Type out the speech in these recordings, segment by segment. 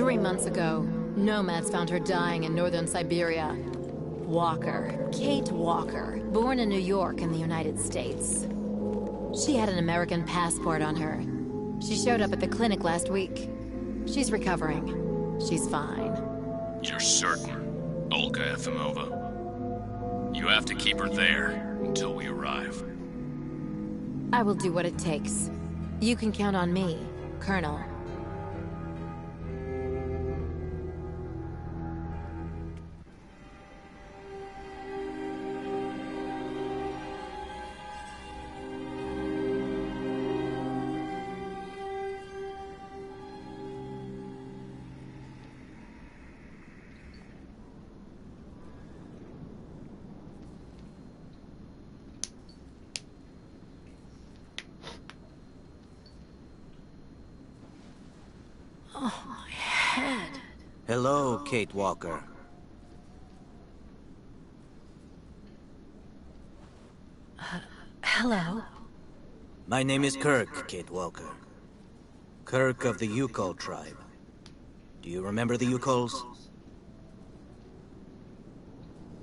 3 months ago, nomads found her dying in northern Siberia. Walker, Kate Walker, born in New York in the United States. She had an American passport on her. She showed up at the clinic last week. She's recovering. She's fine. You're certain, Olga Efimova? You have to keep her there until we arrive. I will do what it takes. You can count on me, Colonel. Oh, my head. Hello, Kate Walker. Hello? My name is Kirk, Kate Walker. Kirk of the Yukol tribe. Do you remember the Yukols?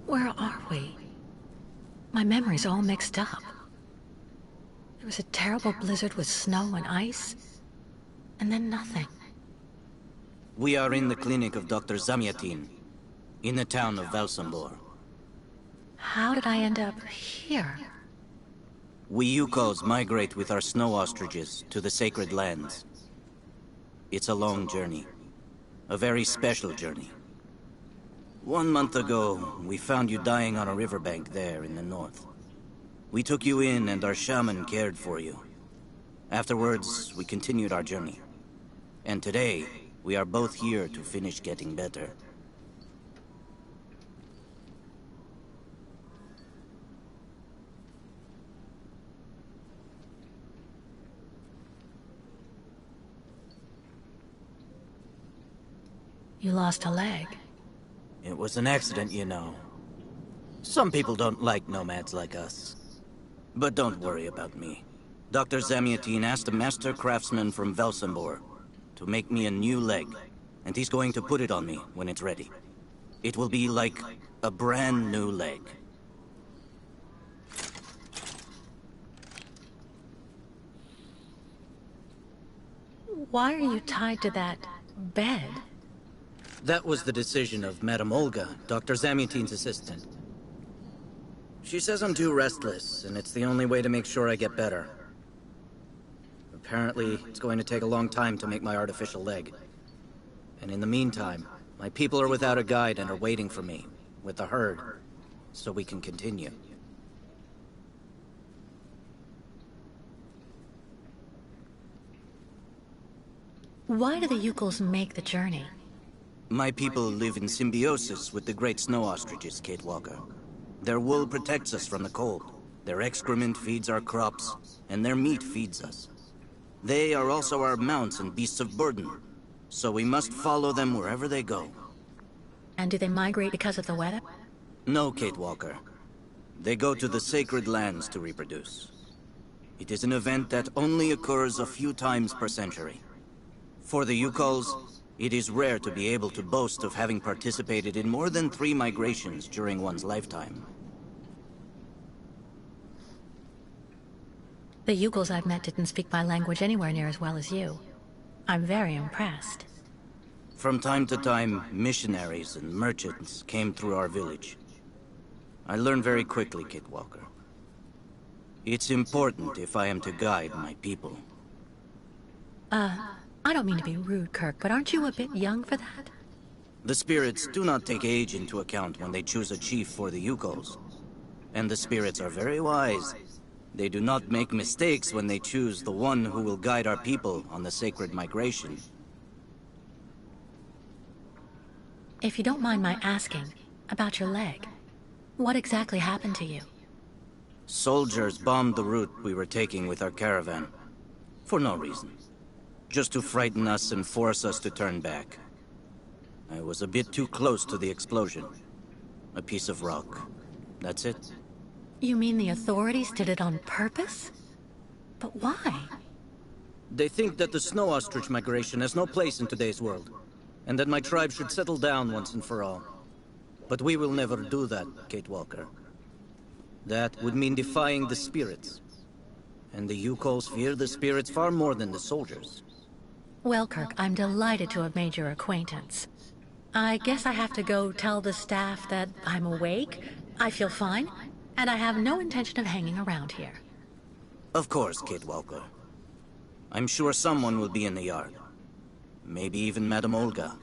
Where are we? My memory's all mixed up. There was a terrible blizzard with snow and ice, and then nothing. We are in the clinic of Dr. Zamyatin, in the town of Valsambor. How did I end up here? We Yukols migrate with our snow ostriches to the sacred lands. It's a long journey. A very special journey. 1 month ago, we found you dying on a riverbank there in the north. We took you in and our shaman cared for you. Afterwards, we continued our journey. And today, we are both here to finish getting better. You lost a leg. It was an accident, you know. Some people don't like nomads like us. But don't worry about me. Dr. Zamyatin asked a master craftsman from Valsambor to make me a new leg, and he's going to put it on me when it's ready. It will be like a brand new leg. Why are you tied to that bed? That was the decision of Madame Olga, Dr. Zamyatin's assistant. She says I'm too restless, and it's the only way to make sure I get better. Apparently, it's going to take a long time to make my artificial leg. And in the meantime, my people are without a guide and are waiting for me, with the herd, so we can continue. Why do the Yukols make the journey? My people live in symbiosis with the great snow ostriches, Kate Walker. Their wool protects us from the cold. Their excrement feeds our crops, and their meat feeds us. They are also our mounts and beasts of burden, so we must follow them wherever they go. And do they migrate because of the weather? No, Kate Walker. They go to the sacred lands to reproduce. It is an event that only occurs a few times per century. For the Yukols, it is rare to be able to boast of having participated in more than 3 migrations during one's lifetime. The Yukols I've met didn't speak my language anywhere near as well as you. I'm very impressed. From time to time, missionaries and merchants came through our village. I learned very quickly, Kate Walker. It's important if I am to guide my people. I don't mean to be rude, Kirk, but aren't you a bit young for that? The spirits do not take age into account when they choose a chief for the Yukols. And the spirits are very wise. They do not make mistakes when they choose the one who will guide our people on the sacred migration. If you don't mind my asking about your leg, what exactly happened to you? Soldiers bombed the route we were taking with our caravan. For no reason. Just to frighten us and force us to turn back. I was a bit too close to the explosion. A piece of rock. That's it. You mean the authorities did it on purpose? But why? They think that the snow ostrich migration has no place in today's world. and that my tribe should settle down once and for all. But we will never do that, Kate Walker. That would mean defying the spirits. And the Yukos fear the spirits far more than the soldiers. Well, Kirk, I'm delighted to have made your acquaintance. I guess I have to go tell the staff that I'm awake, I feel fine, and I have no intention of hanging around here. Of course, Kate Walker. I'm sure someone will be in the yard. Maybe even Madame Olga.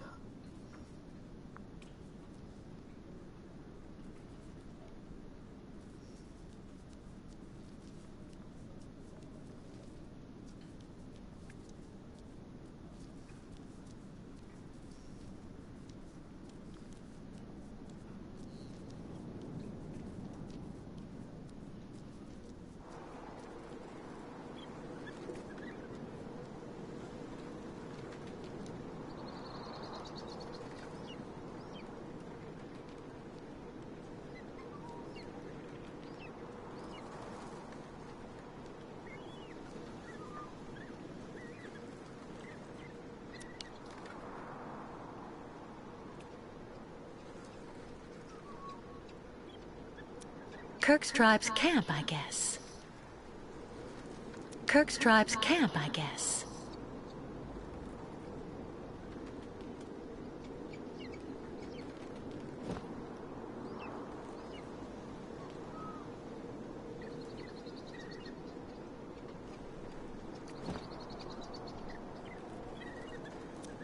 Kirk's tribe's camp, I guess. Kirk's tribe's camp, I guess.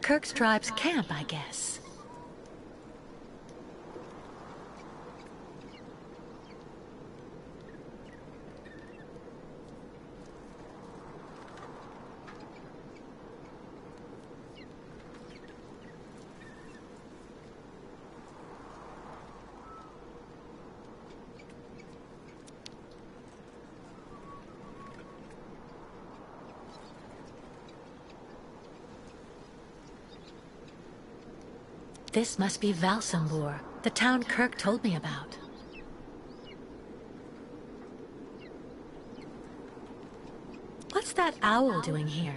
Kirk's tribe's camp, I guess. This must be Valsambur, the town Kirk told me about. What's that owl doing here?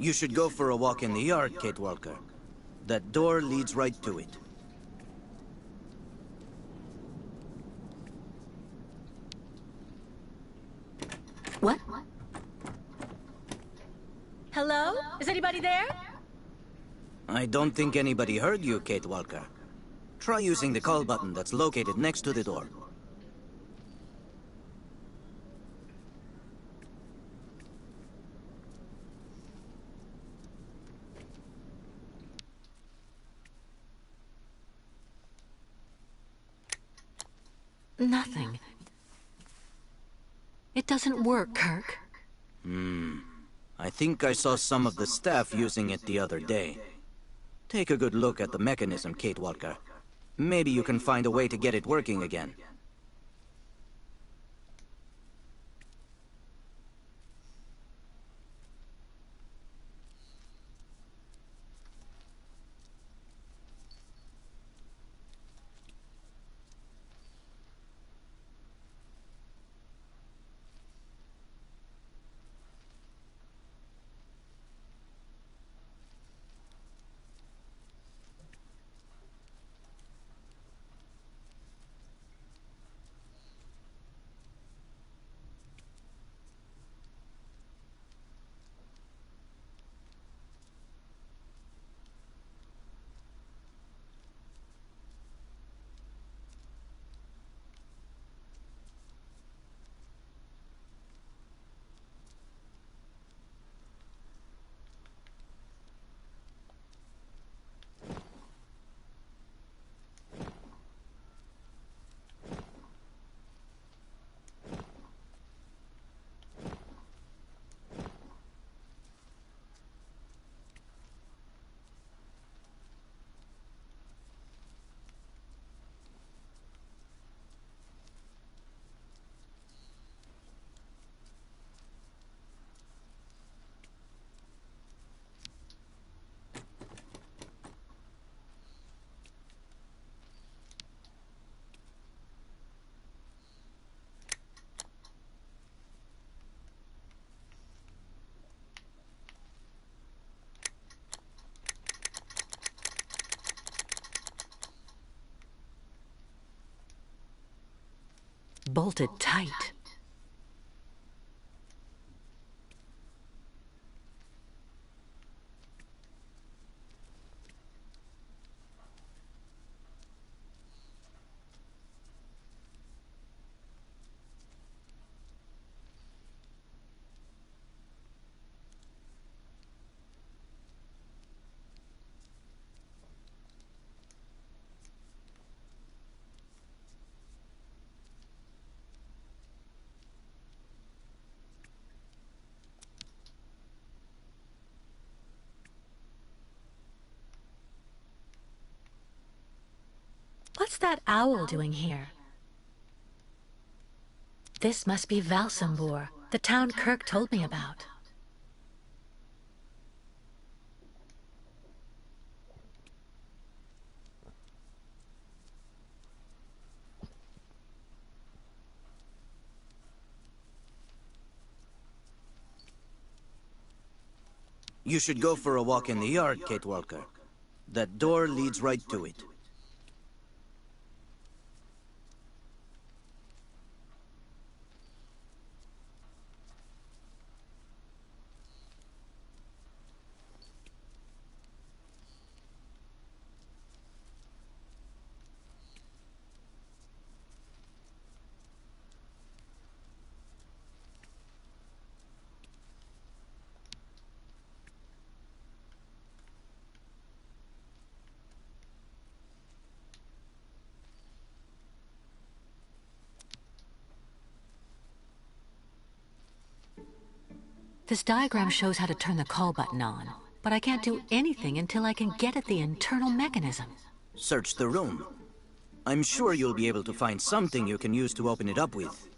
You should go for a walk in the yard, Kate Walker. That door leads right to it. What? Hello? Is anybody there? I don't think anybody heard you, Kate Walker. Try using the call button that's located next to the door. Nothing. It doesn't work, Kirk. I think I saw some of the staff using it the other day. Take a good look at the mechanism, Kate Walker. Maybe you can find a way to get it working again. bolted tight. What's that owl doing here? This must be Valsambor, the town Kirk told me about. You should go for a walk in the yard, Kate Walker. That door leads right to it. This diagram shows how to turn the call button on, but I can't do anything until I can get at the internal mechanism. Search the room. I'm sure you'll be able to find something you can use to open it up with.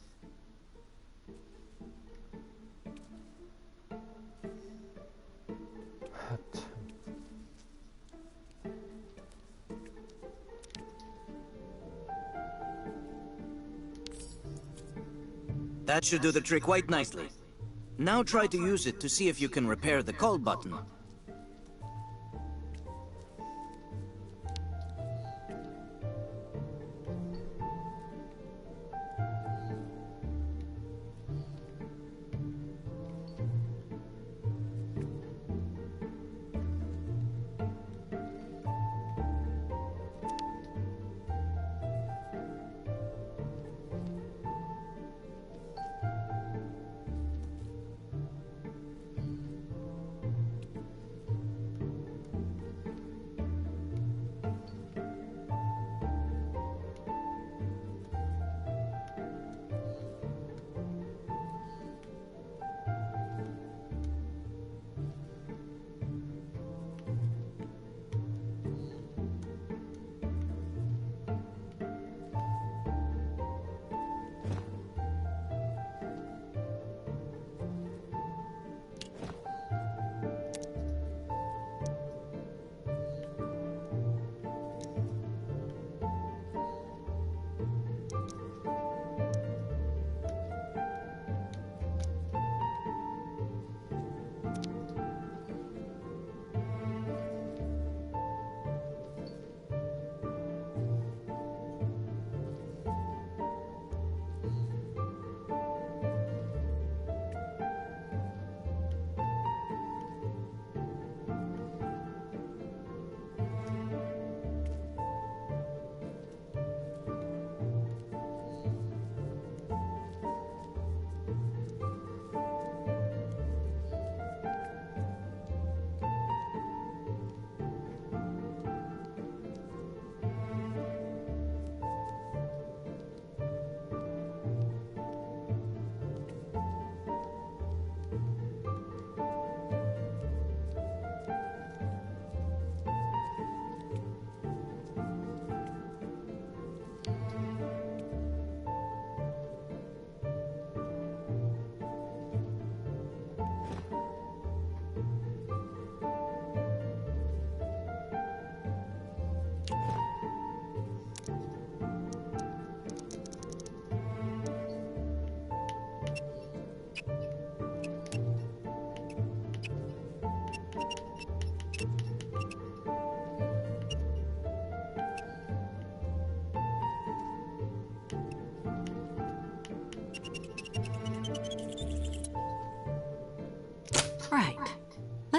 That should do the trick quite nicely. Now try to use it to see if you can repair the call button.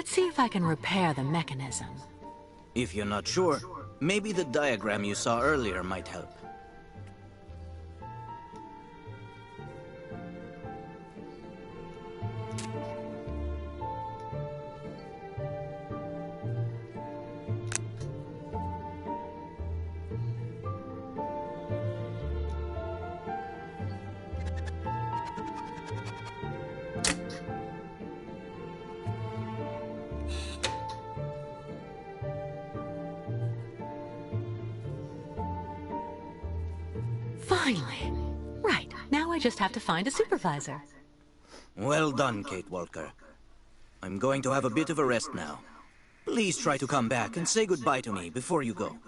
Let's see if I can repair the mechanism. If you're not sure, maybe the diagram you saw earlier might help. Finally. Right, now I just have to find a supervisor. Well done, Kate Walker. I'm going to have a bit of a rest now. Please try to come back and say goodbye to me before you go.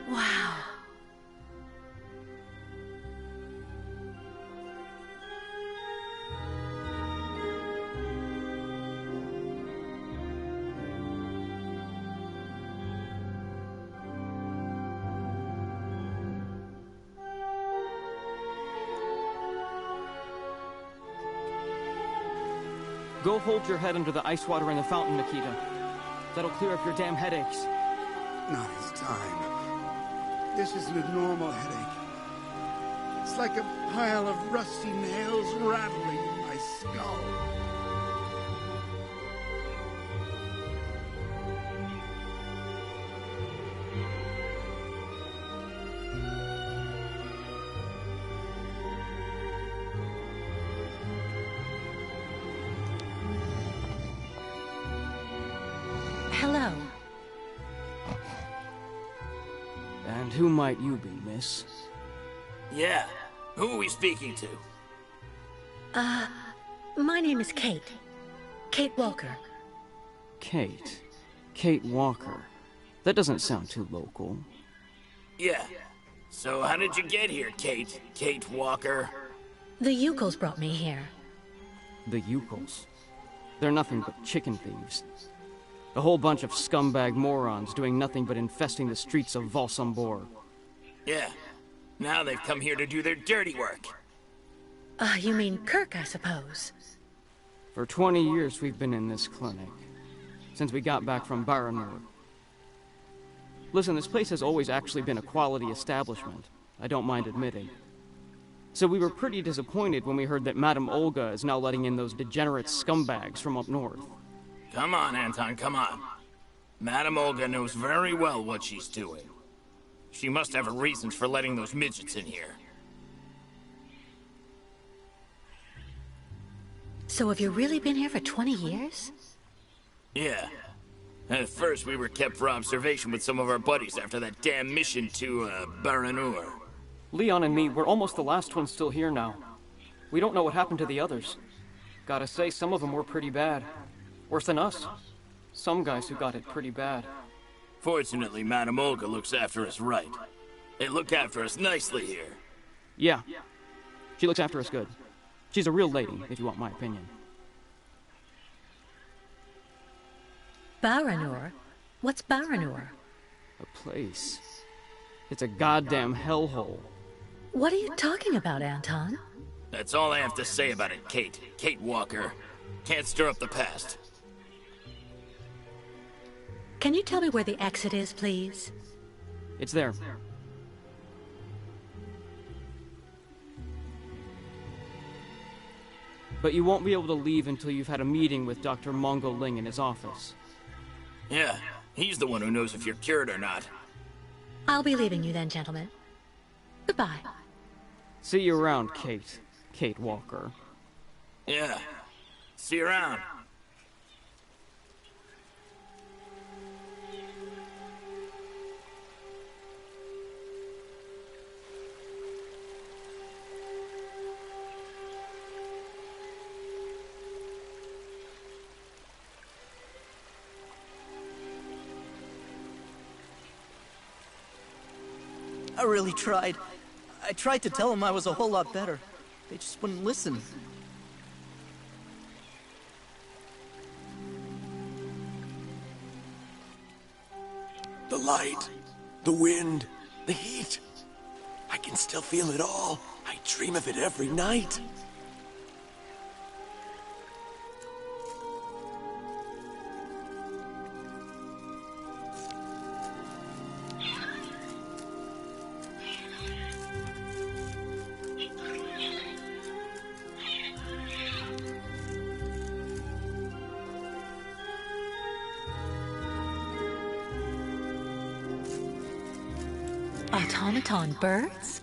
Wow. Go hold your head under the ice water in the fountain, Nikita. That'll clear up your damn headaches. Not his time. This isn't a normal headache. It's like a pile of rusty nails rattling in my skull. Hello. And who might you be, miss? Yeah. Who are we speaking to? My name is Kate. Kate Walker. Kate. Kate Walker. That doesn't sound too local. Yeah. So how did you get here, Kate? Kate Walker? The Yukos brought me here. The Yukos. They're nothing but chicken thieves. A whole bunch of scumbag morons doing nothing but infesting the streets of Valsambor. Yeah. Now they've come here to do their dirty work. You mean Kirk, I suppose. For 20 years we've been in this clinic. Since we got back from Baranur. Listen, this place has always actually been a quality establishment. I don't mind admitting. So we were pretty disappointed when we heard that Madame Olga is now letting in those degenerate scumbags from up north. Come on, Anton, come on. Madame Olga knows very well what she's doing. She must have her reasons for letting those midgets in here. So have you really been here for 20 years? Yeah. At first, we were kept for observation with some of our buddies after that damn mission to, Baranur. Leon and me, we're almost the last ones still here now. We don't know what happened to the others. Gotta say, some of them were pretty bad. Worse than us. Some guys who got it pretty bad. Fortunately, Madame Olga looks after us right. They look after us nicely here. Yeah. She looks after us good. She's a real lady, if you want my opinion. Baranur? What's Baranur? A place. It's a goddamn hellhole. What are you talking about, Anton? That's all I have to say about it, Kate. Kate Walker. Can't stir up the past. Can you tell me where the exit is, please? It's there. But you won't be able to leave until you've had a meeting with Dr. Mongo Ling in his office. Yeah, he's the one who knows if you're cured or not. I'll be leaving you then, gentlemen. Goodbye. See you around, Kate. Kate Walker. Yeah. See you around. I really tried. I tried to tell them I was a whole lot better. They just wouldn't listen. The light, the wind, the heat. I can still feel it all. I dream of it every night. Automaton birds?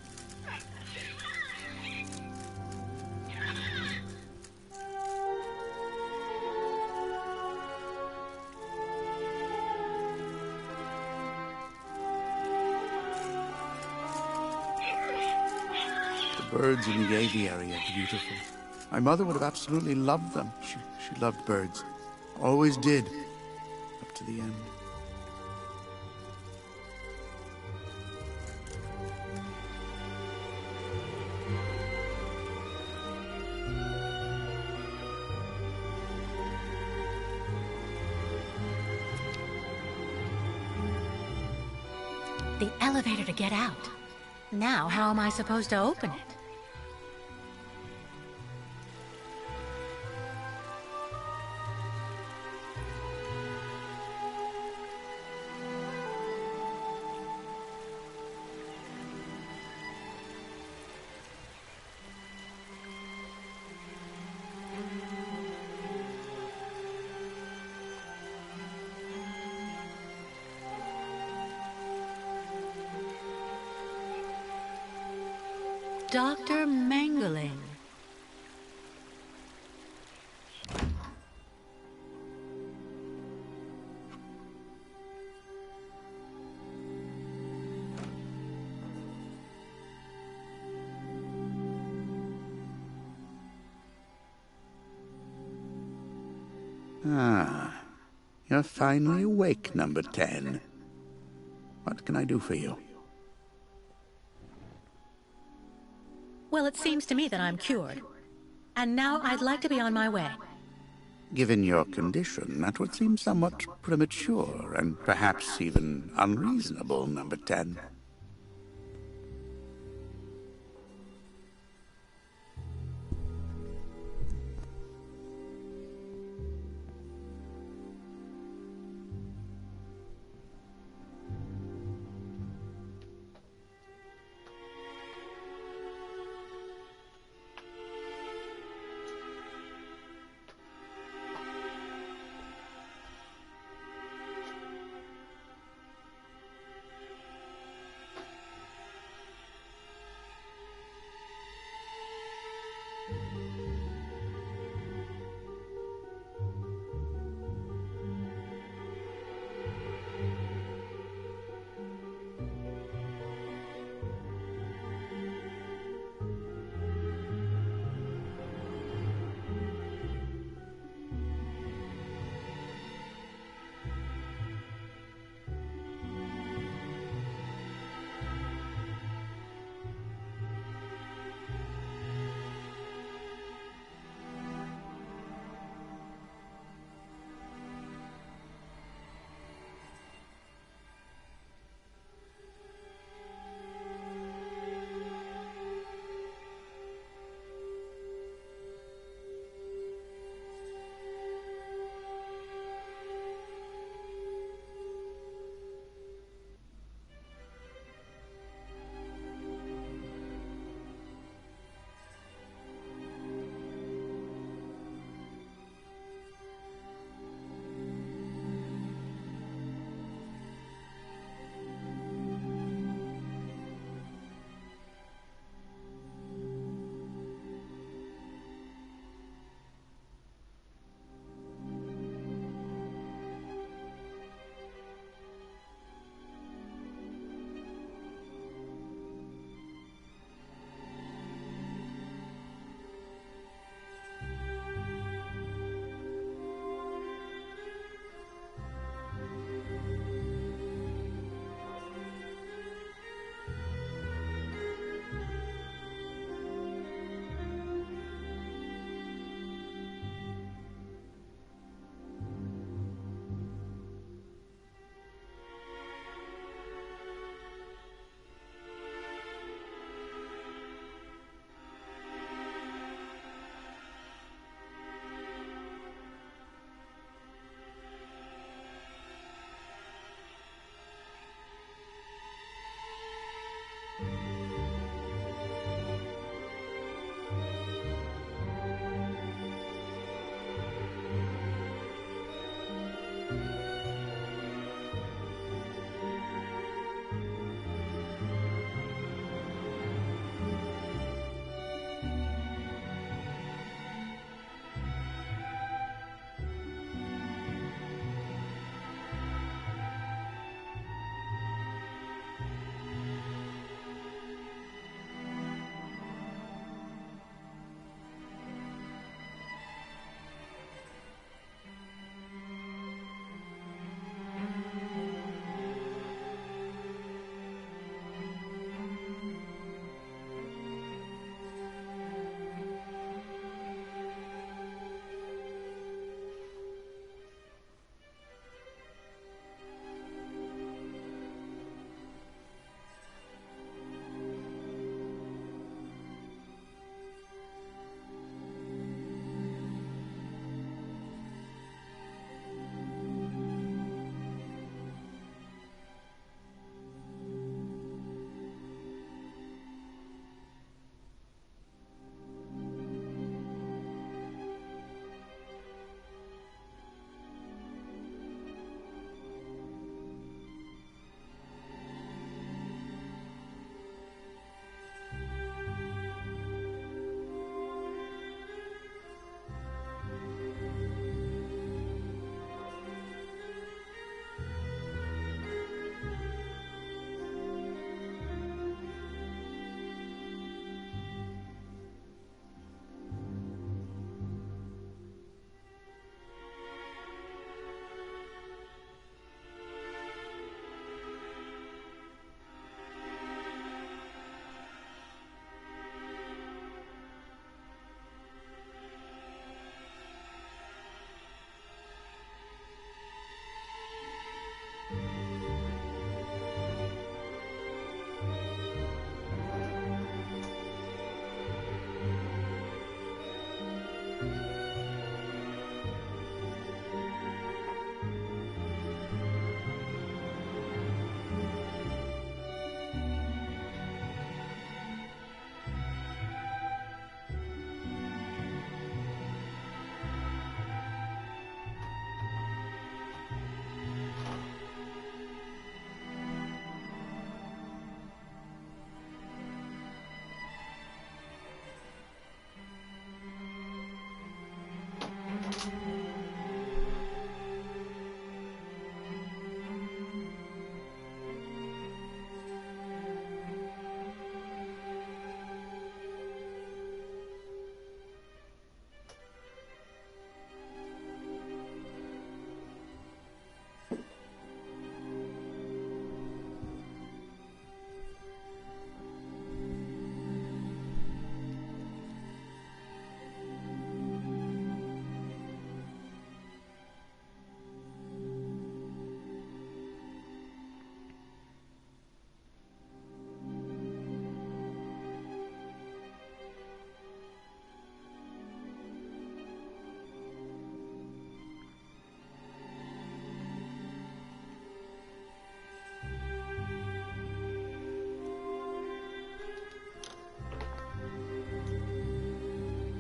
The birds in the aviary are beautiful. My mother would have absolutely loved them. She loved birds. Always did. Up to the end. The elevator to get out. Now, how am I supposed to open it? Dr. Mangling. Ah, you're finally awake, number 10. What can I do for you? Well, it seems to me that I'm cured. And now I'd like to be on my way. Given your condition, that would seem somewhat premature and perhaps even unreasonable, number 10.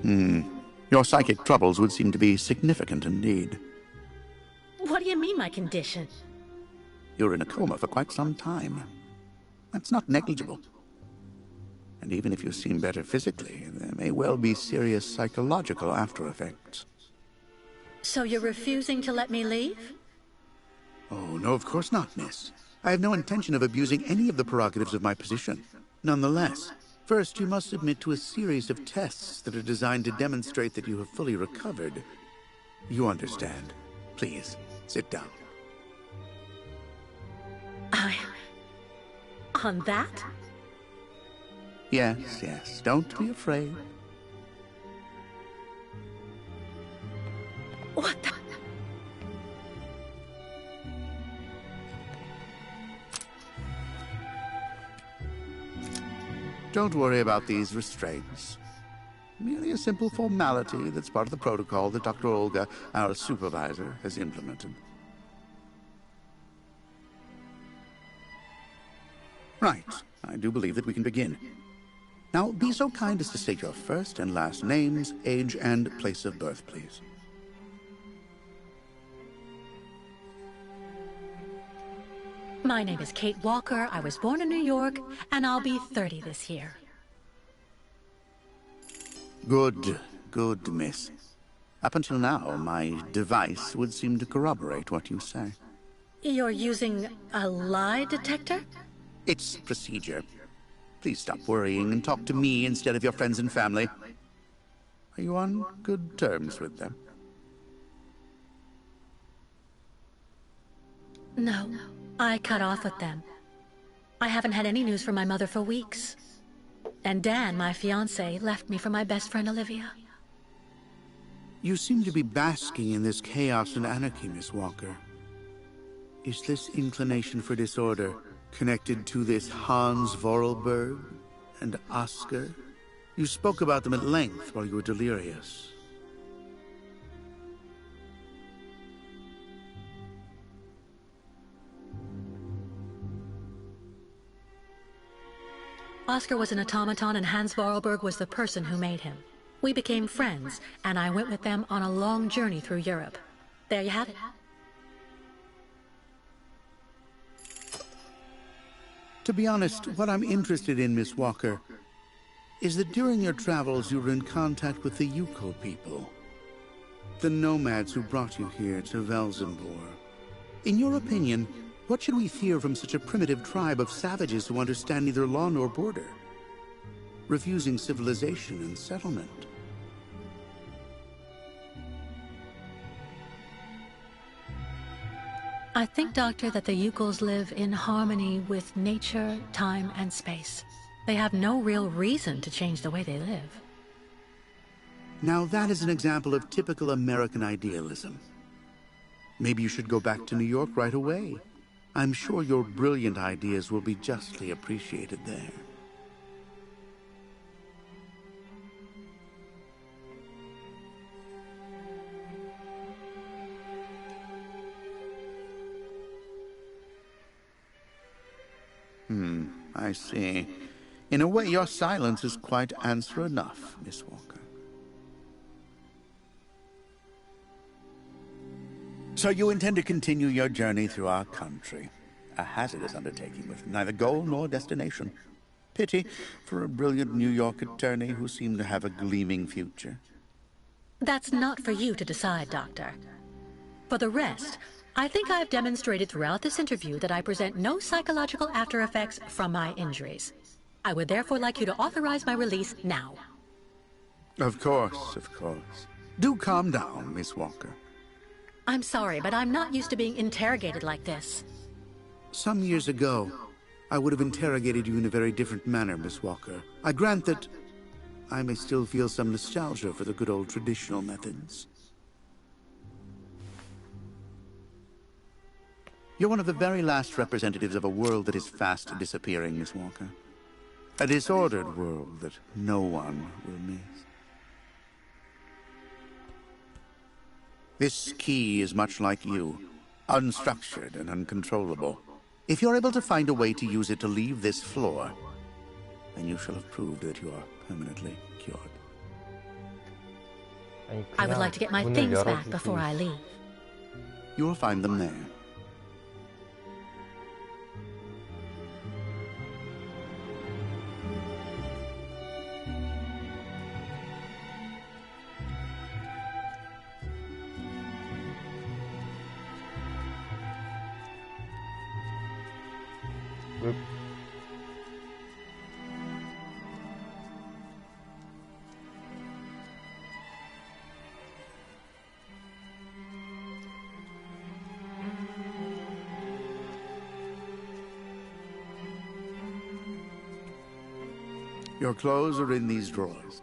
Your psychic troubles would seem to be significant indeed. What do you mean, my condition? You're in a coma for quite some time. That's not negligible. And even if you seem better physically, there may well be serious psychological after effects. So you're refusing to let me leave? Oh, no, of course not, miss. I have no intention of abusing any of the prerogatives of my position. Nonetheless, first you must submit to a series of tests that are designed to demonstrate that you have fully recovered. You understand. Please, sit down. On that? Yes, yes, don't be afraid. What the... Don't worry about these restraints. Merely a simple formality that's part of the protocol that Dr. Olga, our supervisor, has implemented. Right. I do believe that we can begin. Now, be so kind as to state your first and last names, age, and place of birth, please. My name is Kate Walker. I was born in New York, and I'll be 30 this year. Good, good, miss. Up until now, my device would seem to corroborate what you say. You're using a lie detector? It's procedure. Please stop worrying and talk to me instead of your friends and family. Are you on good terms with them? No, I cut off with them. I haven't had any news from my mother for weeks. And Dan, my fiancé, left me for my best friend Olivia. You seem to be basking in this chaos and anarchy, Miss Walker. Is this inclination for disorder connected to this Hans Vorarlberg and Oscar? You spoke about them at length while you were delirious. Oscar was an automaton and Hans Vorarlberg was the person who made him. We became friends, and I went with them on a long journey through Europe. There you have it. To be honest, what I'm interested in, Miss Walker, is that during your travels you were in contact with the Yuko people, the nomads who brought you here to Velzembor. In your opinion, what should we fear from such a primitive tribe of savages who understand neither law nor border, refusing civilization and settlement? I think, Doctor, that the Yukos live in harmony with nature, time, and space. They have no real reason to change the way they live. Now that is an example of typical American idealism. Maybe you should go back to New York right away. I'm sure your brilliant ideas will be justly appreciated there. I see. In a way, your silence is quite answer enough, Miss Walker. So you intend to continue your journey through our country. A hazardous undertaking with neither goal nor destination. Pity for a brilliant New York attorney who seemed to have a gleaming future. That's not for you to decide, Doctor. For the rest, I think I've demonstrated throughout this interview that I present no psychological after effects from my injuries. I would therefore like you to authorize my release now. Of course, of course. Do calm down, Miss Walker. I'm sorry, but I'm not used to being interrogated like this. Some years ago, I would have interrogated you in a very different manner, Miss Walker. I grant that I may still feel some nostalgia for the good old traditional methods. You're one of the very last representatives of a world that is fast disappearing, Miss Walker. A disordered world that no one will miss. This key is much like you, unstructured and uncontrollable. If you're able to find a way to use it to leave this floor, then you shall have proved that you are permanently cured. 아니, I would 그냥 like to get my 문을 things back 열어주지. before I leave. You'll find them there. 왜 Your clothes are in these drawers.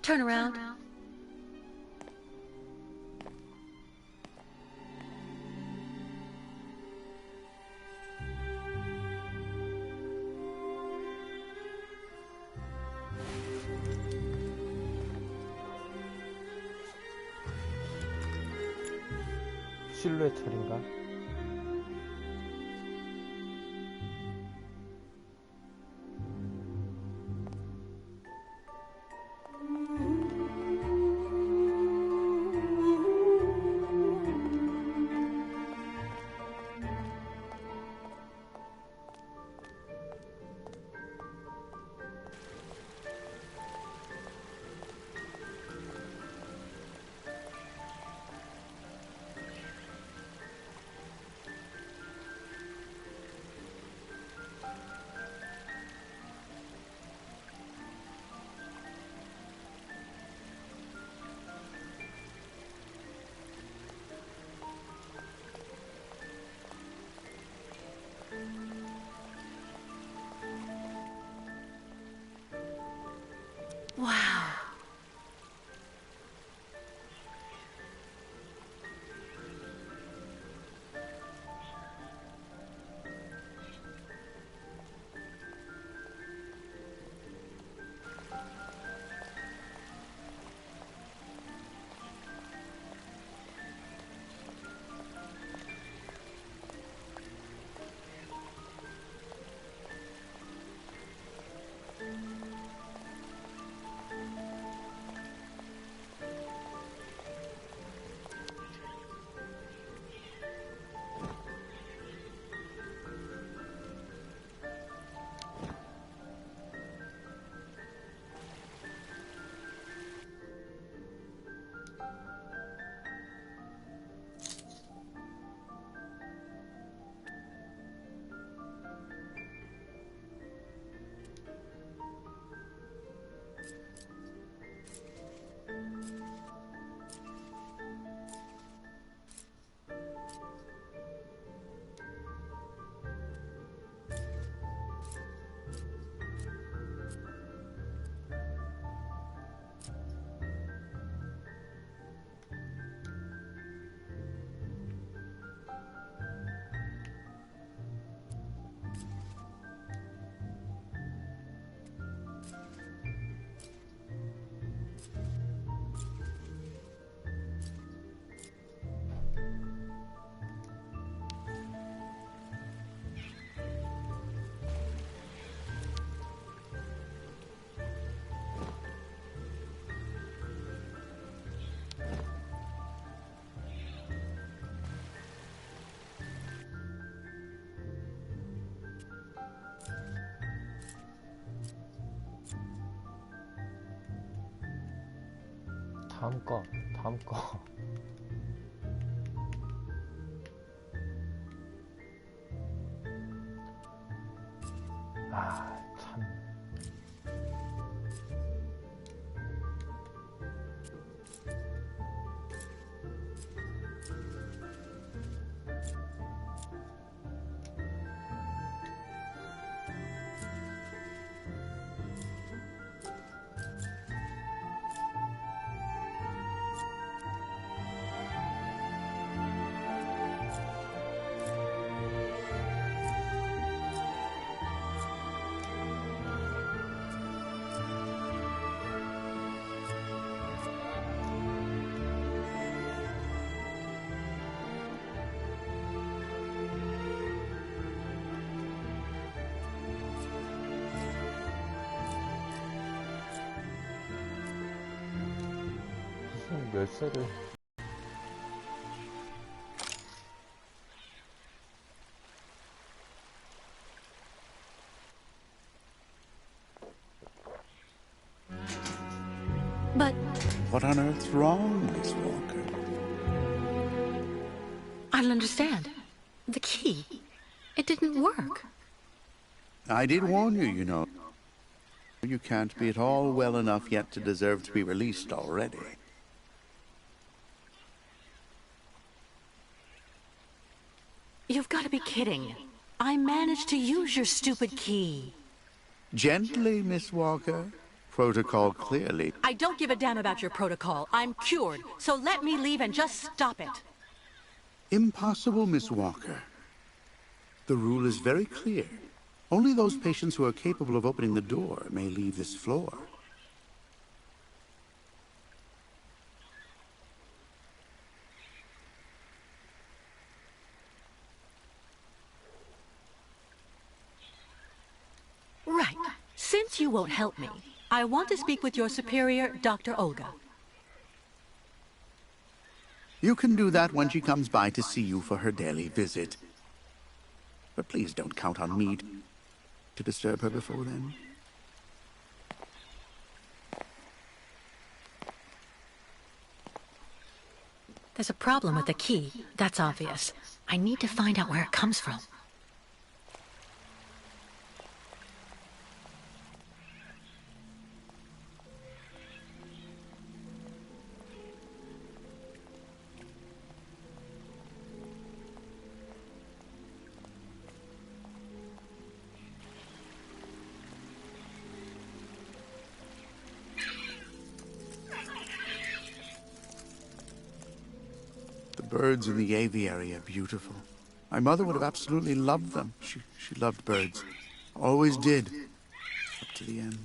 Turn around. 실루엣 처리인가? Wow. 다음 거. 아, 참. 열쇠를 But What on earth's wrong, Miss Walker? I don't understand. The key. It didn't work. I did warn you, you know. You can't be at all well enough yet to deserve to be released already. You've got to be kidding. I managed to use your stupid key. Gently, Miss Walker. Protocol clearly. I don't give a damn about your protocol. I'm cured, so let me leave and just stop it. Impossible, Miss Walker. The rule is very clear. Only those patients who are capable of opening the door may leave this floor. Right. Since you won't help me, I want to speak with your superior, Dr. Olga. You can do that when she comes by to see you for her daily visit. But please don't count on me to disturb her before then. There's a problem with the key. That's obvious. I need to find out where it comes from. The birds in the aviary are beautiful. My mother would have absolutely loved them. She loved birds. Always did. Up to the end.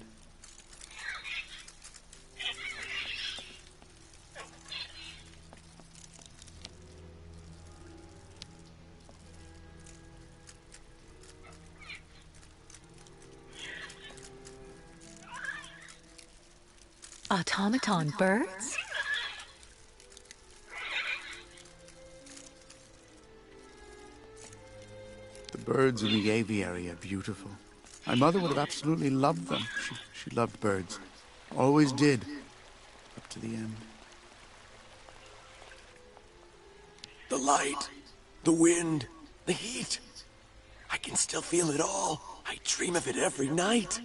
Automaton birds? The birds in the aviary are beautiful. My mother would have absolutely loved them. She loved birds. Always did. Up to the end. The light, the wind, the heat. I can still feel it all. I dream of it every night.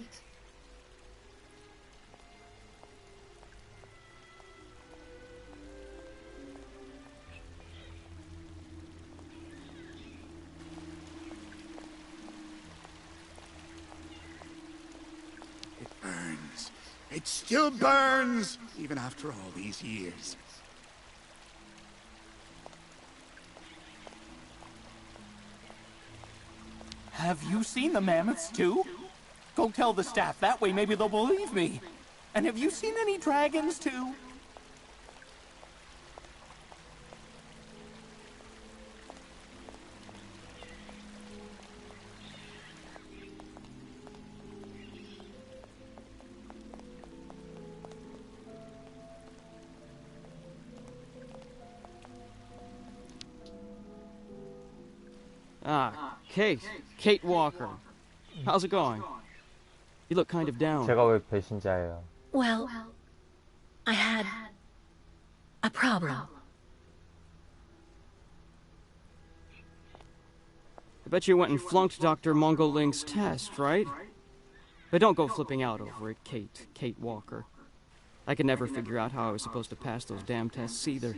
It burns. It still burns, even after all these years. Have you seen the mammoths too? Go tell the staff, that way maybe they'll believe me. And have you seen any dragons too? Ah, Kate. Kate Walker. How's it going? You look kind of down. 제가 왜 배신자예요? Well, I had a problem. I bet you went and flunked Dr. Mongoling's test, right? But don't go flipping out over it, Kate Walker. I could never figure out how I was supposed to pass those damn tests either.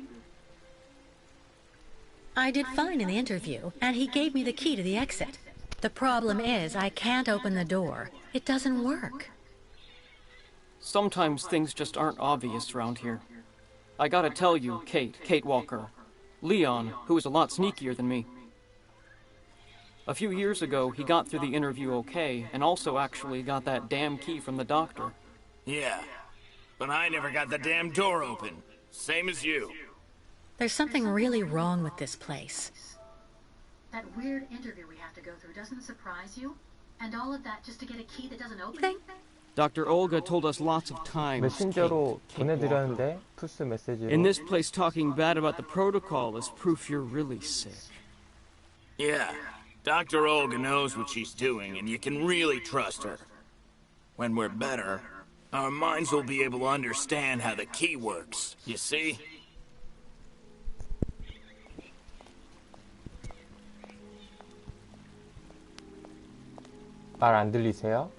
I did fine in the interview, and he gave me the key to the exit. The problem is, I can't open the door. It doesn't work. Sometimes things just aren't obvious around here. I gotta tell you, Kate Walker. Leon, who is a lot sneakier than me. A few years ago, he got through the interview okay, and also actually got that damn key from the doctor. Yeah, but I never got the damn door open. Same as you. There's something really wrong with this place. That weird interview we have to go through doesn't surprise you? And all of that just to get a key that doesn't open Think? anything? Dr. Olga told us lots of times. 메신저로 Kate 보내드렸는데 Walker. 푸스 메시지로. In this place, talking bad about the protocol is proof you're really sick. Yeah, Dr. Olga knows what she's doing, and you can really trust her. When we're better, our minds will be able to understand how the key works, you see? 말 안 들리세요?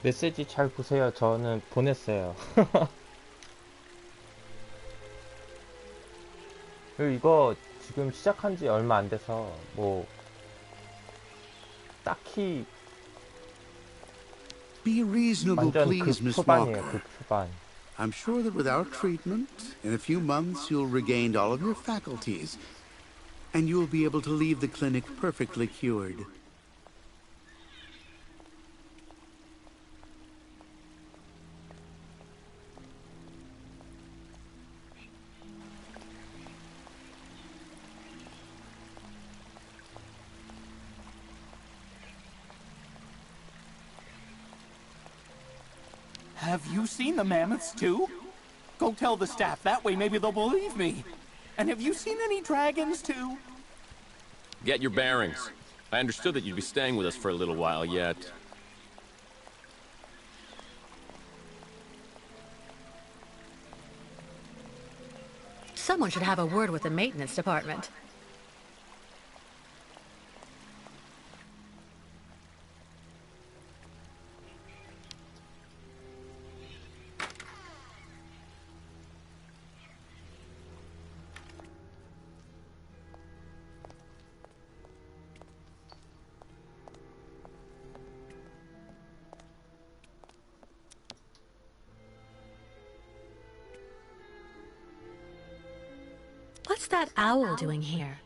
메시지 잘 보세요. 저는 보냈어요. 그리고 이거 지금 시작한 지 얼마 안 돼서 뭐 딱히 Be reasonable, 완전 please, Miss 초반이에요. Walker. 초반. I'm sure that without treatment, in a few months you'll regain all of your faculties, and you'll be able to leave the clinic perfectly cured. Have you seen the mammoths too? Go tell the staff, that way maybe they'll believe me. And have you seen any dragons too? Get your bearings. I understood that you'd be staying with us for a little while yet. Someone should have a word with the maintenance department. What's that owl doing here?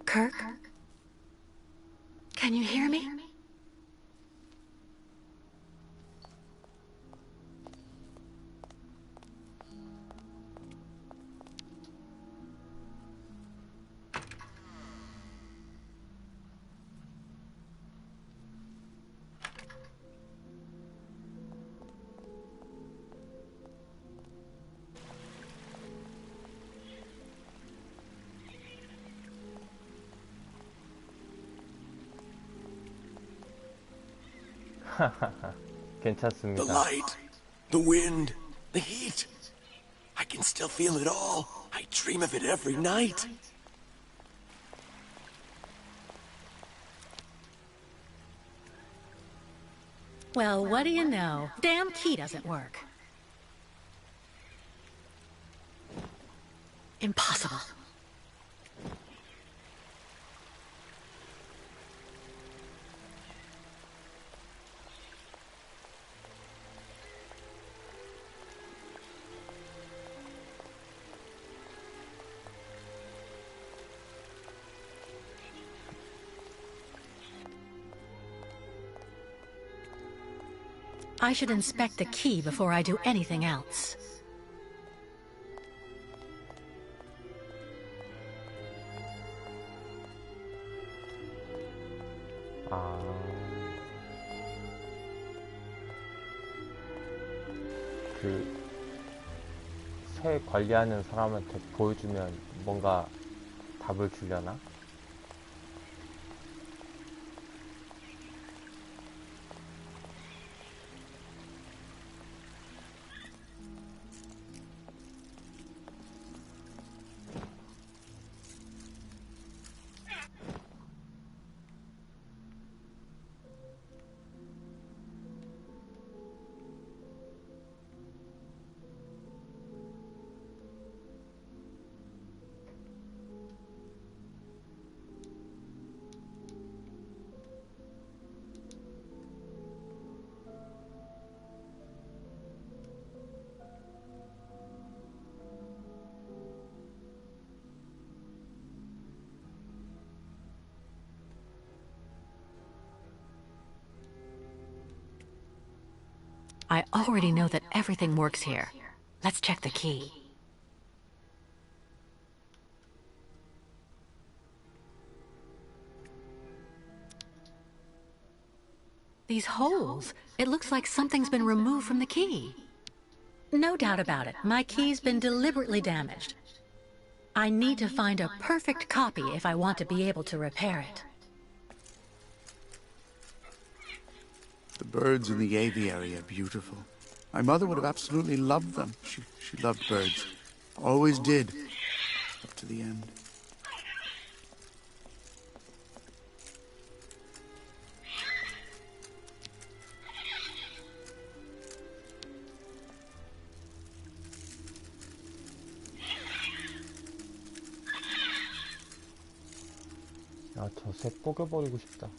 Kirk? Can you hear me? 괜찮습니다. The light, the wind, the heat. I can still feel it all. I dream of it every night. Well, what do you know? Damn key doesn't work. Impossible. I should inspect the key before I do anything else. 그 새 관리하는 사람한테 보여주면 뭔가 답을 주려나? I already know that everything works here. Let's check the key. These holes, it looks like something's been removed from the key. No doubt about it, my key's been deliberately damaged. I need to find a perfect copy if I want to be able to repair it. The birds in the aviary are beautiful. My mother would have absolutely loved them. She loved birds. Always did. Up to the end. 아, 저 새 뽀겨버리고 싶다.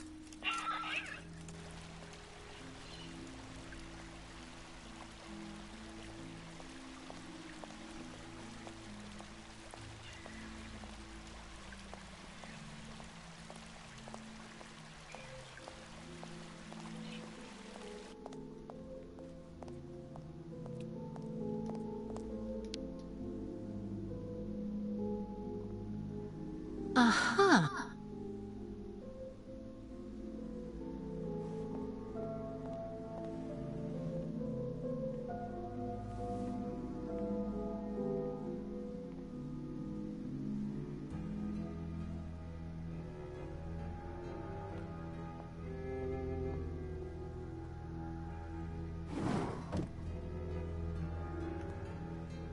Uh-huh.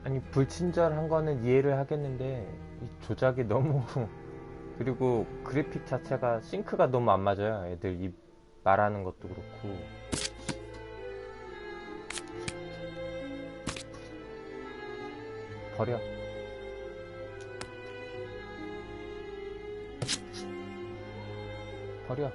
아니, 불친절한 거는 이해를 하겠는데 이 조작이 너무 그리고 그래픽 자체가 싱크가 너무 안 맞아요. 애들 입 말하는 것도 그렇고. 버려. 버려.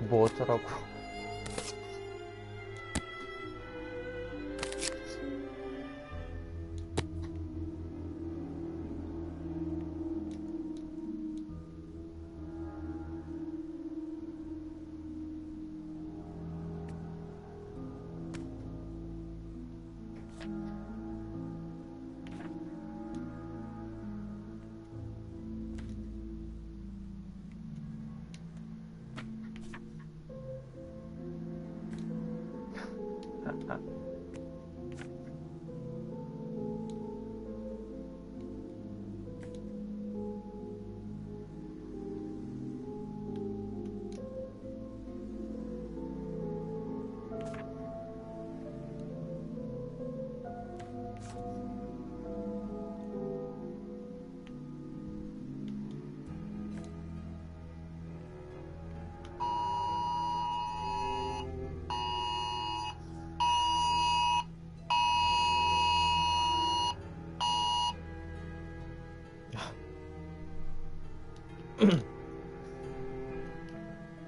뭐 어쩌라고.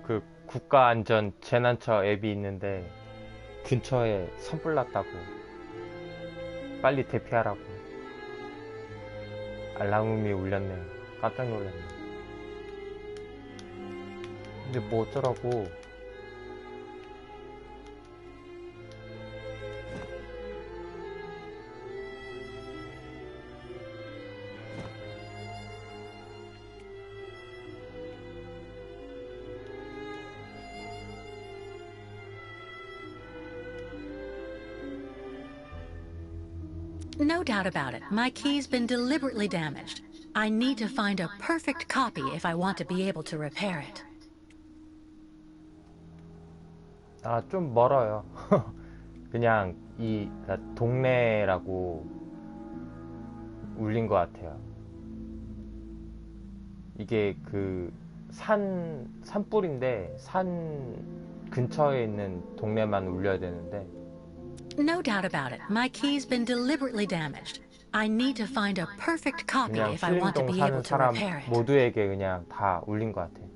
그 국가안전 재난처 앱이 있는데 근처에 산불 났다고 빨리 대피하라고 알람음이 울렸네. 깜짝 놀랐네. 근데 뭐 어쩌라고. No doubt about it. My key's been deliberately damaged. I need to find a perfect copy if I want to be able to repair it. 아, 좀 멀어요. 그냥 동네라고 울린 것 같아요. 이게 그 산불인데 산 근처에 있는 동네만 울려야 되는데. No doubt about it. My key's been deliberately damaged. I need to find a perfect copy 그냥 if I want to 신림동 be 사는 able to 사람 repair it. 모두에게 그냥 다 울린 것 같아요.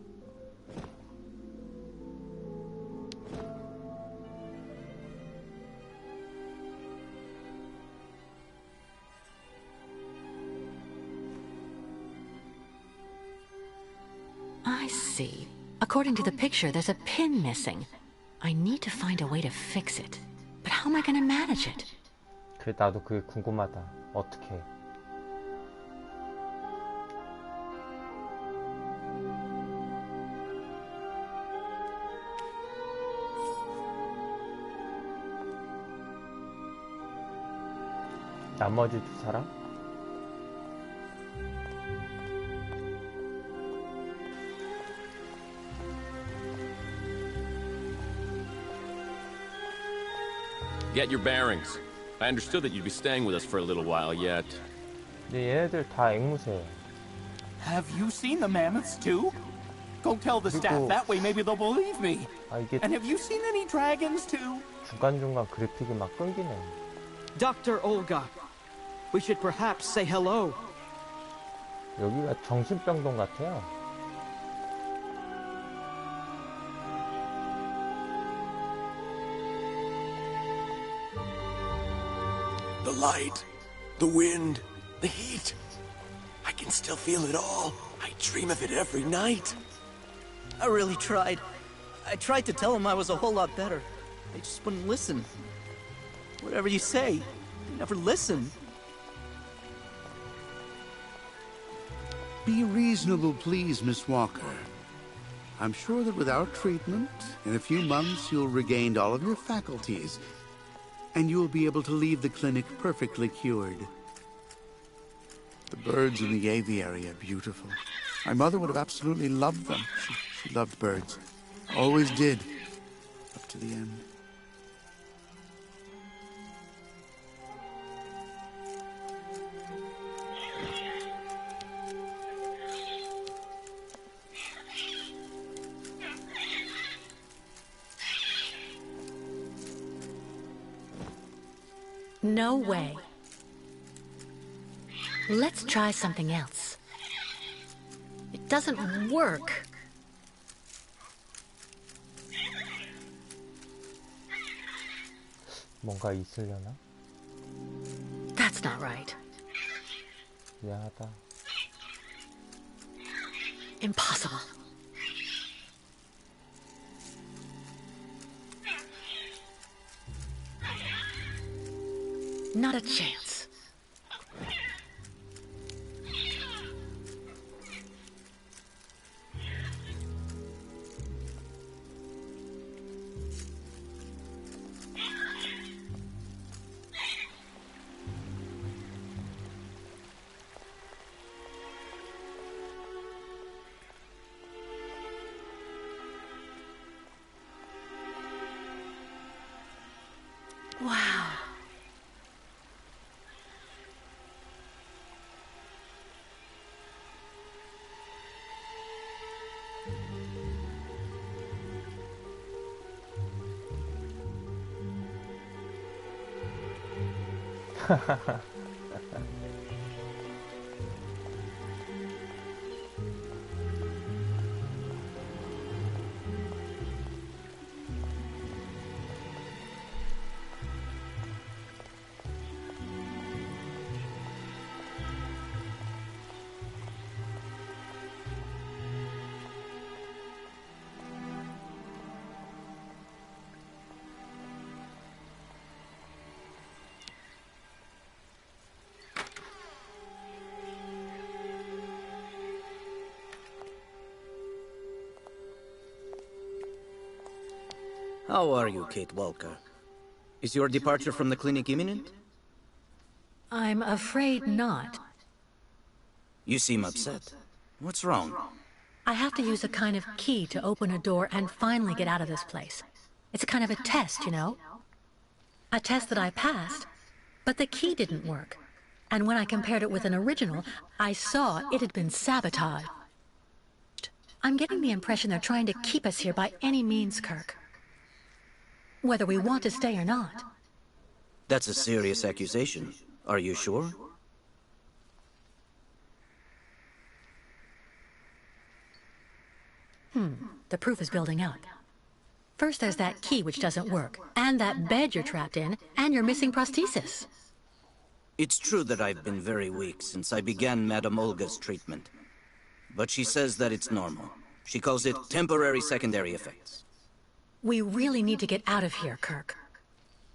I see. According to the picture, there's a pin missing. I need to find a way to fix it. But how am I going to manage it? 그래, 나도 그게 궁금하다. 어떻게? 나머지 두 사람? Get your bearings. I understood that you'd be staying with us for a little while yet. 근데 얘네들 다 앵무새예요. Have you seen the mammoths too? Go tell the staff, that way maybe they'll believe me. 아, 이게 And have you seen any dragons too? 중간중간 그래픽이 막 끊기네. Dr. Olga, we should perhaps say hello. 여기가 정신병동 같아요. The light, the wind, the heat. I can still feel it all. I dream of it every night. I really tried. I tried to tell him I was a whole lot better. They just wouldn't listen. Whatever you say, they never listen. Be reasonable, please, Miss Walker. I'm sure that with our treatment, in a few months you'll regain all of your faculties, and you'll be able to leave the clinic perfectly cured. The birds in the aviary are beautiful. My mother would have absolutely loved them. She loved birds. Always did. Up to the end. No way. Let's try something else. It doesn't work. 뭔가 있으려나? That's not right. 미안하다. Impossible. Not a chance. Wow. How are you, Kate Walker? Is your departure from the clinic imminent? I'm afraid not. You seem upset. What's wrong? I have to use a kind of key to open a door and finally get out of this place. It's a kind of a test, you know? A test that I passed, but the key didn't work. And when I compared it with an original, I saw it had been sabotaged. I'm getting the impression they're trying to keep us here by any means, Kirk. Whether we want to stay or not. That's a serious accusation. Are you sure? The proof is building up. First there's that key which doesn't work, and that bed you're trapped in, and your missing prosthesis. It's true that I've been very weak since I began Madame Olga's treatment. But she says that it's normal. She calls it temporary secondary effects. We really need to get out of here, Kirk.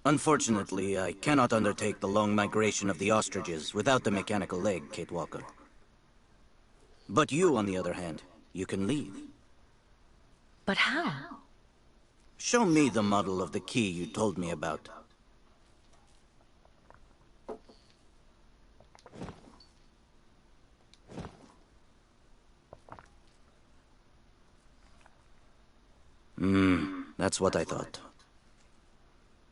Unfortunately, I cannot undertake the long migration of the ostriches without the mechanical leg, Kate Walker. But you, on the other hand, you can leave. But how? Show me the model of the key you told me about. That's what I thought.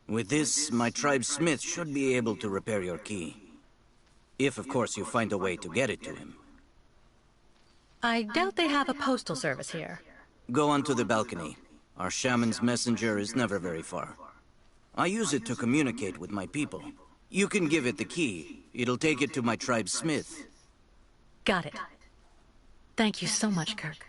With this, my tribe smith should be able to repair your key. If, of course, you find a way to get it to him. I doubt they have a postal service here. Go onto the balcony. Our shaman's messenger is never very far. I use it to communicate with my people. You can give it the key. It'll take it to my tribe smith. Got it. Thank you so much, Kirk.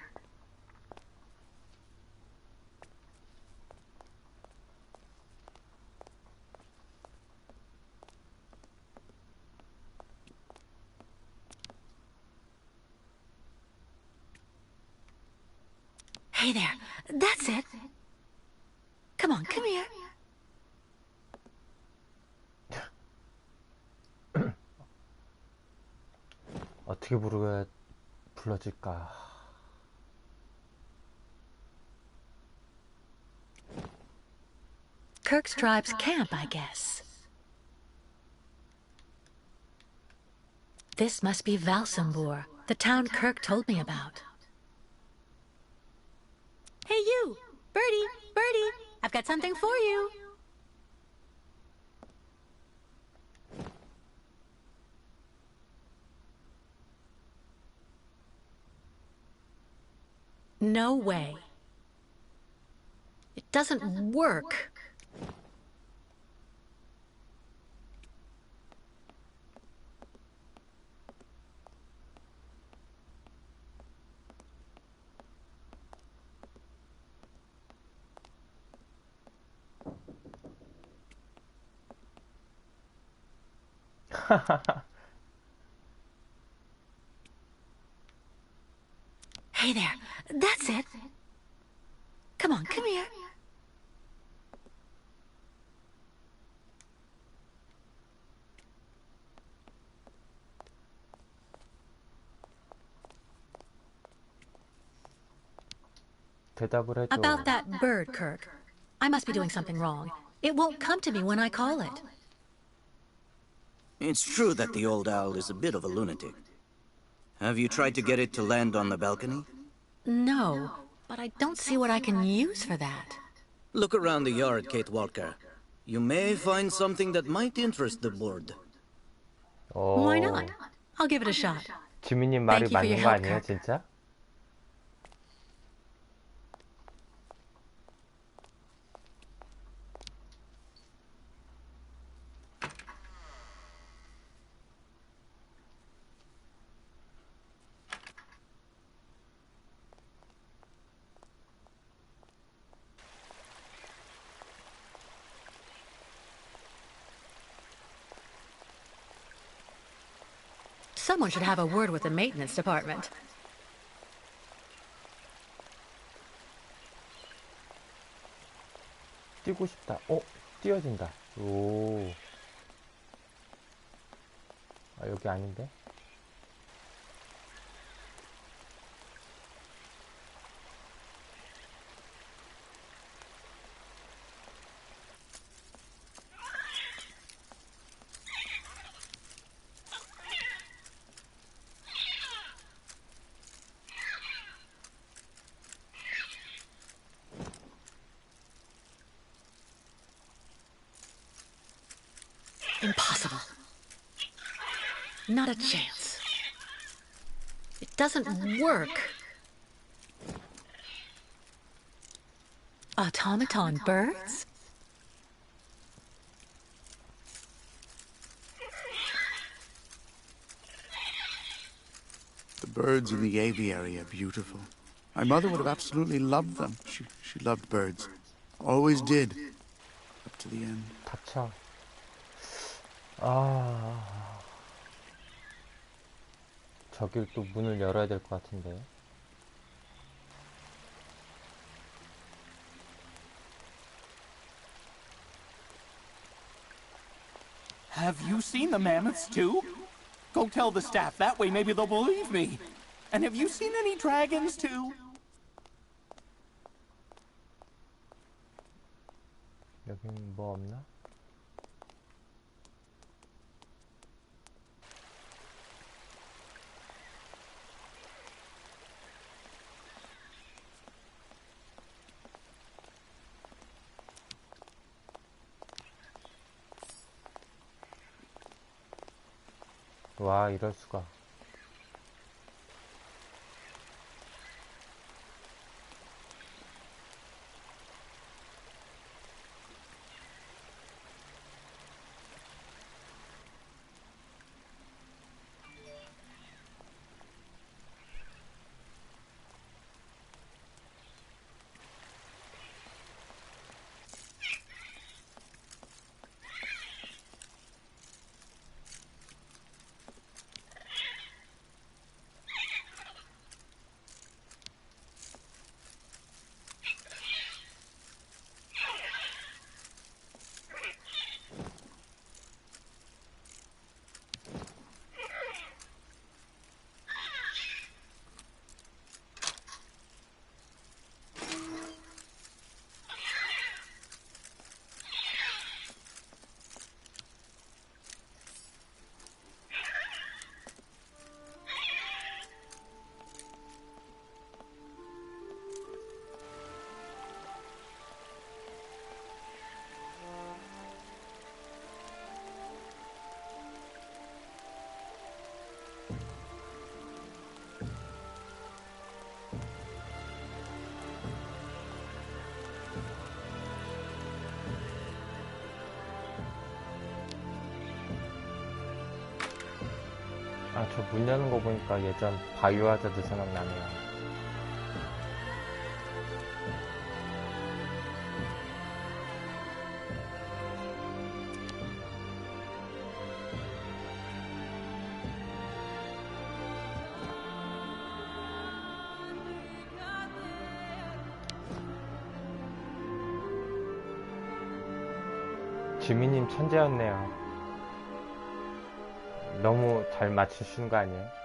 Hey there. That's it. Come on, come here. 어떻게 불러줄까? Kirk's tribe's camp, I guess. This must be Valsambur, the town Kirk told me about. Hey you! Birdie! Birdie! I've got something for you! No way. It doesn't work. Hey there. That's it. Come on, come here. 대답을 해줘. About that bird, Kirk. I must be doing something wrong. It won't come to me when I call it. It's true that the old owl is a bit of a lunatic. Have you tried to get it to land on the balcony? No, but I don't see what I can use for that. Look around the yard, Kate Walker. You may find something that might interest the board. Why not? I'll give it a shot. 지민님 말이 Thank you for your 맞는 거 help, 아니에요, Kirk. 진짜? Someone should have a word with the maintenance department. 뛰고 싶다. 뛰어진다. 오. 아, 여기 아닌데? Not a chance. It doesn't work. Automaton birds? The birds in the aviary are beautiful. My mother would have absolutely loved them. She loved birds. Always did. Up to the end. 닥쳐. 저길 또 문을 열어야 될 것 같은데. Have you seen the mammoths too? Go tell the staff, that way maybe they'll believe me. And have you seen any dragons too? 여긴 뭐 없나? 와, 이럴 수가. 아, 저 문 여는 거 보니까 예전 바이오하자드 생각나네요. 지미님 천재였네요. 너무 잘 맞추시는 거 아니에요?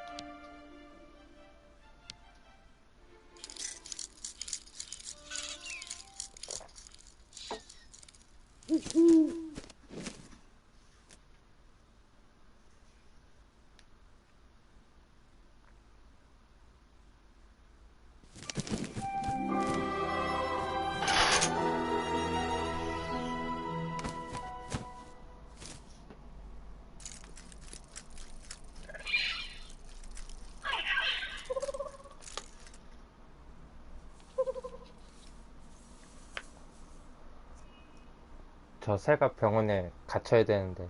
저 새가 병원에 갇혀야 되는데.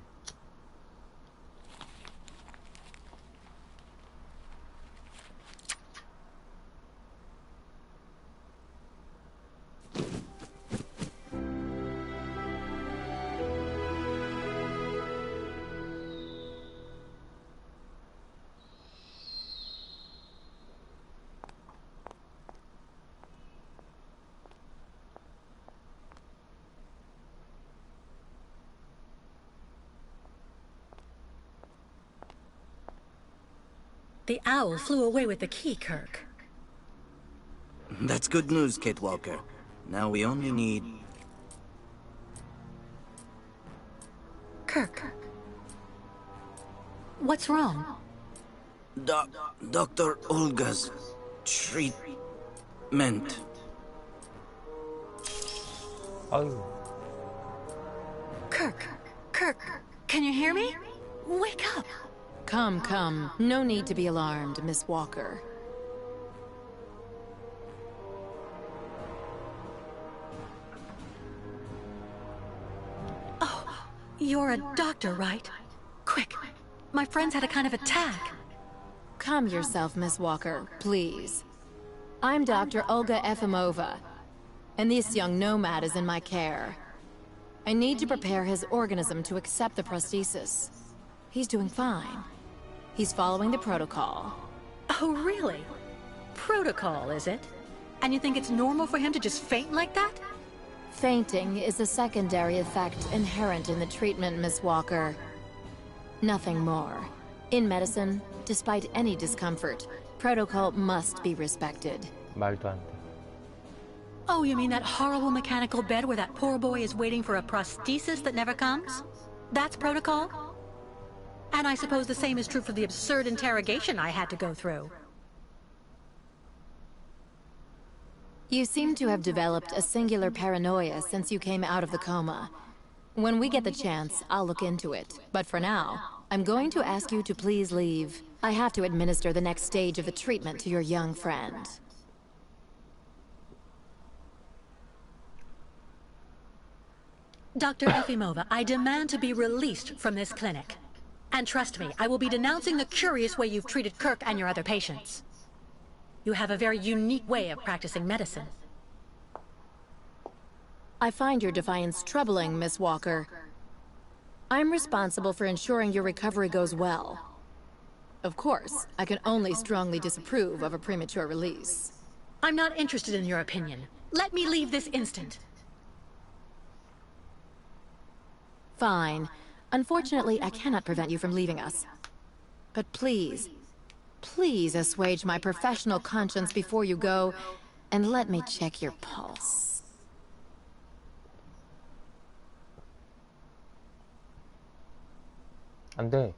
The owl flew away with the key, Kirk. That's good news, Kate Walker. Now we only need... Kirk. What's wrong? Dr. Olga's treatment. 아유. Kirk, can you hear me? Wake up. Come, come. No need to be alarmed, Miss Walker. Oh, you're a doctor, right? Quick, my friend's had a kind of attack. Calm yourself, Miss Walker, please. I'm Dr. Olga Efimova, and this young nomad is in my care. I need to prepare his organism to accept the prosthesis. He's doing fine. He's following the protocol. Oh, really? Protocol, is it? And you think it's normal for him to just faint like that? Fainting is a secondary effect inherent in the treatment, Miss Walker. Nothing more. In medicine, despite any discomfort, protocol must be respected. 말도 안 돼. Oh, you mean that horrible mechanical bed where that poor boy is waiting for a prosthesis that never comes? That's protocol? And I suppose the same is true for the absurd interrogation I had to go through. You seem to have developed a singular paranoia since you came out of the coma. When we get the chance, I'll look into it. But for now, I'm going to ask you to please leave. I have to administer the next stage of the treatment to your young friend. Dr. Efimova, I demand to be released from this clinic. And trust me, I will be denouncing the curious way you've treated Kirk and your other patients. You have a very unique way of practicing medicine. I find your defiance troubling, Miss Walker. I'm responsible for ensuring your recovery goes well. Of course, I can only strongly disapprove of a premature release. I'm not interested in your opinion. Let me leave this instant. Fine. Unfortunately, I cannot prevent you from leaving us. But please, please assuage my professional conscience before you go, and let me check your pulse. 안 돼.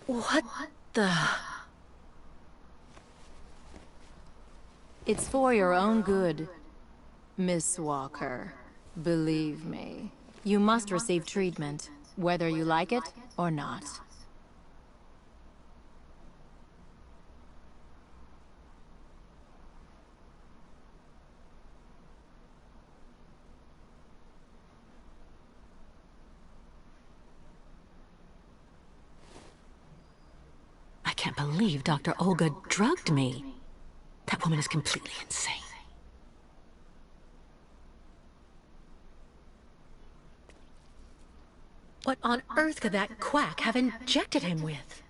What the... It's for your own good, Miss Walker. Believe me, you must receive treatment, whether you like it or not. I can't believe Dr. Olga drugged me. That woman is completely insane. What on earth could that quack have injected him with?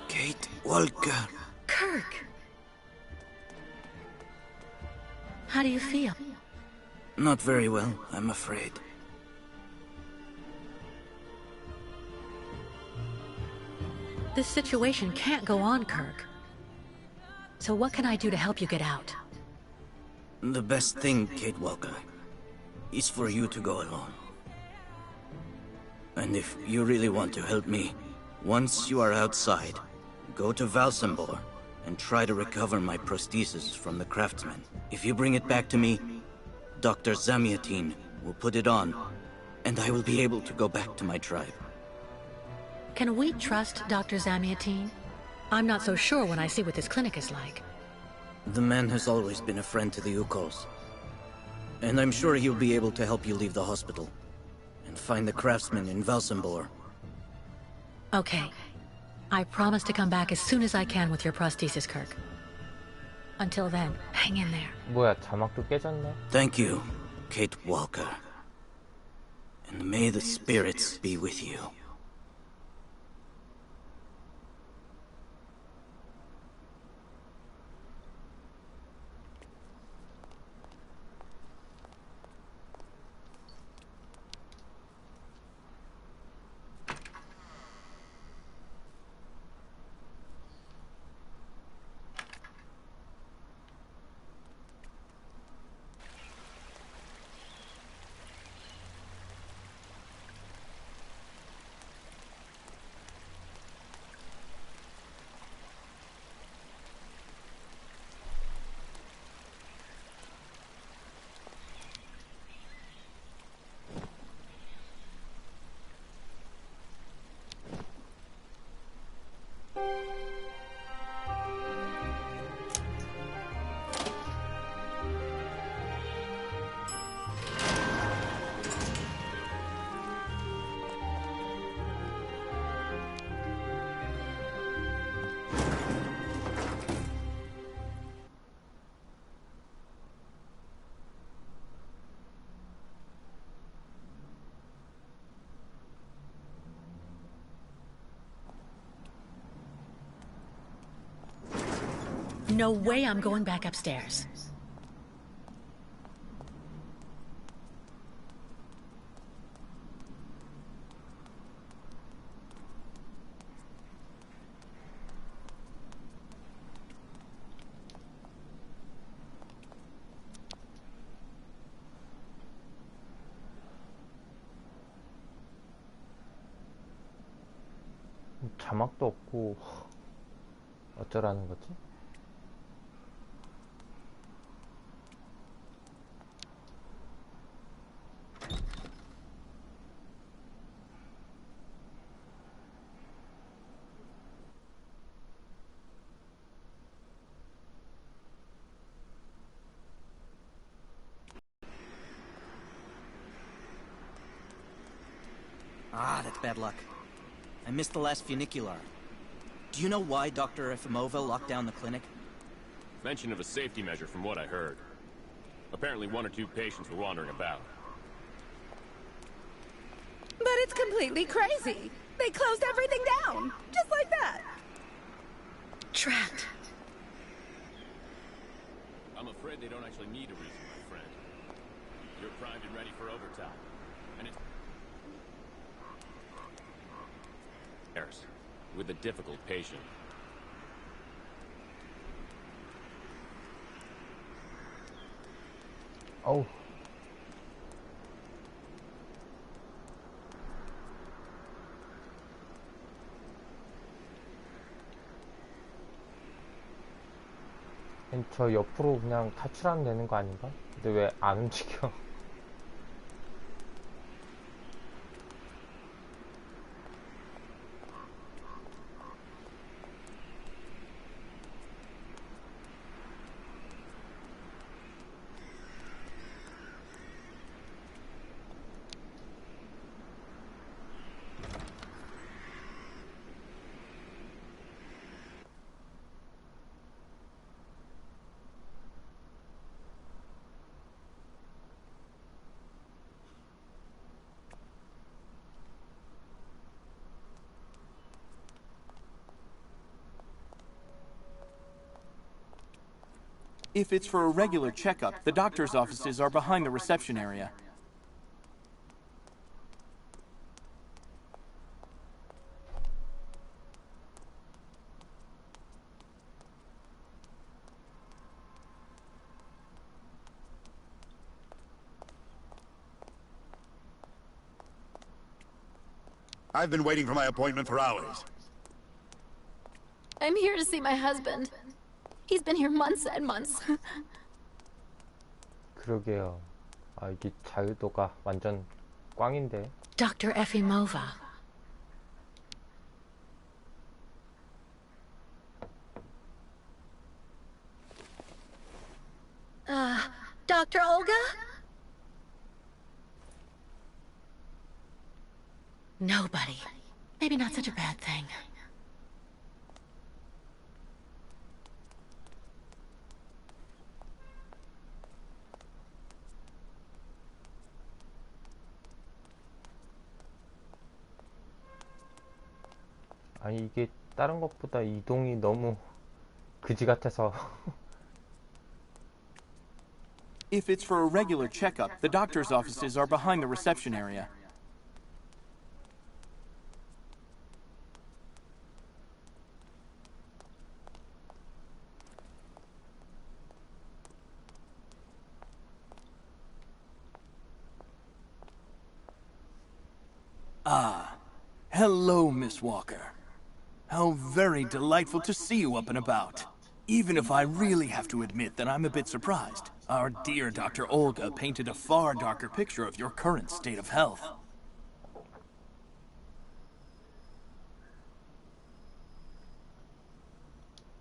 Kate Walker. Kirk! How do you feel? Not very well, I'm afraid. This situation can't go on, Kirk. So what can I do to help you get out? The best thing, Kate Walker, is for you to go alone. And if you really want to help me, once you are outside, go to Valsambor and try to recover my prosthesis from the craftsman. If you bring it back to me, Dr. Zamiatin will put it on, and I will be able to go back to my tribe. Can we trust Dr. Zamiatin? I'm not so sure when I see what this clinic is like. The man has always been a friend to the Ukos. And I'm sure he'll be able to help you leave the hospital and find the craftsman in Valsambor. Okay. I promise to come back as soon as I can with your prosthesis, Kirk. Until then, hang in there. 뭐야, 자막도 깨졌네? Thank you, Kate Walker. And may the spirits be with you. no way I'm going back upstairs. 자막도 없고 어쩌라는 거지? Ah, that's bad luck. I missed the last funicular. Do you know why Dr. Efimova locked down the clinic? Mention of a safety measure from what I heard. Apparently 1 or 2 patients were wandering about. But it's completely crazy. They closed everything down, just like that. Trapped. I'm afraid they don't actually need a reason, my friend. You're primed and ready for overtime. And it's... with a difficult patient. 어우. 저 옆으로 그냥 탈출하면 되는 거 아닌가? 근데 왜 안 움직여? If it's for a regular checkup, the doctor's offices are behind the reception area. I've been waiting for my appointment for hours. I'm here to see my husband. He's been here months and months. 그러게요. 아, 이게 자유도가 완전 꽝인데. Dr. Efimova. Dr. Olga? Nobody. Maybe not such a bad thing. 아니 이게 다른 것보다 이동이 너무 그지 같아서. If it's for a regular checkup, the doctor's offices are behind the reception area. Ah, hello, Miss Walker. How very delightful to see you up and about. Even if I really have to admit that I'm a bit surprised. Our dear Dr. Olga painted a far darker picture of your current state of health.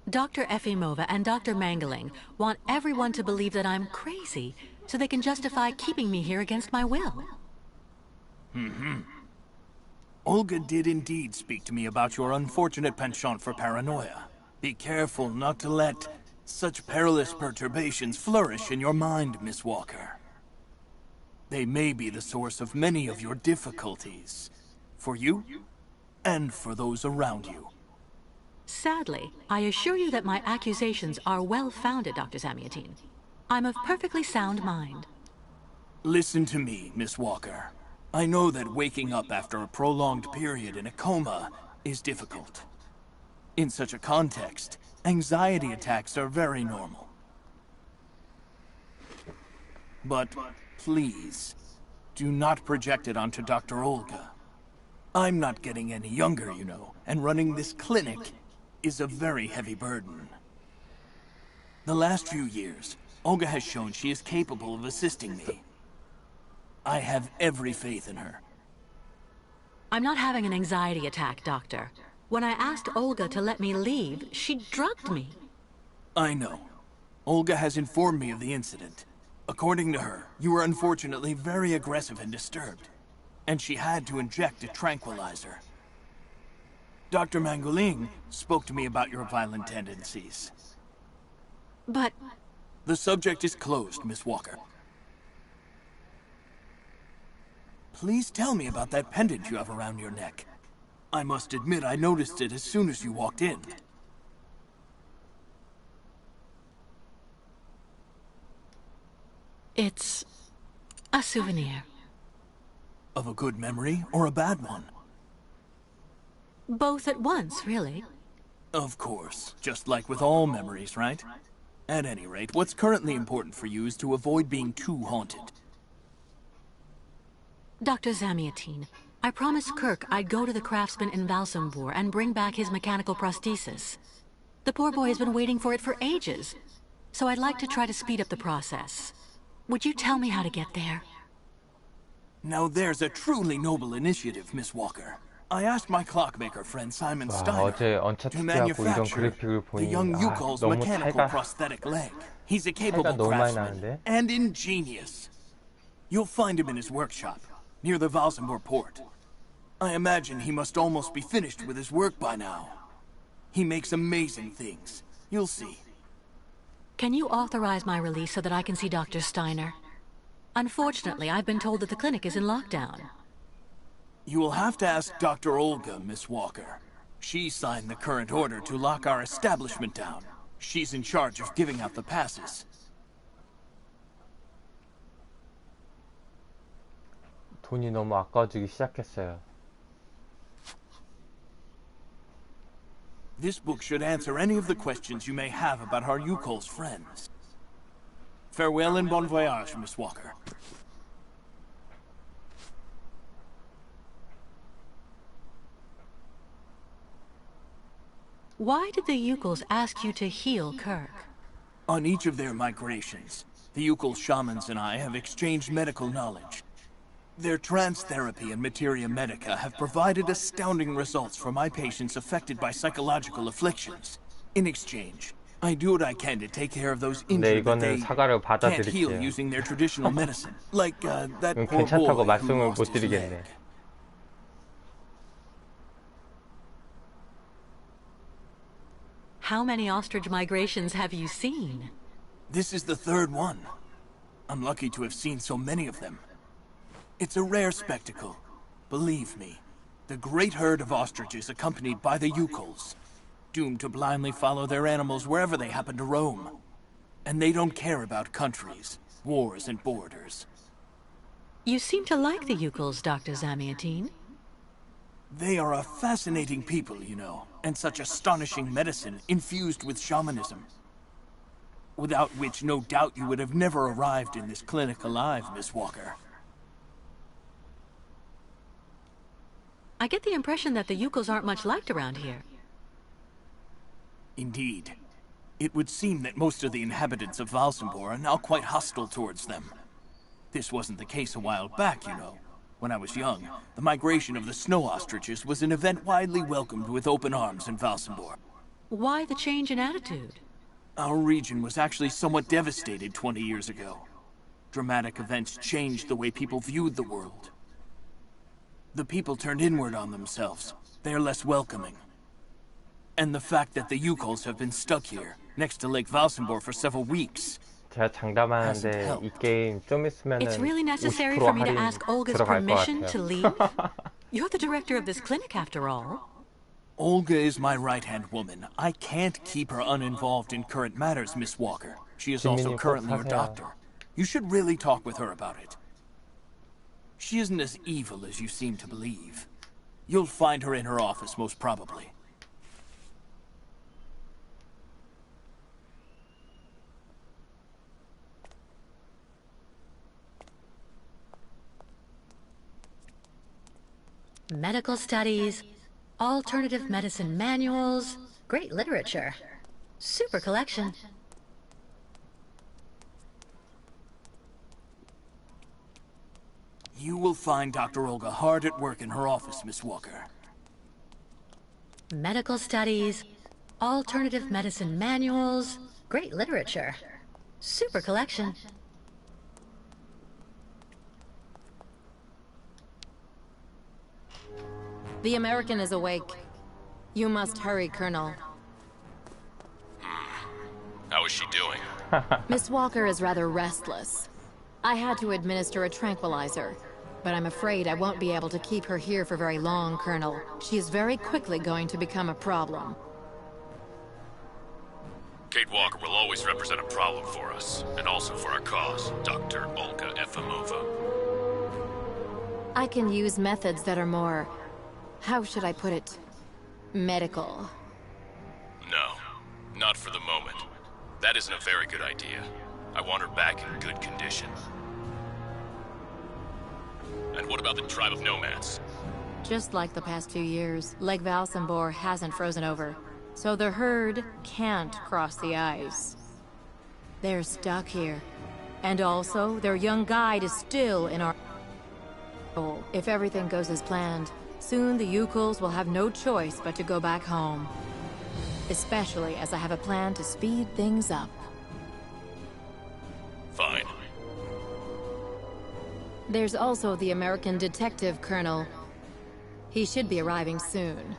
Dr. Efimova and Dr. Mangling want everyone to believe that I'm crazy so they can justify keeping me here against my will. Olga did indeed speak to me about your unfortunate penchant for paranoia. Be careful not to let such perilous perturbations flourish in your mind, Miss Walker. They may be the source of many of your difficulties, for you and for those around you. Sadly, I assure you that my accusations are well-founded, Dr. Zamiatine. I'm of perfectly sound mind. Listen to me, Miss Walker. I know that waking up after a prolonged period in a coma is difficult. In such a context, anxiety attacks are very normal. But please, do not project it onto Dr. Olga. I'm not getting any younger, you know, and running this clinic is a very heavy burden. The last few years, Olga has shown she is capable of assisting me. I have every faith in her. I'm not having an anxiety attack, Doctor. When I asked Olga to let me leave, she drugged me. I know. Olga has informed me of the incident. According to her, you were unfortunately very aggressive and disturbed, and she had to inject a tranquilizer. Dr. Mangoling spoke to me about your violent tendencies. But... The subject is closed, Miss Walker. Please tell me about that pendant you have around your neck. I must admit I noticed it as soon as you walked in. It's a souvenir. Of a good memory or a bad one? Both at once, really. Of course, just like with all memories, right? At any rate, what's currently important for you is to avoid being too haunted. Dr. Zamiatine, I promised Kirk I'd go to the craftsman in Valsambor and bring back his mechanical prosthesis. The poor boy has been waiting for it for ages, so I'd like to try to speed up the process. Would you tell me how to get there? Now there's a truly noble initiative, Miss Walker. I asked my clockmaker friend Simon Steiner to manufacture the young Yukol's mechanical prosthetic leg. He's a capable craftsman and ingenious. You'll find him in his workshop, near the Valsambor port. I imagine he must almost be finished with his work by now. He makes amazing things. You'll see. Can you authorize my release so that I can see Dr. Steiner? Unfortunately, I've been told that the clinic is in lockdown. You will have to ask Dr. Olga, Miss Walker. She signed the current order to lock our establishment down. She's in charge of giving out the passes. 돈이 너무 아까워지기 시작했어요. This book should answer any of the questions you may have about our Yukol's friends. Farewell and bon voyage, Miss Walker. Why did the Yukols ask you to heal Kirk? On each of their migrations, the Yukol shamans and I have exchanged medical knowledge. Their trance therapy and materia medica have provided astounding results for my patients affected by psychological afflictions. In exchange, I do what I can to take care of those injured that they can't heal using their traditional medicine. Like that poor boy who lost his leg. How many ostrich migrations have you seen? This is the third one. I'm lucky to have seen so many of them. It's a rare spectacle. Believe me, the great herd of ostriches accompanied by the Yukols, doomed to blindly follow their animals wherever they happen to roam. And they don't care about countries, wars, and borders. You seem to like the Yukols, Dr. Zamiatine. They are a fascinating people, you know, and such astonishing medicine infused with shamanism. Without which, no doubt, you would have never arrived in this clinic alive, Miss Walker. I get the impression that the Yukols aren't much liked around here. Indeed. It would seem that most of the inhabitants of Valsambor are now quite hostile towards them. This wasn't the case a while back, you know. When I was young, the migration of the snow ostriches was an event widely welcomed with open arms in Valsambor. Why the change in attitude? Our region was actually somewhat devastated 20 years ago. Dramatic events changed the way people viewed the world. The people turned inward on themselves. They are less welcoming. And the fact that the Yukols have been stuck here, next to Lake Valsambor for several weeks, 제가 장담하는데 이 게임 좀 있으면은 It's really necessary 50% for me to 할인 ask Olga's 들어갈 것 permission to 같아요. leave? You're the director of this clinic, after all. Olga is my right-hand woman. I can't keep her uninvolved in current matters, Miss Walker. She is also 지민님 꼭 currently your 사세요. doctor. You should really talk with her about it. She isn't as evil as you seem to believe. You'll find her in her office, most probably. Medical studies, alternative medicine manuals, great literature. Super collection. You will find Dr. Olga hard at work in her office, Miss Walker. Medical studies, alternative medicine manuals, great literature. Super collection. The American is awake. You must hurry, Colonel. How is she doing? Miss Walker is rather restless. I had to administer a tranquilizer, but I'm afraid I won't be able to keep her here for very long, Colonel. She is very quickly going to become a problem. Kate Walker will always represent a problem for us, and also for our cause, Dr. Olga Efimova. I can use methods that are more... how should I put it? Medical. No, not for the moment. That isn't a very good idea. I want her back in good condition. And what about the tribe of nomads? Just like the past 2 years, Lake Valsambor hasn't frozen over, so the herd can't cross the ice. They're stuck here. And also, their young guide is still in our... If everything goes as planned, soon the Yukuls will have no choice but to go back home. Especially as I have a plan to speed things up. Fine. There's also the American detective, Colonel. He should be arriving soon.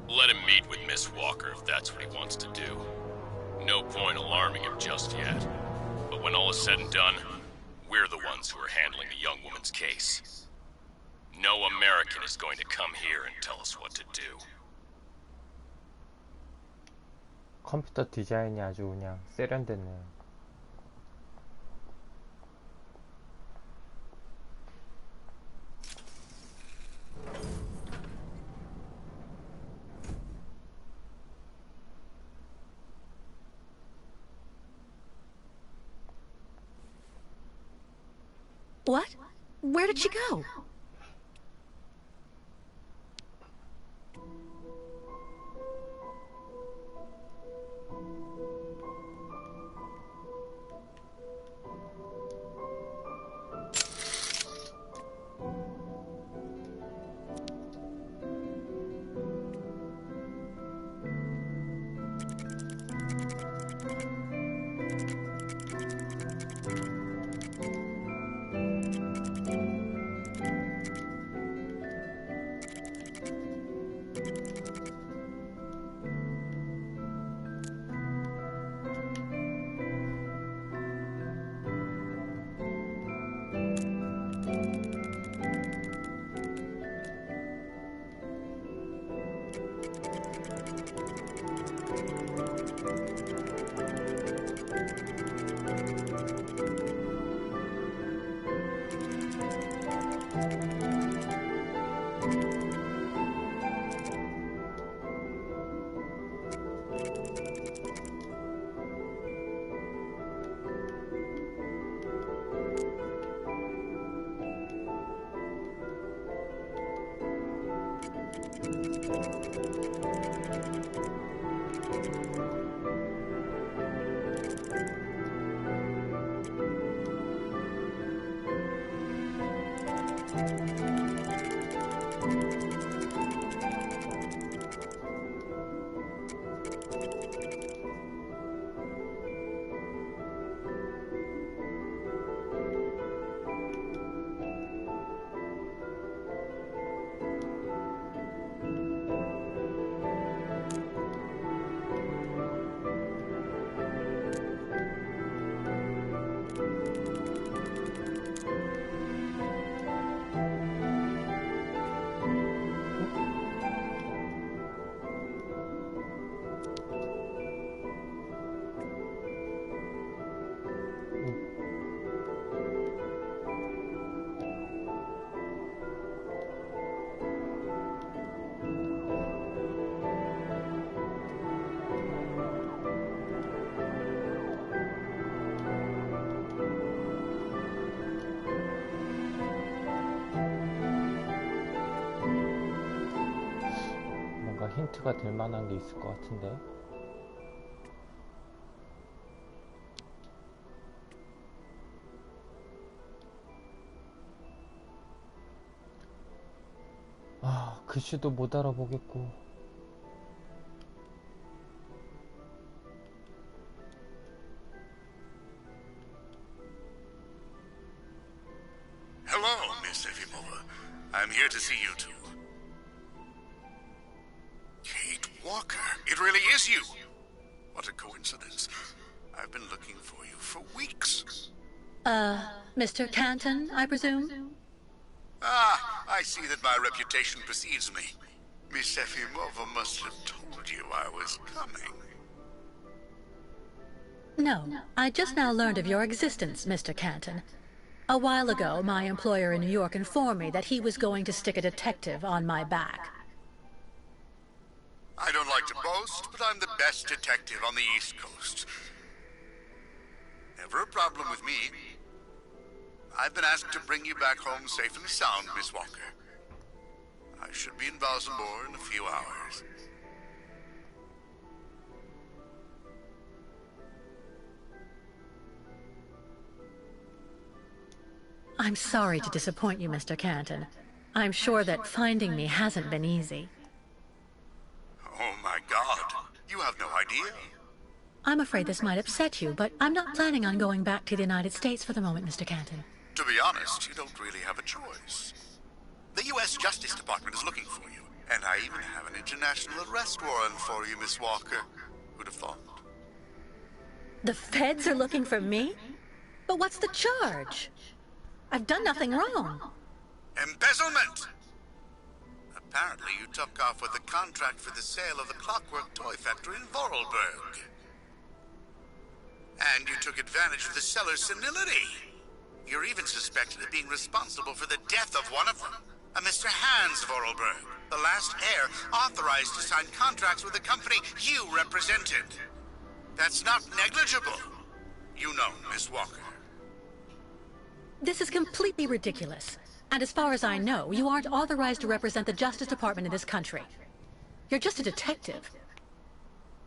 Let him meet with Miss Walker if that's what he wants to do. No point alarming him just yet. But when all is said and done, we're the ones who are handling the young woman's case. No American is going to come here and tell us what to do. 컴퓨터 디자인이 아주 그냥 세련됐네요. What? Where did she go? 뭔가 힌트가 될 만한 게 있을 것 같은데. 아, 글씨도 못 알아보겠고. Hello, Miss Efimova. I'm here to see you too. Kate Walker. It really is you. What a coincidence. I've been looking for you for weeks. Mr. Canton, I presume? Ah, I see that my reputation precedes me. Miss Efimova must have told you I was coming. No, I just now learned of your existence, Mr. Canton. A while ago, my employer in New York informed me that he was going to stick a detective on my back. I don't like to boast, but I'm the best detective on the East Coast. Never a problem with me. I've been asked to bring you back home safe and sound, Miss Walker. I should be in Balsamore in a few hours. I'm sorry to disappoint you, Mr. Canton. I'm sure that finding me hasn't been easy. Oh my God, you have no idea. I'm afraid this might upset you, but I'm not planning on going back to the United States for the moment, Mr. Canton. To be honest, you don't really have a choice. The U.S. Justice Department is looking for you, and I even have an international arrest warrant for you, Miss Walker. Who'd have thought? The feds are looking for me? But what's the charge? I've done nothing wrong. Embezzlement! Apparently you took off with a contract for the sale of the Clockwork Toy Factory in Vorarlberg. And you took advantage of the seller's senility. You're even suspected of being responsible for the death of one of them, a Mr. Hans Vorarlberg, the last heir authorized to sign contracts with the company you represented. That's not negligible. You know, Miss Walker. This is completely ridiculous. And as far as I know, you aren't authorized to represent the Justice Department in this country. You're just a detective.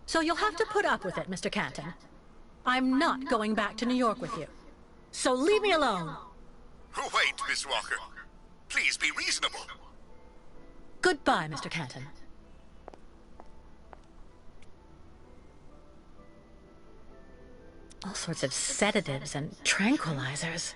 So you'll have to put up with it, Mr. Canton. I'm not going back to New York with you. So leave me alone. Wait, Miss Walker. Please be reasonable. Goodbye, Mr. Canton. All sorts of sedatives and tranquilizers.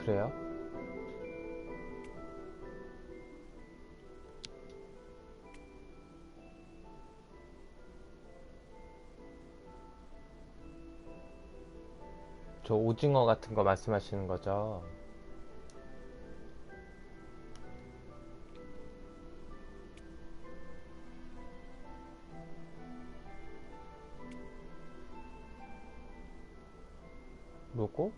그래요? 저 오징어 같은 거 말씀하시는 거죠? 로고?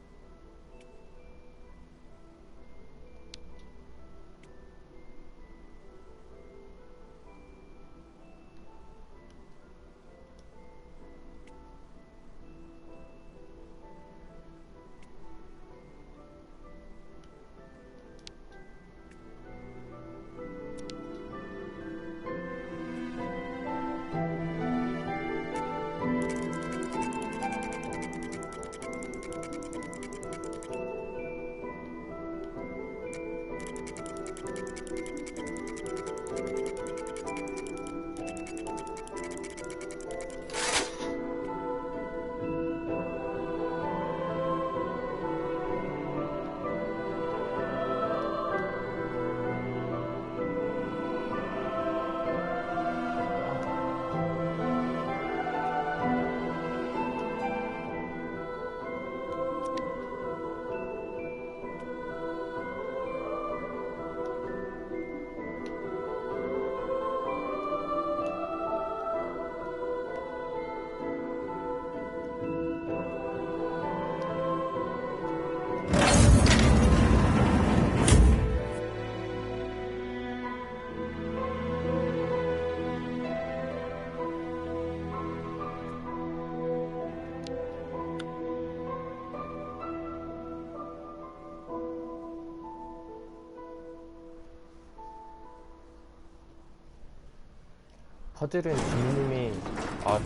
퍼즐은 주인님이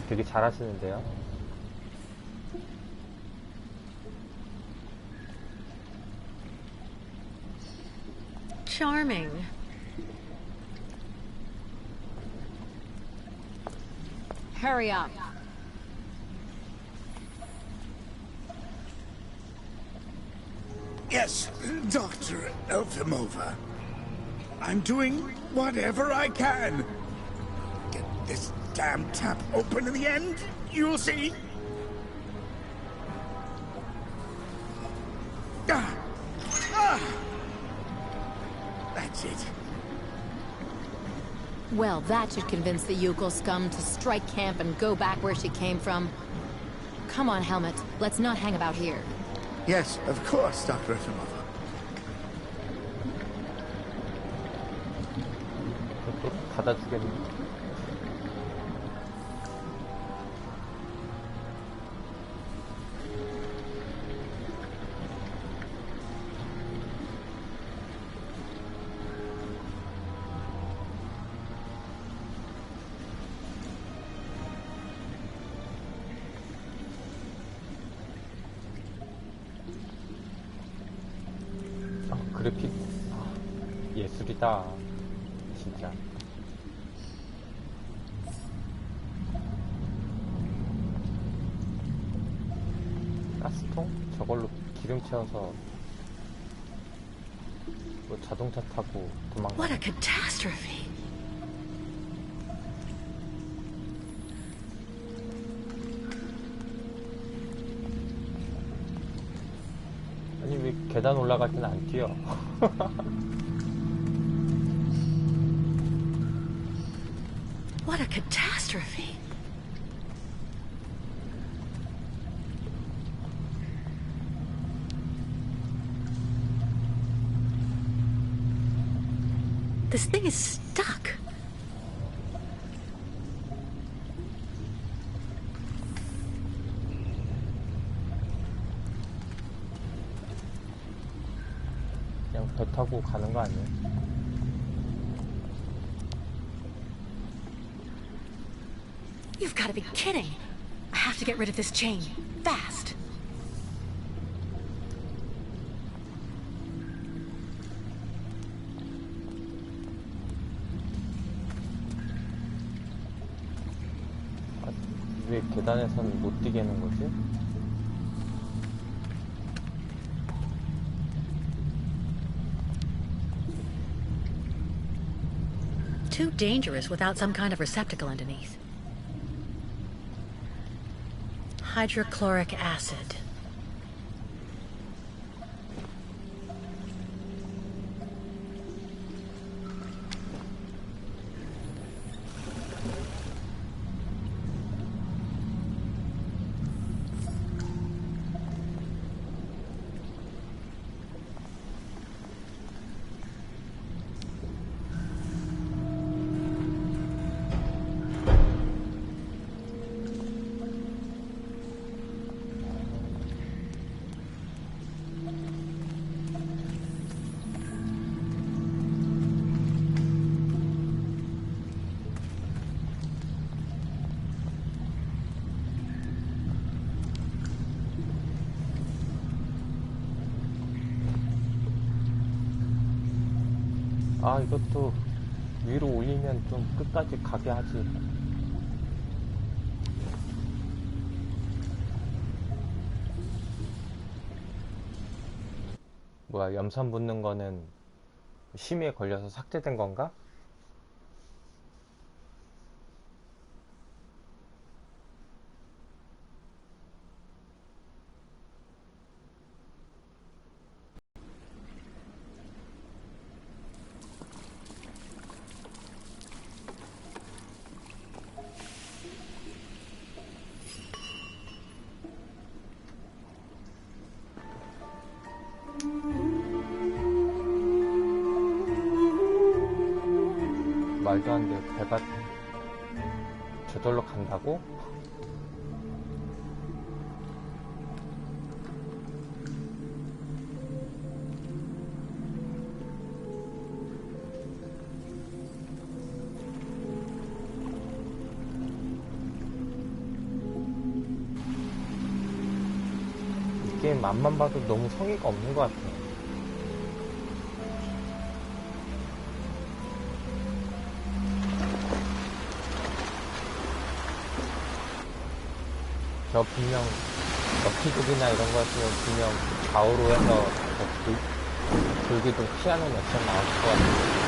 되게 잘하시는데요. Charming. Hurry up. Yes, Dr. Elfimova. I'm doing whatever I can. Get this damn tap open in the end, you'll see. That's it. Well, that should convince the Yukel scum to strike camp and go back where she came from. Come on, Helmet. Let's not hang about here. Yes, of course, Dr. Elfimova. 또 닫아주겠네. 그래픽 예술이다 진짜. 가스통? 저걸로 기름 채워서 뭐 자동차 타고 도망가. What a catastrophe! 아니 왜 계단 올라갈 때는 안 뛰어? What a catastrophe! This thing is stuck. 그냥 배 타고 가는 거 아니에요? You've got to be kidding. I have to get rid of this chain. Fast. 왜 계단에선 못 뛰게 하는 거지? Too dangerous without some kind of receptacle underneath. Hydrochloric acid. 아, 이것도 위로 올리면 좀 끝까지 가게 하지. 뭐야, 염산 붙는 거는 심의에 걸려서 삭제된 건가? 말도 안 돼. 배가 저절로 간다고? 이 게임 맛만 봐도 너무 성의가 없는 것 같아. 저 분명 럭키족이나 이런 거였으면 분명 좌우로 해서 불기둥 피하는 액션 나왔을 것 같은데.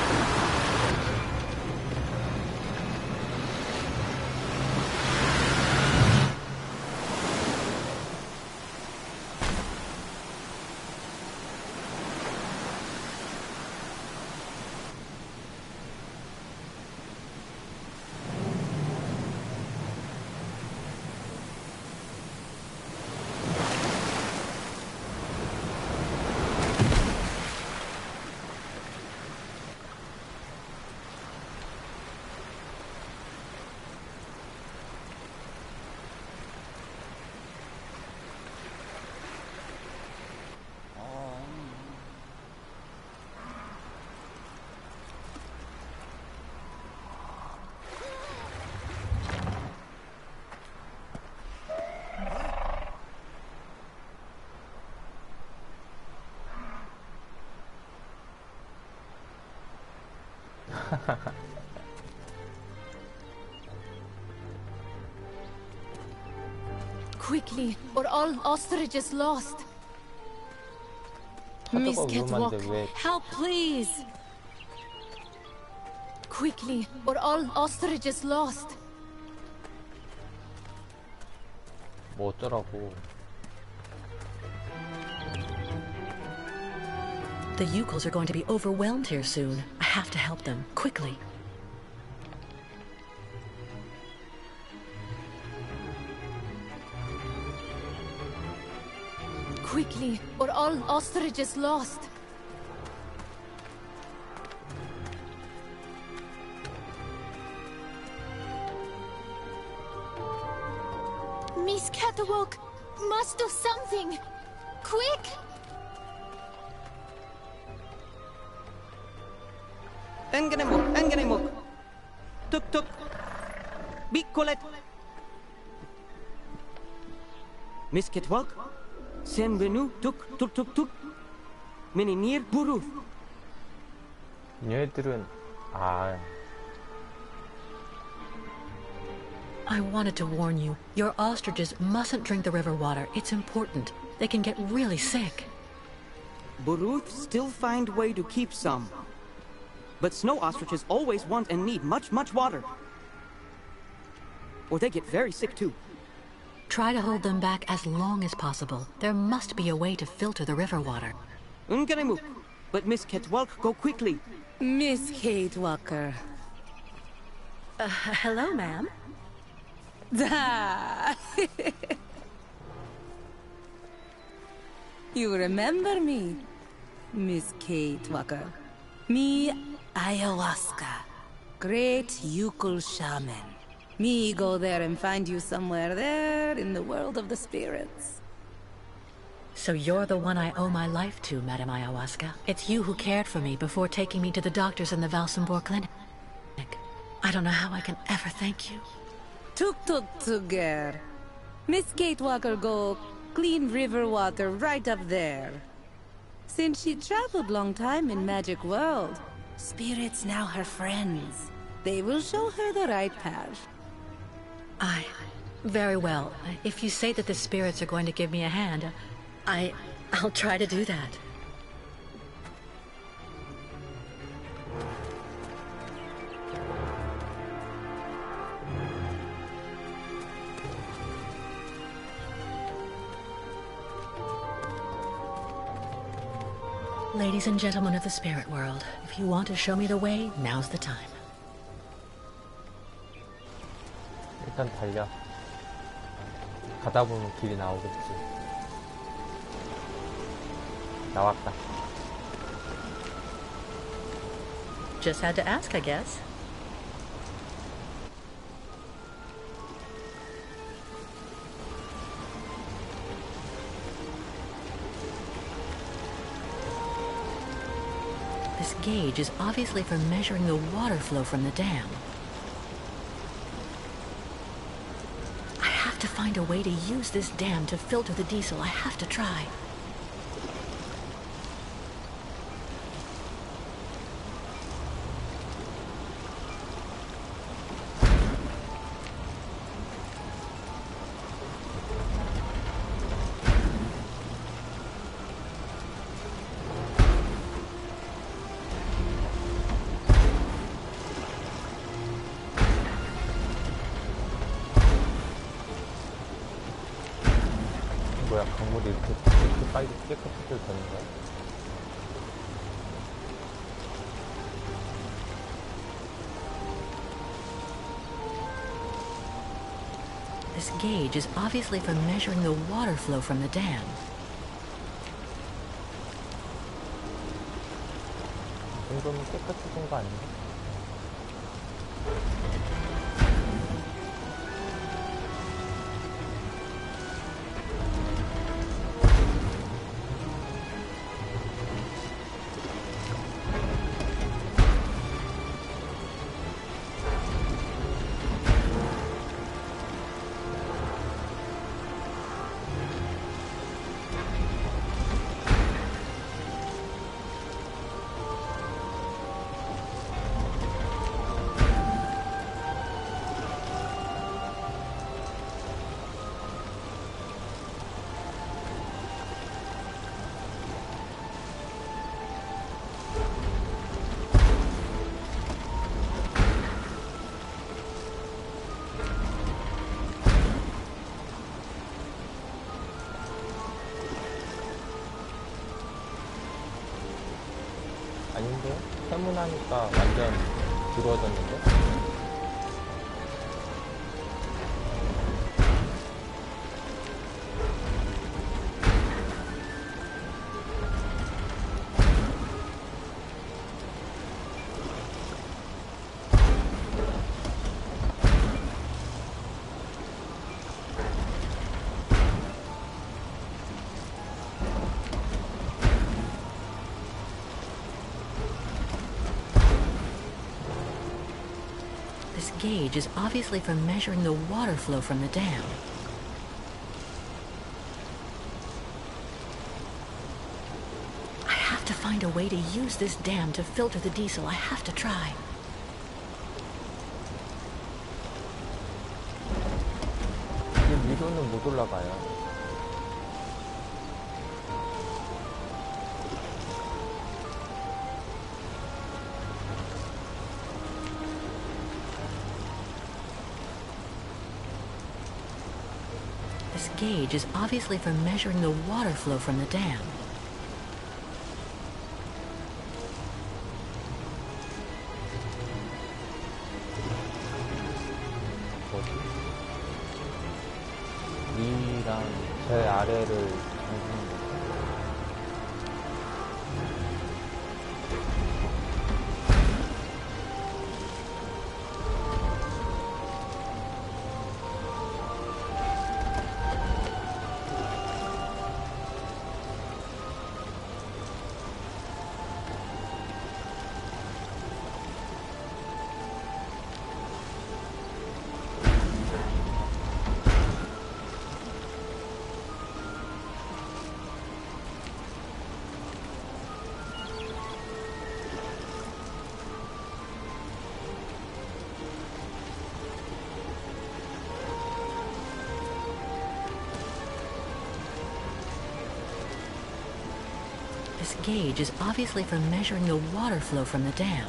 Quickly, or all ostrich is lost. Miss 하도가 Catwalk, 위험한데 왜 help please. Quickly, or all ostrich is lost. 뭐 어쩌라고. The Yukos are going to be overwhelmed here soon. I have to help them, quickly. Quickly, or all ostrich is lost. Miss Catwalk must do something. Quick! Engenemuk. Tuk. Bikolet. Miss Catwalk? Senbenu tuk. Meninir buru. 얘들은 I wanted to warn you. Your ostriches mustn't drink the river water. It's important. They can get really sick. Buruth still find way to keep some. But snow ostriches always want and need much water. Or they get very sick too. Try to hold them back as long as possible. There must be a way to filter the river water. Unganemuk. But Miss Catwalk, go quickly. Miss Kate Walker. Hello, ma'am. You remember me, Miss Kate Walker. Me, ayahuasca. Great Yukul shaman. Me go there and find you somewhere there in the world of the spirits. So you're the one I owe my life to, Madame Ayahuasca. It's you who cared for me before taking me to the doctors in the Valsambor clinic. I don't know how I can ever thank you. Tuk together. Miss Kate Walker go clean river water right up there. Since she traveled long time in magic world, Spirits now her friends. They will show her the right path. Very well. If you say that the spirits are going to give me a hand, I'll try to do that. Ladies and gentlemen of the spirit world, if you want to show me the way, now's the time. 일단 달려. 가다 보면 길이 나오겠지. 나왔다. Just had to ask, I guess. This gauge is obviously for measuring the water flow from the dam. I have to find a way to use this dam to filter the diesel. I have to try. 뭐야, 강물이 이렇게 빨리 깨끗하게 되는 거야? This gauge is obviously for measuring the water flow from the dam. 이 정도면 깨끗해진 거 아닌가? 아닌데? 세문하니까 완전 들어졌는데? This gauge is obviously for measuring the water flow from the dam. I have to find a way to use this dam to filter the diesel. I have to try. 이 위로는 못 올라가요. This gauge is obviously for measuring the water flow from the dam. 위랑 제 아래를 잠그는 거. This gauge is obviously for measuring the water flow from the dam.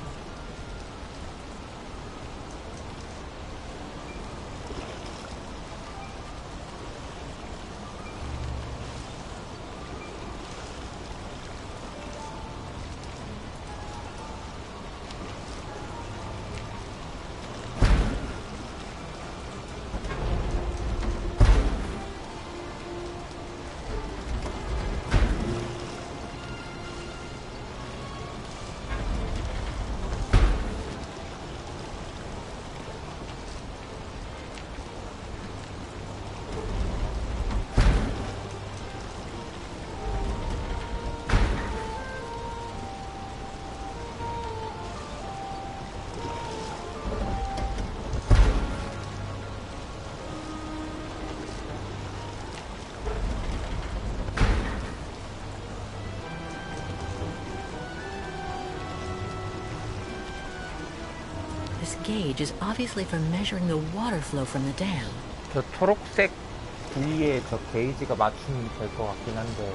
This gauge is obviously for measuring the water flow from the dam. 저 초록색 부위에 저 게이지가 맞추면 될 것 같긴 한데,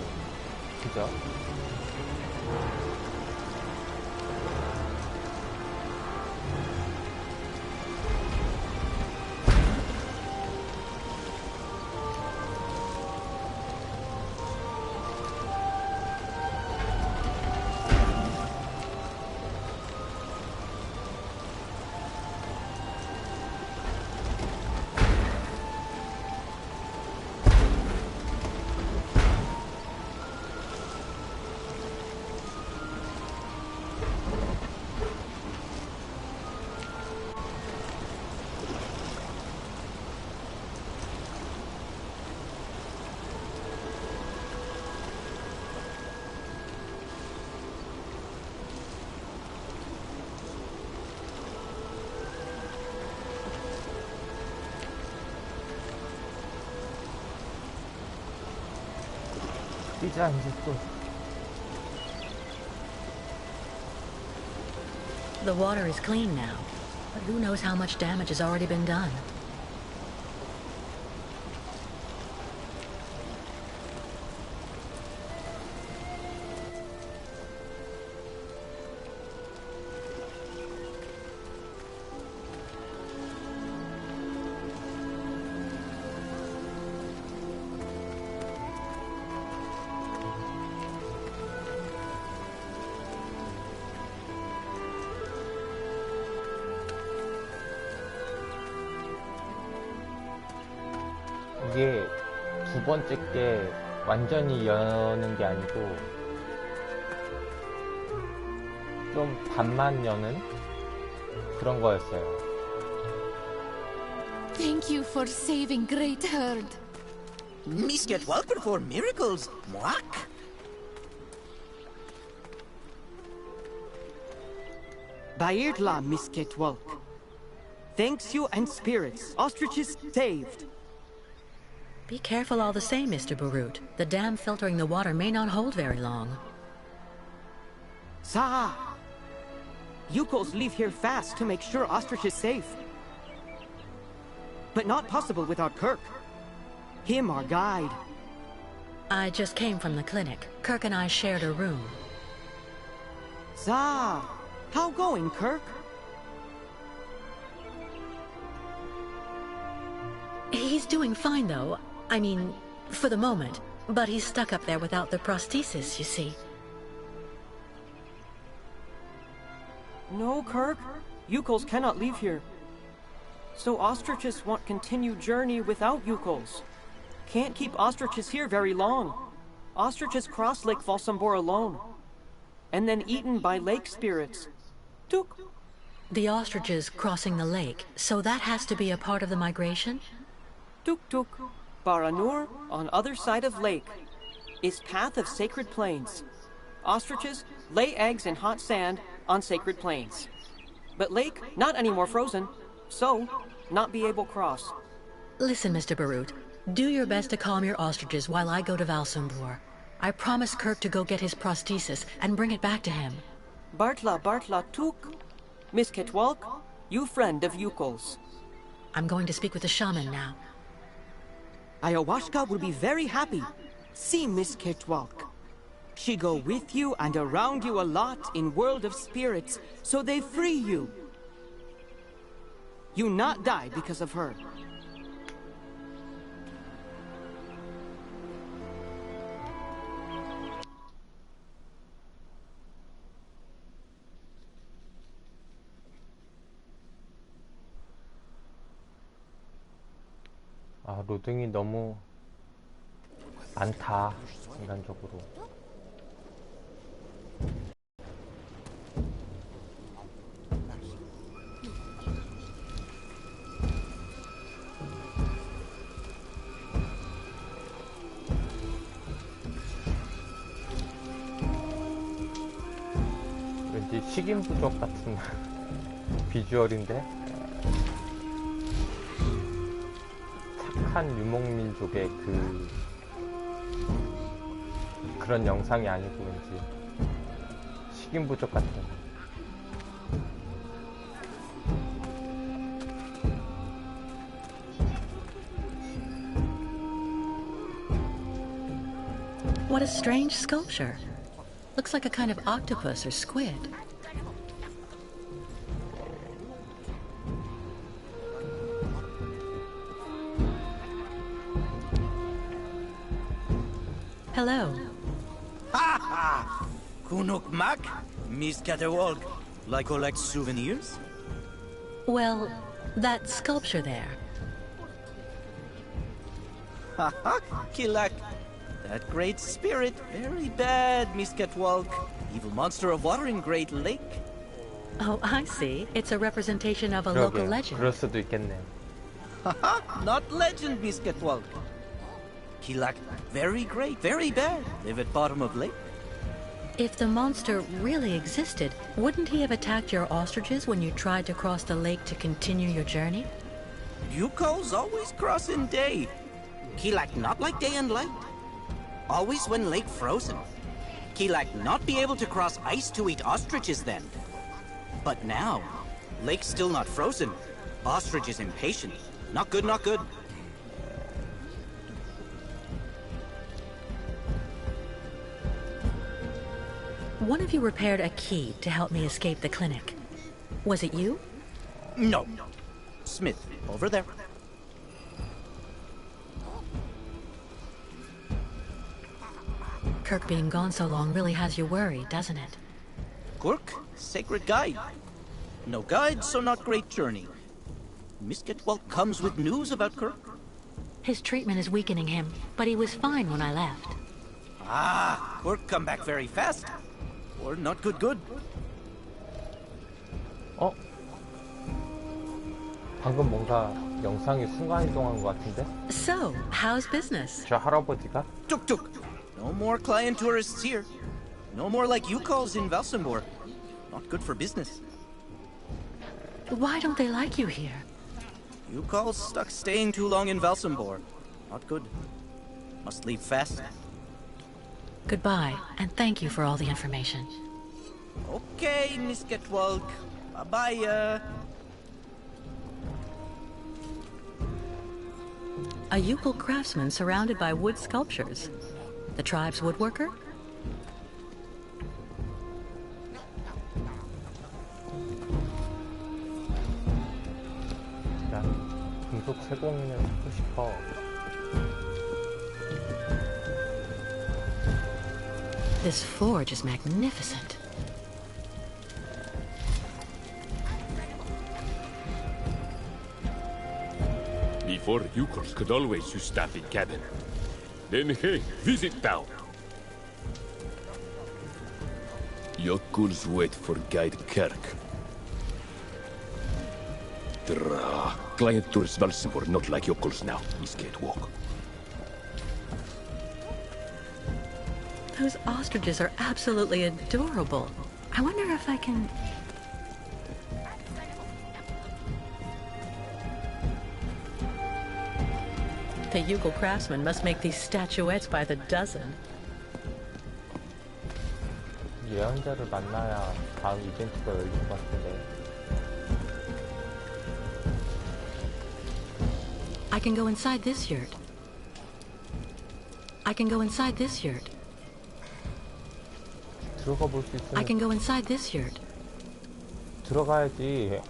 그죠? 뛰자 이제 또. The water is clean now, but who knows how much damage has already been done. 이게 두 번째 게 완전히 여는 게 아니고 좀 반만 여는 그런 거였어요. Thank you for saving Great Herd. Miss get well perform miracles, Mwak. Bairla, Miss Ketwalk. Thanks you and spirits. Ostriches saved. Be careful all the same, Mr. Barut. The dam filtering the water may not hold very long. Sa! Yukos leave here fast to make sure Ostrich is safe. But not possible without Kirk. Him our guide. I just came from the clinic. Kirk and I shared a room. Sa! How going, Kirk? He's doing fine, though. I mean, for the moment. But he's stuck up there without the prosthesis, you see. No, Kirk. Yukos cannot leave here. So ostriches want continued journey without Yukos. Can't keep ostriches here very long. Ostriches cross Lake Valsambor alone. And then eaten by lake spirits. Tuk. The ostriches crossing the lake, so that has to be a part of the migration? Tuk Tuk. Baranur, on other side of lake, is path of sacred plains. Ostriches lay eggs in hot sand on sacred plains. But lake, not anymore frozen, so not be able cross. Listen, Mr. Barut, do your best to calm your ostriches while I go to Valsambor. I promised Kirk to go get his prosthesis and bring it back to him. Bartla Tuk. Miss Ketwalk, you friend of Yukos. I'm going to speak with the shaman now. Ayahuasca will be very happy. See Miss Ketwalk. She go with you and around you a lot in world of spirits, so they free you. You not die because of her. 아, 로딩이 너무 많다, 인간적으로. 왠지 식인부족 같은 비주얼인데? 착한 유목민족의 그런 영상이 아니고 왠지 식인부족 같은. What a strange sculpture. Looks like a kind of octopus or squid. Hello. Ha ha! Kunuk Mak? Miss Catawalk. Like collect souvenirs? Well, that sculpture there. Ha ha! Kilak. That great spirit, very bad, Miss Catwalk. Evil monster of water in Great Lake. Oh, I see. It's a representation of a local legend. 그럴 수도 있겠네. Haha, not legend, Miss Catwalk. Kilak, very great, very bad. Live at bottom of lake. If the monster really existed, wouldn't he have attacked your ostriches when you tried to cross the lake to continue your journey? Yukos always cross in day. Kilak not like day and light. Always when lake frozen. Kilak not be able to cross ice to eat ostriches then. But now, lake still not frozen. Ostrich is impatient. Not good, not good. One of you repaired a key to help me escape the clinic. Was it you? No. Smith, over there. Kirk being gone so long really has you worried, doesn't it? Kirk, sacred guide. No guide, so not great journey. Miss Catwalk comes with news about Kirk. His treatment is weakening him, but he was fine when I left. Ah, Kirk come back very fast. Or not good good. 방금 뭔가 영상이 순간이동한 것 같은데? So, how's business? 저 할아버지가? Tuk-tuk. No more client tourists here. No more like you calls in Valsambor. Not good for business. Why don't they like you here? You calls stuck staying too long in Valsambor. Not good. Must leave fast. Goodbye, and thank you for all the information. Okay, Miss Catwalk. Bye-bye. A Yukon craftsman surrounded by wood sculptures. The tribe's woodworker? 난 금속 세공인을 찾고 싶어. This forge is magnificent. Before Yukons could always use staff in cabin. Then hey, visit town. Yokels wait for Guide Kirk. Dra. Client tourists Valsambor not like Yokels now. He can't walk. Those ostriches are absolutely adorable. I wonder if I can... The Yukon craftsman must make these statuettes by the dozen. 예언자를 만나야 다음 이벤트가 열릴 것 같은데. I can go inside this yurt. I can go inside this yurt. 들어가 볼 수 있으면 I can go inside this yurt. 들어가야지.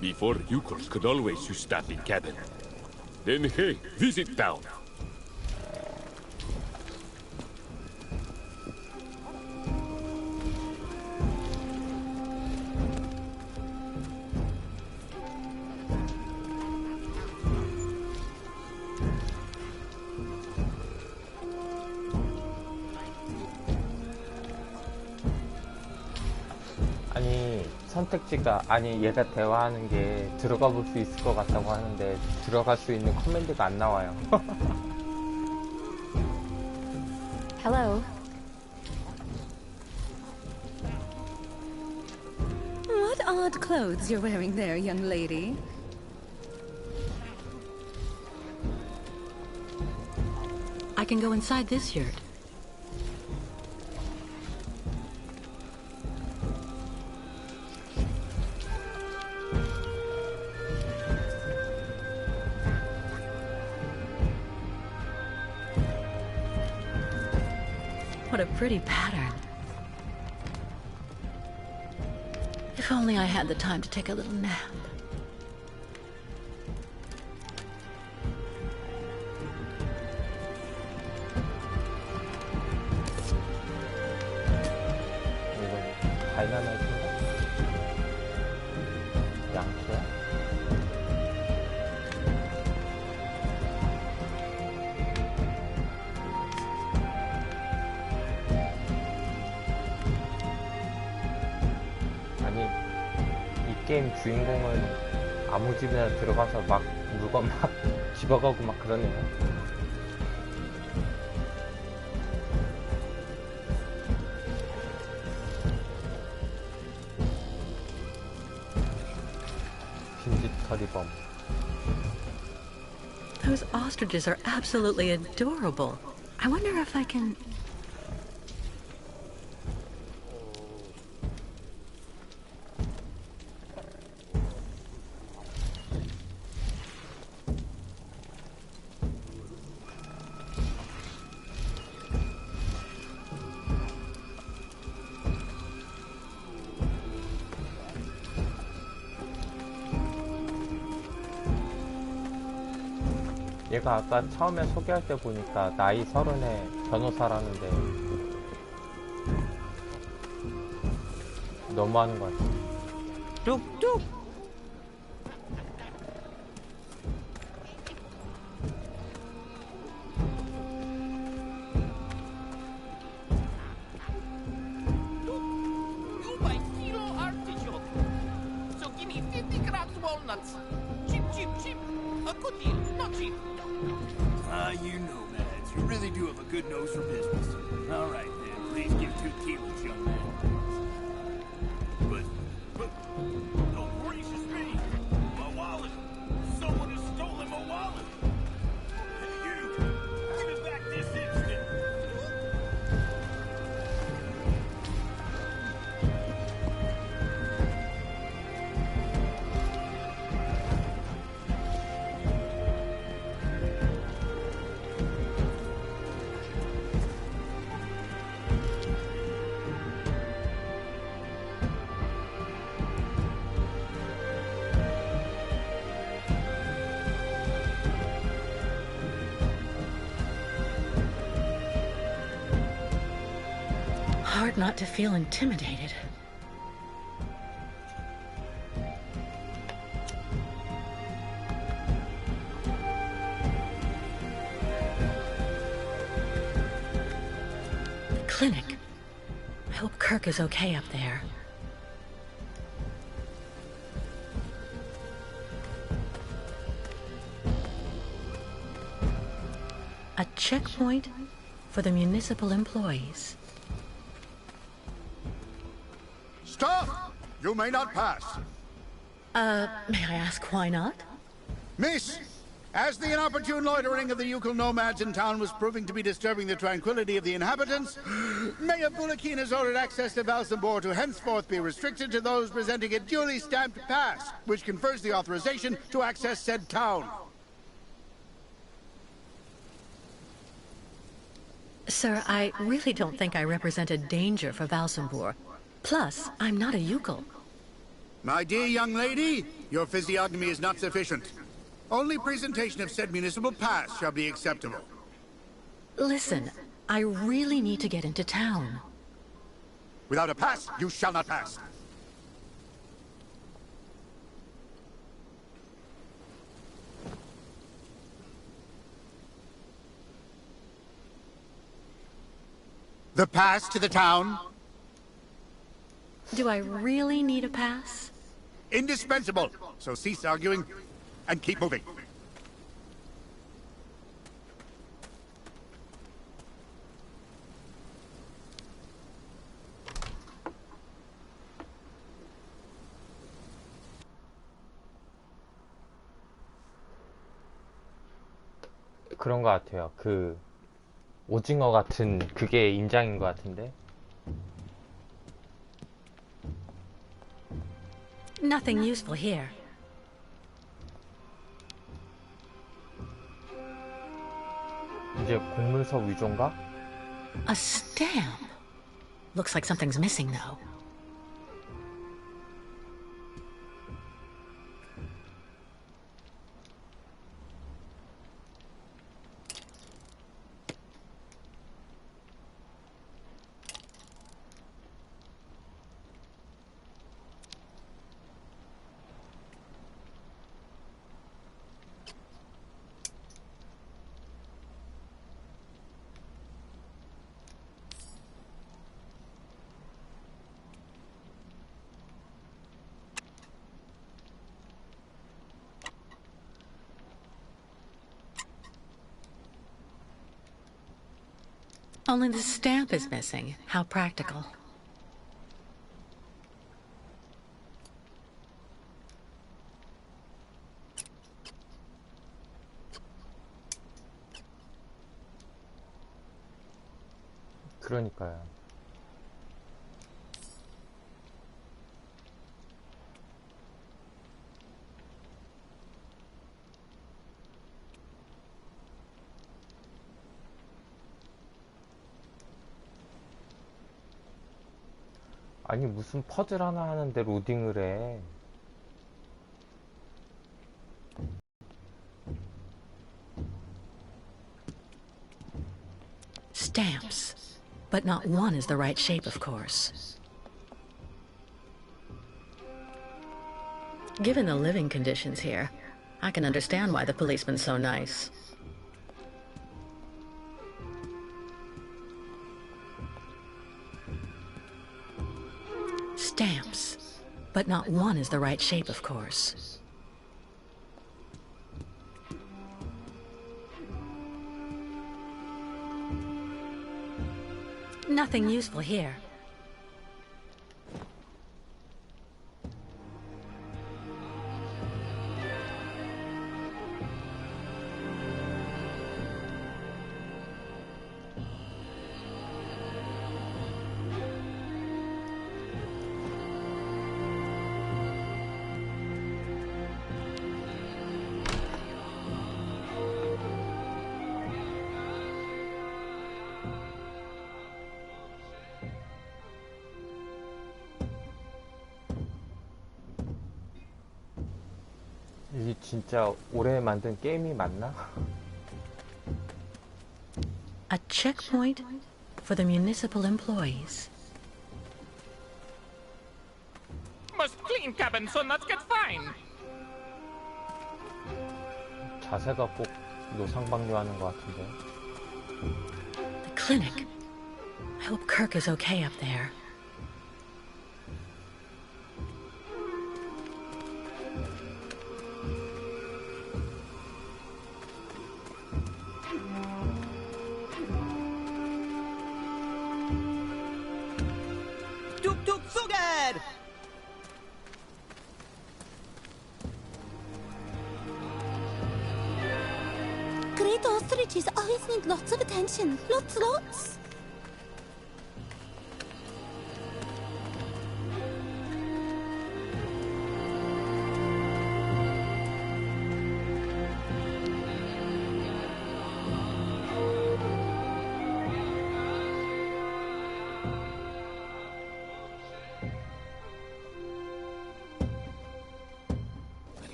Before Yukos could always use staffing cabin. Then hey, visit town. 아니 선택지가 아니 얘가 대화하는 게 들어가 볼 수 있을 것 같다고 하는데 들어갈 수 있는 커맨드가 안 나와요. Hello. What odd clothes you're wearing there, young lady. I can go inside this yurt. What a pretty pattern. If only I had the time to take a little nap. 이거 다이나마이트인가? 양초야? 아니 이 게임 주인공은 아무 집이나 들어가서 막 물건 막 집어가고 막 그러네요. 빈집털이범. Those ostriches are absolutely adorable. I wonder if I can... 얘가 아까 처음에 소개할 때 보니까 나이 30에 변호사라는데 너무하는 것 같아. 뚝뚝. You my hero artichoke. So give me 50 grams walnuts. Cheap, cheap, cheap. A good deal, not cheap. You nomads, you really do have a good nose for business. All right, then, please give 2 kilos, young man. But, oh, gracious me! My wallet! Someone has stolen my wallet! Hey, you! Give it back this instant! Hard not to feel intimidated. The clinic. I hope Kirk is okay up there. A checkpoint for the municipal employees. Stop! You may not pass. May I ask why not? Miss, As the inopportune loitering of the Yukon nomads in town was proving to be disturbing the tranquility of the inhabitants, Mayor Bulakin has ordered access to Valsambor to henceforth be restricted to those presenting a duly stamped pass, which confers the authorization to access said town. Sir, I really don't think I represent a danger for Valsambor. Plus, I'm not a Yukon. My dear young lady, your physiognomy is not sufficient. Only presentation of said municipal pass shall be acceptable. Listen, I really need to get into town. Without a pass, you shall not pass. The pass to the town? Do I really need a pass? Indispensable. So cease arguing and keep moving. 그런 것 같아요. 그 오징어 같은 그게 인장인 것 같은데. Nothing useful here. 이제 공문서 위조인가? A stamp. Looks like something's missing, though. Only the stamp is missing. How practical. 그러니까요. 아니 무슨 퍼즐 하나 하는데 로딩을 해. Stamps. But not one is the right shape, of course. Given the living conditions here, I can understand why the policeman's so nice. Stamps. But not one is the right shape, of course. Nothing useful here. 이게 진짜 올해 만든 게임이 맞나? A checkpoint for the municipal employees. Must clean cabin so nuts get fine. 자세가 꼭 노상방뇨하는 것 같은데. The clinic. I hope Kirk is okay up there. 뚝뚝 쏘겟! ostriches always need lots of attention. Lots.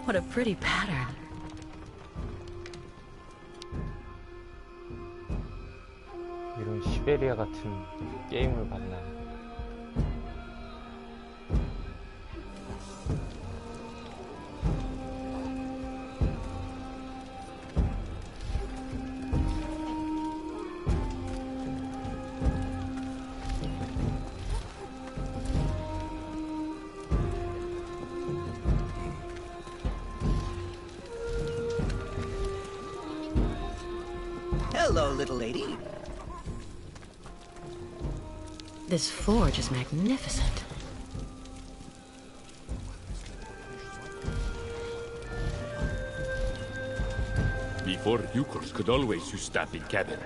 What a pretty pattern. 이런 시베리아 같은 게임을 봤나. Hello, little lady. This forge is magnificent. Before Yukos could always use staffing cabin.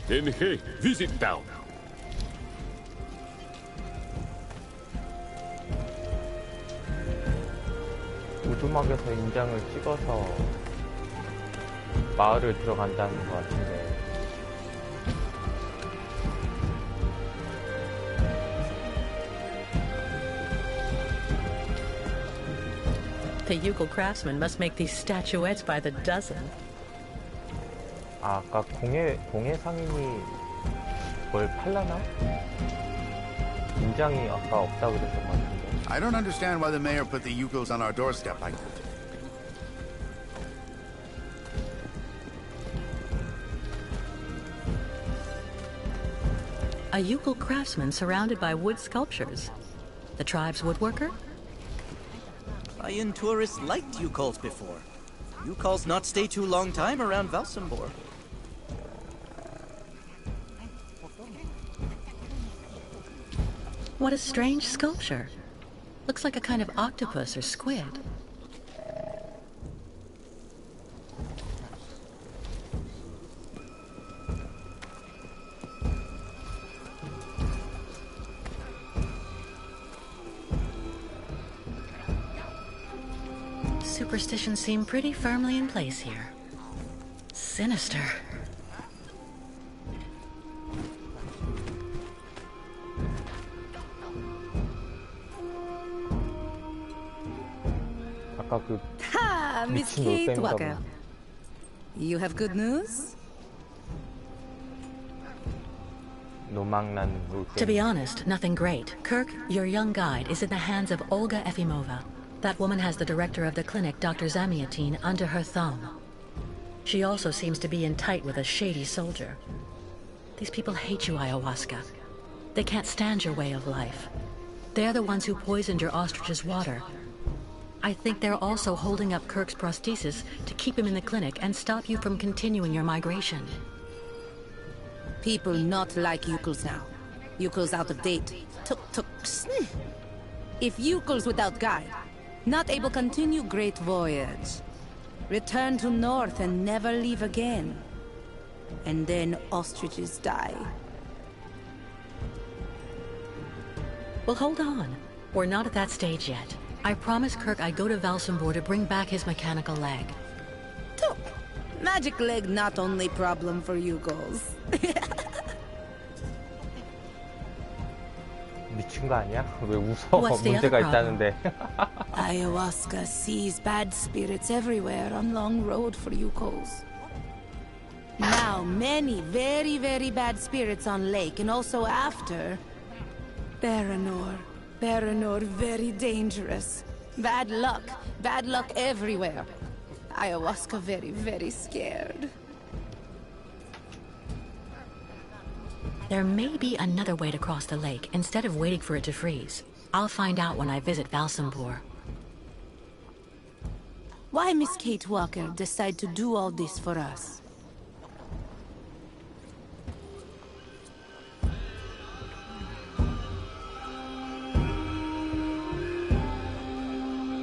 Then hey, visit town. 오두막에서 인장을 찍어서 마을을 들어간다는 것 같은데. The Yukon craftsmen must make these statuettes by the dozen. 아, 아까 공예 상인이 뭘 팔라나? 인장이 아까 없다 그랬던 것 같은데. I don't understand why the mayor put the Yukos on our doorstep like that. A Yukon craftsman surrounded by wood sculptures. The tribe's woodworker? Iron tourists liked Yukols before. Yukols not stay too long time around Valsambor. What a strange sculpture. Looks like a kind of octopus or squid. Superstitions seem pretty firmly in place here. Sinister. 아까 그 Ha, Miss 미친 Kate 올빼미가 Walker. You have good news? 노망난 To be honest, nothing great. Kirk, your young guide, is in the hands of Olga Efimova. That woman has the director of the clinic, Dr. Zamiatin, under her thumb. She also seems to be in tight with a shady soldier. These people hate you, Ayahuasca. They can't stand your way of life. They're the ones who poisoned your ostrich's water. I think they're also holding up Kirk's prosthesis to keep him in the clinic and stop you from continuing your migration. People not like Yukos now. Yukos out of date. Tuk-tuks. If Yukos without guide, not able to continue great voyage. Return to north and never leave again. And then ostriches die. Well, hold on. We're not at that stage yet. I promised Kirk I'd go to Valsambor to bring back his mechanical leg. Tuk. Magic leg not only problem for Yukos. 미친 거 아니야? 왜 웃어? What's the 문제가 other 있다는데. Ayahuasca sees bad spirits everywhere on long road for Yukos. Now many very, very bad spirits on lake and also after. Baranor very dangerous. Bad luck everywhere. Ayahuasca very, very scared. There may be another way to cross the lake instead of waiting for it to freeze. I'll find out when I visit Valsambor. Why Miss Kate Walker decide to do all this for us?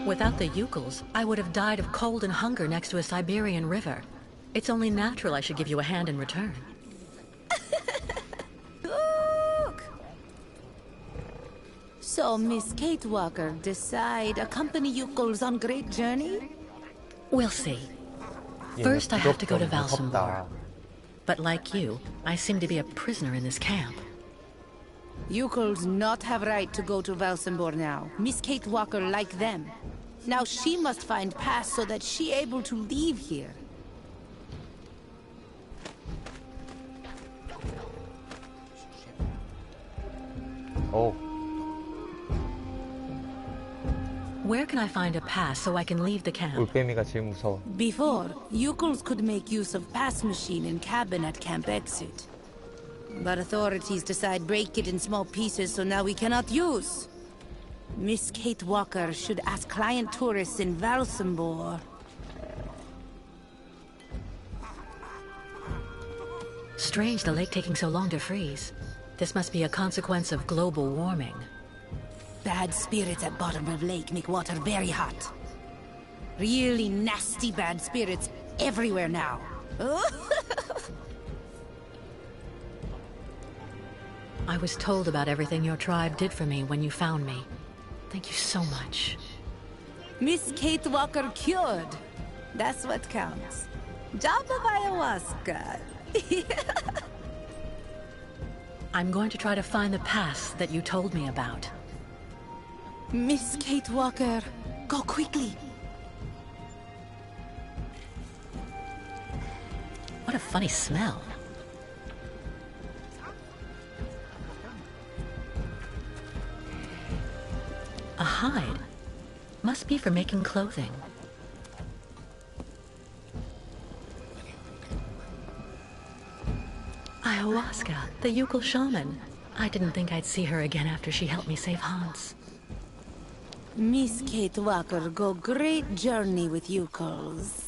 Without the Yukels, I would have died of cold and hunger next to a Siberian river. It's only natural I should give you a hand in return. Look! So, Miss Kate Walker decide accompany Yukels on great journey? We'll see. First, I have to go to Valsambor. But like you, I seem to be a prisoner in this camp. Yukels not have right to go to Valsambor now. Miss Kate Walker like them. Now she must find pass so that she able to leave here. Oh. Where can I find a pass so I can leave the camp? 올빼미가 제일 무서워. Before, Yukels could make use of pass machine in cabin at camp exit. But authorities decide break it in small pieces, so now we cannot use. Miss Kate Walker should ask client tourists in Valsambor. Strange the lake taking so long to freeze. This must be a consequence of global warming. Bad spirits at bottom of lake make water very hot. Really nasty bad spirits everywhere now. I was told about everything your tribe did for me when you found me. Thank you so much. Miss Kate Walker cured. That's what counts. Job of ayahuasca. I'm going to try to find the pass that you told me about. Miss Kate Walker, go quickly. What a funny smell. A hide. Must be for making clothing. Ayahuasca, the Yukel shaman. I didn't think I'd see her again after she helped me save Hans. Miss Kate Walker go great journey with Yukels.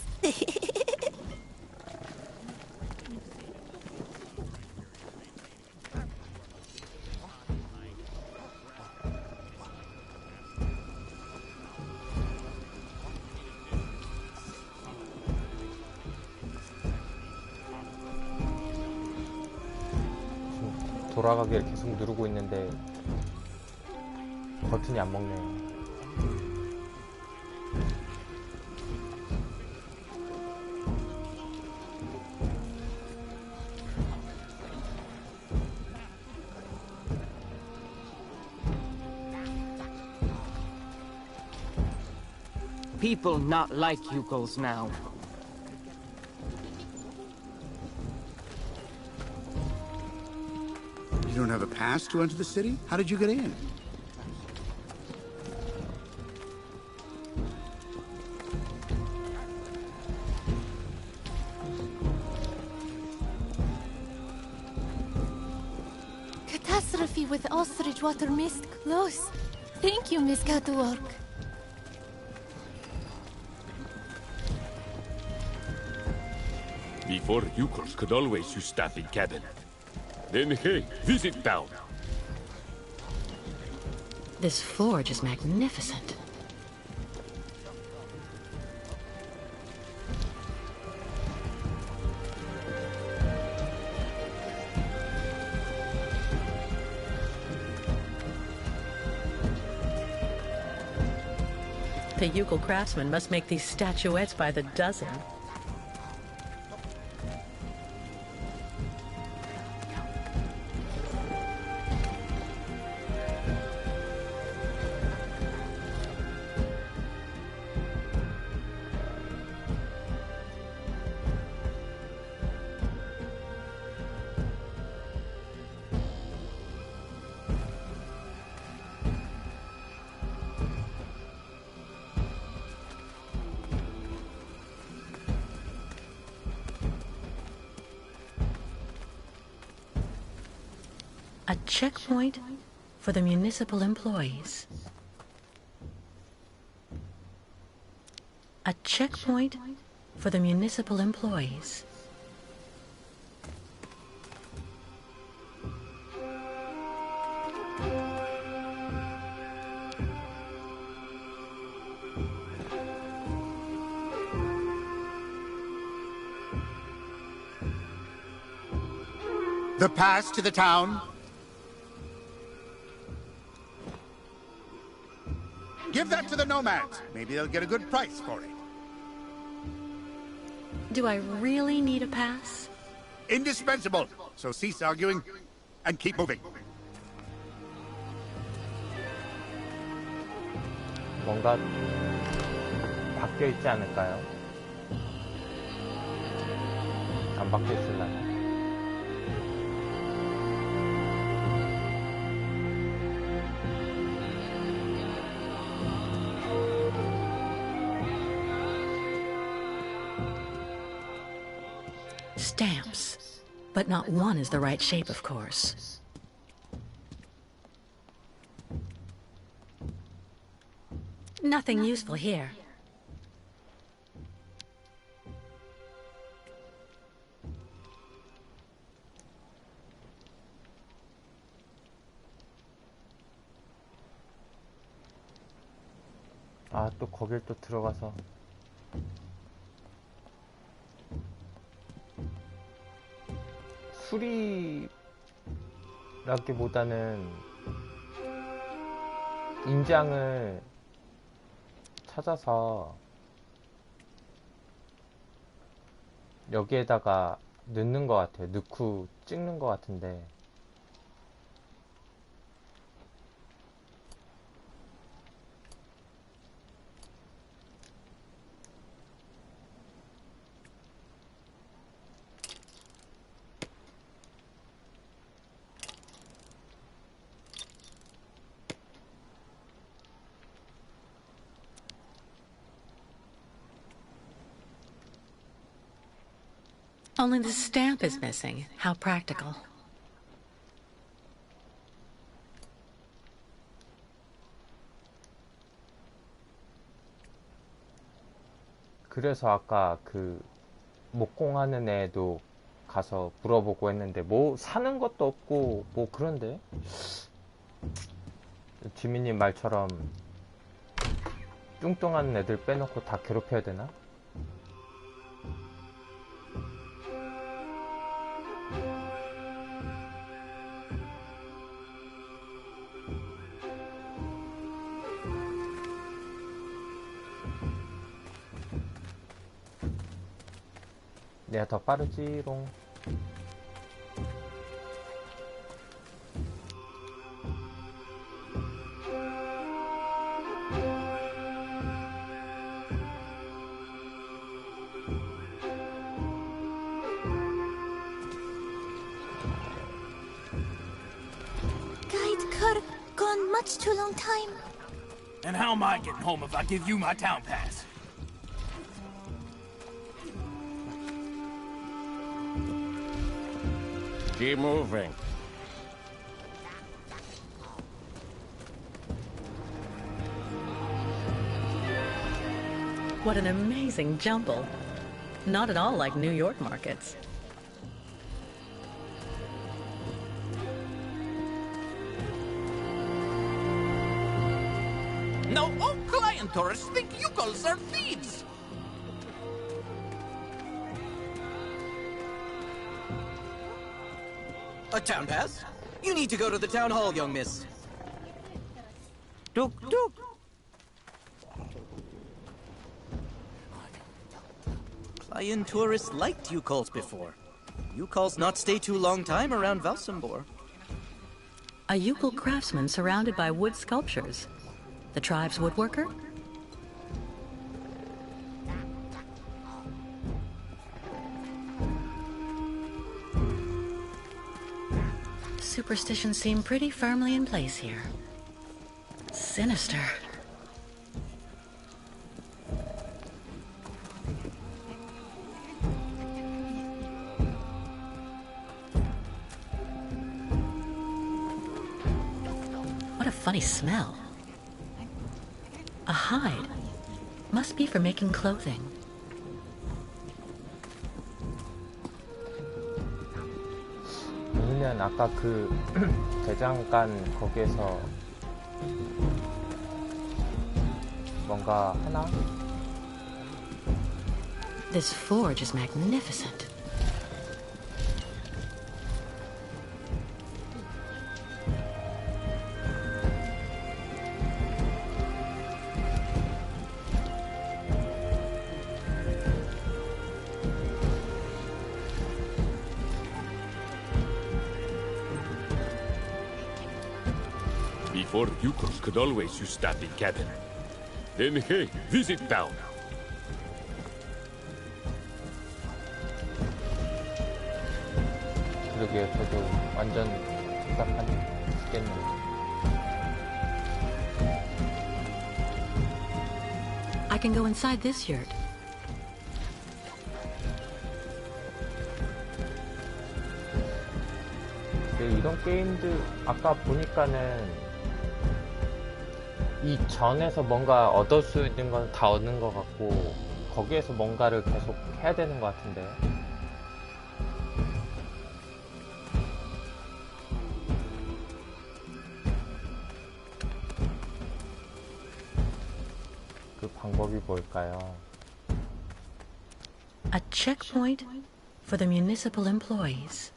돌아가기를 계속 누르고 있는데 버튼이 안 먹네요. People not like Yukels now. You don't have a pass to enter the city? How did you get in? Catastrophe with ostrich water mist close. Thank you, Miss Catwalk. Before Yukels could always use staff in cabin. Then hey, visit town. This forge is magnificent. The Yukel craftsmen must make these statuettes by the dozen. A checkpoint for the municipal employees. A checkpoint for the municipal employees. The pass to the town? Give that to the nomads. Maybe they'll get a good price for it. Do I really need a pass? Indispensable. So cease arguing and keep moving. 뭔가 바뀌어 있지 않을까요? 안 바뀌어 있을라나? Stamps. But not one is the right shape, of course. Nothing useful here. 아, 또 거길 또 들어가서 수리라기보다는 인장을 찾아서 여기에다가 넣는 것 같아요. 넣고 찍는 것 같은데 Only the stamp is missing. How practical. 그래서 아까 그 목공하는 애도 가서 물어보고 했는데 뭐 사는 것도 없고 뭐 그런데 지민님 말처럼 뚱뚱한 애들 빼놓고 다 괴롭혀야 되나? 내가 더 빠르지롱. Guide car gone much too long time. And how am I getting home if I give you my town pass? Keep moving. What an amazing jumble. Not at all like New York markets. Now all client tourists think Yukos are thieves. A town pass? You need to go to the town hall, young miss. Duk duk. Client tourists liked Yukal's before. Yukal's not stay too long time around Valsambor. A Yukol craftsman surrounded by wood sculptures. The tribe's woodworker? Superstitions seem pretty firmly in place here. Sinister. What a funny smell. A hide. Must be for making clothing. 아니면 아까 그 대장간 거기에서 뭔가 하나? This forge is magnificent. Before Yukos could always use stabbing cabin. Then hey, visit town. 그러게요, 저도 완전 생각하겠네요. I can go inside this yurt. 근데 이런 게임들 아까 보니까는 이 전에서 뭔가 얻을 수 있는 건 다 얻는 것 같고 거기에서 뭔가를 계속 해야 되는 것 같은데. 그 방법이 뭘까요? A checkpoint for the municipal employees.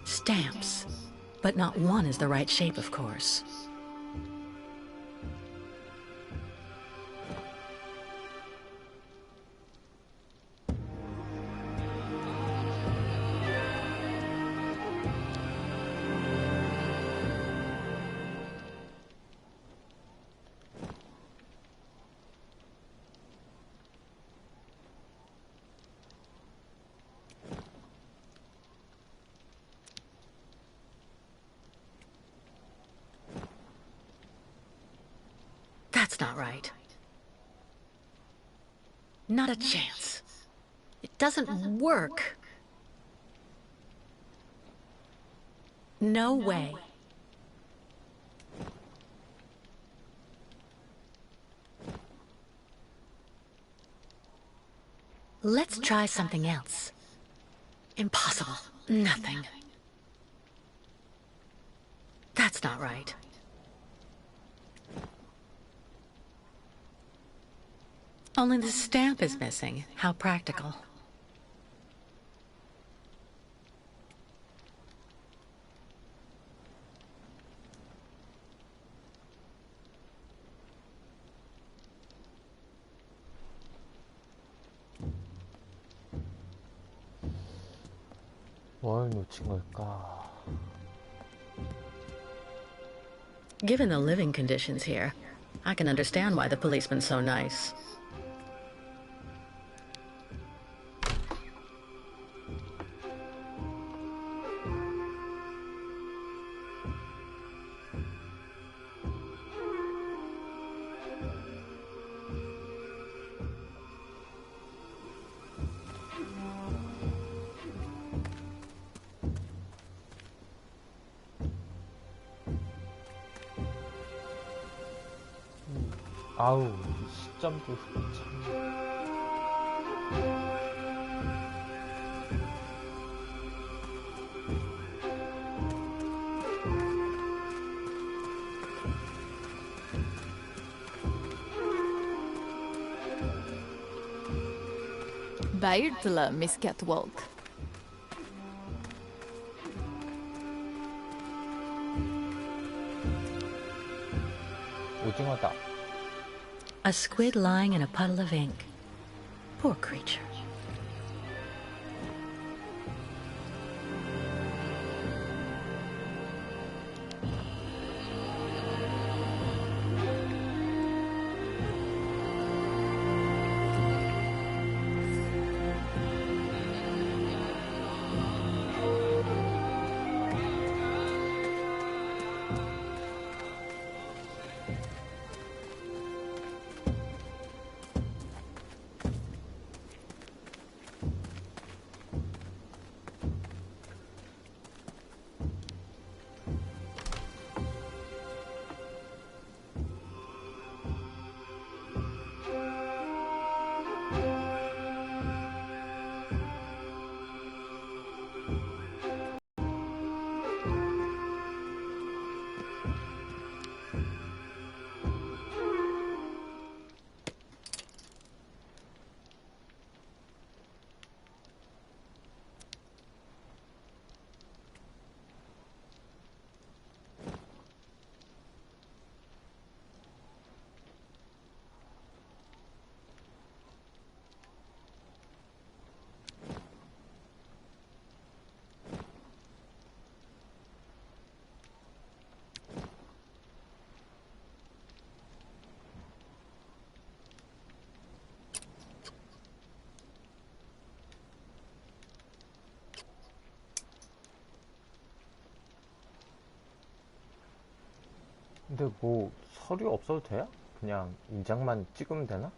Stamps, but not one is the right shape, of course. That's not right. Not a chance. It doesn't work. No way. Let's try something else. Impossible. Nothing. That's not right. Only the stamp is missing. How practical. 뭘 놓친 걸까? Given the living conditions here, I can understand why the policeman's so nice. 아우, 이 시점도 참. Bairtla, Miss Catwalk. 오징어다. A squid lying in a puddle of ink. Poor creature. 근데 뭐 서류 없어도 돼요? 그냥 인장만 찍으면 되나?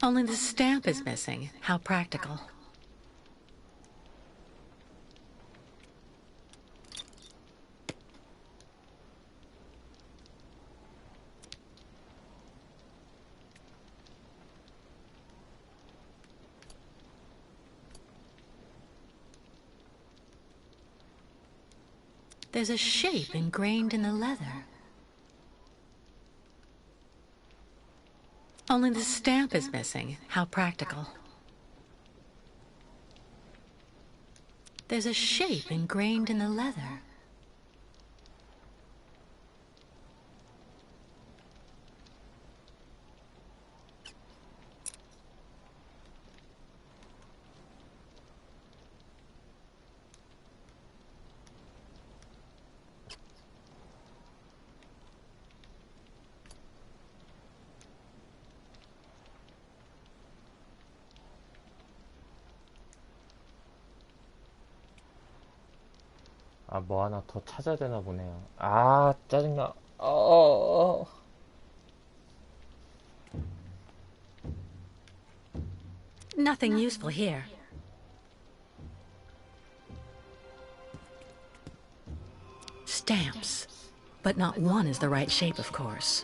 Only the stamp is missing. How practical. There's a shape ingrained in the leather. Only the stamp is missing. How practical. There's a shape ingrained in the leather. 아, 뭐 하나 더 찾아야 되나 보네요. 짜증나. Nothing useful here. Stamps. But not one is the right shape, of course.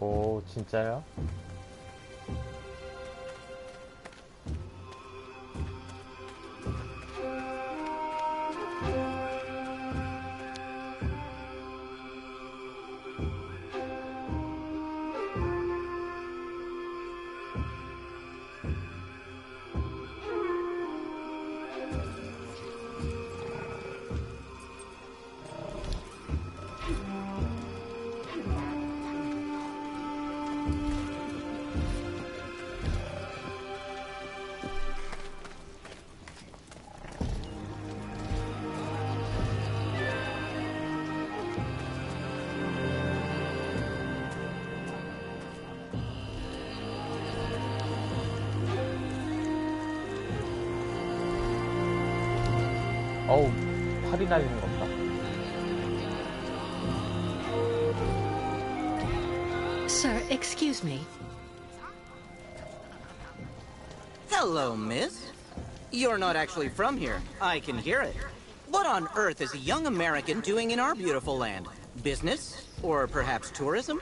오, 진짜요? 어우, 팔이 날리는 것 봐. Sir, excuse me. Hello, miss. You're not actually from here. I can hear it. What on earth is a young American doing in our beautiful land? Business? Or perhaps tourism?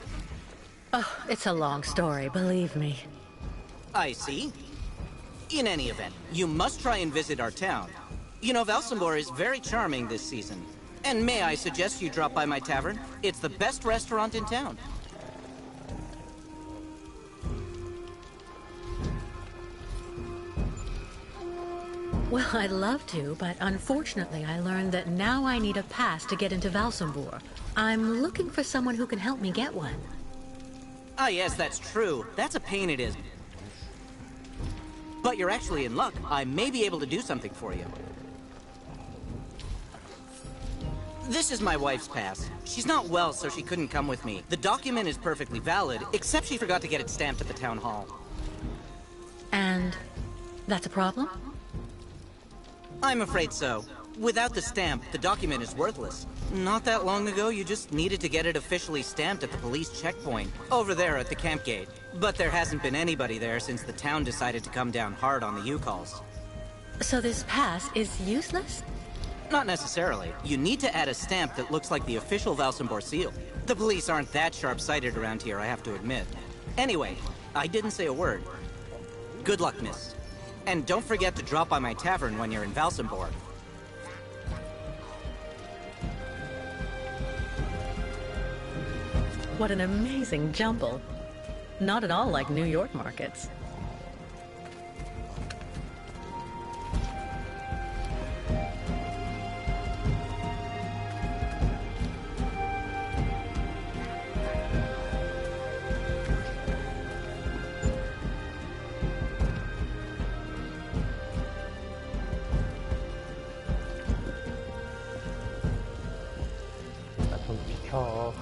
Oh, it's a long story, believe me. I see. In any event, you must try and visit our town. You know, Valsambor is very charming this season. And may I suggest you drop by my tavern? It's the best restaurant in town. Well, I'd love to, but unfortunately I learned that now I need a pass to get into Valsambor. I'm looking for someone who can help me get one. Ah, yes, that's true. That's a pain it is. But you're actually in luck. I may be able to do something for you. This is my wife's pass. She's not well, so she couldn't come with me. The document is perfectly valid, except she forgot to get it stamped at the town hall. And that's a problem? I'm afraid so. Without the stamp, the document is worthless. Not that long ago, you just needed to get it officially stamped at the police checkpoint, over there at the camp gate. But there hasn't been anybody there since the town decided to come down hard on the U-calls. So this pass is useless? Not necessarily. You need to add a stamp that looks like the official Valsambor seal. The police aren't that sharp-sighted around here, I have to admit. Anyway, I didn't say a word. Good luck, miss. And don't forget to drop by my tavern when you're in Valsambor. What an amazing jumble. Not at all like New York markets. 좀 비켜.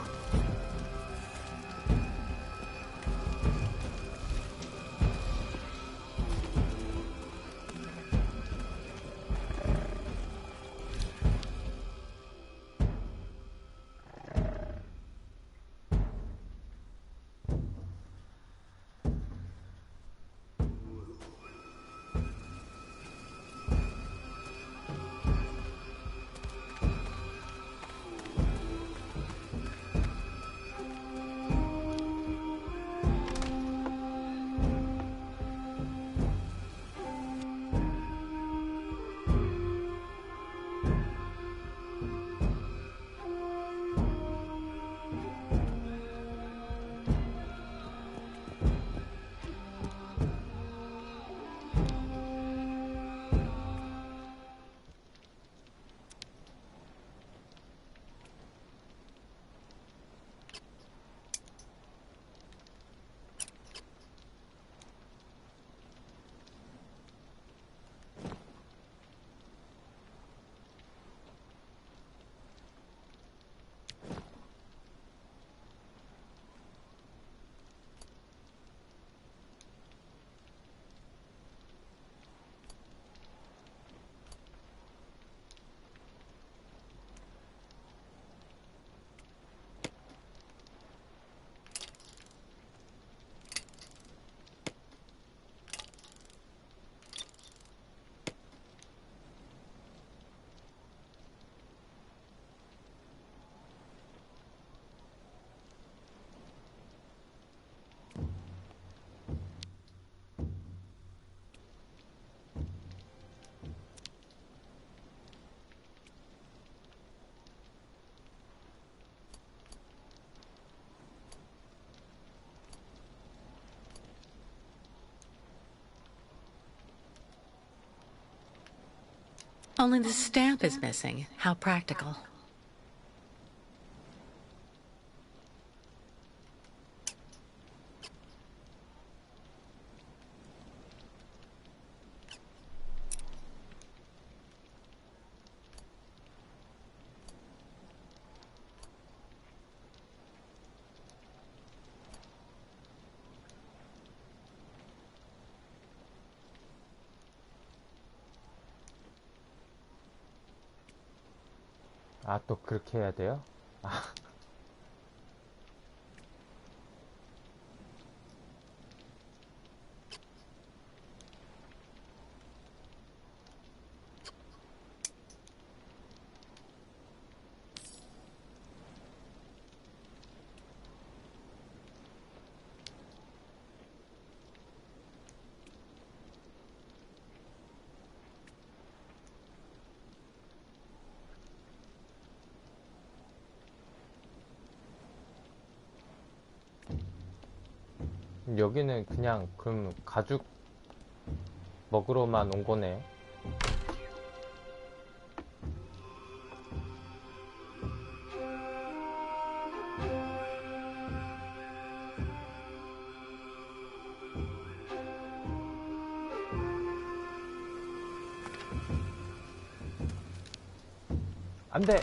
Only the stamp is missing. How practical. 아, 또 그렇게 해야 돼요? 아. 여기는 그냥 그럼 가죽 먹으러만 온 거네. 안 돼!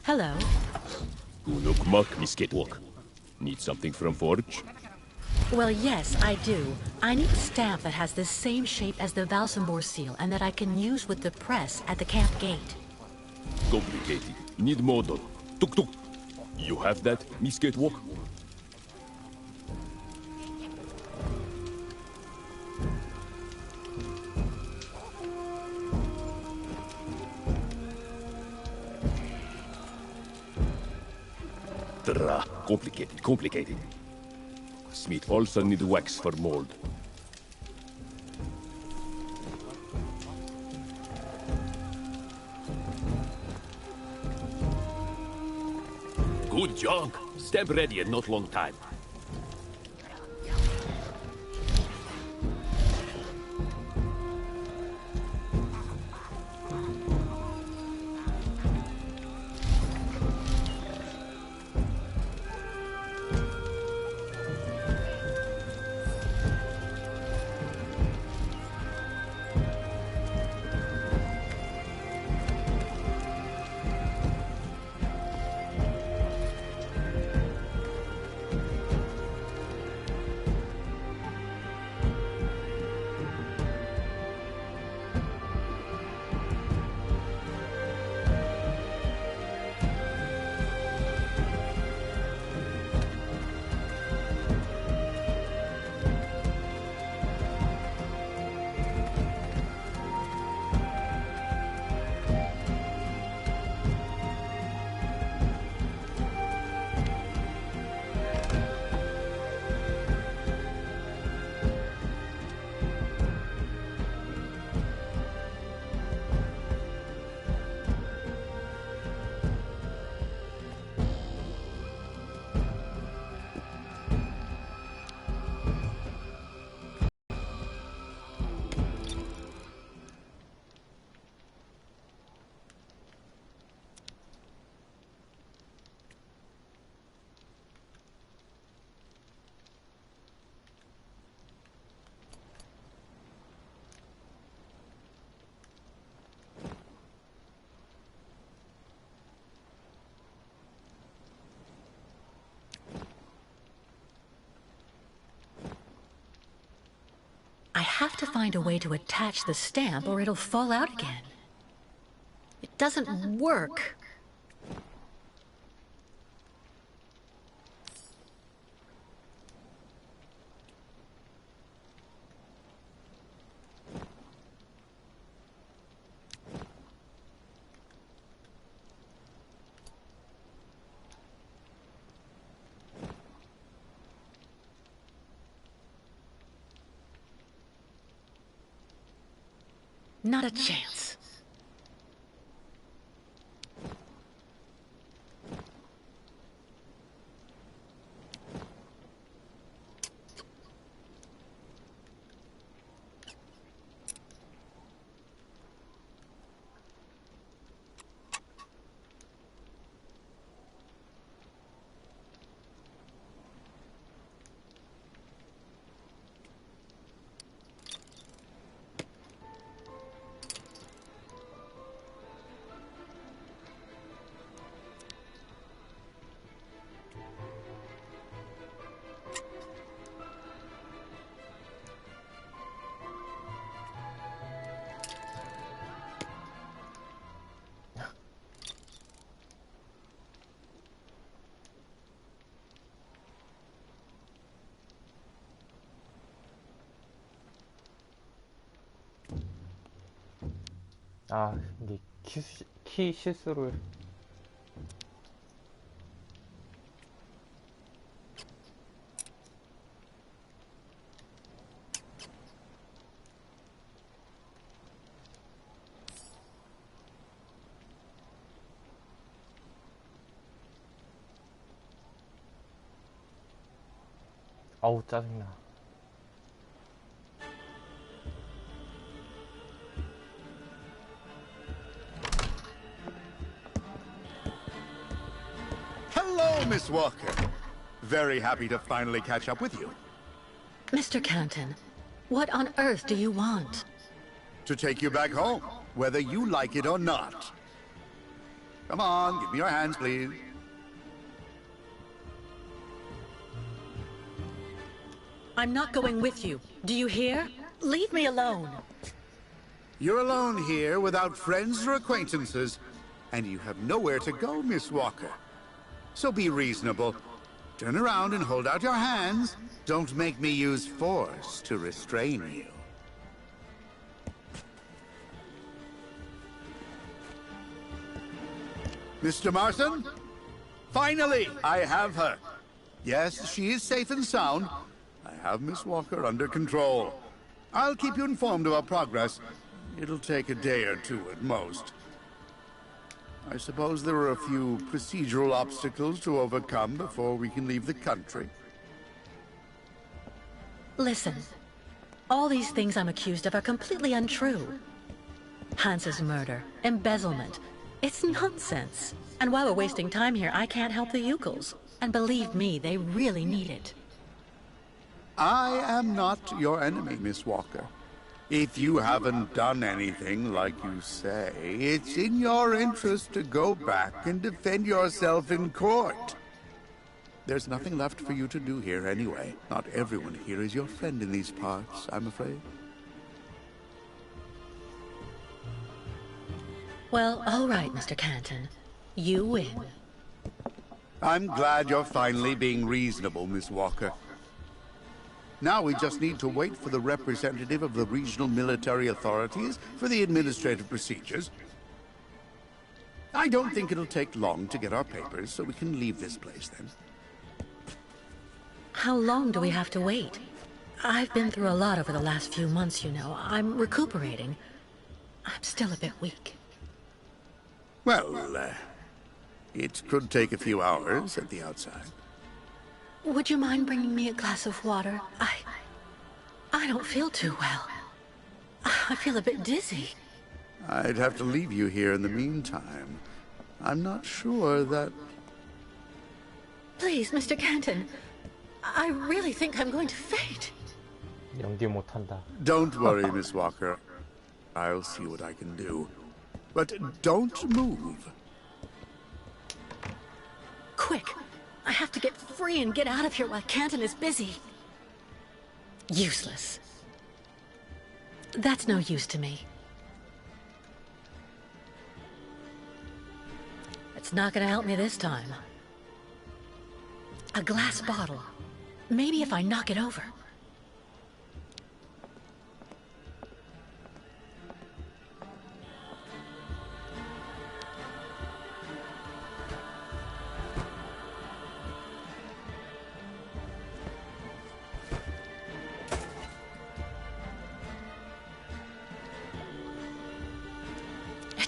Hello. Unukmak, Miss Catwalk. Need something from Forge? Well, yes, I do. I need a stamp that has the same shape as the Valsambor seal and that I can use with the press at the camp gate. Complicated. Need model. Tuk tuk. You have that, Miss Catwalk? Complicated. Smith also need wax for mold. Good job. Stamp ready in not long time. I have to find a way to attach the stamp or it'll fall out again. It doesn't work. Not a chance. 아, 이게 키 실수를. 아우, 짜증나. Hello, Miss Walker. Very happy to finally catch up with you. Mr. Canton, what on earth do you want? To take you back home, whether you like it or not. Come on, give me your hands, please. I'm not going with you. Do you hear? Leave me alone. You're alone here without friends or acquaintances, and you have nowhere to go, Miss Walker. So be reasonable. Turn around and hold out your hands. Don't make me use force to restrain you. Mr. Marston? Finally, I have her. Yes, she is safe and sound. I have Miss Walker under control. I'll keep you informed of our progress. It'll take a day or two at most. I suppose there are a few procedural obstacles to overcome before we can leave the country. Listen, all these things I'm accused of are completely untrue. Hans's murder, embezzlement, it's nonsense. And while we're wasting time here, I can't help the Yukos. And believe me, they really need it. I am not your enemy, Miss Walker. If you haven't done anything like you say, it's in your interest to go back and defend yourself in court. There's nothing left for you to do here anyway. Not everyone here is your friend in these parts, I'm afraid. Well, all right, Mr. Canton. You win. I'm glad you're finally being reasonable, Miss Walker. Now we just need to wait for the representative of the regional military authorities for the administrative procedures. I don't think it'll take long to get our papers, so we can leave this place then. How long do we have to wait? I've been through a lot over the last few months, you know. I'm recuperating. I'm still a bit weak. Well, it could take a few hours at the outside. Would you mind bringing me a glass of water? I don't feel too well. I feel a bit dizzy. I'd have to leave you here in the meantime. I'm not sure that... Please, Mr. Canton. I really think I'm going to faint. 연기 못한다. Don't worry, Miss Walker. I'll see what I can do. But don't move. Quick! I have to get free and get out of here while Canton is busy. Useless. That's no use to me. It's not gonna help me this time. A glass bottle. Maybe if I knock it over.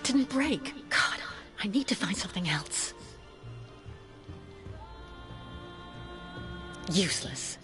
Didn't break. God, I need to find something else. Useless.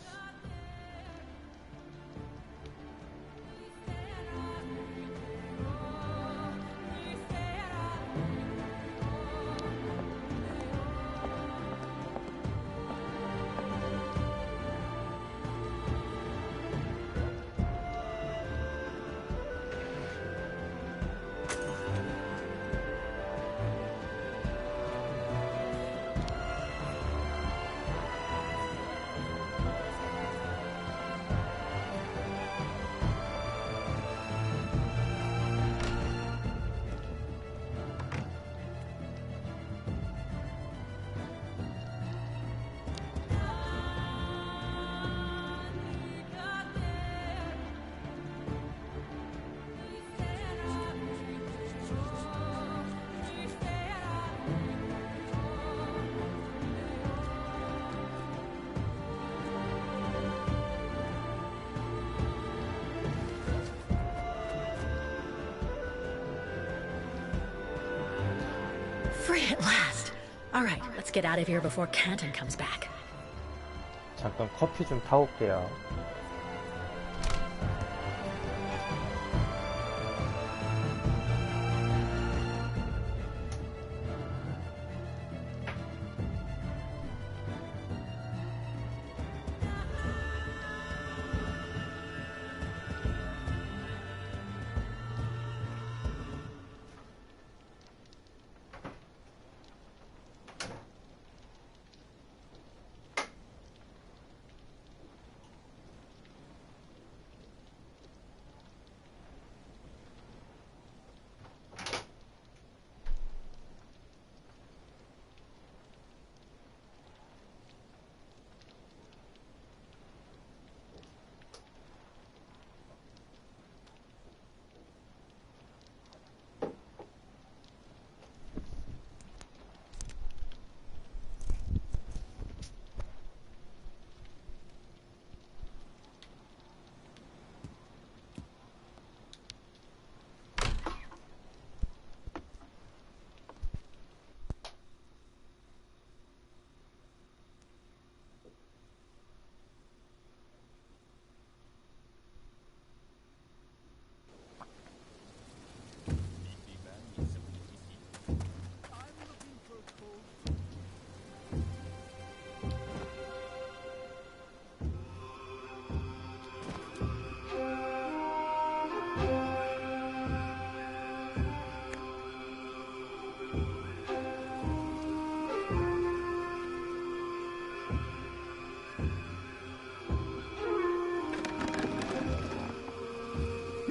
Free at last. All right, let's get out of here before Canton comes back. 잠깐 커피 좀 타올게요.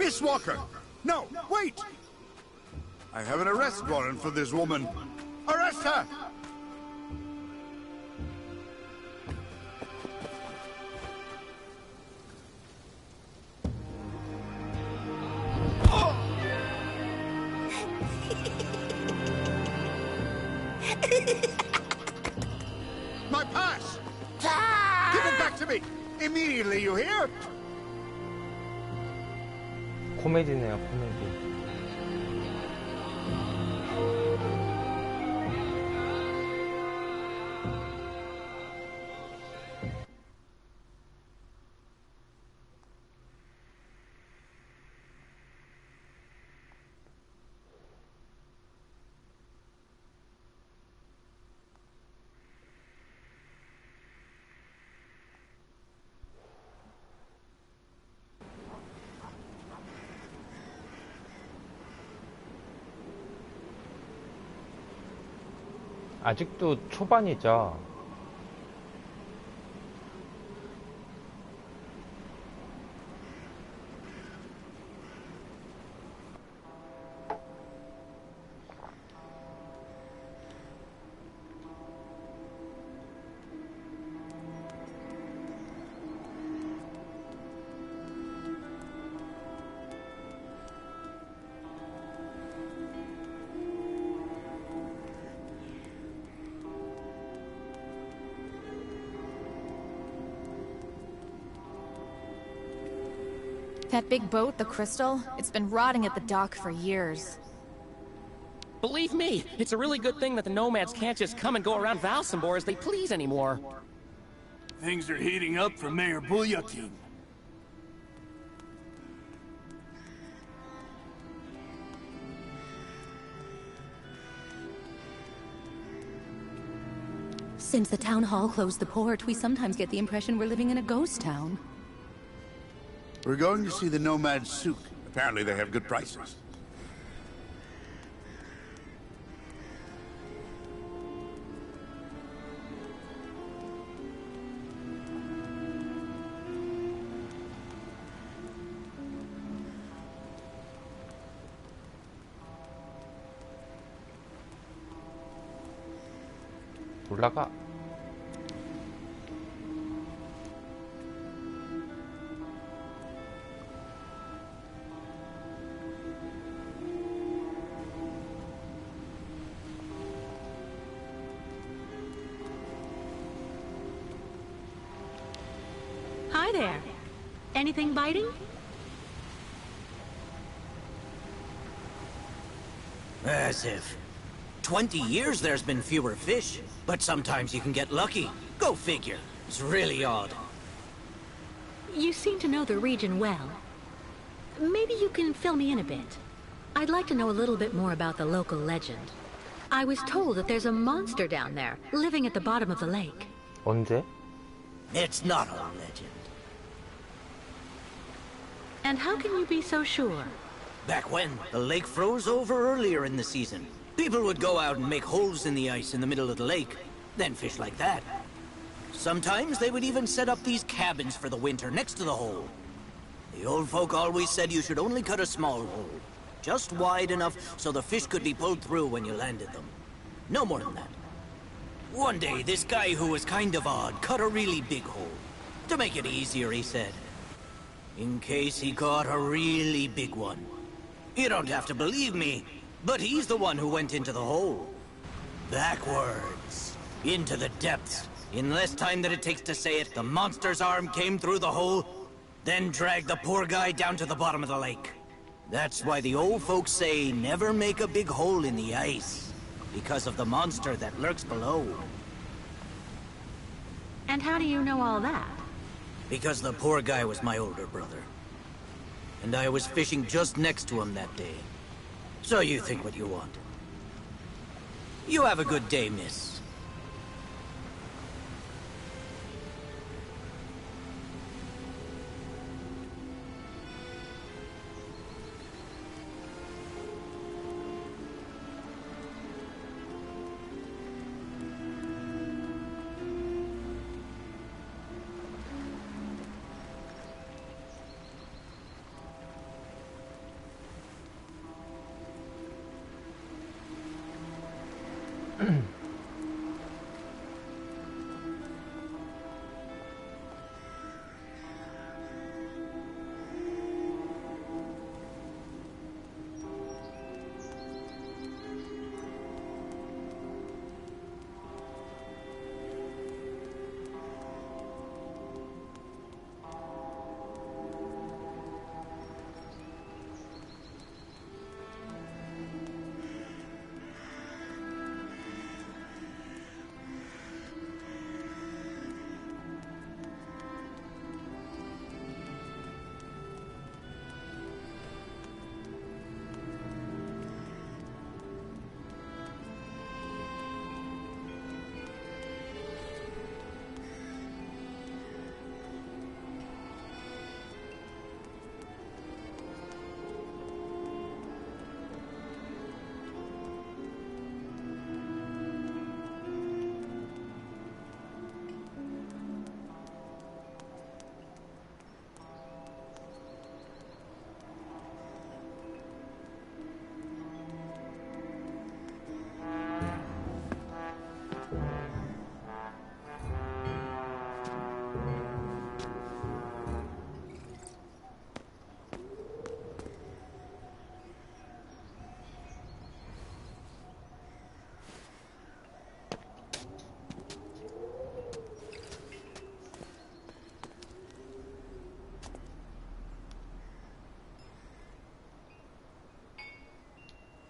Miss Walker! No, wait! I have an arrest warrant for this woman. Arrest her! My pass! Give it back to me! Immediately, you hear? 코미디네요, 코미디. 아직도 초반이죠. That big boat, the Crystal, it's been rotting at the dock for years. Believe me, it's a really good thing that the nomads can't just come and go around Valsambor as they please anymore. Things are heating up for Mayor Bulyakin. Since the town hall closed the port, we sometimes get the impression we're living in a ghost town. We're going to see the Nomad Souk. Apparently they have good prices. 올라가. Hi there. Anything biting? As if. 20 years there's been fewer fish, but sometimes you can get lucky. Go figure. It's really odd. You seem to know the region well. Maybe you can fill me in a bit. I'd like to know a little bit more about the local legend. I was told that there's a monster down there, living at the bottom of the lake. 언제? It's not a legend. And how can you be so sure? Back when, the lake froze over earlier in the season. People would go out and make holes in the ice in the middle of the lake, then fish like that. Sometimes they would even set up these cabins for the winter next to the hole. The old folk always said you should only cut a small hole, just wide enough so the fish could be pulled through when you landed them. No more than that. One day, this guy who was kind of odd cut a really big hole. To make it easier, he said. In case he caught a really big one. You don't have to believe me, but he's the one who went into the hole. Backwards. Into the depths. In less time than it takes to say it, the monster's arm came through the hole, then dragged the poor guy down to the bottom of the lake. That's why the old folks say never make a big hole in the ice. Because of the monster that lurks below. And how do you know all that? Because the poor guy was my older brother. And I was fishing just next to him that day. So you think what you want. You have a good day, miss.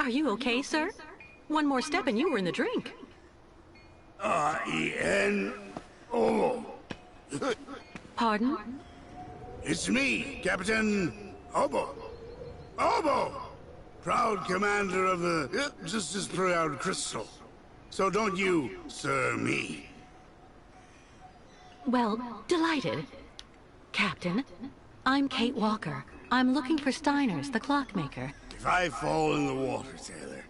Are you okay, sir? One more step and you were in the drink. R-E-N-O. Pardon? It's me, Captain Obo. Obo! Proud commander of the just as proud Crystal. So don't you, sir, me. Well, delighted. Captain, I'm Kate Walker. I'm looking for Steiner's, the clockmaker. If I fall in the water, Taylor,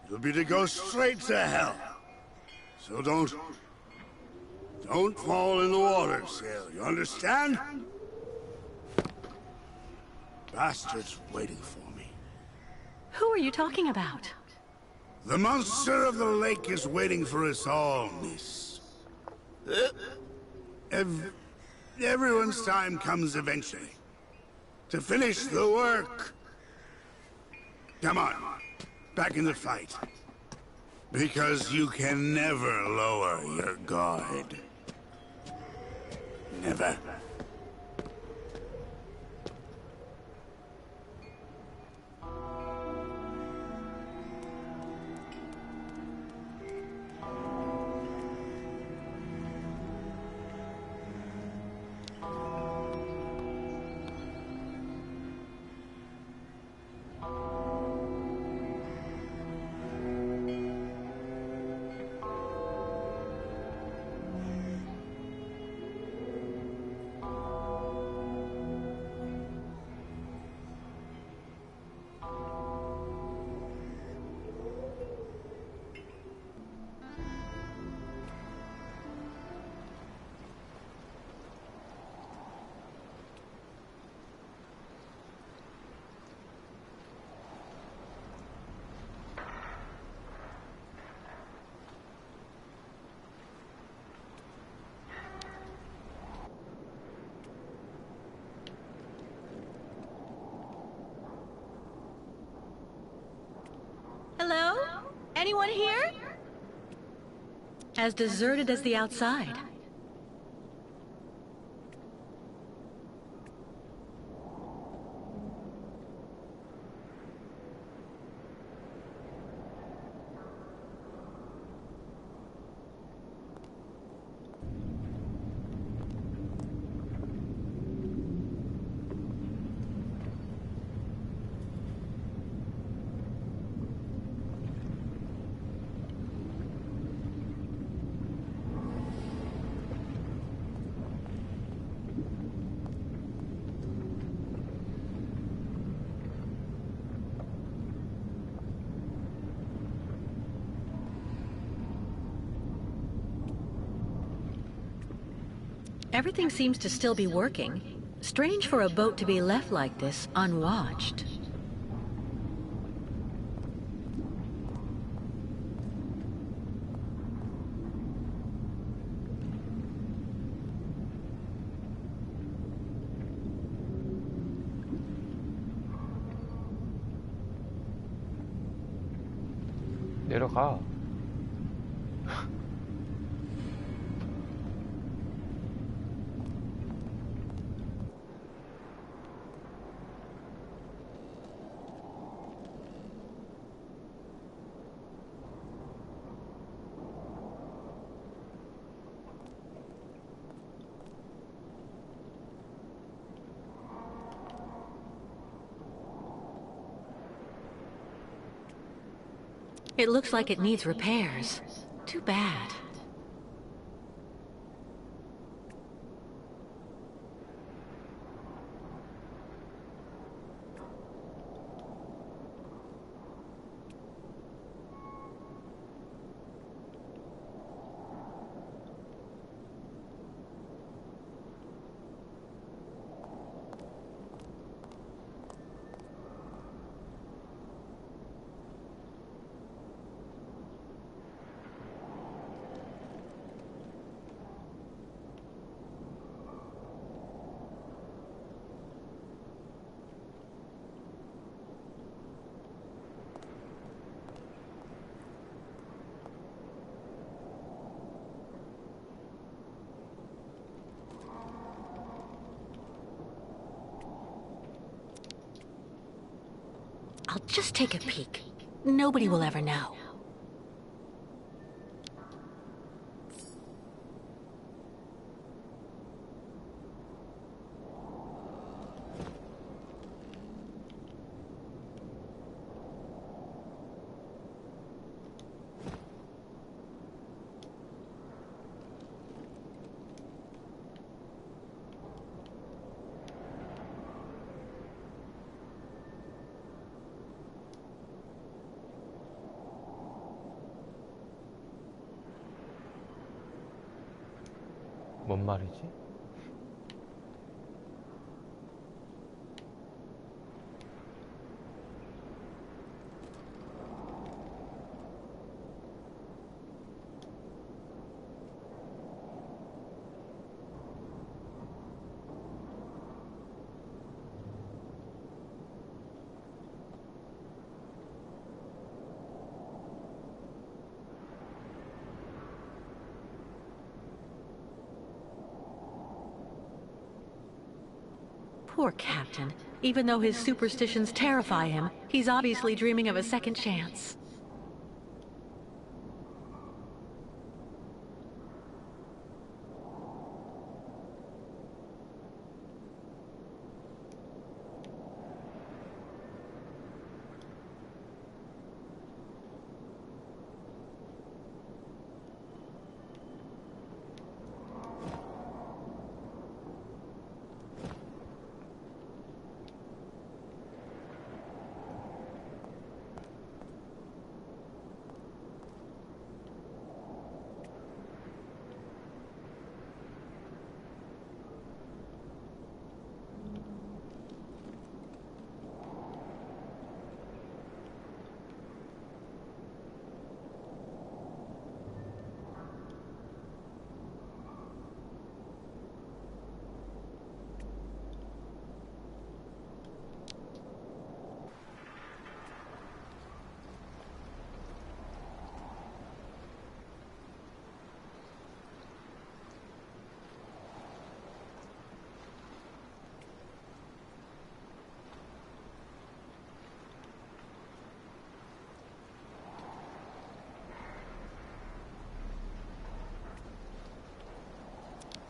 it'll be to go straight to hell. So don't fall in the water, Sailor. You understand? Bastard's waiting for me. Who are you talking about? The monster of the lake is waiting for us all, miss. Everyone's time comes eventually. To finish the work. Come on, back in the fight. Because you can never lower your guard. Never. Hello? Anyone here? As deserted as the outside. Everything seems to still be working. Strange for a boat to be left like this, unwatched. 내려가. It looks like it needs repairs. Too bad. I'll just take a peek. Nobody will ever know. 뭔 말이지? Poor Captain. Even though his superstitions terrify him, he's obviously dreaming of a second chance.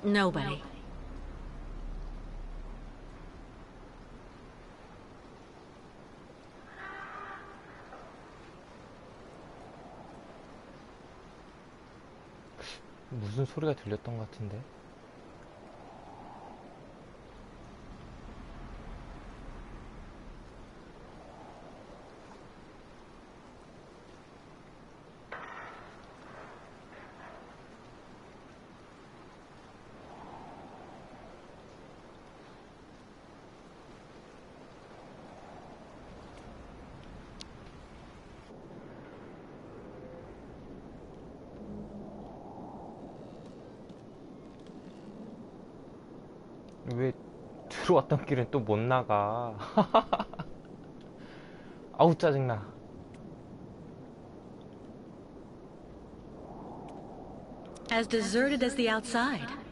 Nobody. 무슨 소리가 들렸던 것 같은데? 왜 들어왔던 길은 또 못 나가? 아우 짜증나. As deserted as the outside.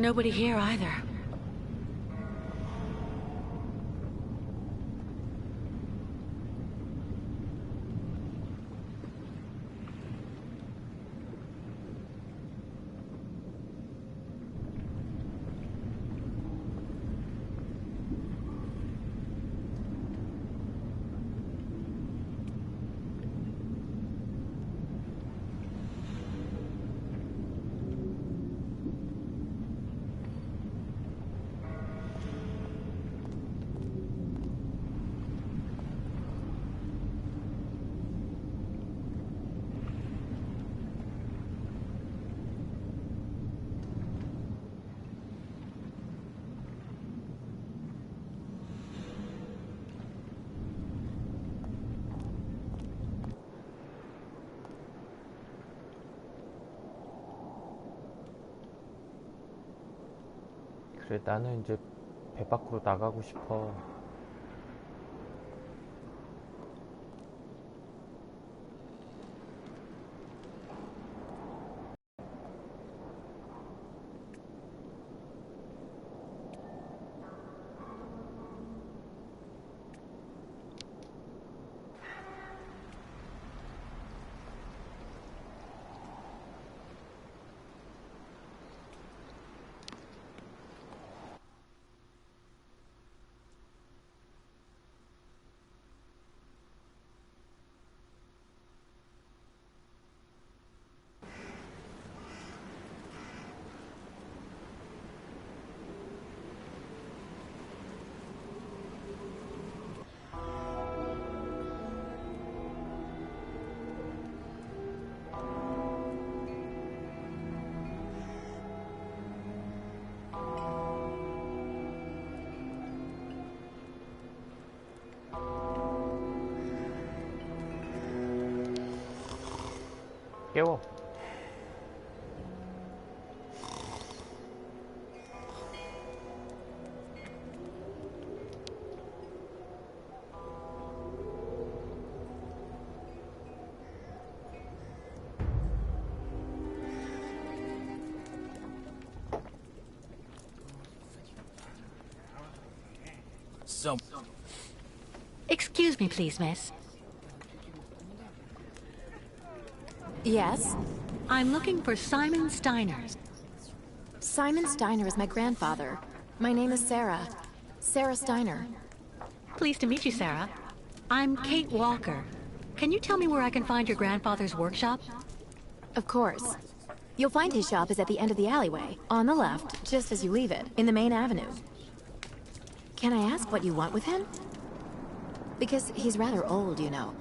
nobody here either. 그래, 나는 이제 배 밖으로 나가고 싶어. 깨워. So... Excuse me, please, miss. Yes? I'm looking for Simon Steiner. Simon Steiner is my grandfather. My name is Sarah. Sarah Steiner. Pleased to meet you, Sarah. I'm Kate Walker. Can you tell me where I can find your grandfather's workshop? Of course. You'll find his shop is at the end of the alleyway, on the left, just as you leave it, in the main avenue. Can I ask what you want with him? Because he's rather old, you know.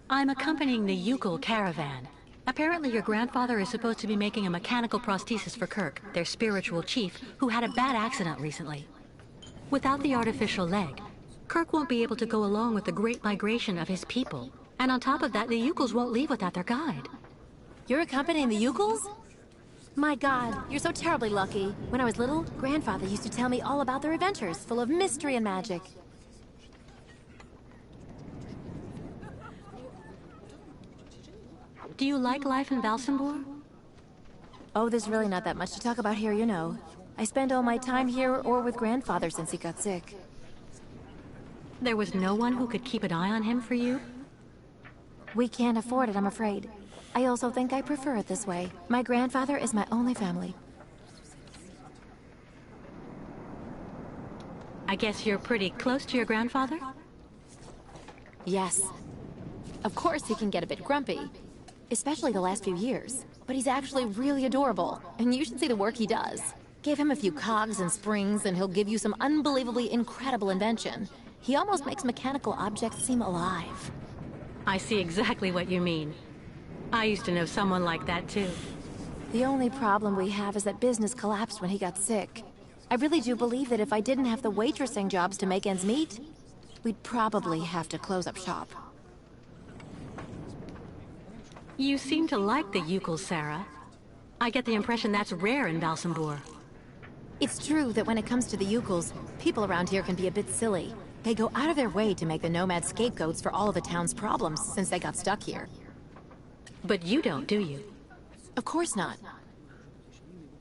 I'm accompanying the Ucal caravan. Apparently your grandfather is supposed to be making a mechanical prosthesis for Kirk, their spiritual chief, who had a bad accident recently. Without the artificial leg, Kirk won't be able to go along with the great migration of his people. And on top of that, the Ucals won't leave without their guide. You're accompanying the Ucals? My God, you're so terribly lucky. When I was little, Grandfather used to tell me all about their adventures, full of mystery and magic. Do you like life in Valsambor? Oh, there's really not that much to talk about here, you know. I spend all my time here or with Grandfather since he got sick. There was no one who could keep an eye on him for you? We can't afford it, I'm afraid. I also think I prefer it this way. My grandfather is my only family. I guess you're pretty close to your grandfather? Yes. Of course he can get a bit grumpy. Especially the last few years. But he's actually really adorable. And you should see the work he does. Give him a few cogs and springs and he'll give you some unbelievably incredible invention. He almost makes mechanical objects seem alive. I see exactly what you mean. I used to know someone like that too. The only problem we have is that business collapsed when he got sick. I really do believe that if I didn't have the waitressing jobs to make ends meet, we'd probably have to close up shop. You seem to like the Ucals, Sarah. I get the impression that's rare in Valsambor. It's true that when it comes to the Ucals, people around here can be a bit silly. They go out of their way to make the nomads scapegoats for all of the town's problems since they got stuck here. But you don't, do you? Of course not.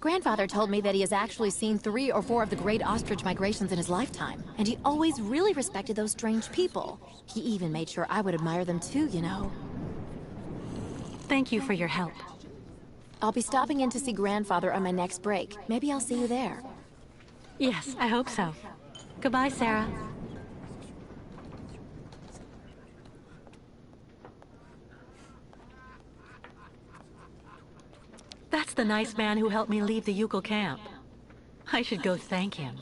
Grandfather told me that he has actually seen 3 or 4 of the great ostrich migrations in his lifetime, and he always really respected those strange people. He even made sure I would admire them too, you know. Thank you for your help. I'll be stopping in to see Grandfather on my next break. Maybe I'll see you there. Yes, I hope so. Goodbye, Sarah. That's the nice man who helped me leave the Yukon camp. I should go thank him.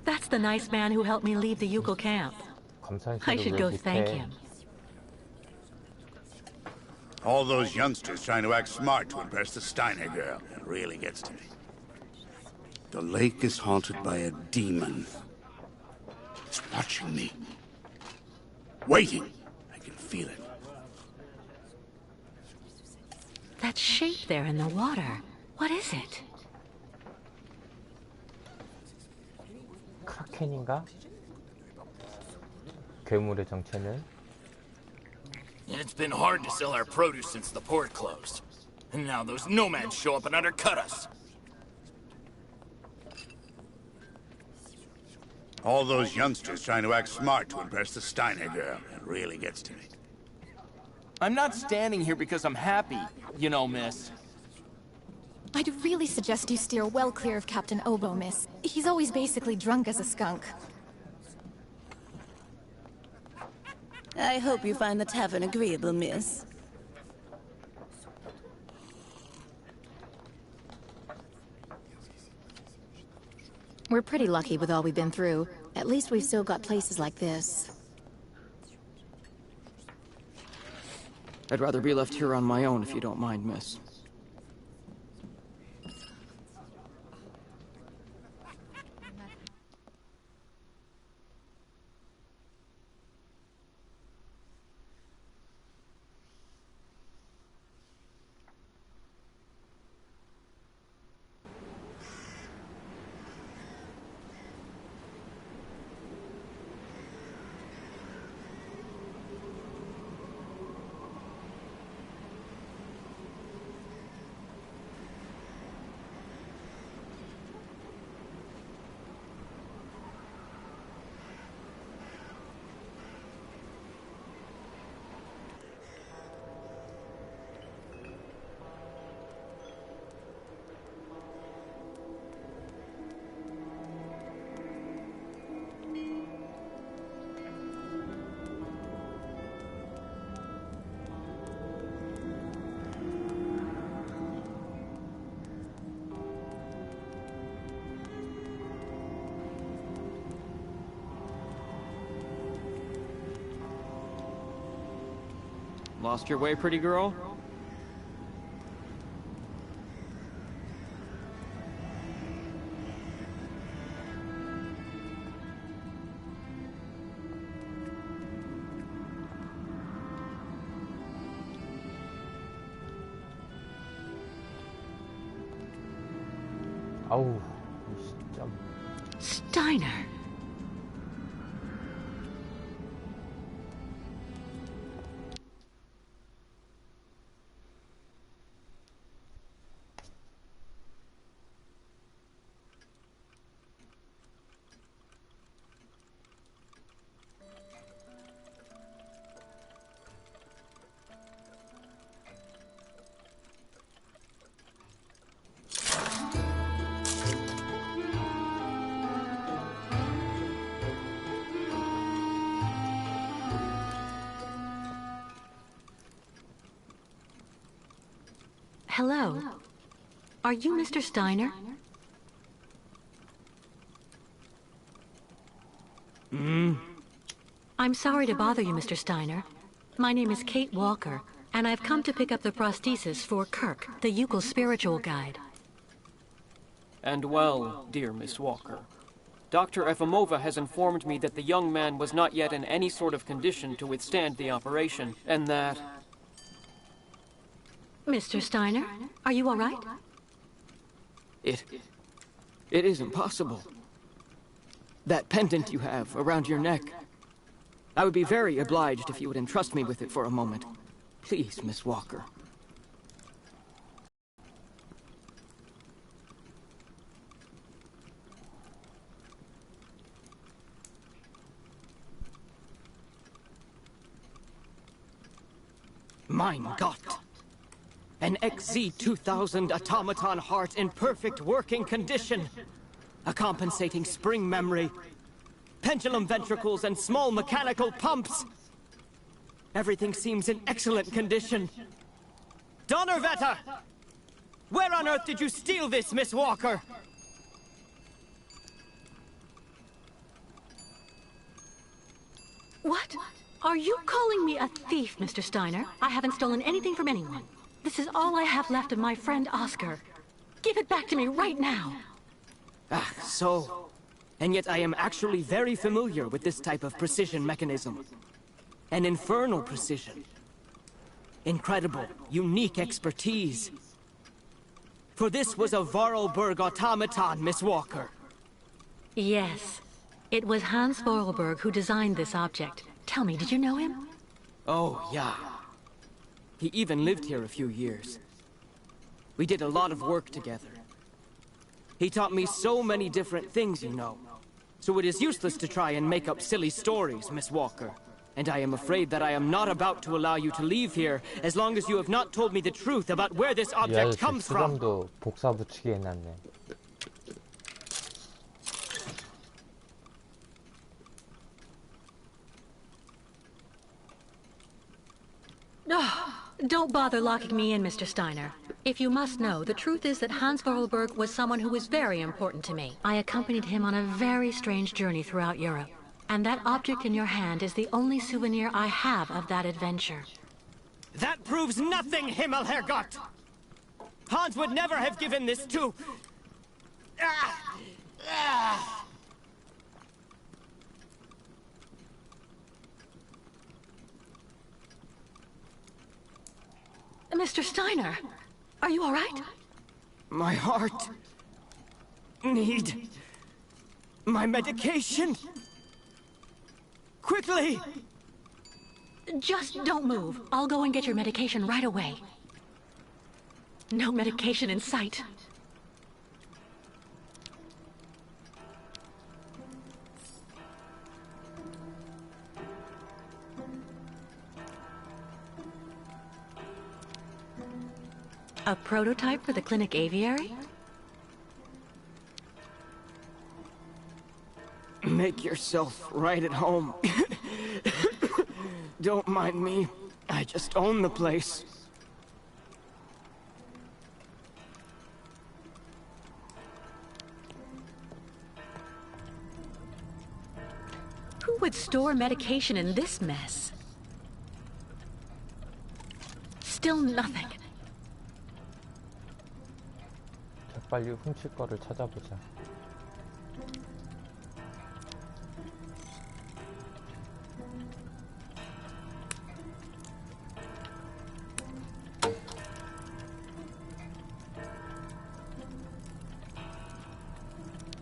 That's the nice man who helped me leave the Yukon camp. I should go thank him. All those youngsters trying to act smart to impress the Steiner girl. It really gets to me. The lake is haunted by a demon. It's watching me. Waiting. I can feel it. That shape there in the water. What is it? 크라켄인가? 괴물의 정체는? It's been hard to sell our produce since the port closed. And now those nomads show up and undercut us. All those youngsters trying to act smart to impress the Steiner girl. It really gets to me. I'm not standing here because I'm happy, you know, miss. I'd really suggest you steer well clear of Captain Obo, miss. He's always basically drunk as a skunk. I hope you find the tavern agreeable, miss. We're pretty lucky with all we've been through. At least we've still got places like this. I'd rather be left here on my own if you don't mind, miss. Lost your way, pretty girl? 아우, 진짜. Steiner. Hello. Are you Mr. Steiner? I'm sorry to bother you, Mr. Steiner. My name is Kate Walker, and I've come to pick up the prosthesis for Kirk, the Yukel's spiritual guide. And well, dear Miss Walker, Dr. Efimova has informed me that the young man was not yet in any sort of condition to withstand the operation, and that... Mr. Steiner, are you all right? It is impossible. That pendant you have around your neck. I would be very obliged if you would entrust me with it for a moment. Please, Miss Walker. Mein Gott! An XZ-2000 automaton heart in perfect working condition. A compensating spring memory. Pendulum ventricles and small mechanical pumps. Everything seems in excellent condition. Donnerwetter! Where on earth did you steal this, Miss Walker? What? Are you calling me a thief, Mr. Steiner? I haven't stolen anything from anyone. This is all I have left of my friend Oscar. Give it back to me right now. Ah, so... And yet I am actually very familiar with this type of precision mechanism. An infernal precision. Incredible, unique expertise. For this was a Vorarlberg automaton, Miss Walker. Yes. It was Hans Vorarlberg who designed this object. Tell me, did you know him? Oh, yeah. He even lived here a few years. We did a lot of work together. He taught me so many different things, you know. So it is useless to try and make up silly stories, Miss Walker. And I am afraid that I am not about to allow you to leave here as long as you have not told me the truth about where this object comes from. 수감도 복사 붙이기 해놨네. Don't bother locking me in, Mr. Steiner. If you must know, the truth is that Hans Vorarlberg was someone who was very important to me. I accompanied him on a very strange journey throughout Europe. And that object in your hand is the only souvenir I have of that adventure. That proves nothing, Himmelherrgott! Hans would never have given this to... Mr. Steiner, are you all right? My heart... need... my medication! Quickly! Just don't move. I'll go and get your medication right away. No medication in sight. A prototype for the clinic aviary? Make yourself right at home. Don't mind me. I just own the place. Who would store medication in this mess? Still nothing. 빨리 훔칠 거를 찾아보자.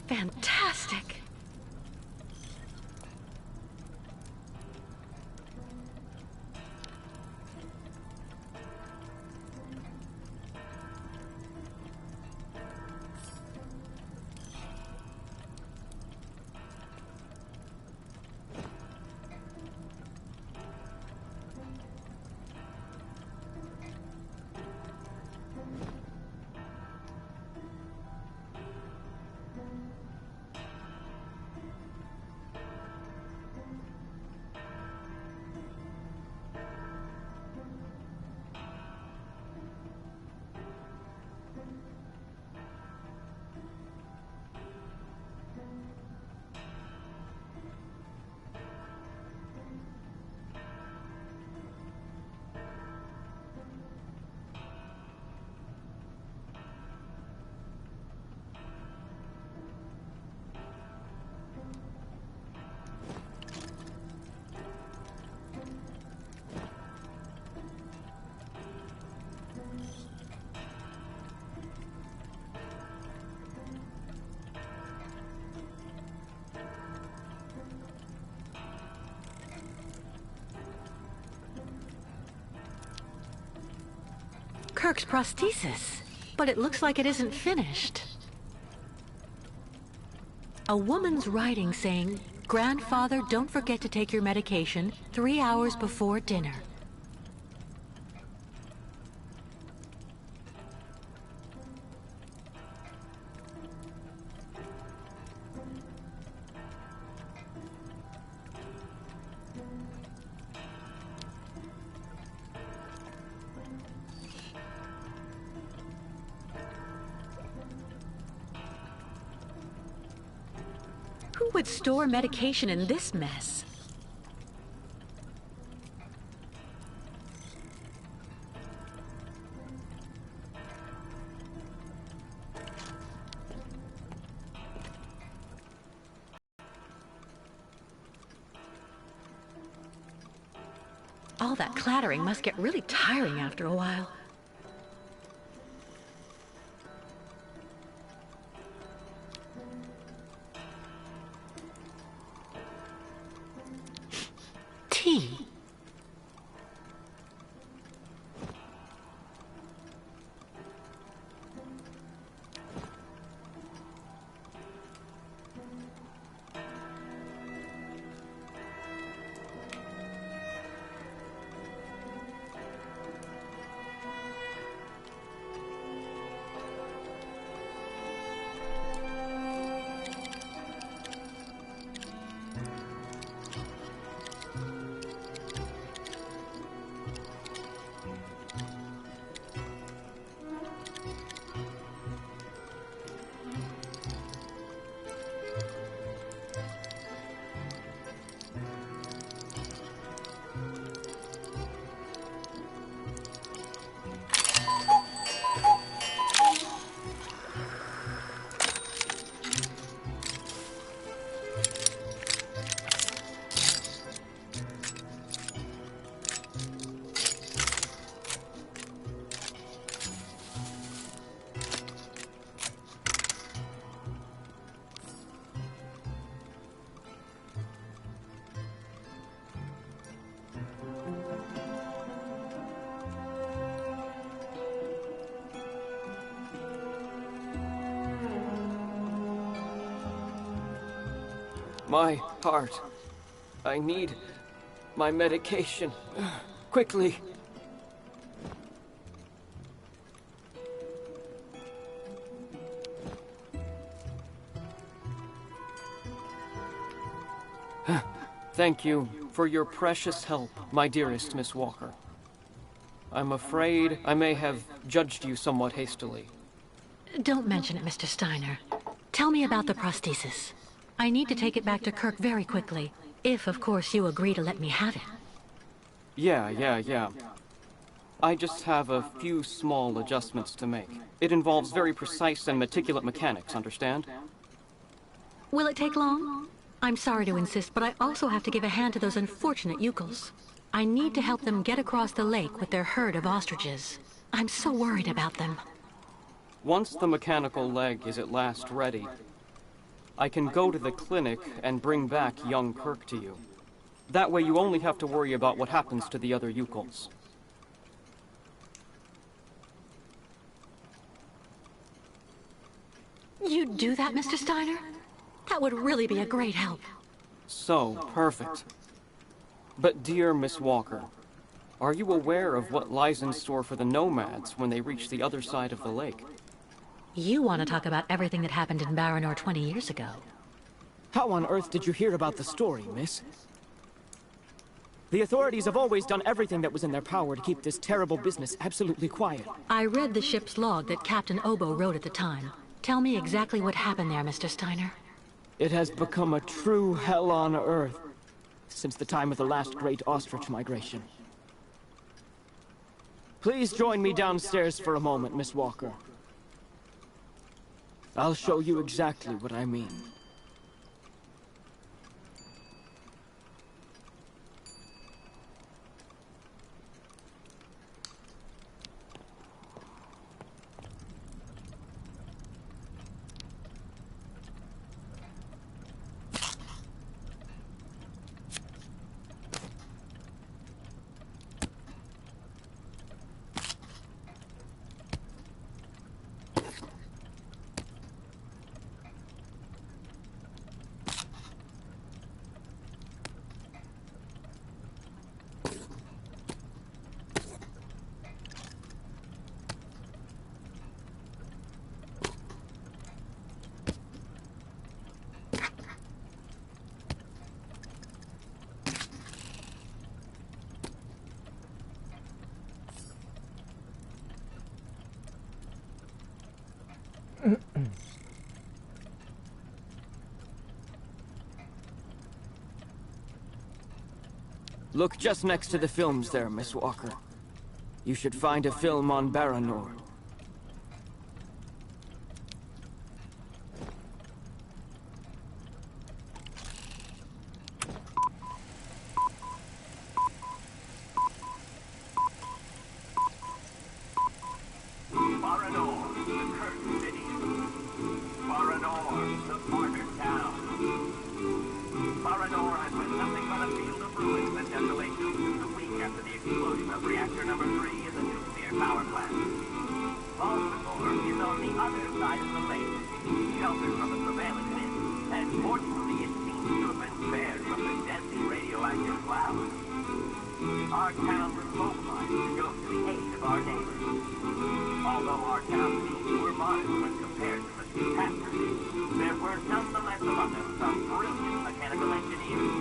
Fantastic. Kirk's prosthesis, but it looks like it isn't finished. A woman's writing saying, "Grandfather, don't forget to take your medication 3 hours before dinner." would store medication in this mess? All that clattering must get really tiring after a while. Tea. My heart. I need my medication. Quickly. Thank you for your precious help, my dearest Miss Walker. I'm afraid I may have judged you somewhat hastily. Don't mention it, Mr. Steiner. Tell me about the prosthesis. I need to take it back to Kirk very quickly. If, of course, you agree to let me have it. Yeah. I just have a few small adjustments to make. It involves very precise and meticulous mechanics, understand? Will it take long? I'm sorry to insist, but I also have to give a hand to those unfortunate Yukos. I need to help them get across the lake with their herd of ostriches. I'm so worried about them. Once the mechanical leg is at last ready, I can go to the clinic and bring back young Kirk to you. That way you only have to worry about what happens to the other Yukos. You'd do that, Mr. Steiner? That would really be a great help. So, perfect. But dear Miss Walker, are you aware of what lies in store for the nomads when they reach the other side of the lake? You want to talk about everything that happened in Baranor 20 years ago. How on earth did you hear about the story, miss? The authorities have always done everything that was in their power to keep this terrible business absolutely quiet. I read the ship's log that Captain Obo wrote at the time. Tell me exactly what happened there, Mr. Steiner. It has become a true hell on Earth since the time of the last great ostrich migration. Please join me downstairs for a moment, Miss Walker. I'll show you exactly what I mean. Look just next to the films there, Miss Walker. You should find a film on Baranor. Baranor, the cursed city. Baranor, the martyred town. Baranor has been nothing but a field of ruins and desolation since a week after the explosion of reactor number 3 in the nuclear power plant. Baltimore is on the other side of the lake, sheltered from the surveillance pit, and fortunately it seems to have been spared from the deadly radioactive clouds. Our town was mobilized to go to the aid of our neighbors. Although our town's needs were modest when compared to the catastrophe, there were nonetheless among them some brilliant mechanical engineers.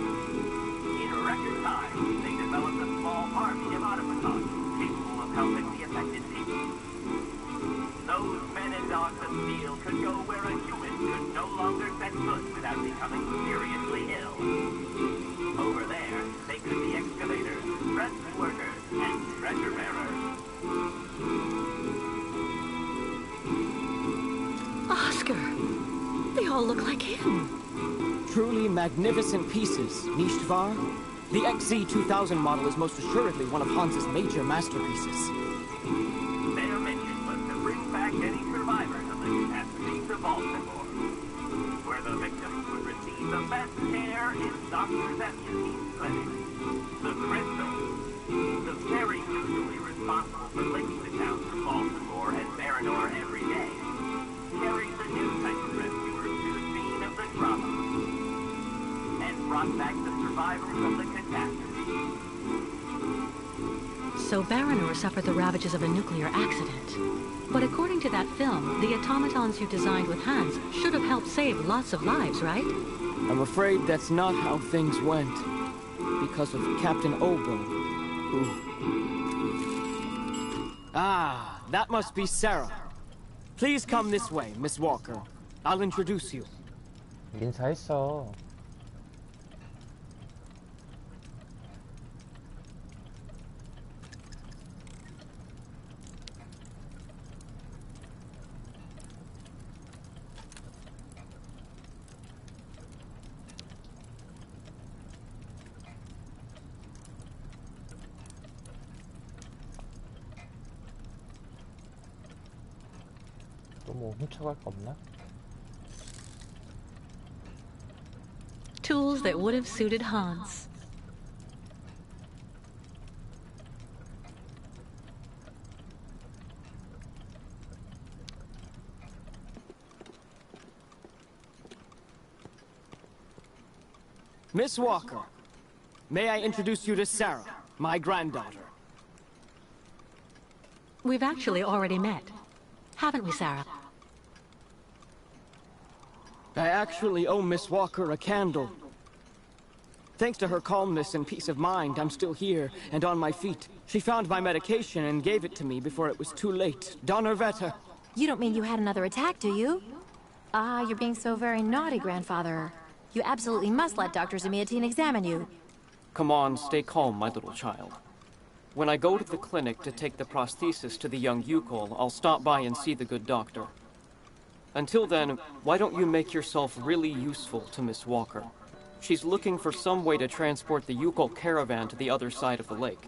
In record time, they developed a small army of automatons capable of helping the affected people. Those men and dogs of steel could go where a human could no longer set foot without becoming seriously ill. Over there, they could be excavators, rescue workers, and treasure bearers. Oscar! They all look like him. Truly magnificent pieces, Nishtvar. The XZ-2000 model is most assuredly one of Hans's major masterpieces. Their mission was to bring back any survivors of the catastrophe to Baltimore, where the victims would receive the best care in Dr. Zephyrin's clinic. The Crystal, the very usually responsible for linking the towns of Baltimore and Baranor every day, carried the new type of rescuers to the scene of the drama, and brought back the survivors of the catastrophe. So Baranor suffered the ravages of a nuclear accident. But according to that film, the automatons you designed with Hans should have helped save lots of lives, right? I'm afraid that's not how things went. Because of Captain Obo, who... Ah, that must be Sarah. Please come this way, Miss Walker. I'll introduce you. 인사했어. 또 뭐 훔쳐갈 거 없나? Tools that would have suited Hans. Miss Walker, may I introduce you to Sarah, my granddaughter? We've actually already met. Haven't we, Sarah? I actually owe Miss Walker a candle. Thanks to her calmness and peace of mind, I'm still here and on my feet. She found my medication and gave it to me before it was too late. Donnerwetter. You don't mean you had another attack, do you? Ah, you're being so very naughty, Grandfather. You absolutely must let Dr. Zamiatine examine you. Come on, stay calm, my little child. When I go to the clinic to take the prosthesis to the young Yukol, I'll stop by and see the good doctor. Until then, why don't you make yourself really useful to Miss Walker? She's looking for some way to transport the Yukol caravan to the other side of the lake.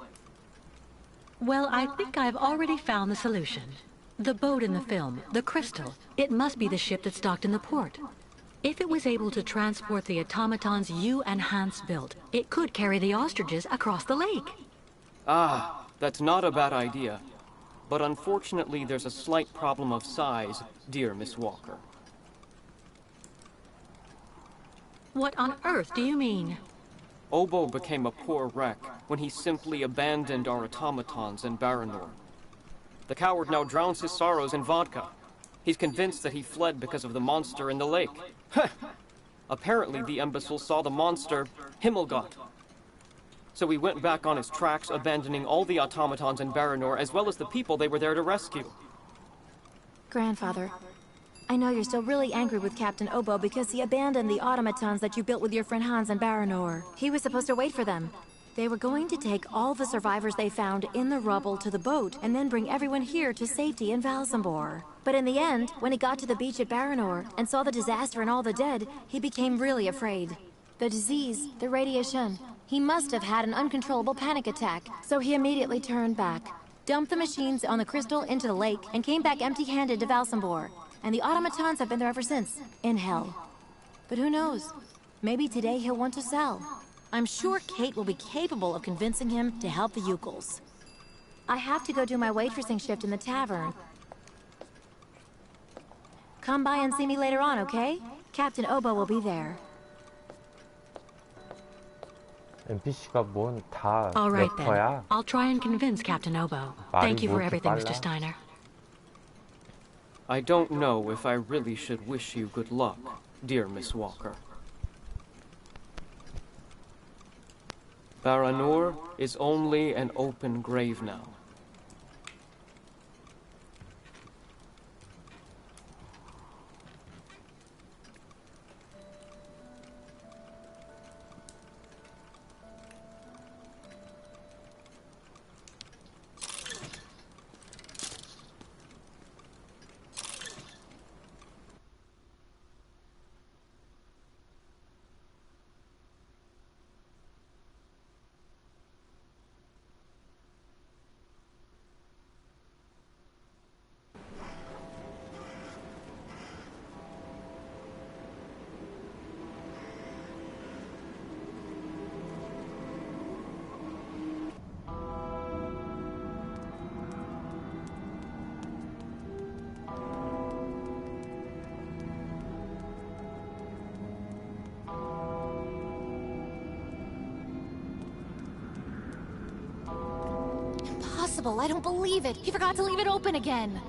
Well, I think I've already found the solution. The boat in the film, the Crystal, it must be the ship that's docked in the port. If it was able to transport the automatons you and Hans built, it could carry the ostriches across the lake. Ah, that's not a bad idea. But unfortunately, there's a slight problem of size, dear Miss Walker. What on earth do you mean? Obo became a poor wreck when he simply abandoned our automatons in Baranor. The coward now drowns his sorrows in vodka. He's convinced that he fled because of the monster in the lake. Apparently, the imbecile saw the monster, Himmelgott. So he went back on his tracks, abandoning all the automatons in Baranor, as well as the people they were there to rescue. Grandfather, I know you're still really angry with Captain Obo because he abandoned the automatons that you built with your friend Hans in Baranor. He was supposed to wait for them. They were going to take all the survivors they found in the rubble to the boat and then bring everyone here to safety in Valsambor. But in the end, when he got to the beach at Baranor and saw the disaster and all the dead, he became really afraid. The disease, the radiation. He must have had an uncontrollable panic attack, so he immediately turned back, dumped the machines on the crystal into the lake, and came back empty-handed to Valsambor. And the automatons have been there ever since, in hell. But who knows? Maybe today he'll want to sell. I'm sure Kate will be capable of convincing him to help the Ukels. I have to go do my waitressing shift in the tavern. Come by and see me later on, okay? Captain Obo will be there. NPC가 뭔 다 All right then. 래퍼야? I'll try and convince Captain Obo. Thank you for everything, Mr. Steiner. I don't know if I really should wish you good luck, dear Miss Walker. Baranor is only an open grave now. I don't believe it. He forgot to leave it open again.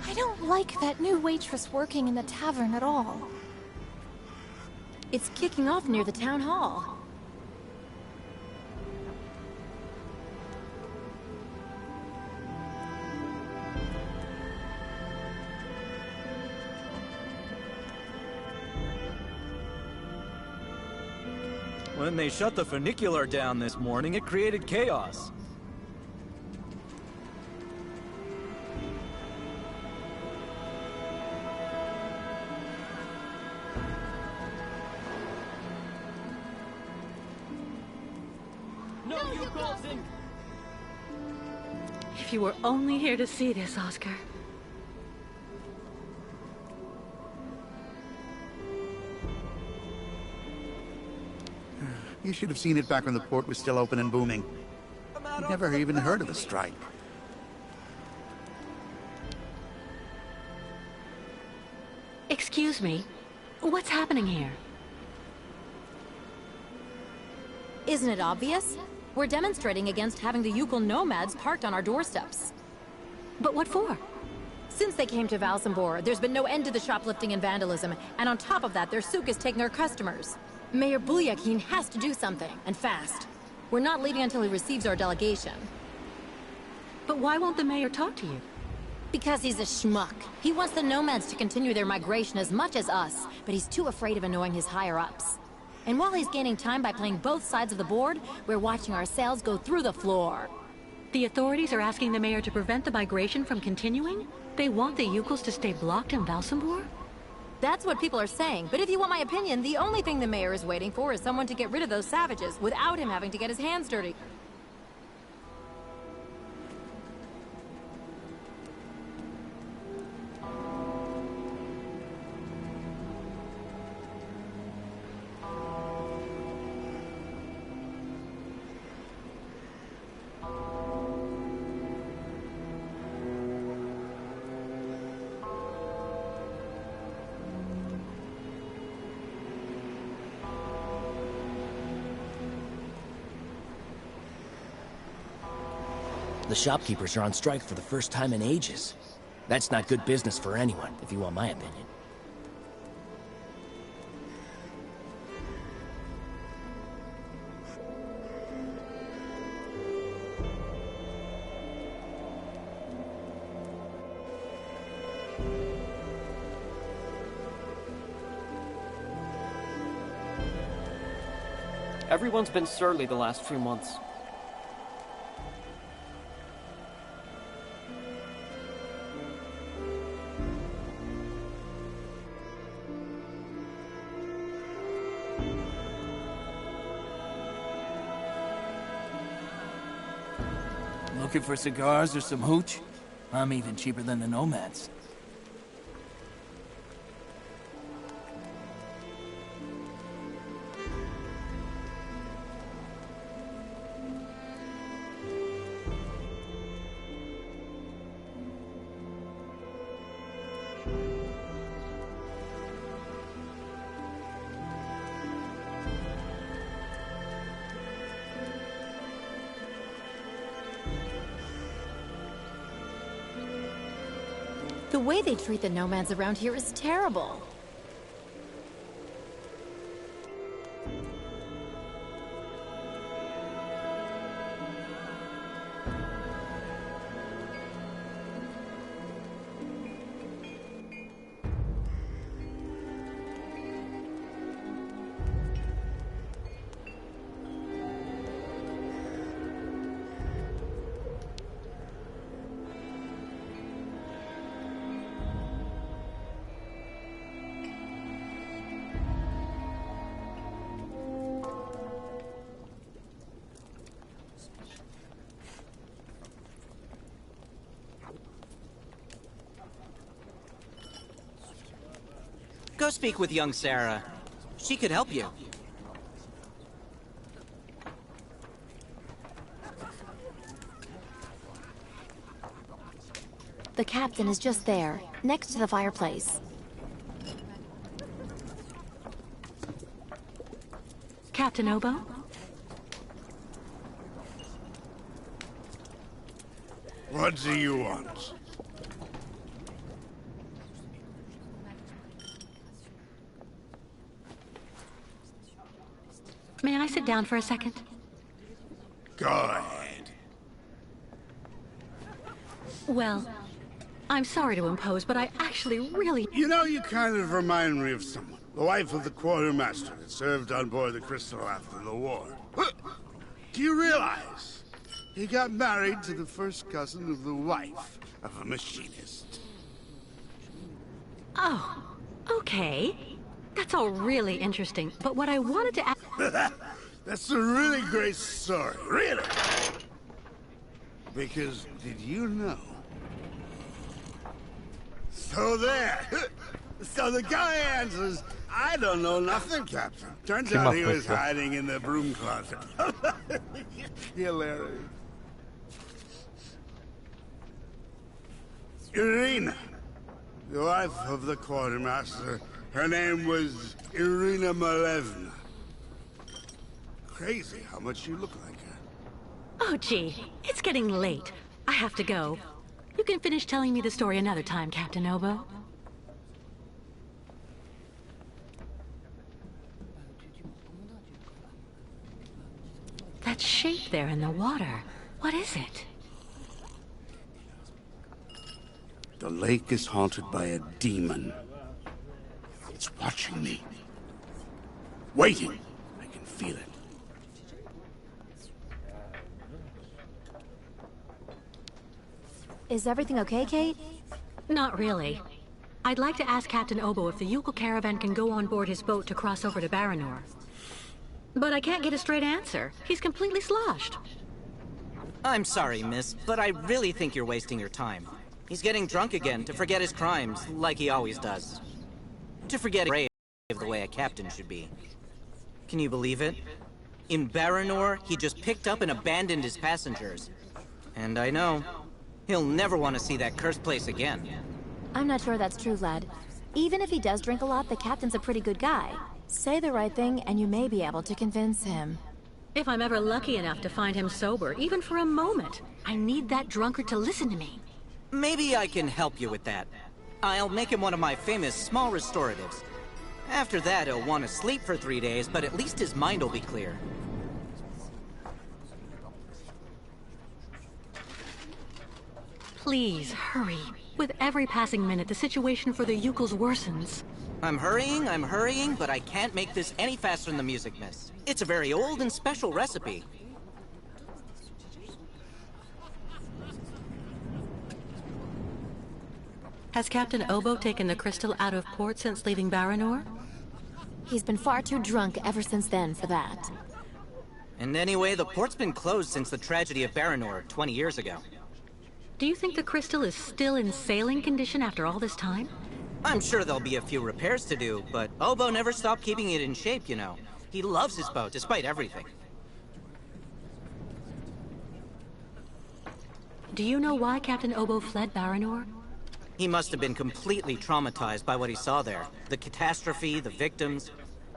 I don't like that new waitress working in the tavern at all. It's kicking off near the town hall. When they shut the funicular down this morning, it created chaos. If you were only here to see this, Oscar. You should have seen it back when the port was still open and booming. You never even heard of a strike. Excuse me. What's happening here? Isn't it obvious? We're demonstrating against having the Ukel nomads parked on our doorsteps. But what for? Since they came to Valsambor, there's been no end to the shoplifting and vandalism, and on top of that, their souk is taking our customers. Mayor Bulyakin has to do something, and fast. We're not leaving until he receives our delegation. But why won't the mayor talk to you? Because he's a schmuck. He wants the nomads to continue their migration as much as us, but he's too afraid of annoying his higher-ups. And while he's gaining time by playing both sides of the board, we're watching our sales go through the floor. The authorities are asking the mayor to prevent the migration from continuing? They want the Ukels to stay blocked in Valsambor? That's what people are saying, but if you want my opinion, the only thing the mayor is waiting for is someone to get rid of those savages without him having to get his hands dirty. The shopkeepers are on strike for the first time in ages. That's not good business for anyone, if you want my opinion. Everyone's been surly the last few months. Looking for cigars or some hooch? I'm even cheaper than the nomads. The way they treat the nomads around here is terrible. Go speak with young Sarah. She could help you. The captain is just there, next to the fireplace. Captain Obo? What do you want? May I sit down for a second? Go ahead. Well, I'm sorry to impose, but I actually really... You know, you kind of remind me of someone. The wife of the quartermaster that served on board the Crystal after the war. Do you realize he got married to the first cousin of the wife of a machinist? Oh, okay. That's all really interesting, but what I wanted to ask... That's a really great story, really. Because, did you know? So there. So the guy answers, I don't know nothing, Captain. Turns out he was hiding in the broom closet. Hilarious. Irina, the wife of the quartermaster. Her name was Irina Malevna. Crazy how much you look like her. Oh, gee. It's getting late. I have to go. You can finish telling me the story another time, Captain Obo. That shape there in the water. What is it? The lake is haunted by a demon. It's watching me. Waiting. I can feel it. Is everything okay, Kate? Not really. I'd like to ask Captain Obo if the Yukon caravan can go on board his boat to cross over to Baranor. But I can't get a straight answer. He's completely sloshed. I'm sorry, miss, but I really think you're wasting your time. He's getting drunk again to forget his crimes, like he always does. To forget brave the way a captain should be. Can you believe it? In Baranor, he just picked up and abandoned his passengers. And I know, he'll never want to see that cursed place again. I'm not sure that's true, lad. Even if he does drink a lot, the captain's a pretty good guy. Say the right thing, and you may be able to convince him. If I'm ever lucky enough to find him sober, even for a moment, I need that drunkard to listen to me. Maybe I can help you with that. I'll make him one of my famous small restoratives. After that, he'll want to sleep for 3 days, but at least his mind will be clear. Please, hurry. With every passing minute, the situation for the Yukos worsens. I'm hurrying, but I can't make this any faster than the music, miss. It's a very old and special recipe. Has Captain Obo taken the crystal out of port since leaving Baranor? He's been far too drunk ever since then for that. And anyway, the port's been closed since the tragedy of Baranor 20 years ago. Do you think the crystal is still in sailing condition after all this time? I'm sure there'll be a few repairs to do, but Obo never stopped keeping it in shape, you know. He loves his boat, despite everything. Do you know why Captain Obo fled Baranor? He must have been completely traumatized by what he saw there. The catastrophe, the victims,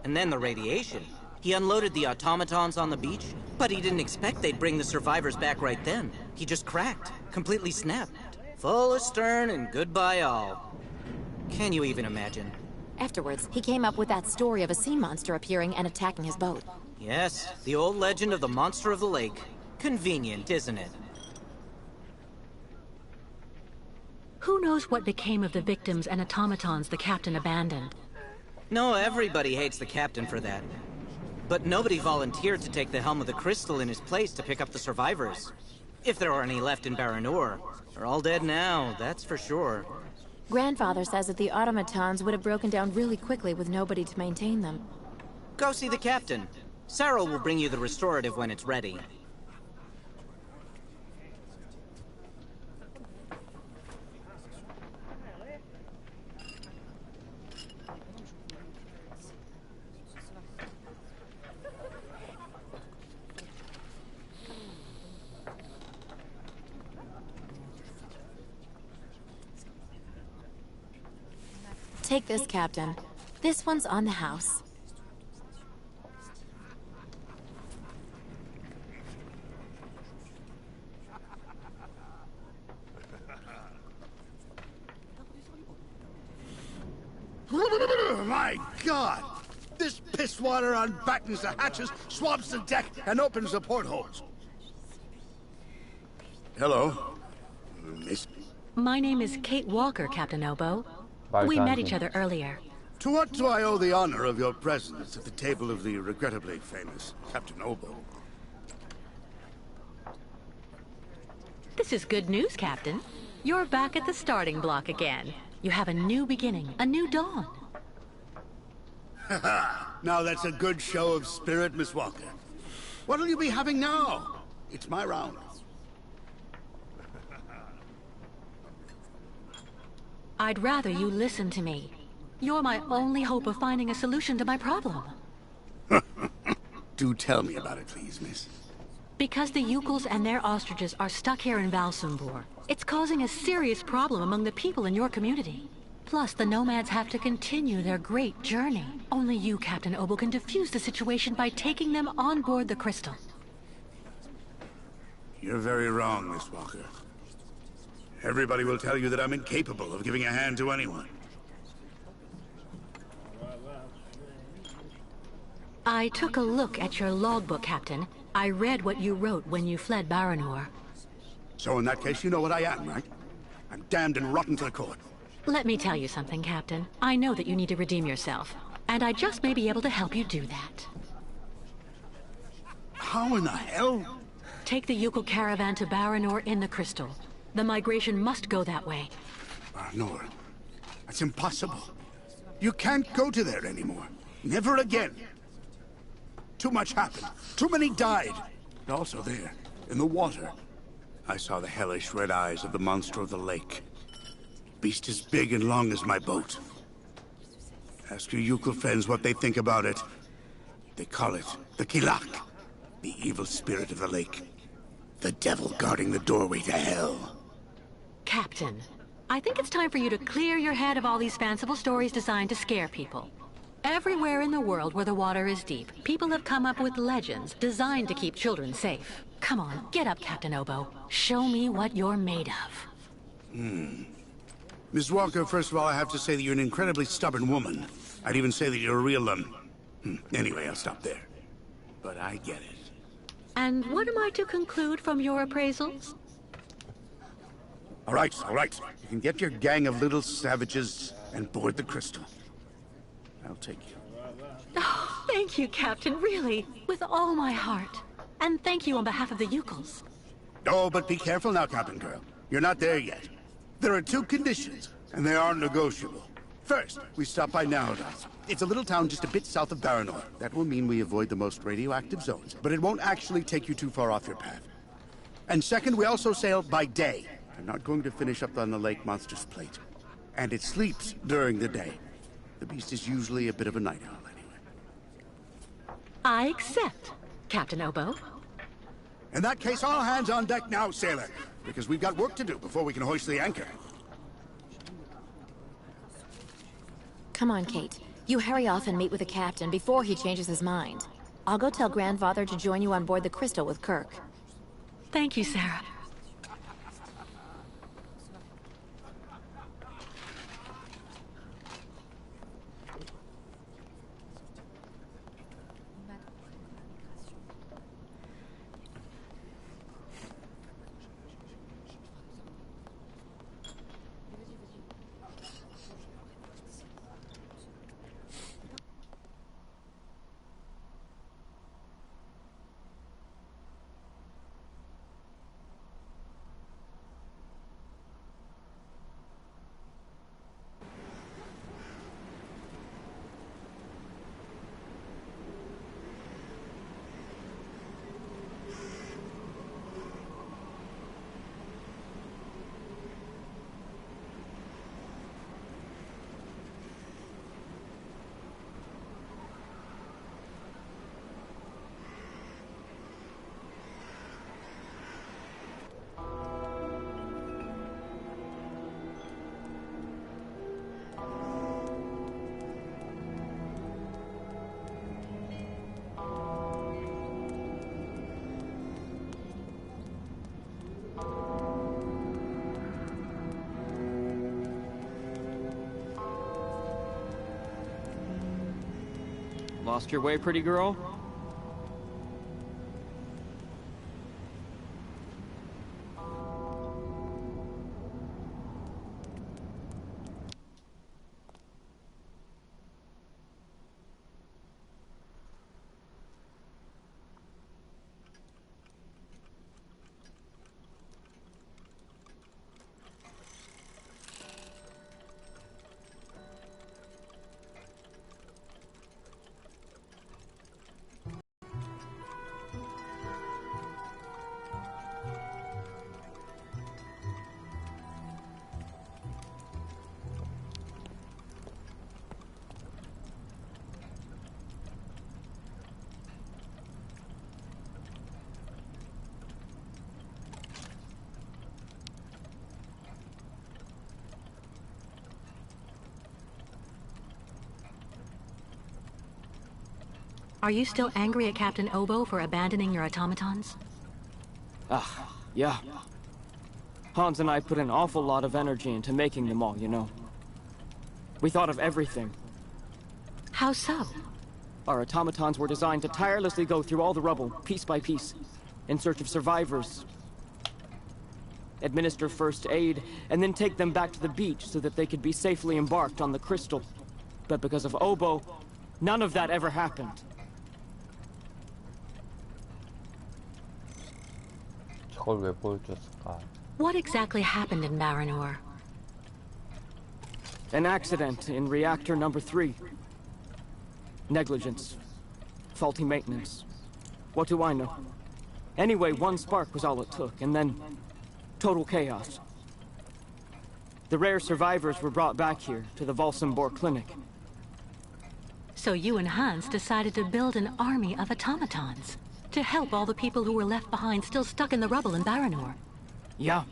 and then the radiation. He unloaded the automatons on the beach, but he didn't expect they'd bring the survivors back right then. He just cracked, completely snapped. Full astern and goodbye all. Can you even imagine? Afterwards, he came up with that story of a sea monster appearing and attacking his boat. Yes, the old legend of the monster of the lake. Convenient, isn't it? Who knows what became of the victims and automatons the captain abandoned? No, everybody hates the captain for that. But nobody volunteered to take the helm of the crystal in his place to pick up the survivors. If there are any left in Baranor, they're all dead now, that's for sure. Grandfather says that the automatons would have broken down really quickly with nobody to maintain them. Go see the captain. Sarah will bring you the restorative when it's ready. Take this, Captain. This one's on the house. My God! This pisswater unbattens the hatches, swabs the deck, and opens the portholes. Hello, Miss. My name is Kate Walker, Captain Obo. We met each other earlier. To what do I owe the honor of your presence at the table of the regrettably famous Captain Obo? This is good news, Captain. You're back at the starting block again. You have a new beginning, a new dawn. Now that's a good show of spirit, Miss Walker. What'll you be having now? It's my round. I'd rather you listen to me. You're my only hope of finding a solution to my problem. Do tell me about it, please, miss. Because the Yukels and their ostriches are stuck here in Valsumbor, it's causing a serious problem among the people in your community. Plus, the nomads have to continue their great journey. Only you, Captain Obo, can defuse the situation by taking them on board the crystal. You're very wrong, Miss Walker. Everybody will tell you that I'm incapable of giving a hand to anyone. I took a look at your logbook, Captain. I read what you wrote when you fled Baranor. So in that case, you know what I am, right? I'm damned and rotten to the core. Let me tell you something, Captain. I know that you need to redeem yourself, and I just may be able to help you do that. How in the hell? Take the Yukel caravan to Baranor in the crystal. The migration must go that way. Baranor? That's impossible. You can't go to there anymore. Never again. Too much happened. Too many died. And also there, in the water, I saw the hellish red eyes of the monster of the lake. Beast as big and long as my boat. Ask your Yukel friends what they think about it. They call it the Kilak, the evil spirit of the lake. The devil guarding the doorway to hell. Captain, I think it's time for you to clear your head of all these fanciful stories designed to scare people. Everywhere in the world where the water is deep, people have come up with legends designed to keep children safe. Come on, get up, Captain Obo. Show me what you're made of. Miss Walker, first of all, I have to say that you're an incredibly stubborn woman. I'd even say that you're a real, Anyway, I'll stop there. But I get it. And what am I to conclude from your appraisals? All right. You can get your gang of little savages and board the crystal. I'll take you. Oh, thank you, Captain, really, with all my heart. And thank you on behalf of the Yukos. Oh, but be careful now, Captain Girl. You're not there yet. There are 2 conditions, and they are negotiable. First, we stop by Narados. It's a little town just a bit south of Baranor. That will mean we avoid the most radioactive zones, but it won't actually take you too far off your path. And second, we also sail by day. I'm not going to finish up on the lake monster's plate. And it sleeps during the day. The beast is usually a bit of a night owl anyway. I accept, Captain Obo. In that case, all hands on deck now, sailor. Because we've got work to do before we can hoist the anchor. Come on, Kate. You hurry off and meet with the captain before he changes his mind. I'll go tell Grandfather to join you on board the Crystal with Kirk. Thank you, Sarah. Lost your way, pretty girl? Are you still angry at Captain Obo for abandoning your automatons? Yeah. Hans and I put an awful lot of energy into making them all, you know. We thought of everything. How so? Our automatons were designed to tirelessly go through all the rubble, piece by piece, in search of survivors. Administer first aid, and then take them back to the beach so that they could be safely embarked on the Crystal. But because of Obo, none of that ever happened. 저걸 왜 보여줬을까? What exactly happened in Baranor? An accident in reactor number 3. Negligence. Faulty maintenance. What do I know? Anyway, one spark was all it took, and then total chaos. The rare survivors were brought back here to the Valsenborg Clinic. So you and Hans decided to build an army of automatons to help all the people who were left behind still stuck in the rubble in Baranor. Yeah.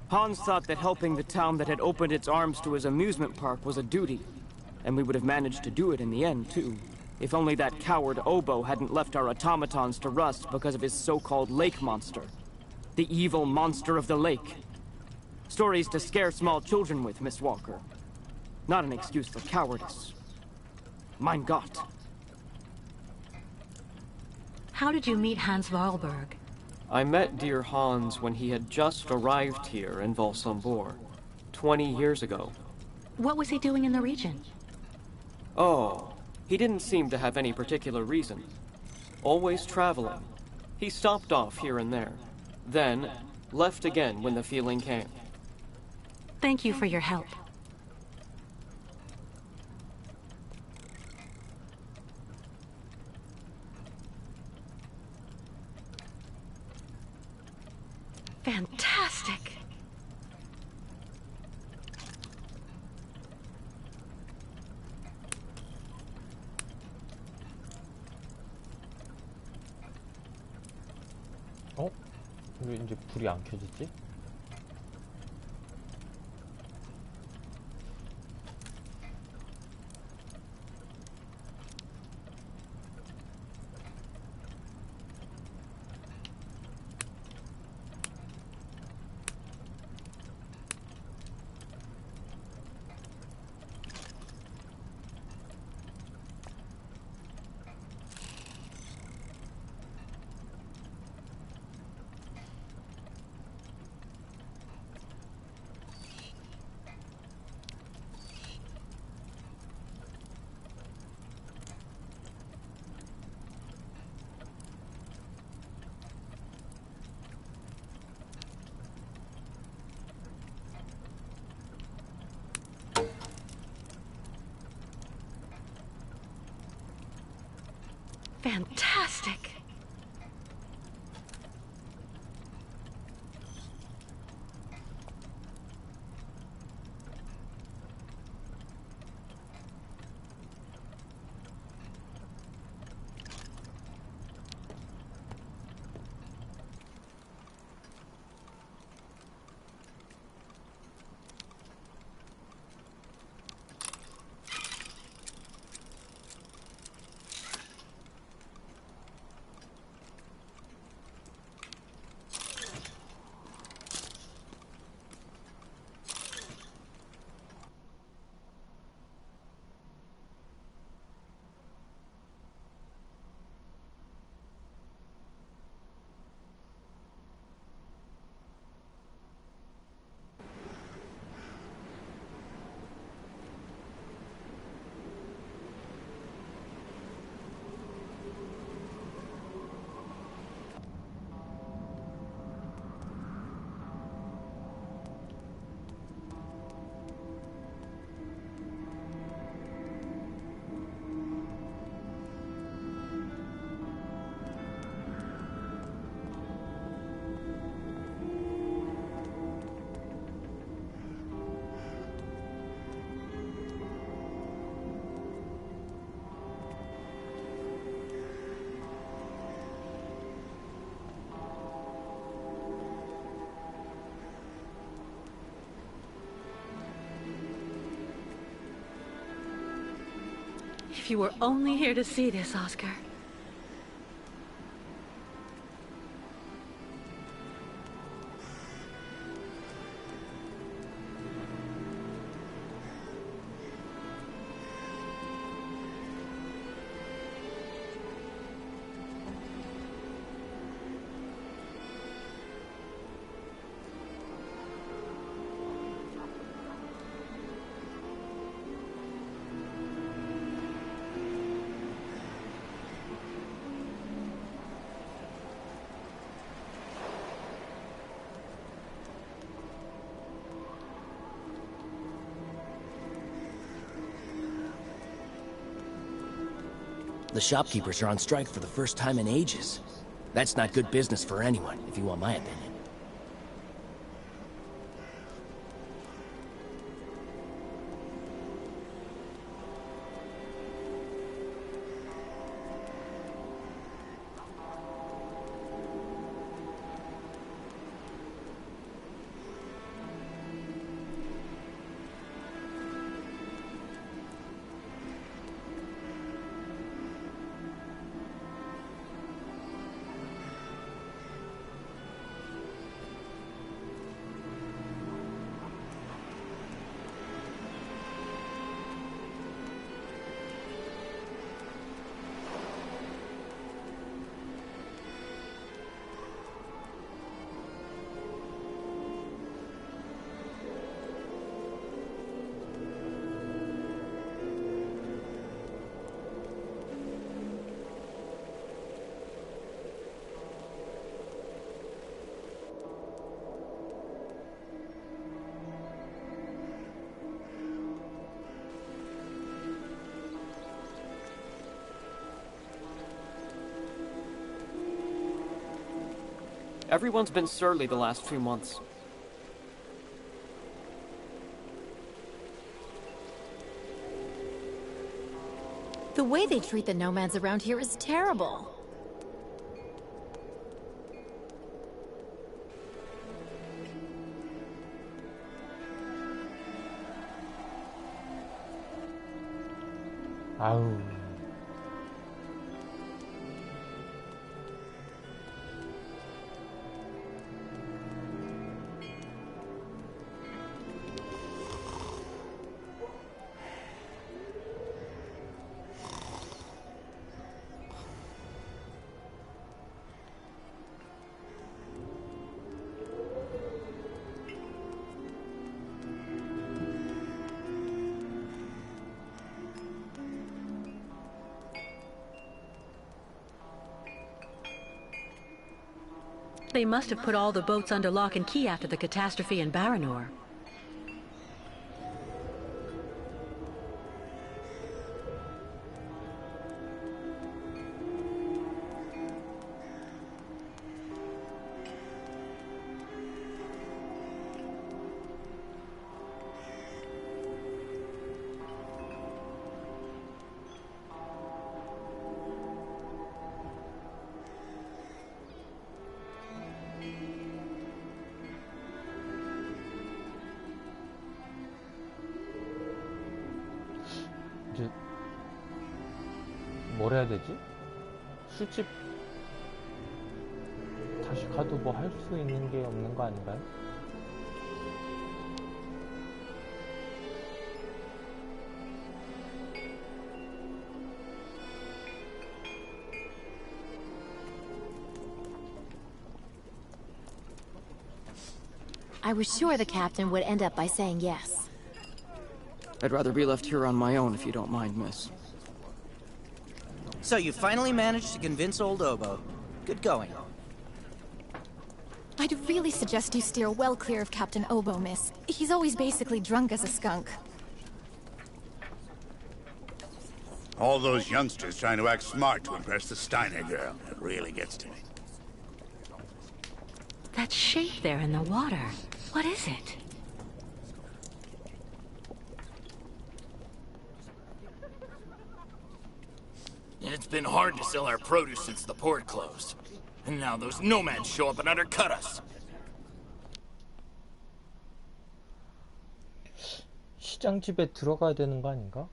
Hans thought that helping the town that had opened its arms to his amusement park was a duty. And we would have managed to do it in the end, too. If only that coward Obo hadn't left our automatons to rust because of his so-called lake monster. The evil monster of the lake. Stories to scare small children with, Miss Walker. Not an excuse for cowardice. Mein Gott. How did you meet Hans Wahlberg? I met dear Hans when he had just arrived here in Valsenborg, 20 years ago. What was he doing in the region? Oh, He didn't seem to have any particular reason. Always traveling. He stopped off here and there, then left again when the feeling came. Thank you for your help. Fantastic! 어? 왜 이제 불이 안 켜지지? Fantastic! If you were only here to see this, Oscar. The shopkeepers are on strike for the first time in ages. That's not good business for anyone, if you want my opinion. Everyone's been surly the last few months. The way they treat the nomads around here is terrible. 아우. They must have put all the boats under lock and key after the catastrophe in Baranor. 이제 뭘 해야 되지? 술집 다시 가도 뭐 할 수 있는 게 없는 거 아닌가요? I was sure the captain would end up by saying yes. I'd rather be left here on my own if you don't mind, miss. So you finally managed to convince old Obo. Good going. I'd really suggest you steer well clear of Captain Obo, miss. He's always basically drunk as a skunk. All those youngsters trying to act smart to impress the Steiner girl. It really gets to me. That shape there in the water. What is it? It's been hard to sell our produce since the port closed. And now those nomads show up and undercut us. 시장집에 들어가야 되는 거 아닌가?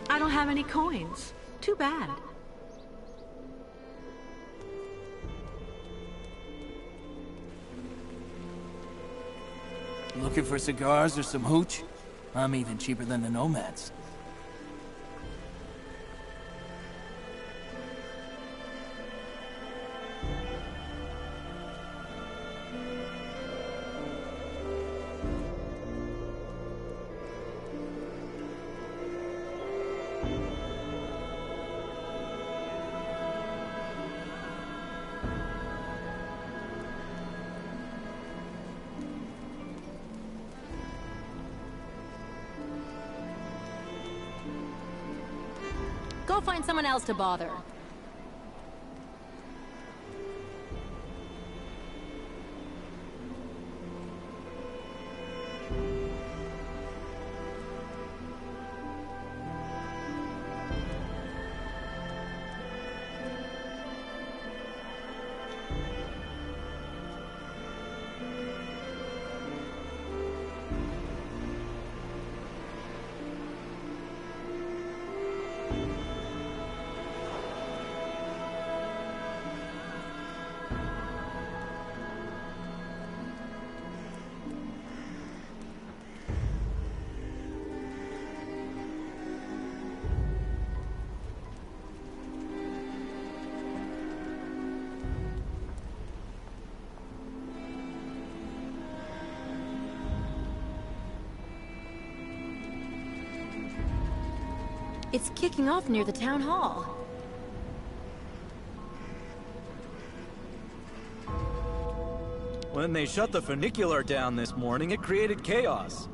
I don't have any coins. Too bad. Looking for cigars or some hooch? I'm even cheaper than the nomads. Go find someone else to bother. It's kicking off near the town hall. When they shut the funicular down this morning, it created chaos.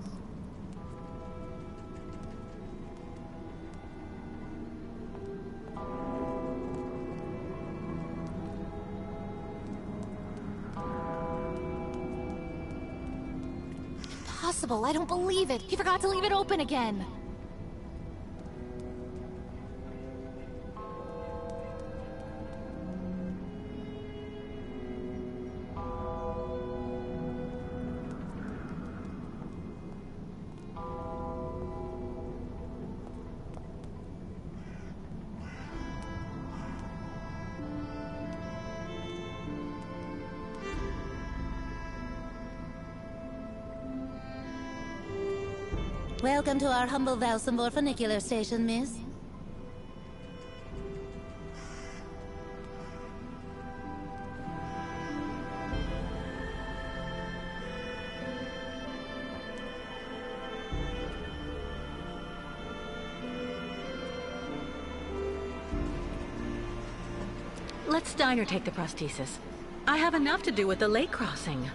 Impossible, I don't believe it. He forgot to leave it open again. Welcome to our humble Valsambor funicular station, miss. Let Steiner take the prosthesis. I have enough to do with the lake crossing.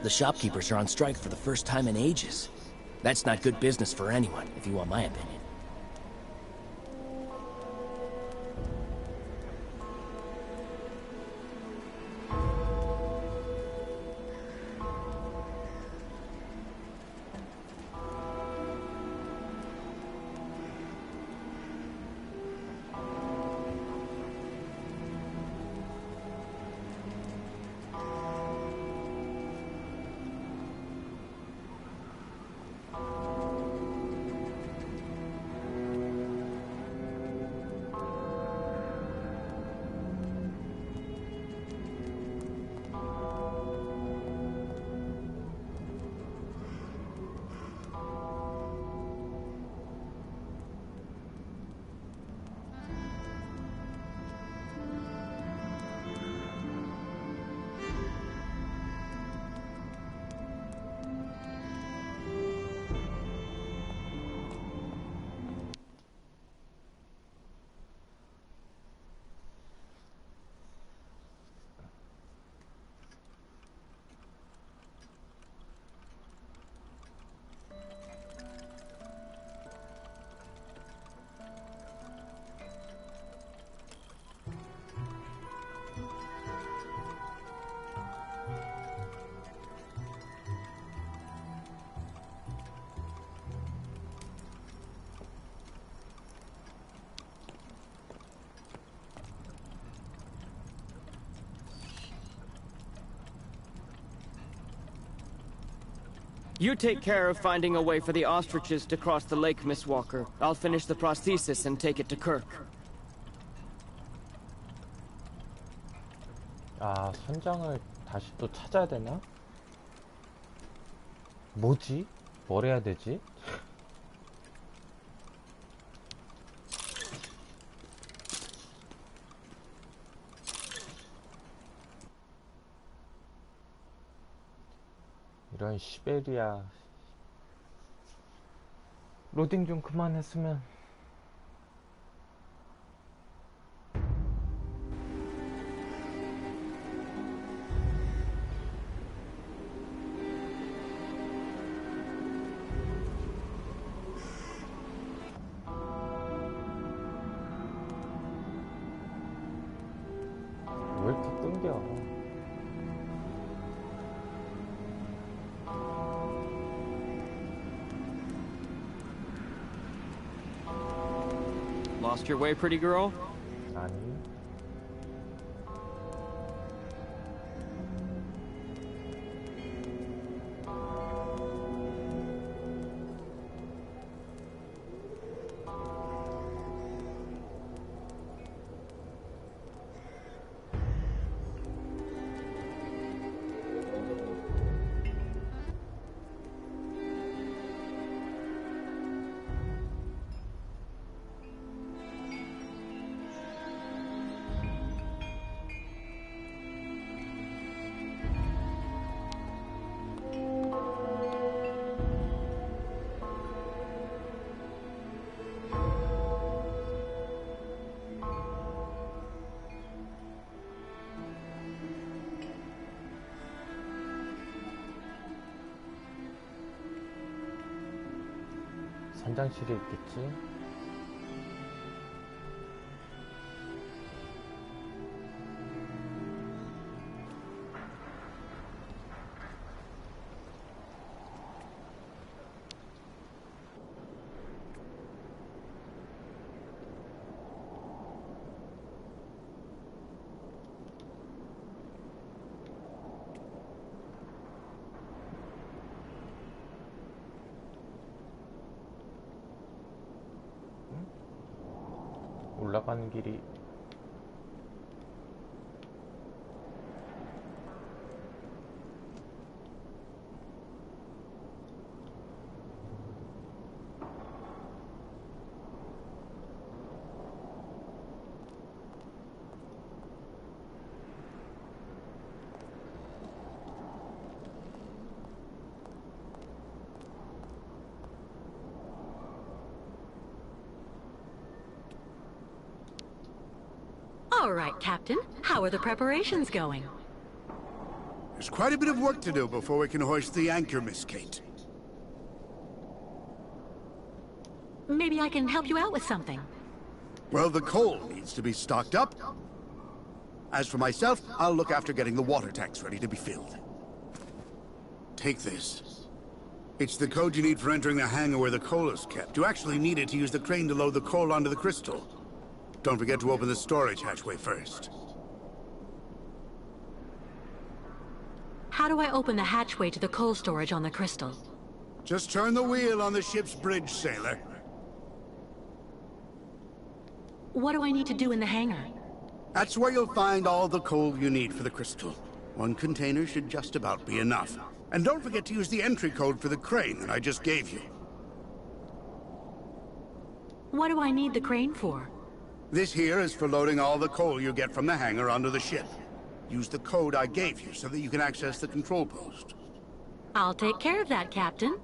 The shopkeepers are on strike for the first time in ages. That's not good business for anyone, if you want my opinion. You take care of finding a way for the ostriches to cross the lake, Miss Walker. I'll finish the prosthesis and take it to Kirk. 아, 선장을 다시 또 찾아야 되나? 뭐지? 뭘 해야 되지? 이런 시베리아. 로딩 좀 그만했으면. Lost your way, pretty girl? 아니. 산장실에 있겠지? 올라가는 길이 All right, Captain. How are the preparations going? There's quite a bit of work to do before we can hoist the anchor, Miss Kate. Maybe I can help you out with something. Well, the coal needs to be stocked up. As for myself, I'll look after getting the water tanks ready to be filled. Take this. It's the code you need for entering the hangar where the coal is kept. You actually need it to use the crane to load the coal onto the crystal. Don't forget to open the storage hatchway first. How do I open the hatchway to the coal storage on the crystal? Just turn the wheel on the ship's bridge, sailor. What do I need to do in the hangar? That's where you'll find all the coal you need for the crystal. One container should just about be enough. And don't forget to use the entry code for the crane that I just gave you. What do I need the crane for? This here is for loading all the coal you get from the hangar onto the ship. Use the code I gave you so that you can access the control post. I'll take care of that, Captain.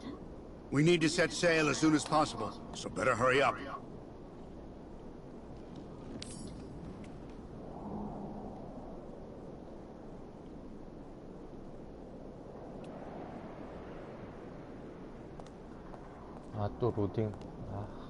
We need to set sail as soon as possible, so better hurry up. 아, 또 로딩. 아.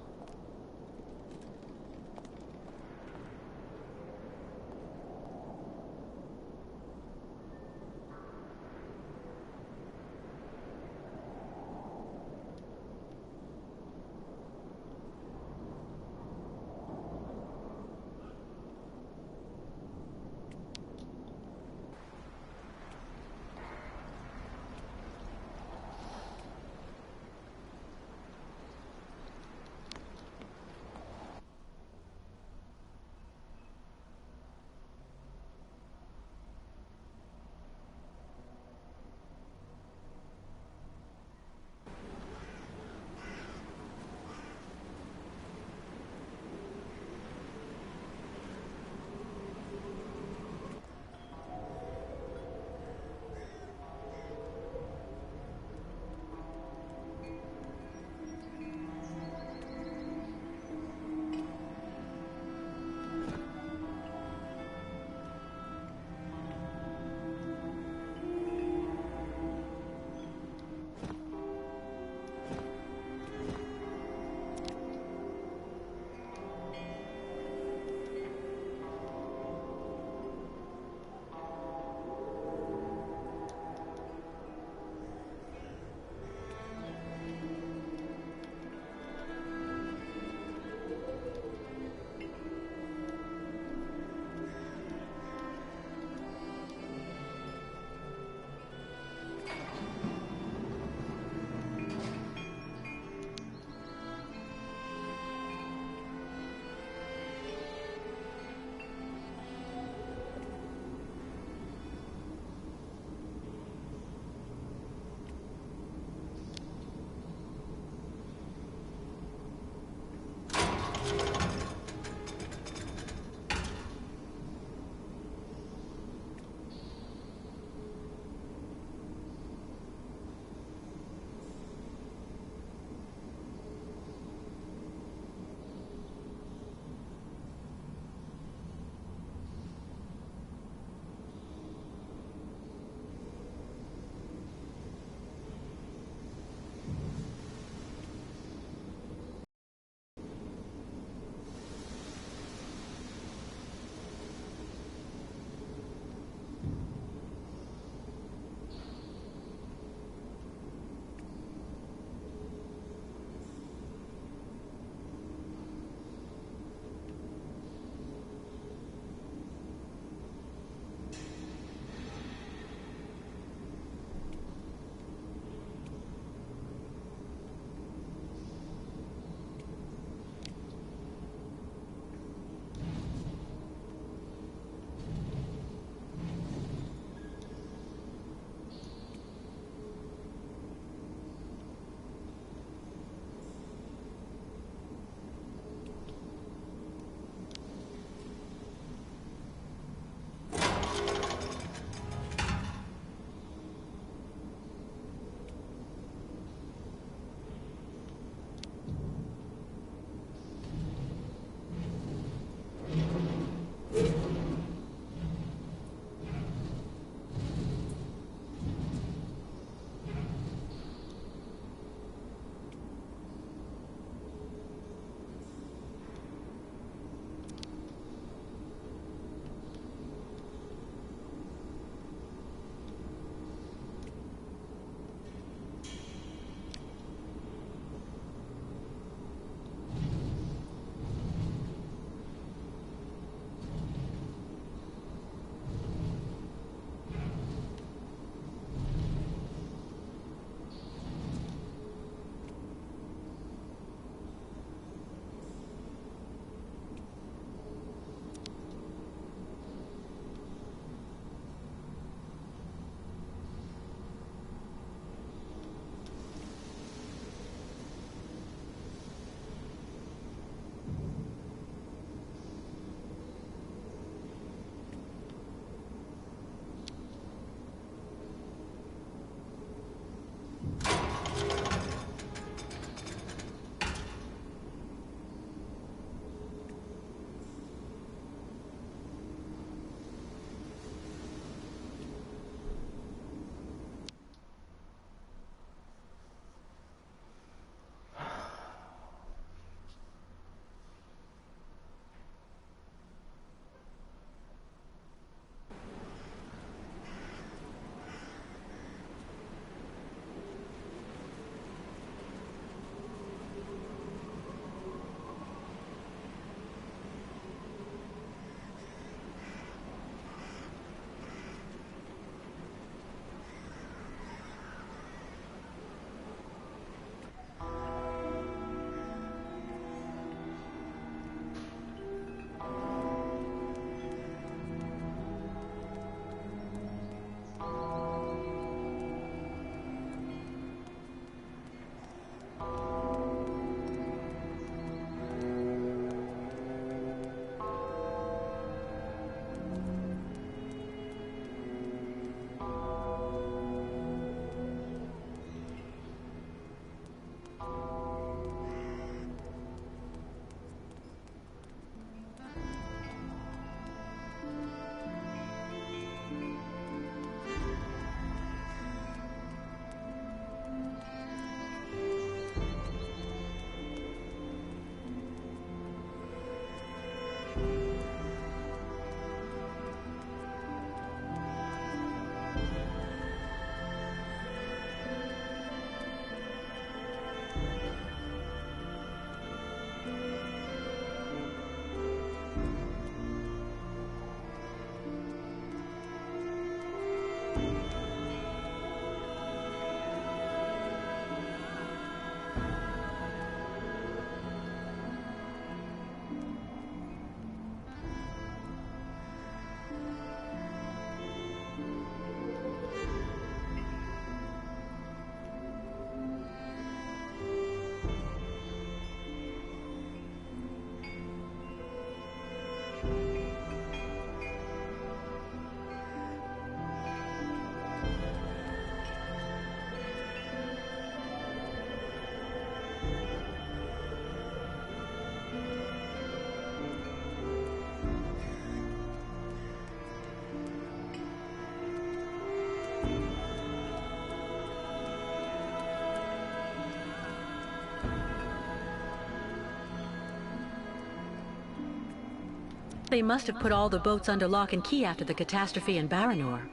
They must have put all the boats under lock and key after the catastrophe in Baranor.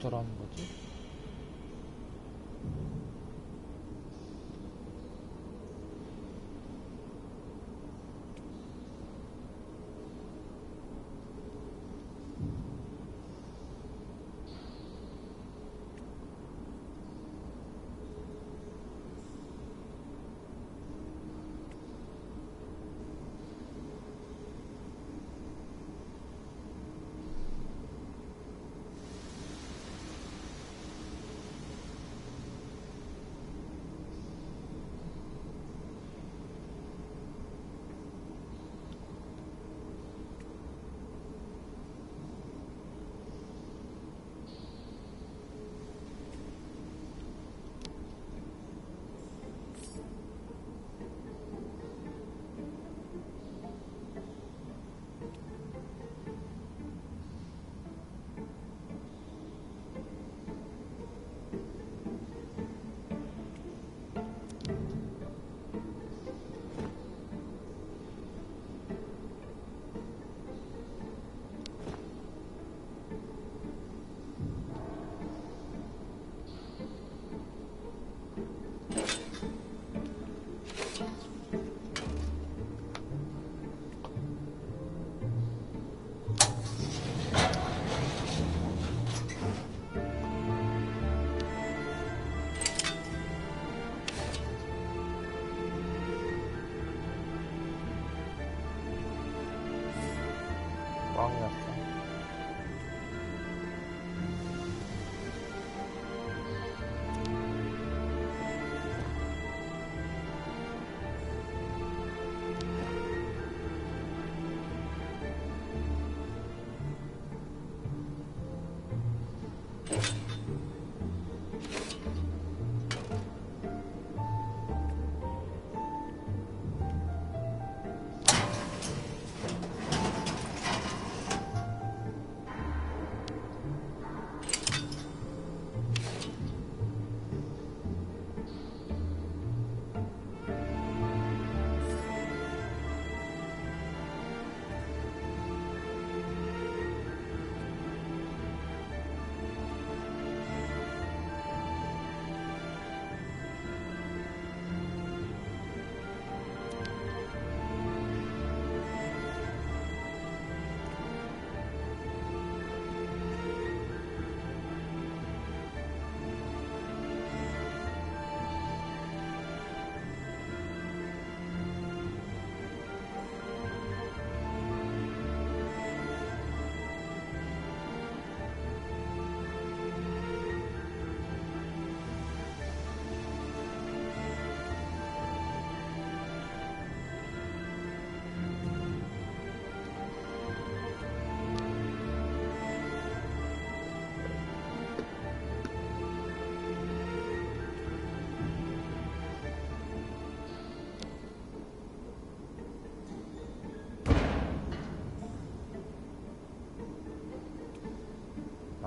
어쩌라는 거지? 꽝이었어.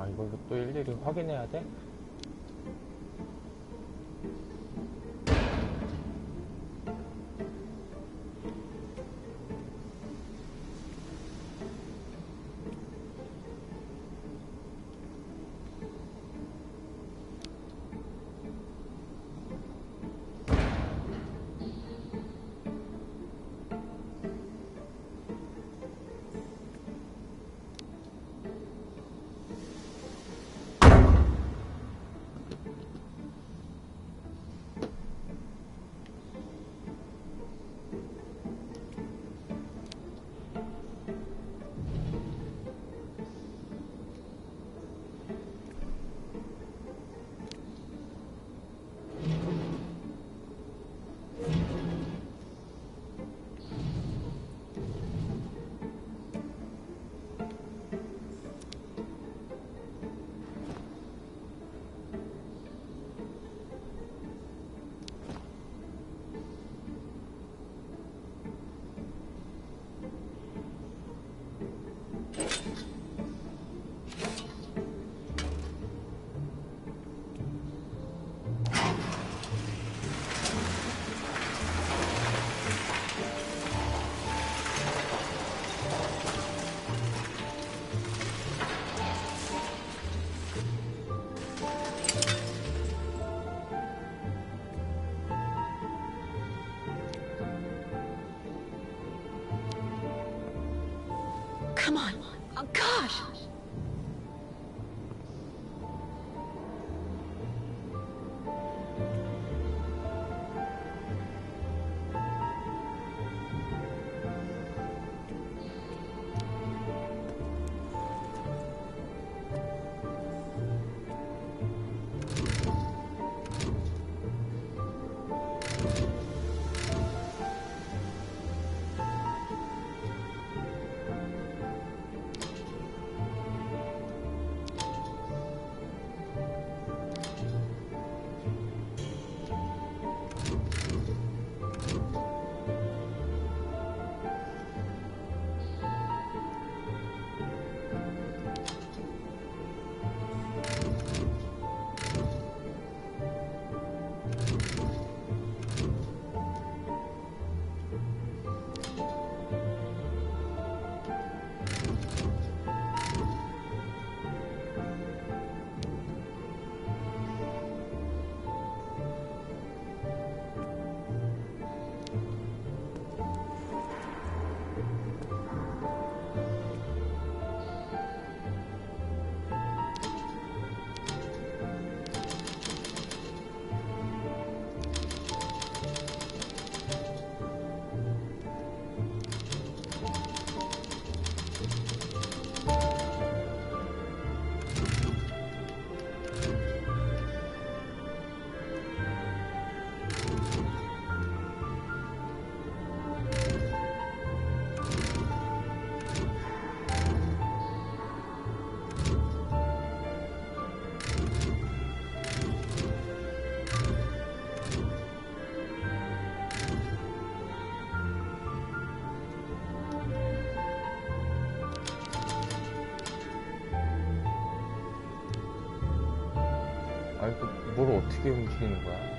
아, 이걸로 또 일일이 확인해야 돼? Come on. Oh, gosh! 아, 이거 뭘 어떻게 움직이는 거야?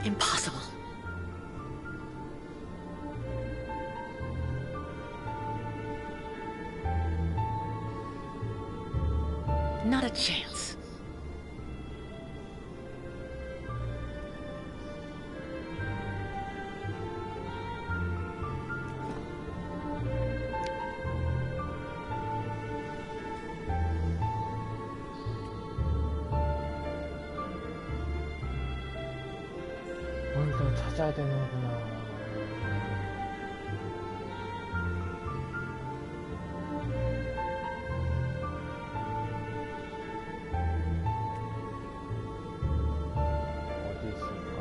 Impossible. Not a chance. 뭘 더 찾아야 되는구나. 어디 있을까?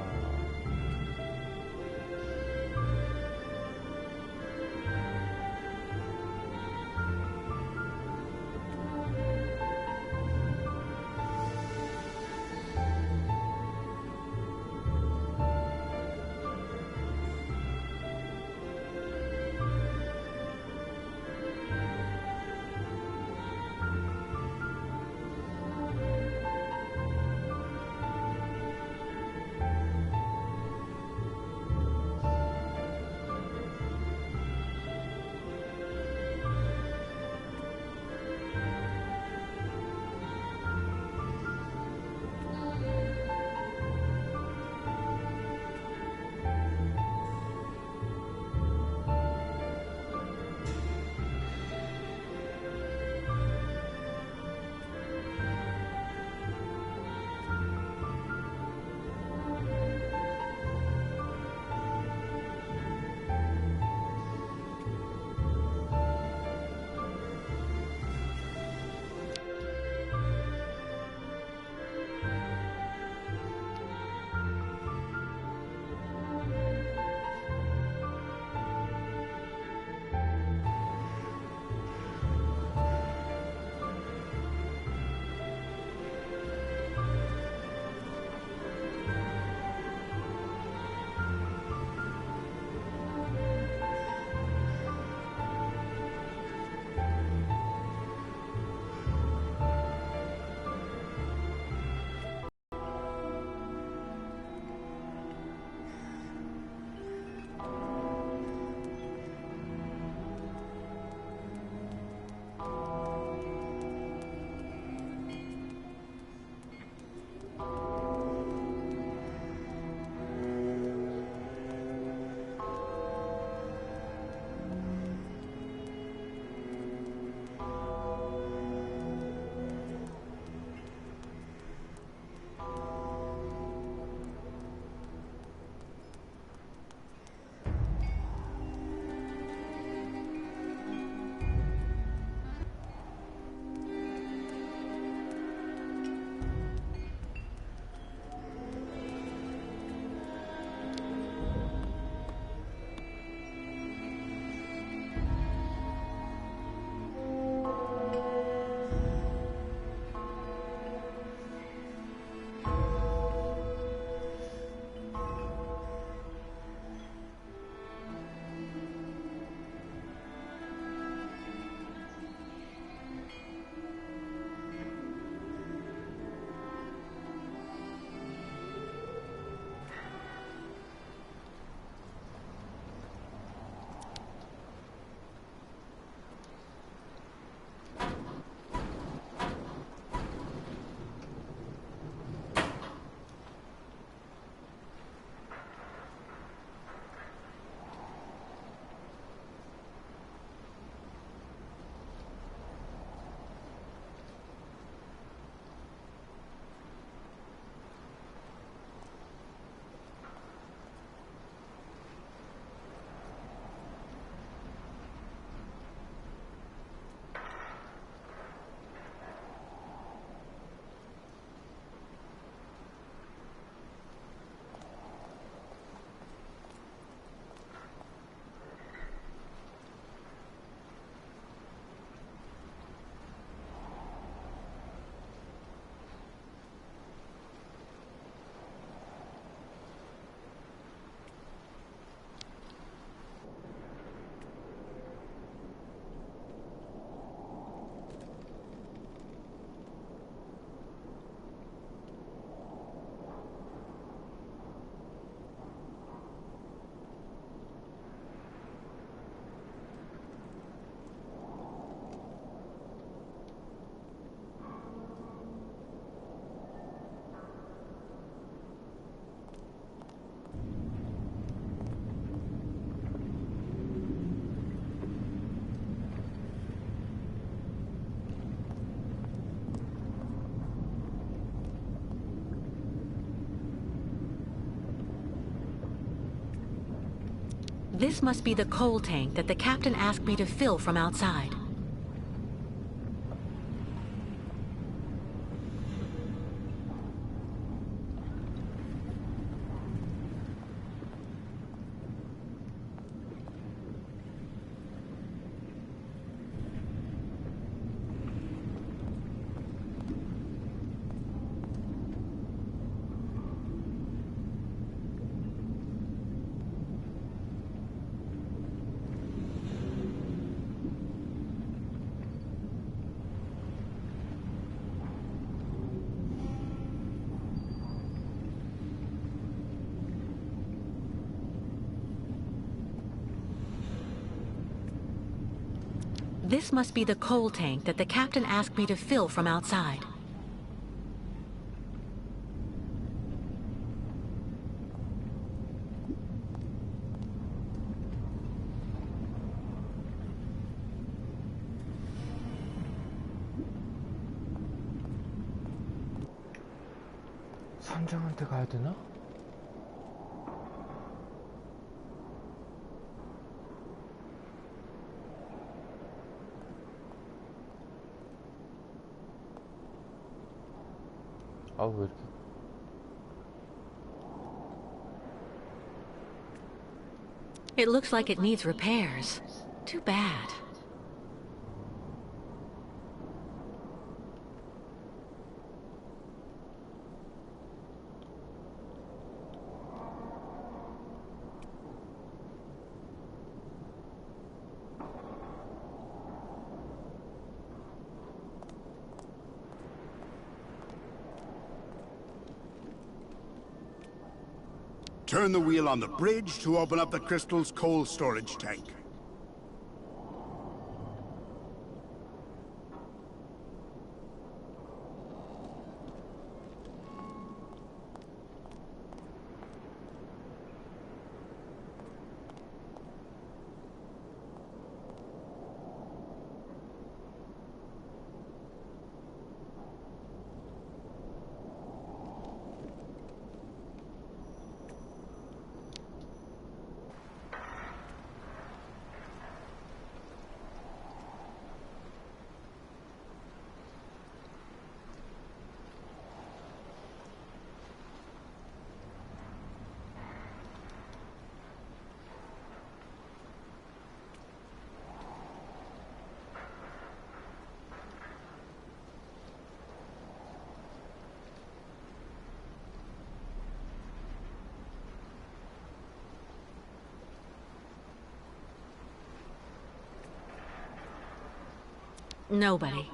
This must be the coal tank that the captain asked me to fill from outside. This must be the coal tank that the captain asked me to fill from outside. 선장한테 가야 되나? 왜 이렇게 It looks like it needs repairs. Too bad. Turn the wheel on the bridge to open up the crystal's coal storage tank. Nobody.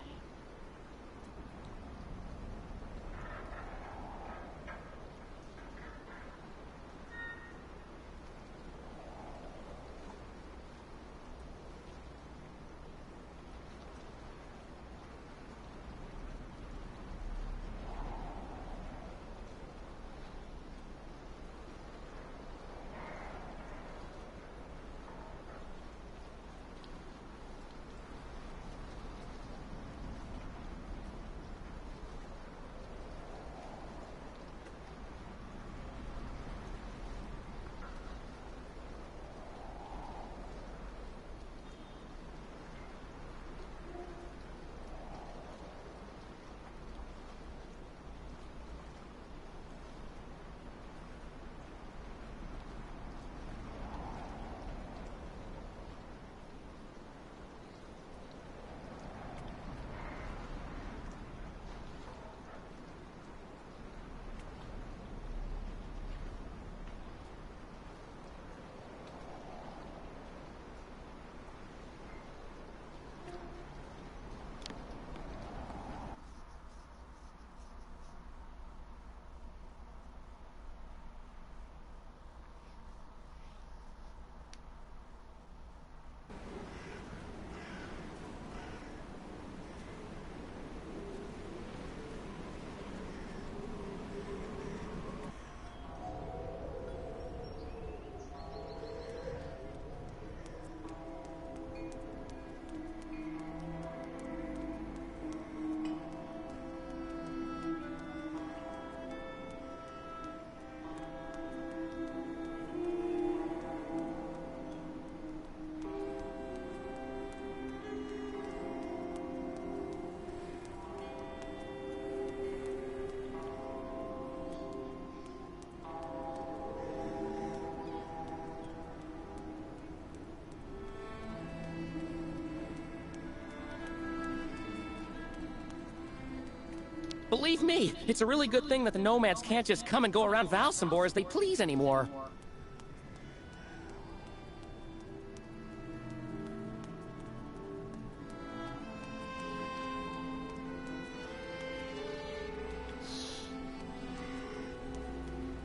Believe me, it's a really good thing that the nomads can't just come and go around Valsambor as they please anymore.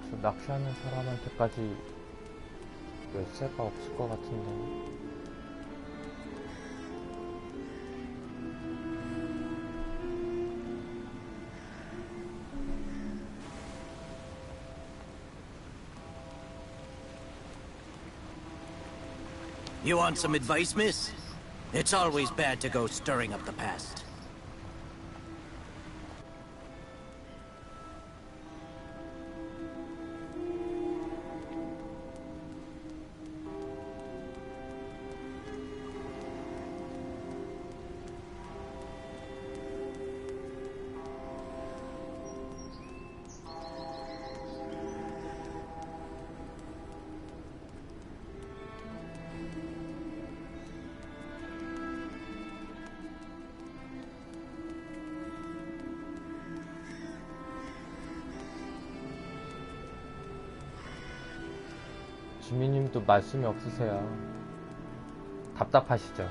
저 낚시하는 사람한테까지 열쇠가 없을 것 같은데. You want some advice, miss? It's always bad to go stirring up the past. 지미님도 말씀이 없으세요. 답답하시죠?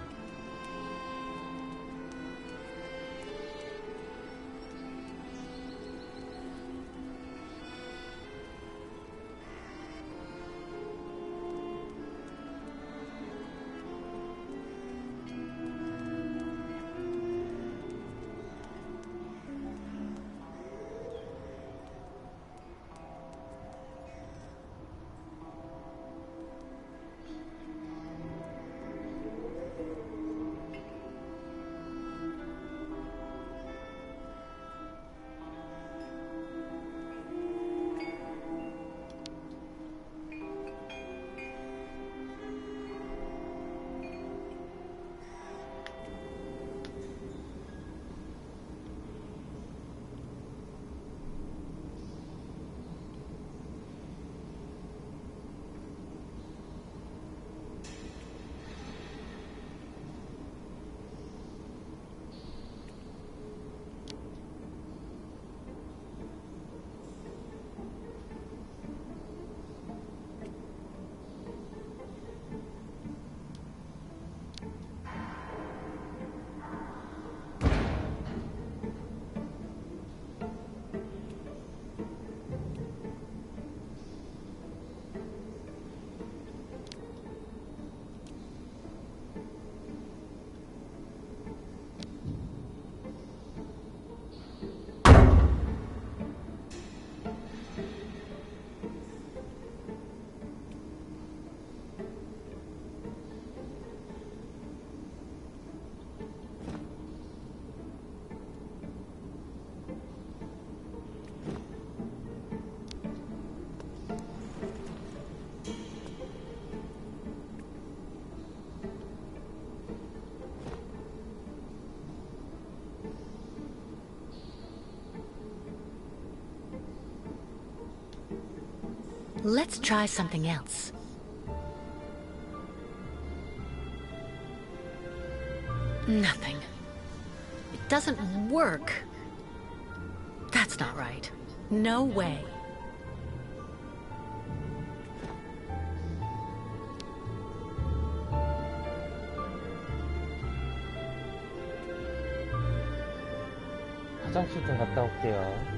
Let's try something else. Nothing. It doesn't work. That's not right. No way. 화장실 좀 갔다 올게요.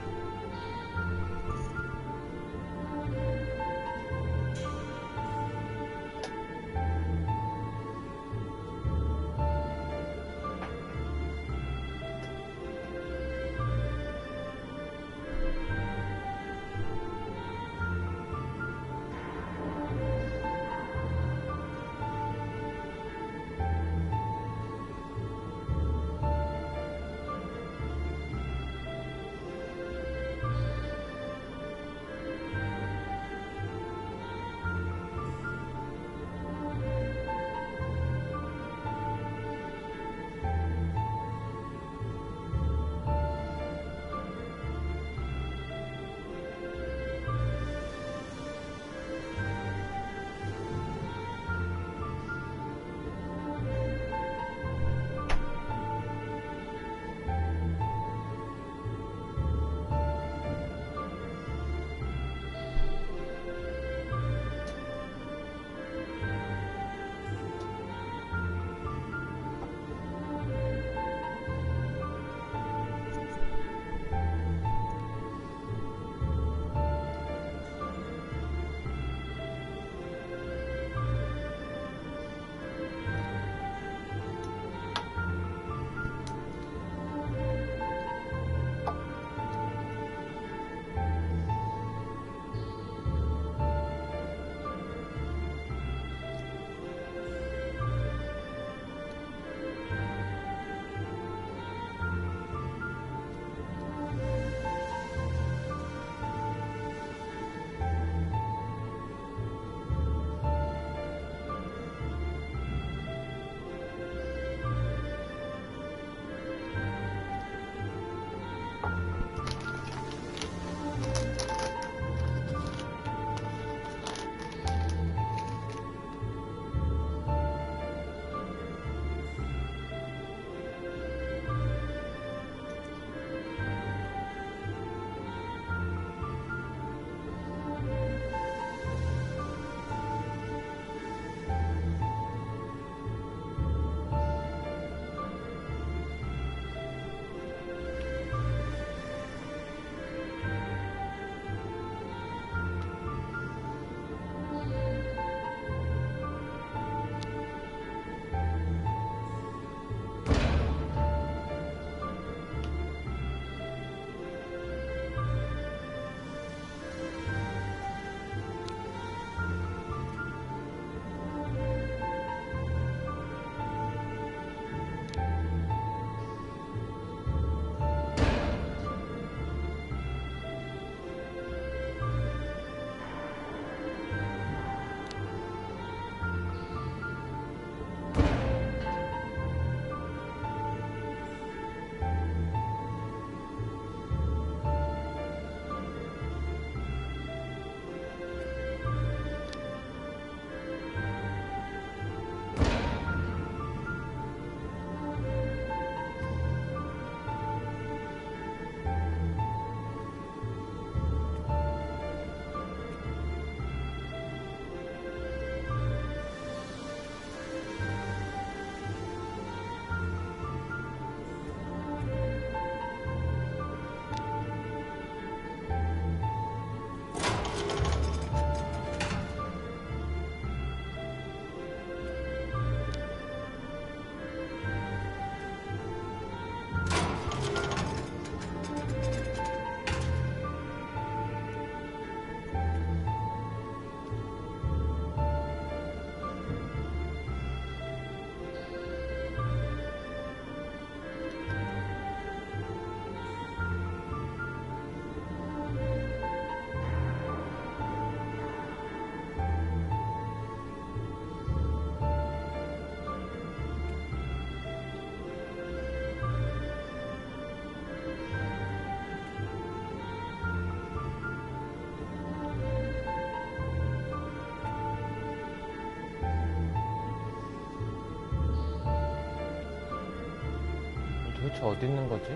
도대체 어디 있는 거지?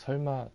설마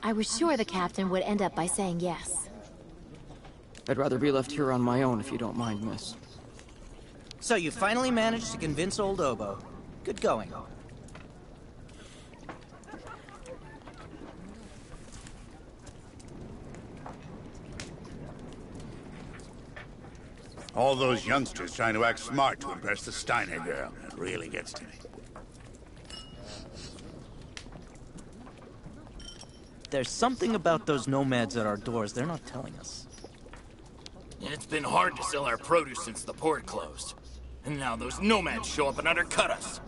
I was sure the captain would end up by saying yes. I'd rather be left here on my own if you don't mind, miss. So you finally managed to convince old Obo. Good going. All those youngsters trying to act smart to impress the Steiner girl. It really gets to me. There's something about those nomads at our doors they're not telling us. It's been hard to sell our produce since the port closed. And now those nomads show up and undercut us.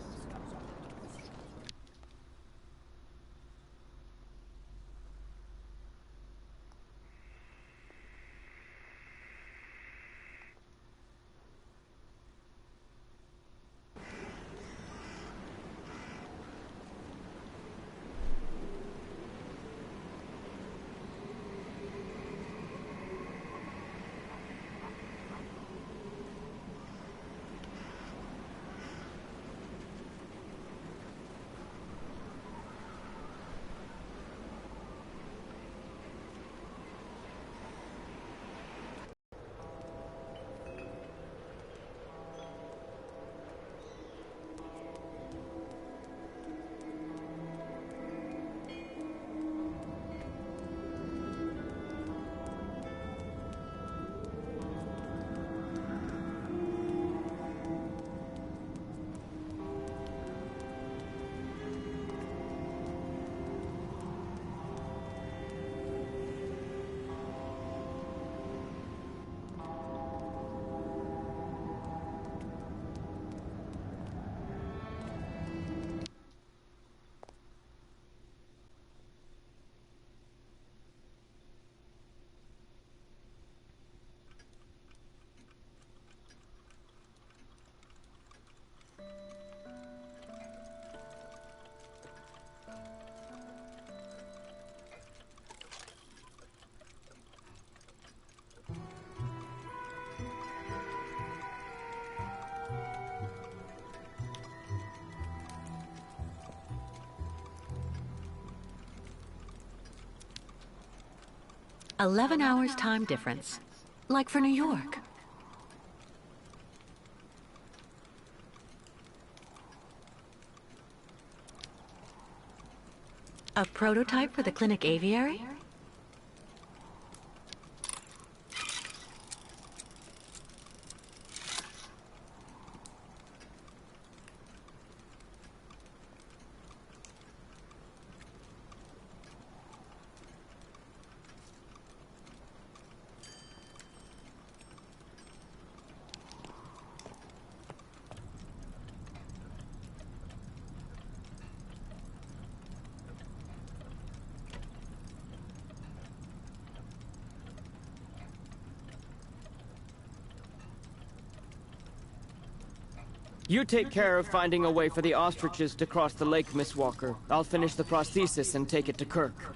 11 hours time difference. Like for New York. A prototype for the clinic aviary? You take care of finding a way for the ostriches to cross the lake, Miss Walker. I'll finish the prosthesis and take it to Kirk.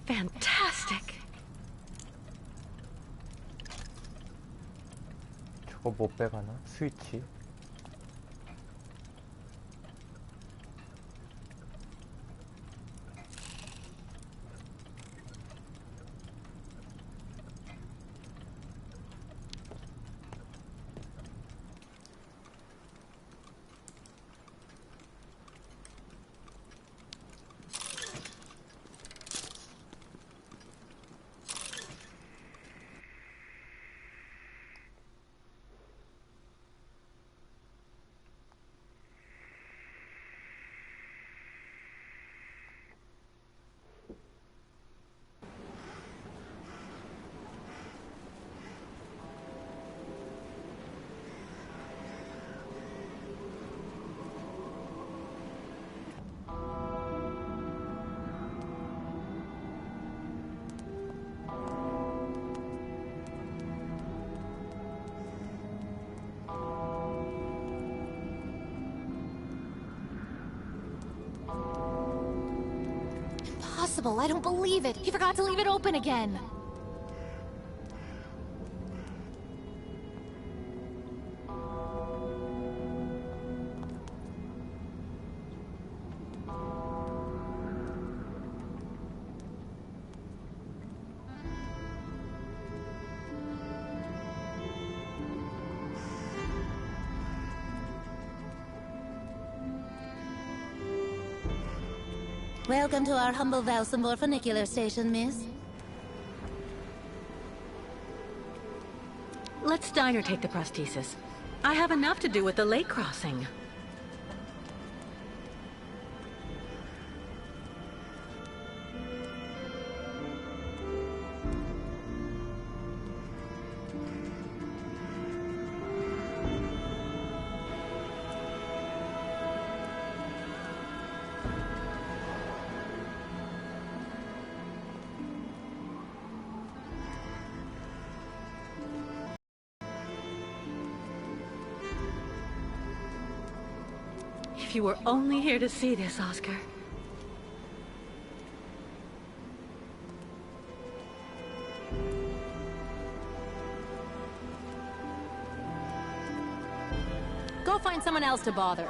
Fantastic. 저거 못 빼가나? 스위치? I don't believe it. He forgot to leave it open again. Welcome to our humble Valsamore funicular station, miss. Let Steiner take the prosthesis. I have enough to do with the lake crossing. If you were only here to see this, Oscar. Go find someone else to bother.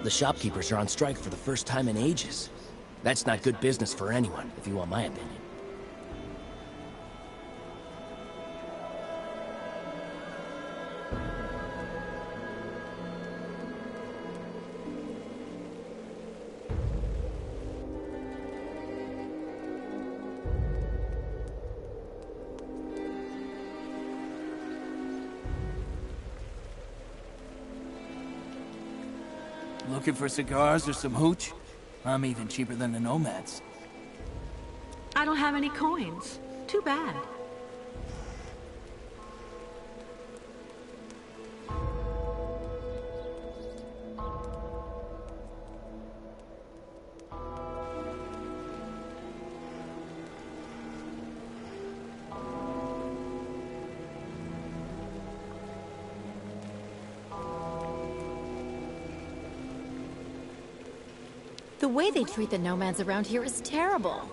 The shopkeepers are on strike for the first time in ages. That's not good business for anyone, if you want my opinion. Looking for cigars or some hooch? I'm even cheaper than the nomads. I don't have any coins. Too bad. The way they treat the nomads around here is terrible.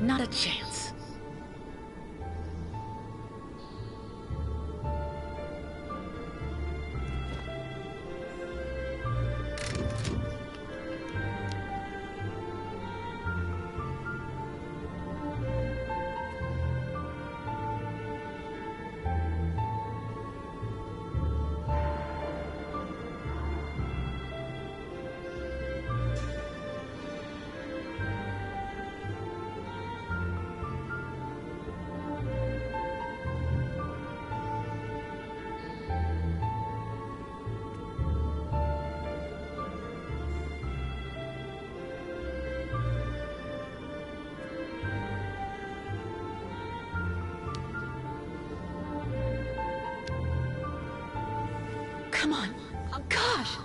Not a chance. Come on. Oh, gosh!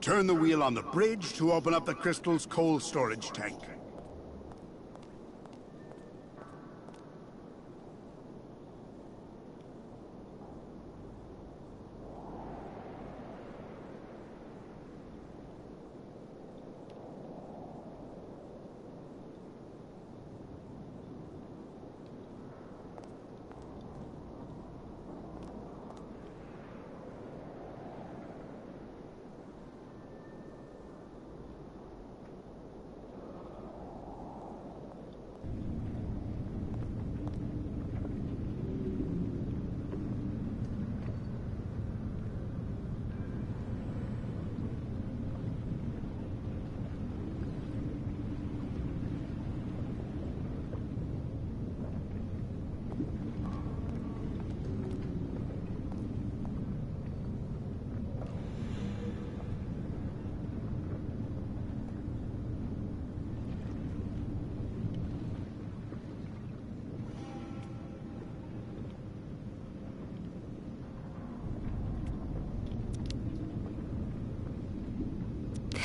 turn the wheel on the bridge to open up the crystal's coal storage tank.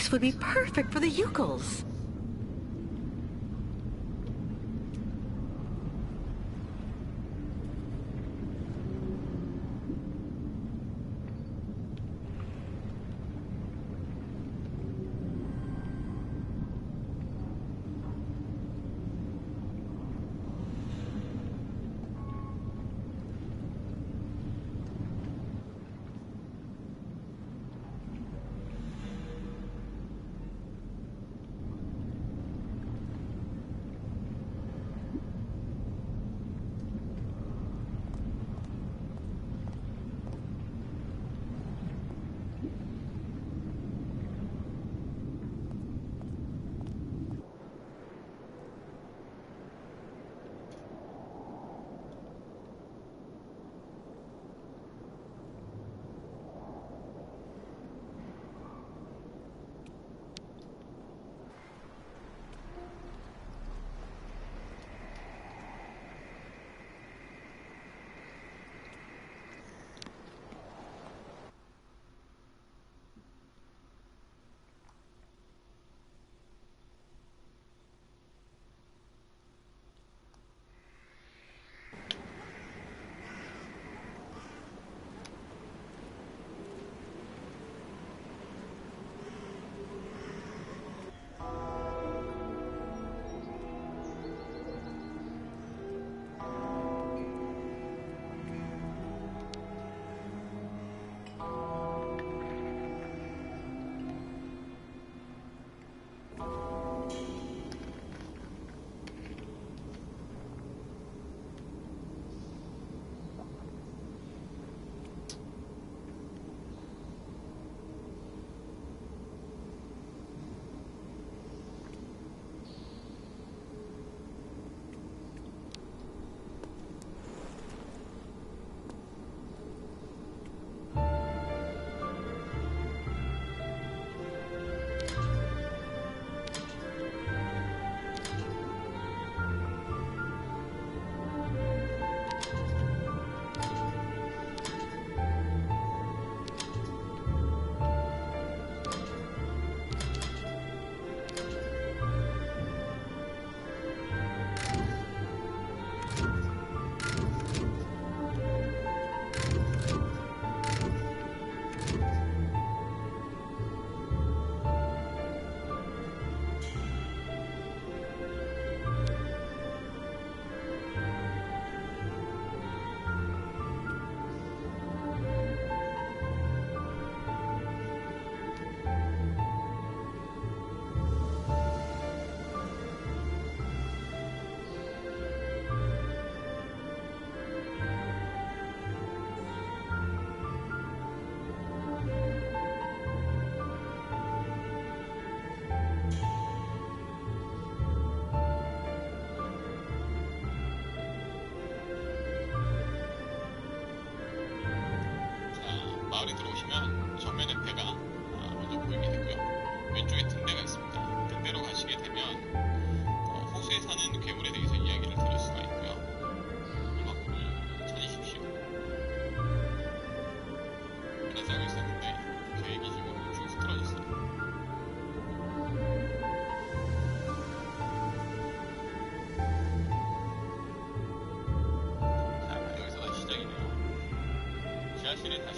This would be perfect for the Yukos.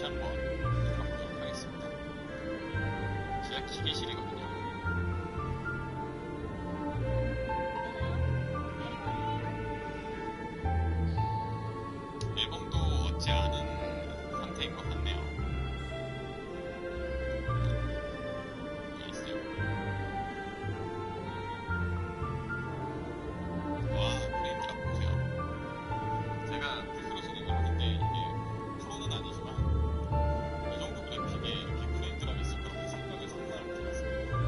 다시 한번 가보도록 하겠습니다. 지하 기계실이거든요. 앨범도 얻지 않은 상태인 것 같네요. 여기 있어요. 와, 프레임드랍 보세요. 제가 스스로 생각을 하는데 이게 프로는 아니지만 이 정도 그래픽에 이렇게 프레임드랍이 있을 거라고 생각을 상상을 못해봤습니다.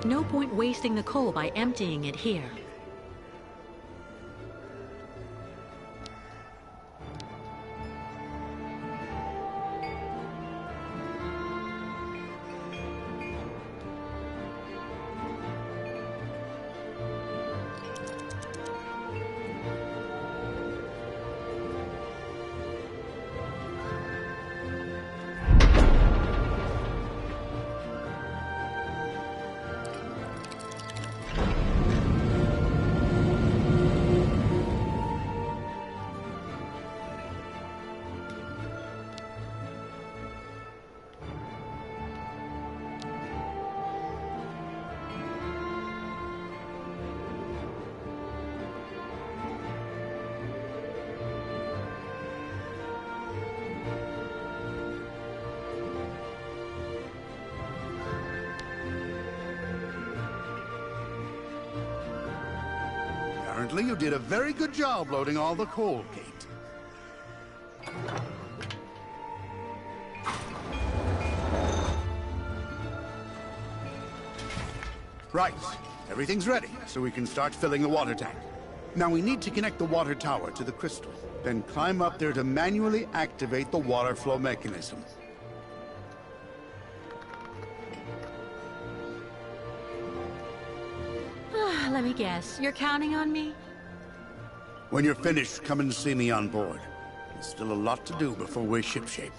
No point wasting the coal by emptying it here. Apparently you did a very good job loading all the coal, Kate. Right. Everything's ready, so we can start filling the water tank. Now we need to connect the water tower to the crystal, then climb up there to manually activate the water flow mechanism. Let me guess, you're counting on me? When you're finished, come and see me on board. There's still a lot to do before we're shipshape.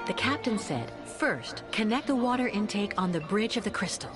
The captain said, first, connect the water intake on the bridge of the crystal.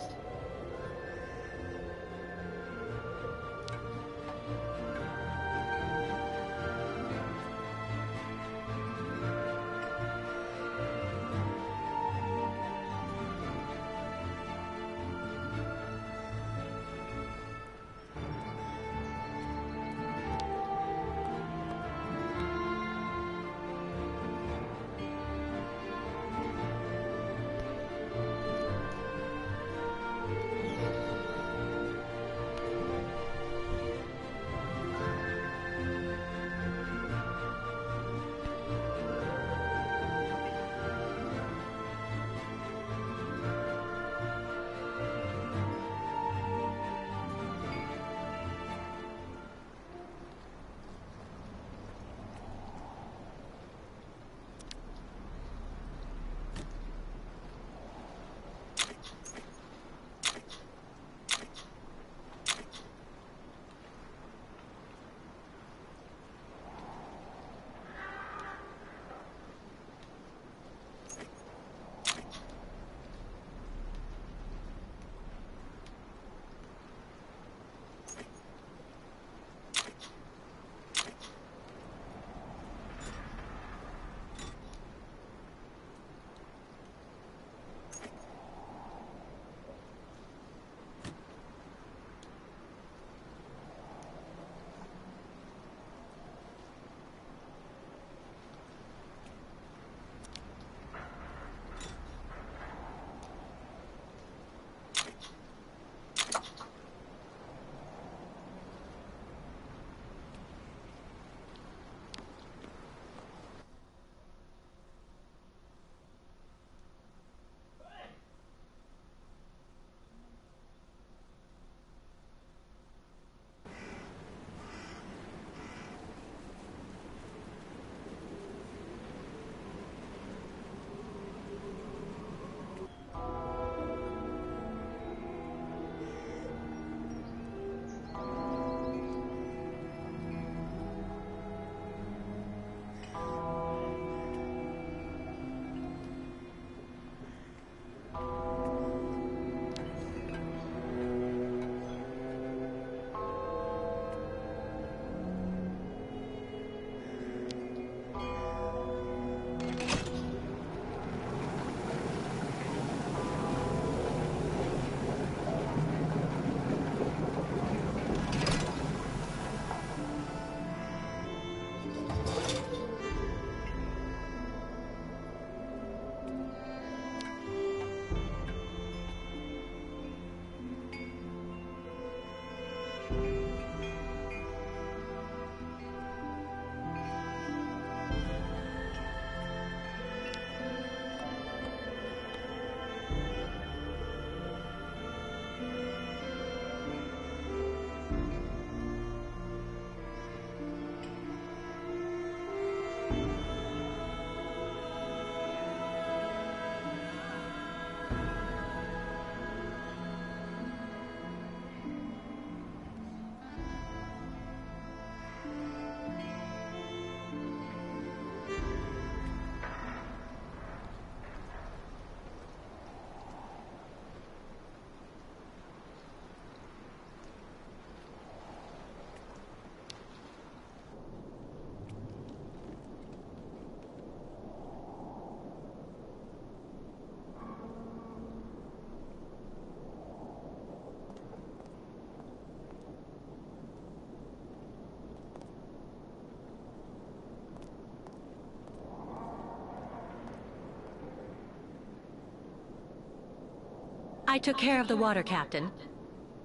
I took care of the water, Captain.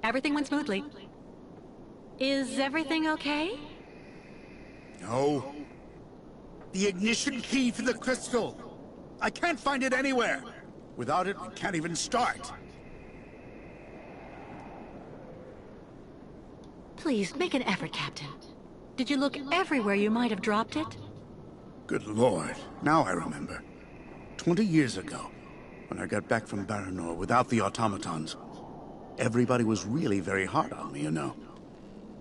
Everything went smoothly. Is everything okay? No. The ignition key for the crystal. I can't find it anywhere. Without it, we can't even start. Please, make an effort, Captain. Did you look everywhere you might have dropped it? Good Lord. Now I remember. 20 years ago, when I got back from Baranor without the automatons, everybody was really very hard on me, you know.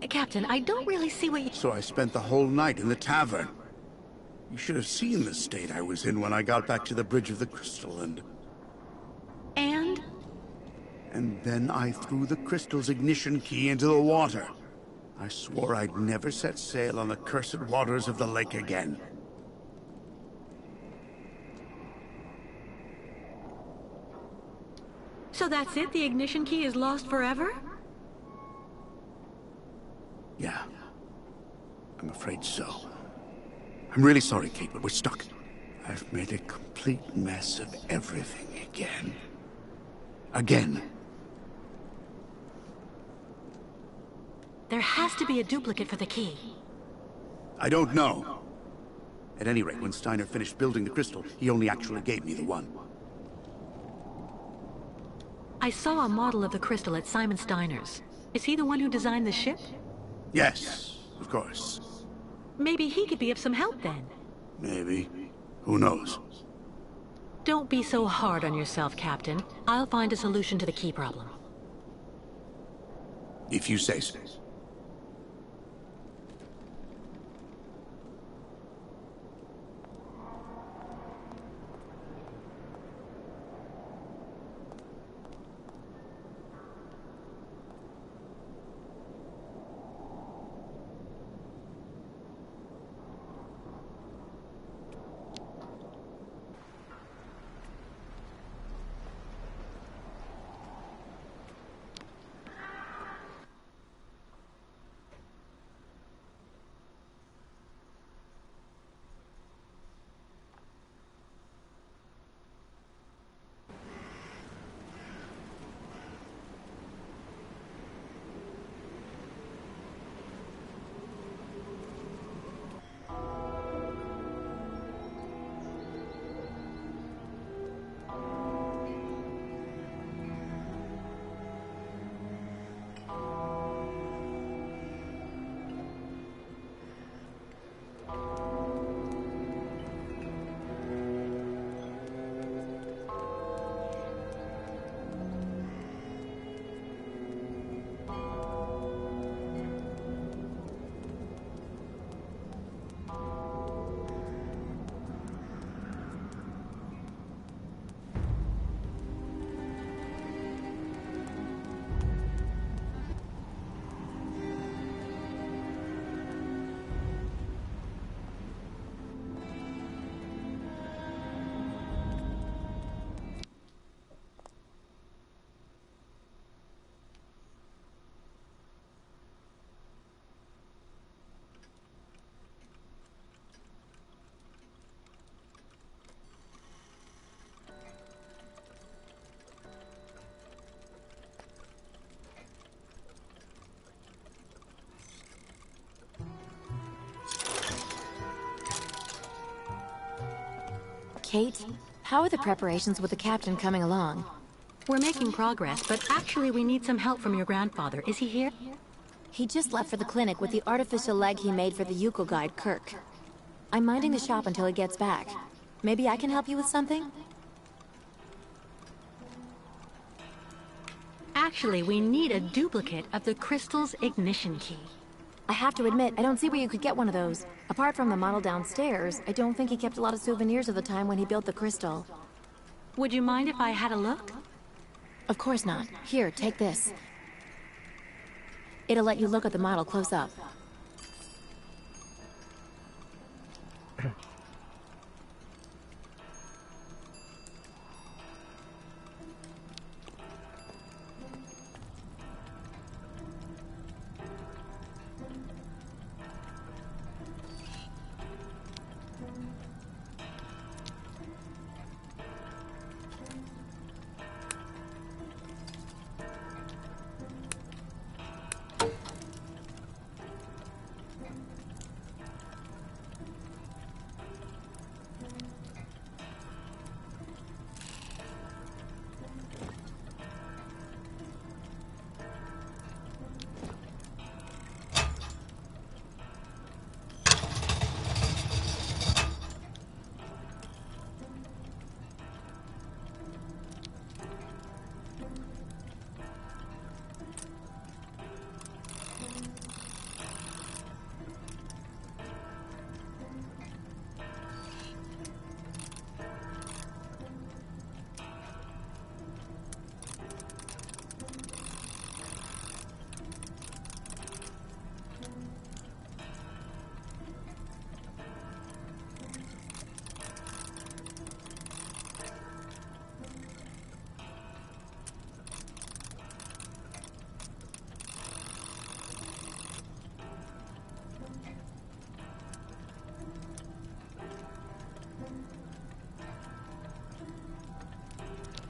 Captain, I don't really see what you... So I spent the whole night in the tavern. You should have seen the state I was in when I got back to the Bridge of the Crystal and... And then I threw the crystal's ignition key into the water. I swore I'd never set sail on the cursed waters of the lake again. So that's it? The ignition key is lost forever? Yeah. I'm afraid so. I'm really sorry, Kate, but we're stuck. I've made a complete mess of everything again. Again. There has to be a duplicate for the key. I don't know. At any rate, when Steiner finished building the crystal, he only actually gave me the one. I saw a model of the crystal at Simon Steiner's. Is he the one who designed the ship? Yes, of course. Maybe he could be of some help then. Maybe. Who knows? Don't be so hard on yourself, Captain. I'll find a solution to the key problem. If you say so. Kate, how are the preparations with the captain coming along? We're making progress, but actually we need some help from your grandfather. Is he here? He just left for the clinic with the artificial leg he made for the Yuko guide, Kirk. I'm minding the shop until he gets back. Maybe I can help you with something? Actually, we need a duplicate of the crystal's ignition key. I have to admit, I don't see where you could get one of those. Apart from the model downstairs, I don't think he kept a lot of souvenirs of the time when he built the crystal. Would you mind if I had a look? Of course not. Here, take this. It'll let you look at the model close up.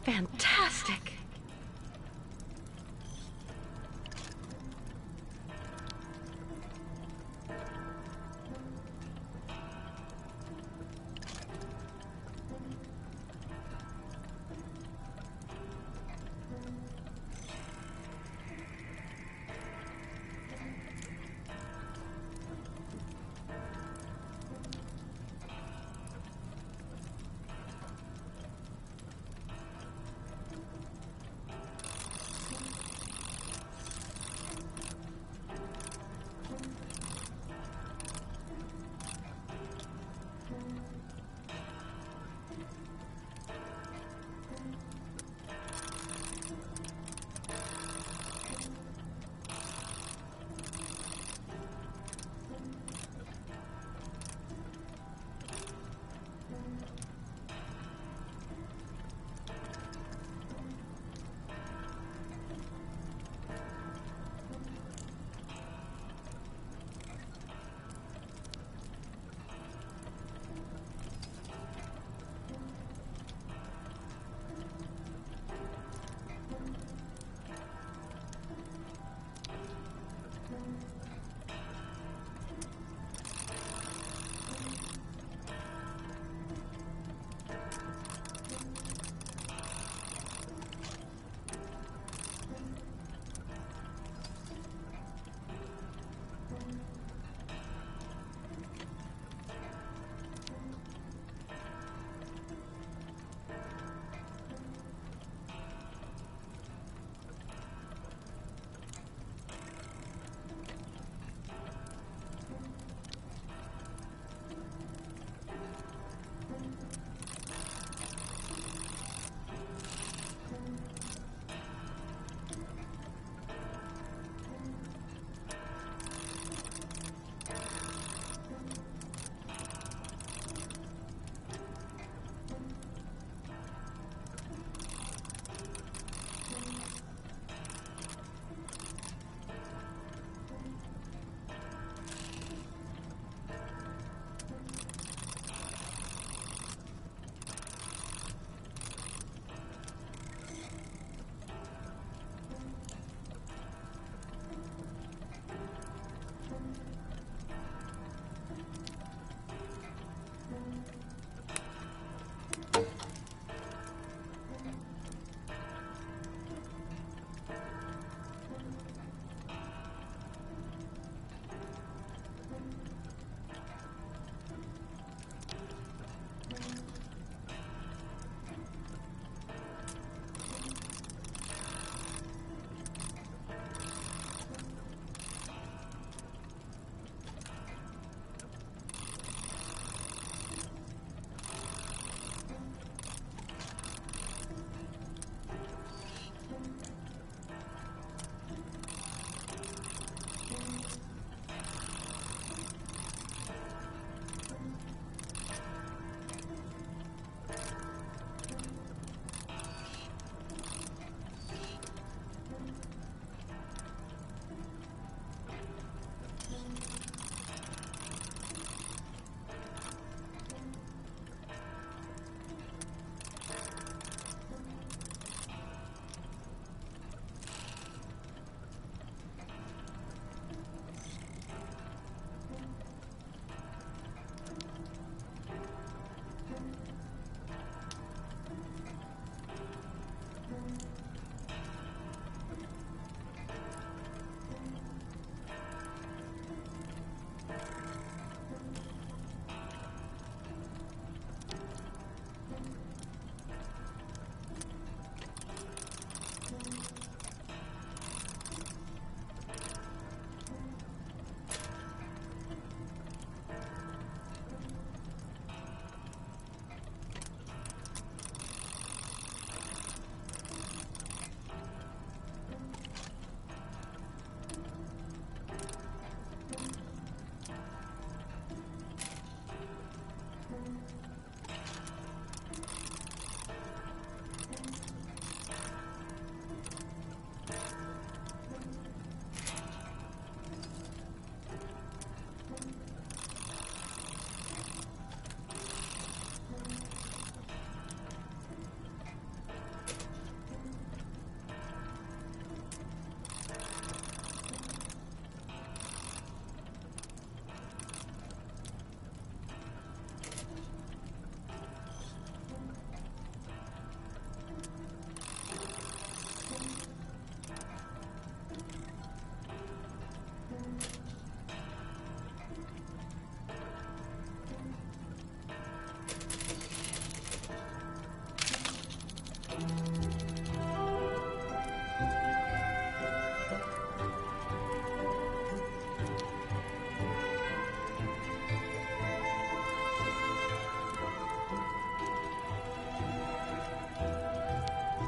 fantastic.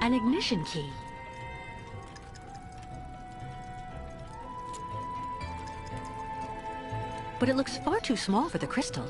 An ignition key. But it looks far too small for the crystal.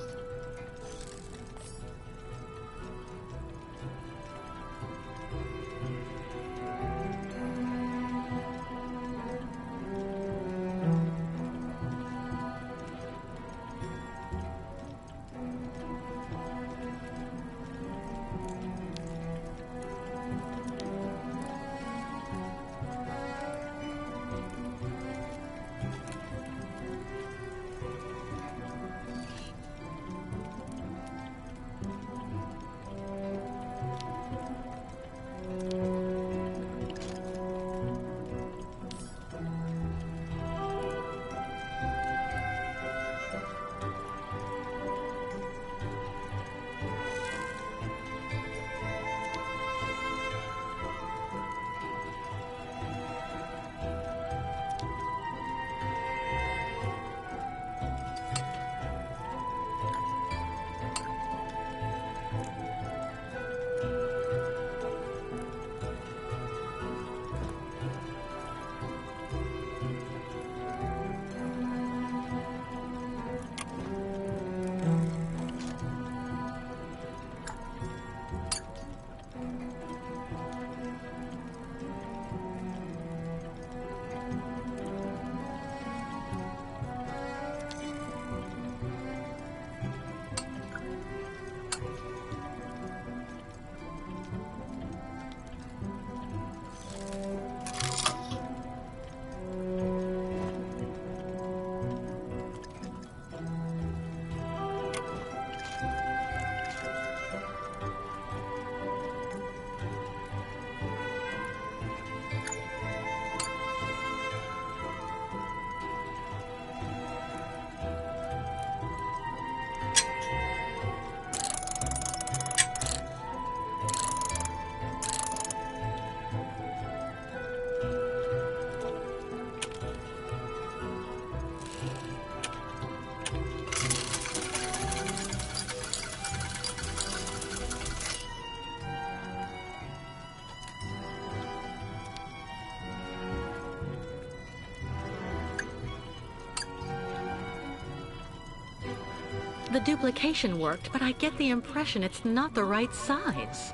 The duplication worked, but I get the impression it's not the right size.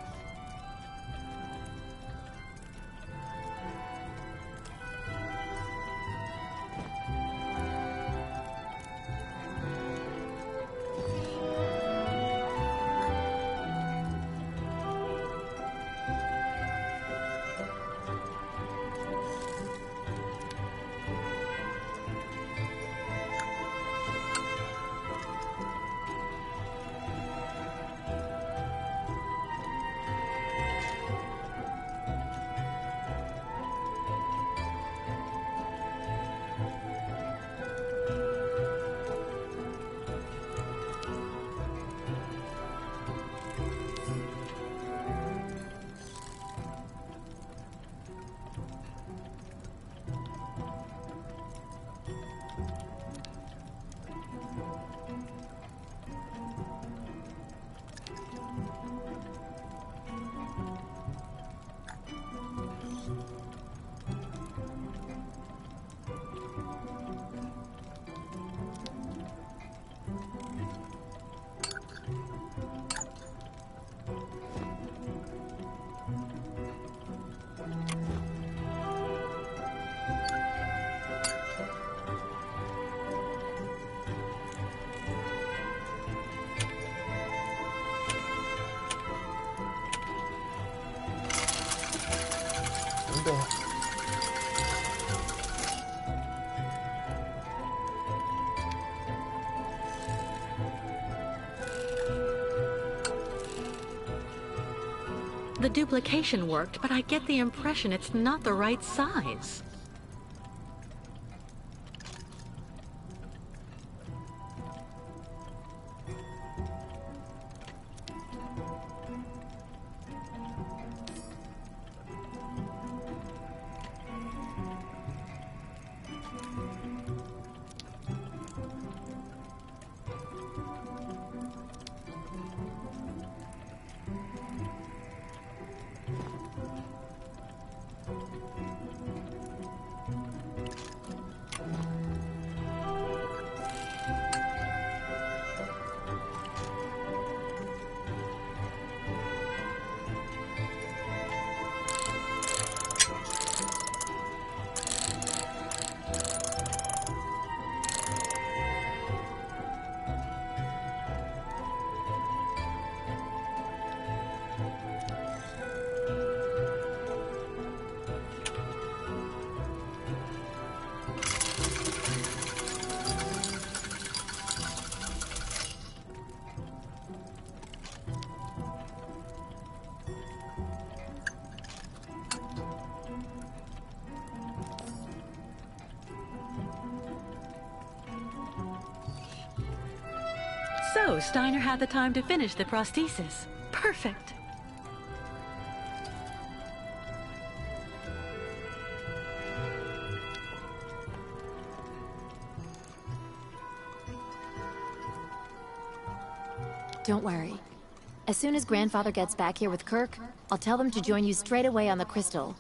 The duplication worked, but I get the impression it's not the right size. So Steiner had the time to finish the prosthesis. Perfect. Don't worry. As soon as Grandfather gets back here with Kirk, I'll tell them to join you straight away on the crystal.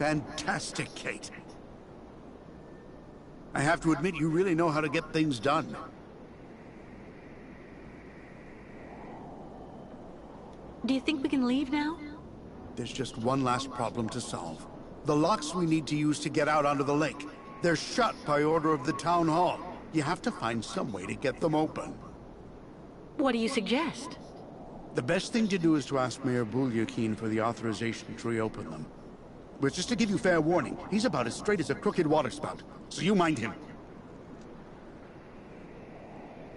Fantastic, Kate. I have to admit, you really know how to get things done. Do you think we can leave now? There's just one last problem to solve. The locks we need to use to get out onto the lake. They're shut by order of the town hall. You have to find some way to get them open. What do you suggest? The best thing to do is to ask Mayor Bulyakin for the authorization to reopen them. But just to give you fair warning, he's about as straight as a crooked waterspout, so you mind him.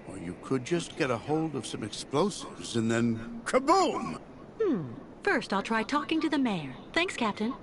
Or you could just get a hold of some explosives and then kaboom! First, I'll try talking to the mayor. Thanks, Captain.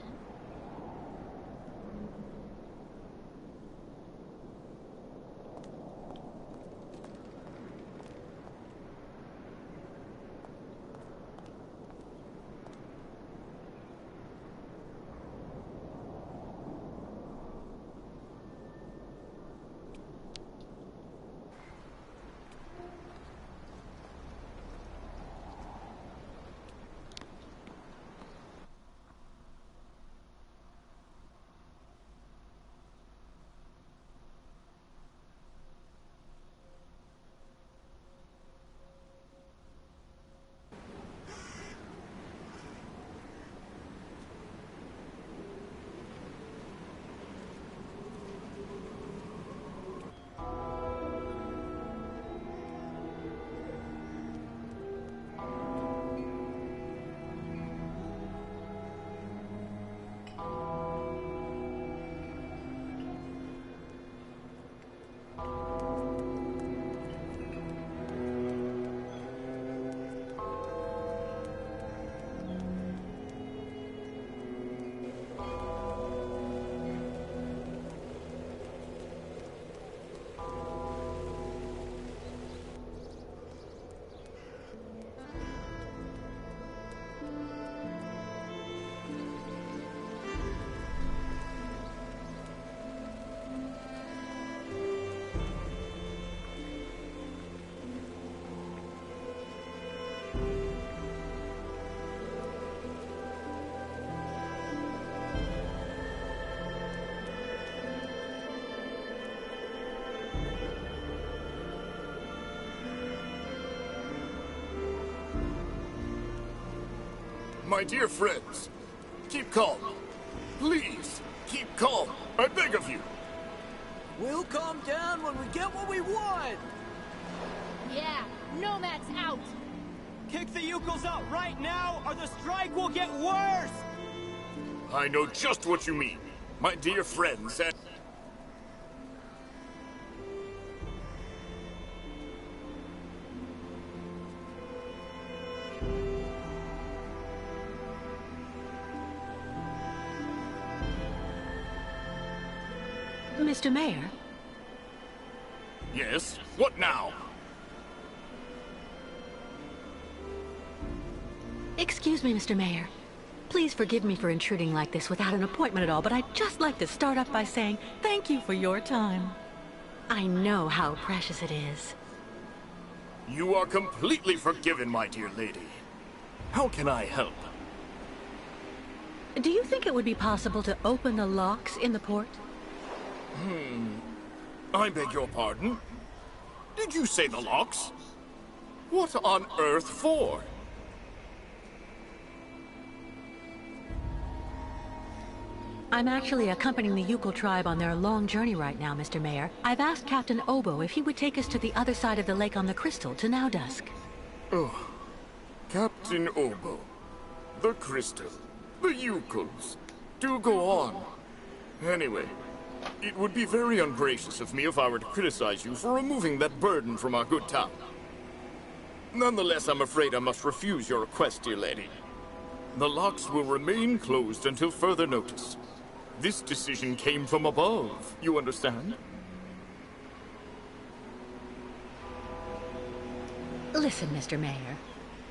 My dear friends, keep calm. Please, keep calm. I beg of you. We'll calm down when we get what we want! Yeah, Nomad's out! Kick the Yukos out right now, or the strike will get worse! I know just what you mean. My dear friends, and... Mr. Mayor? Yes? What now? Excuse me, Mr. Mayor. Please forgive me for intruding like this without an appointment at all, but I'd just like to start off by saying thank you for your time. I know how precious it is. You are completely forgiven, my dear lady. How can I help? Do you think it would be possible to open the locks in the port? I beg your pardon? Did you say the locks? What on earth for? I'm actually accompanying the Yukon tribe on their long journey right now, Mr. Mayor. I've asked Captain Obo if he would take us to the other side of the lake on the Crystal to Now Dusk. Oh, Captain Obo, the Crystal, the Yukons. Do go on. Anyway, it would be very ungracious of me if I were to criticize you for removing that burden from our good town. Nonetheless, I'm afraid I must refuse your request, dear lady. The locks will remain closed until further notice. This decision came from above, you understand? Listen, Mr. Mayor.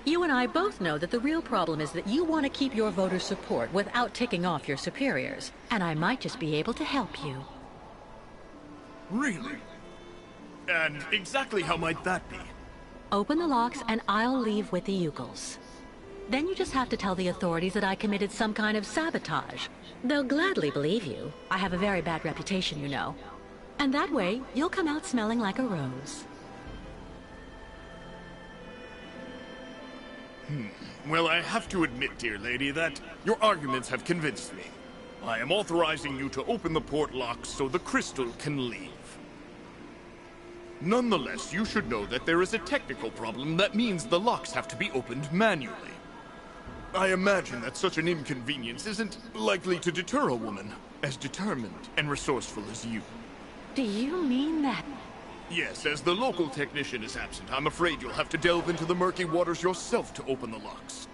You and I both know that the real problem is that you want to keep your voters' support without ticking off your superiors. And I might just be able to help you. Really? And exactly how might that be? Open the locks and I'll leave with the Yukons. Then you just have to tell the authorities that I committed some kind of sabotage. They'll gladly believe you. I have a very bad reputation, you know. And that way, you'll come out smelling like a rose. Well, I have to admit, dear lady, that your arguments have convinced me. I am authorizing you to open the port locks so the Crystal can leave. Nonetheless, you should know that there is a technical problem that means the locks have to be opened manually. I imagine that such an inconvenience isn't likely to deter a woman as determined and resourceful as you. Do you mean that? Yes, as the local technician is absent, I'm afraid you'll have to delve into the murky waters yourself to open the locks.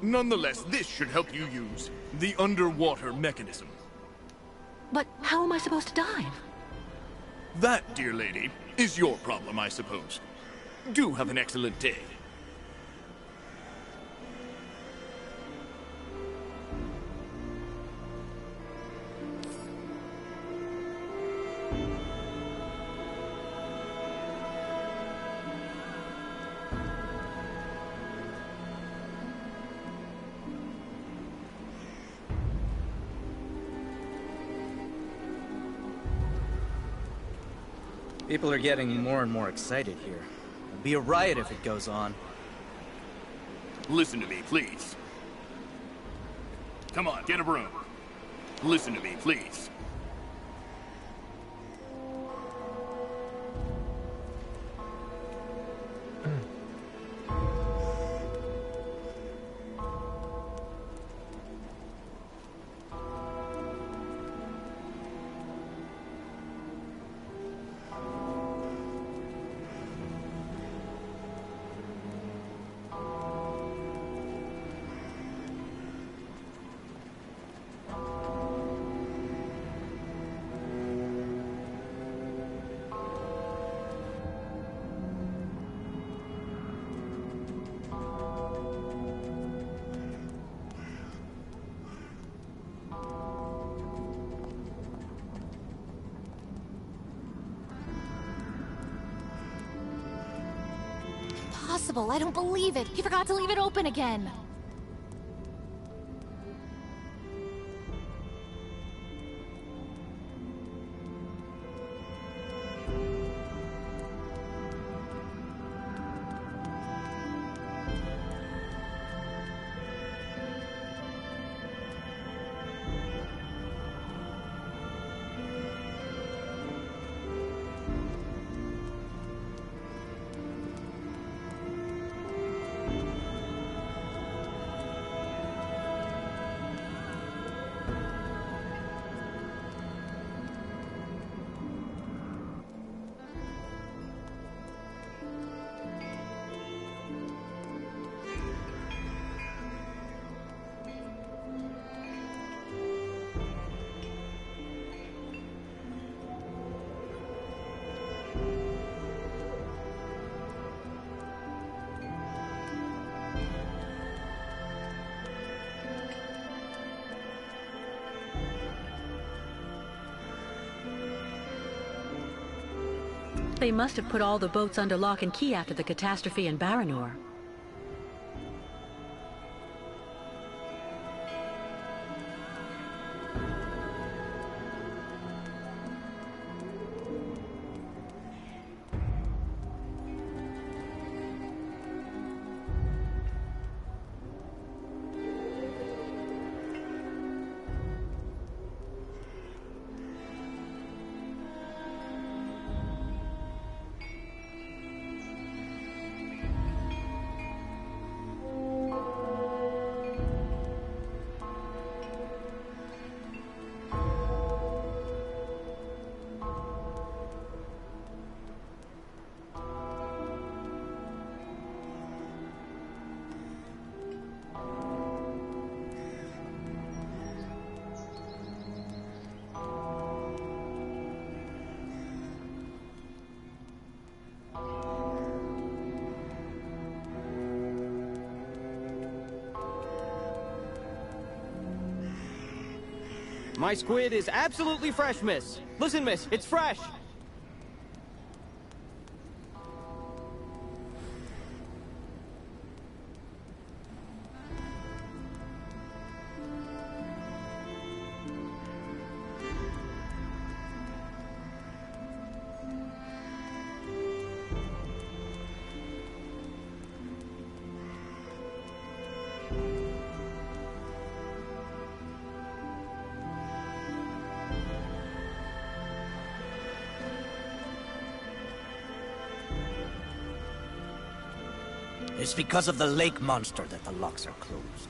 Nonetheless, this should help you use the underwater mechanism. But how am I supposed to dive? That, dear lady, is your problem, I suppose. Do have an excellent day. People are getting more and more excited here. It'll be a riot if it goes on. Listen to me, please. Come on, get a broom. Listen to me, please. Impossible, I don't believe it. He forgot to leave it open again. They must have put all the boats under lock and key after the catastrophe in Baranor. My squid is absolutely fresh, miss. Listen, miss, it's fresh. It's because of the lake monster that the locks are closed.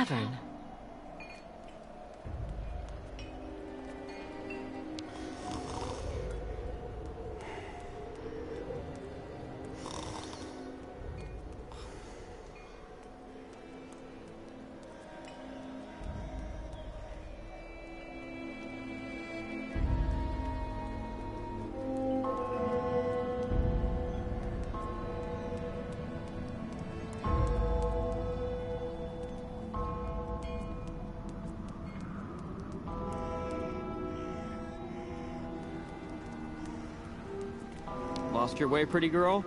tavern. Lost your way, pretty girl?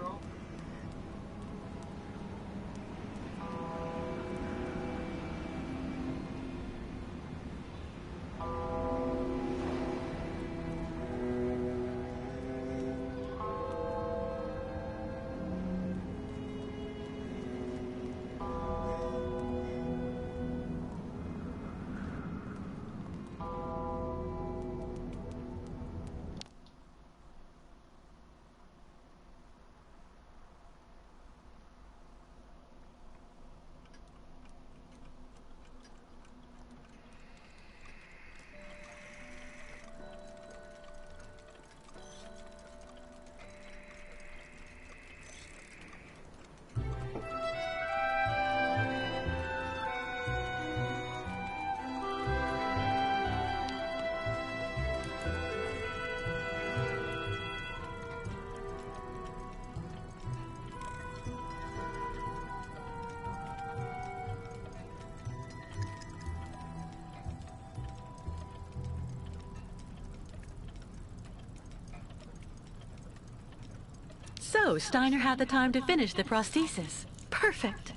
So, Steiner had the time to finish the prosthesis. Perfect.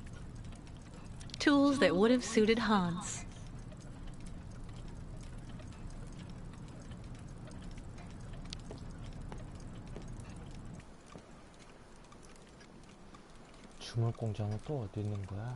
Tools that would have suited Hans. 주물 공장은 또 어디 있는 거야?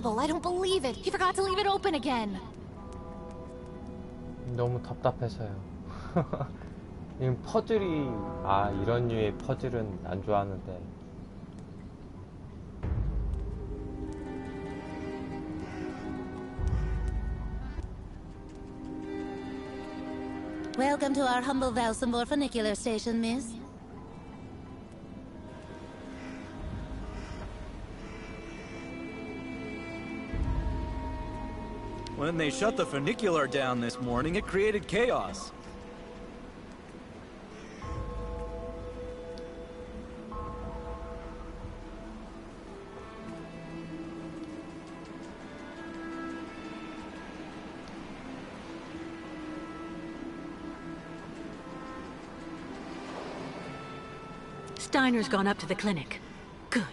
Impossible. I don't believe it. He forgot to leave it open again. 너무 답답해서요. 이 퍼즐이 이런 류의 퍼즐은 안 좋아하는데. Welcome to our humble Valsambor funicular station, miss. When they shut the funicular down this morning, it created chaos. Steiner's gone up to the clinic. Good.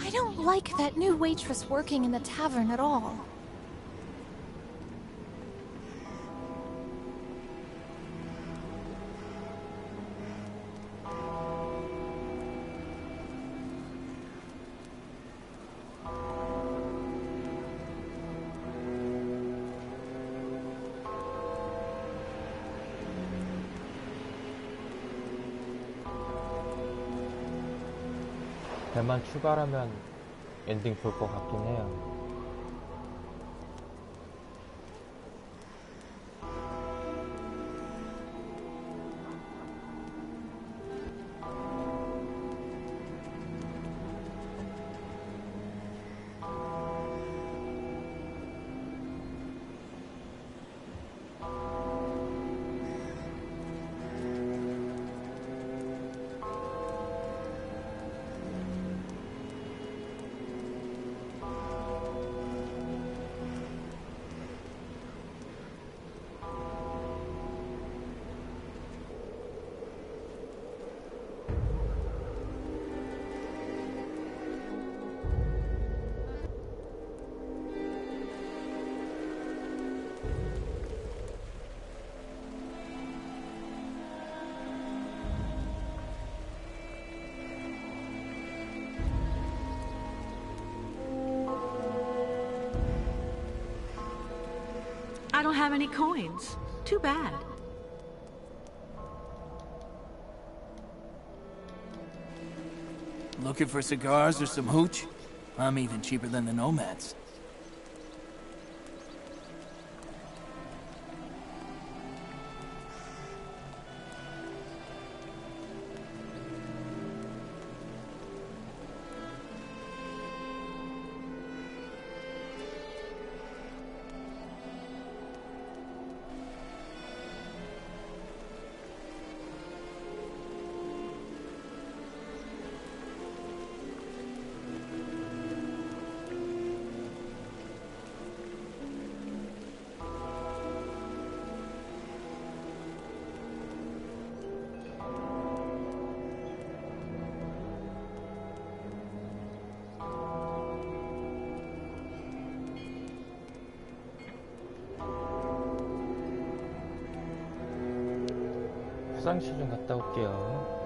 I don't like that new waitress working in the tavern at all. 배만 출발하면 엔딩 볼 것 같긴 해요. I don't have any coins. Too bad. Looking for cigars or some hooch? I'm even cheaper than the Nomads. 화장실 좀 갔다 올게요.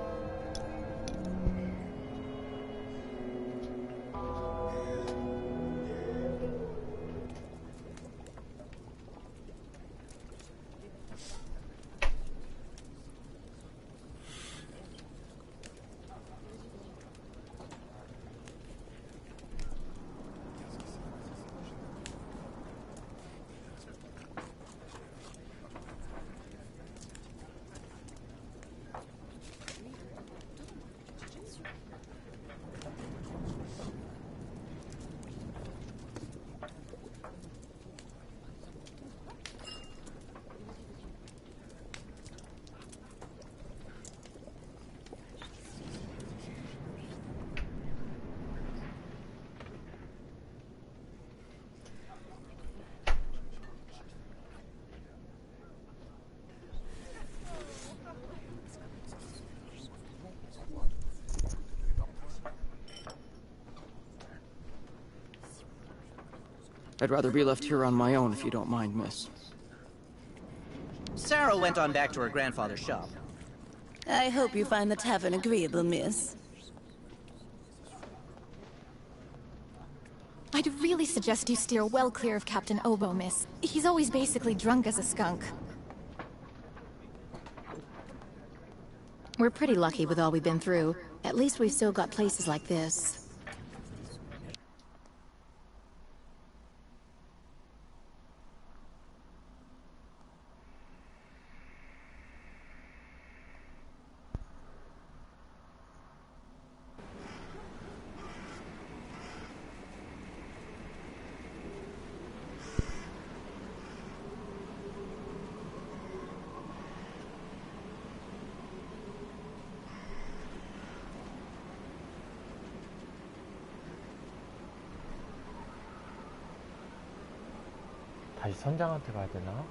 I'd rather be left here on my own if you don't mind, miss. Sarah went on back to her grandfather's shop. I hope you find the tavern agreeable, miss. I'd really suggest you steer well clear of Captain Obo, miss. He's always basically drunk as a skunk. We're pretty lucky with all we've been through. At least we've still got places like this. 다시 선장한테 가야 되나?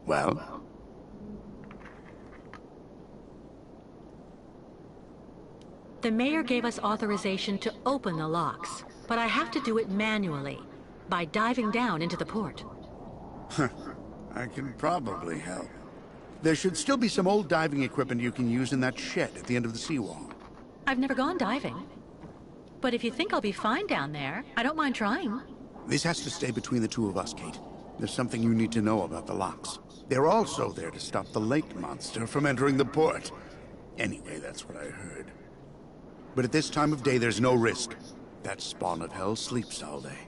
Well? The mayor gave us authorization to open the locks, but I have to do it manually, by diving down into the port. I can probably help. There should still be some old diving equipment you can use in that shed at the end of the seawall. I've never gone diving. But if you think I'll be fine down there, I don't mind trying. This has to stay between the two of us, Kate. There's something you need to know about the locks. They're also there to stop the lake monster from entering the port. Anyway, that's what I heard. But at this time of day, there's no risk. That spawn of hell sleeps all day.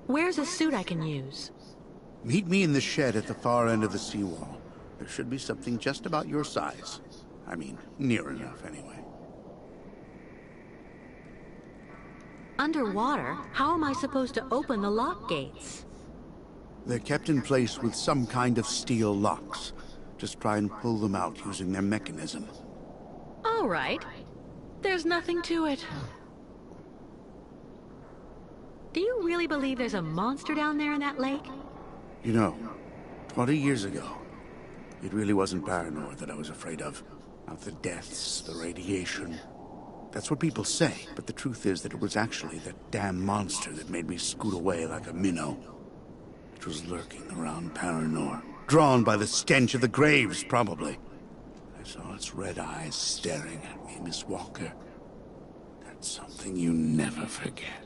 Where's a suit I can use? Meet me in the shed at the far end of the seawall. There should be something just about your size. I mean, near enough, anyway. Underwater? How am I supposed to open the lock gates? They're kept in place with some kind of steel locks. Just try and pull them out using their mechanism. All right. There's nothing to it. Do you really believe there's a monster down there in that lake? You know, 20 years ago, it really wasn't Paranor that I was afraid of. Not the deaths, the radiation. That's what people say, but the truth is that it was actually that damn monster that made me scoot away like a minnow. It was lurking around Paranor, drawn by the stench of the graves, probably. I saw its red eyes staring at me, Miss Walker. That's something you never forget.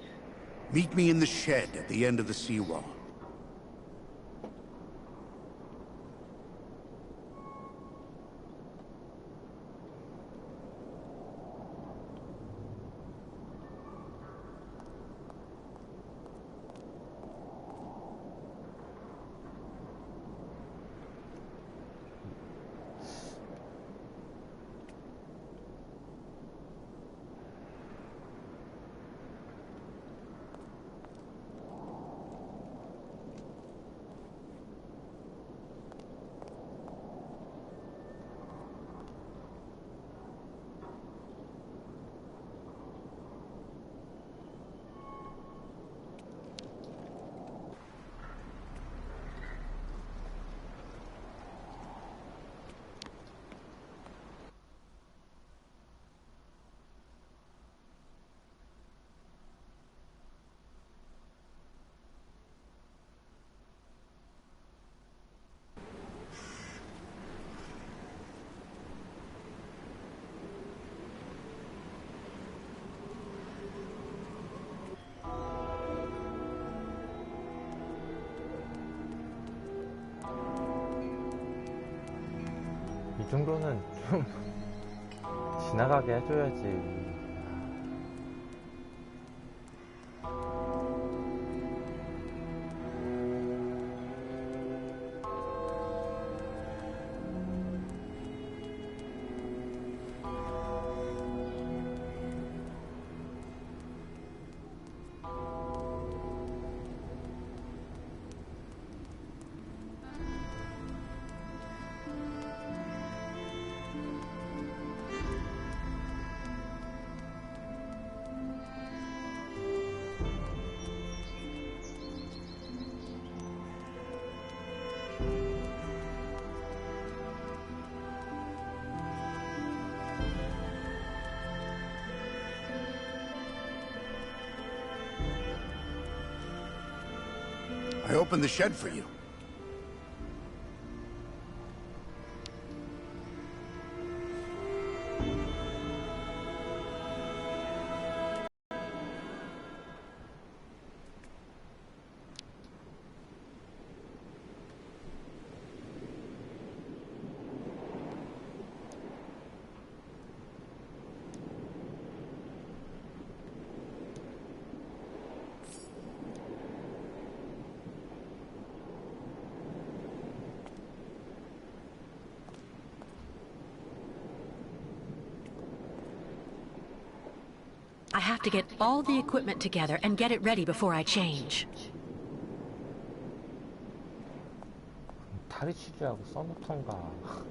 Meet me in the shed at the end of the seawall. 이 정도는 좀 지나가게 해줘야지. I opened the shed for you. I have to get all the equipment together and get it ready before I change. 다리 치료하고 써놓던가.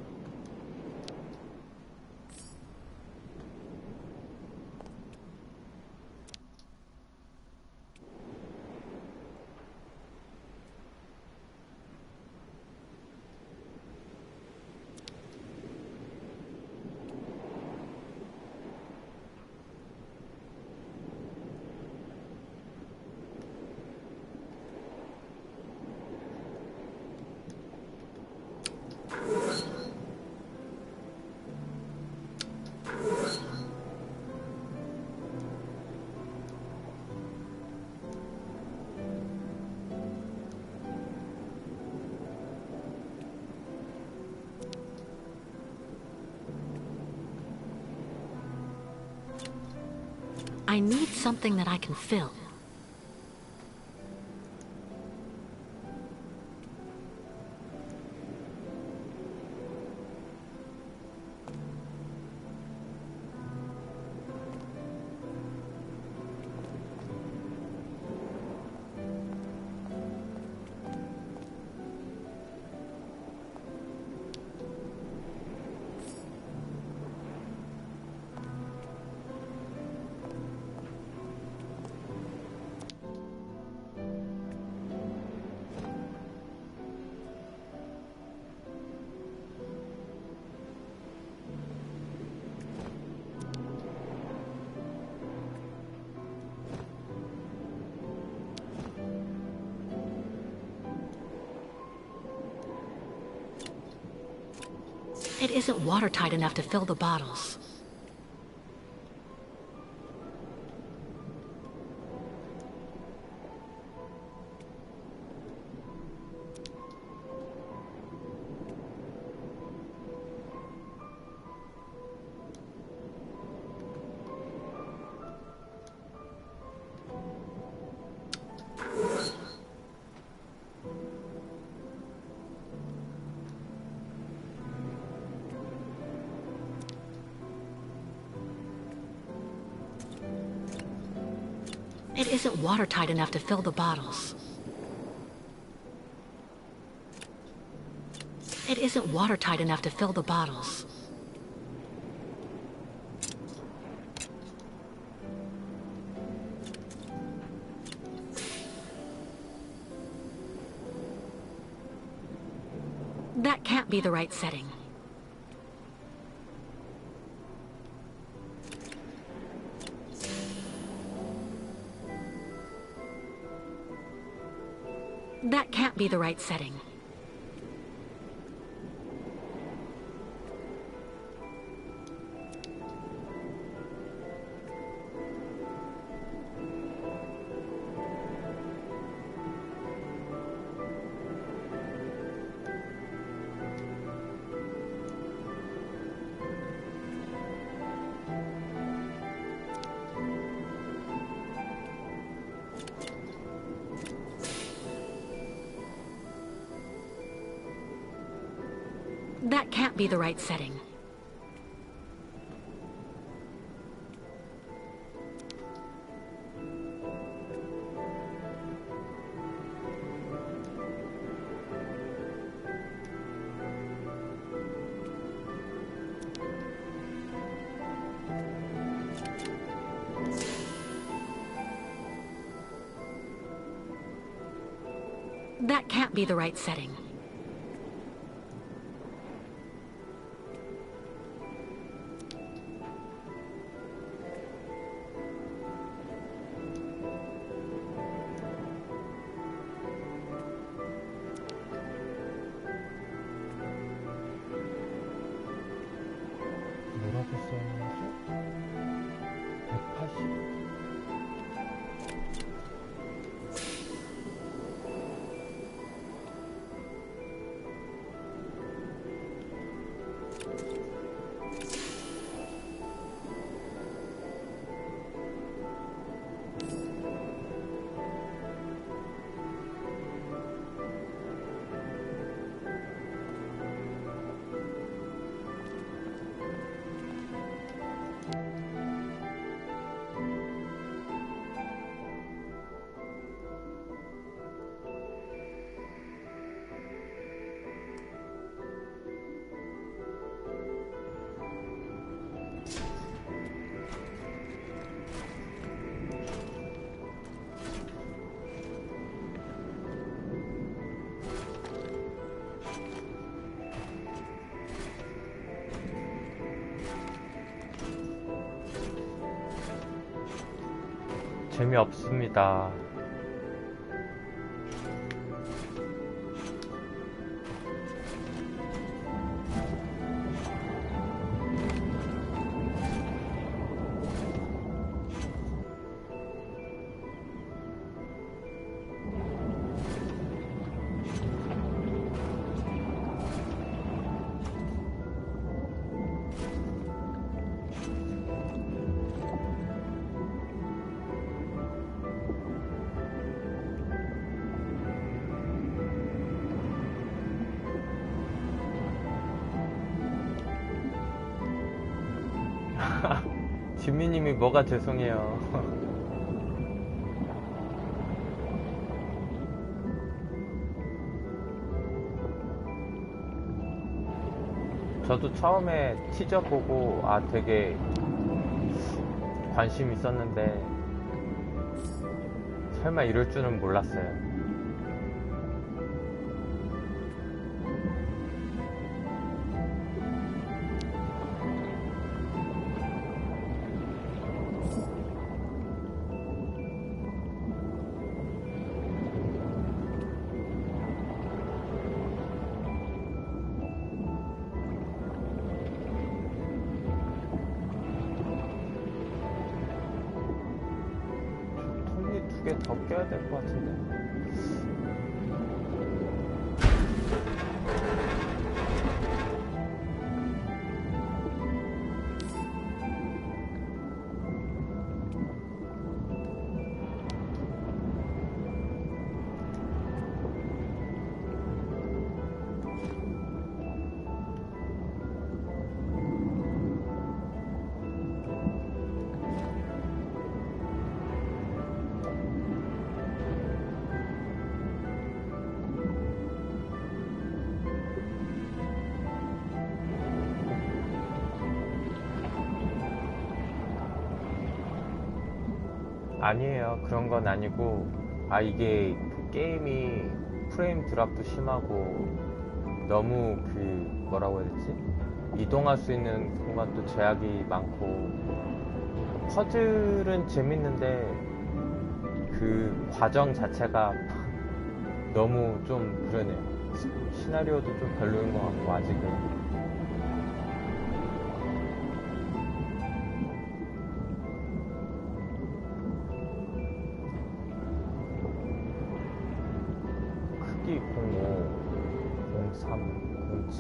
I need something that I can fill. It isn't watertight enough to fill the bottles. It isn't watertight enough to fill the bottles. It isn't watertight enough to fill the bottles. That can't be the right setting. That can't be the right setting. That can't be the right setting. That can't be the right setting. 뭐라고 써있는지? 180. 재미없습니다. 지미님이 뭐가 죄송해요. 저도 처음에 티저 보고 되게 관심 있었는데 설마 이럴 줄은 몰랐어요. 두 개 더 껴야 될 것 같은데. 아니에요. 그런 건 아니고 이게 게임이 프레임 드랍도 심하고 너무 뭐라고 해야 되지? 이동할 수 있는 공간도 제약이 많고 퍼즐은 재밌는데 그 과정 자체가 너무 좀 그러네요. 시나리오도 좀 별로인 것 같고 아직은. 크기 05, 03, 07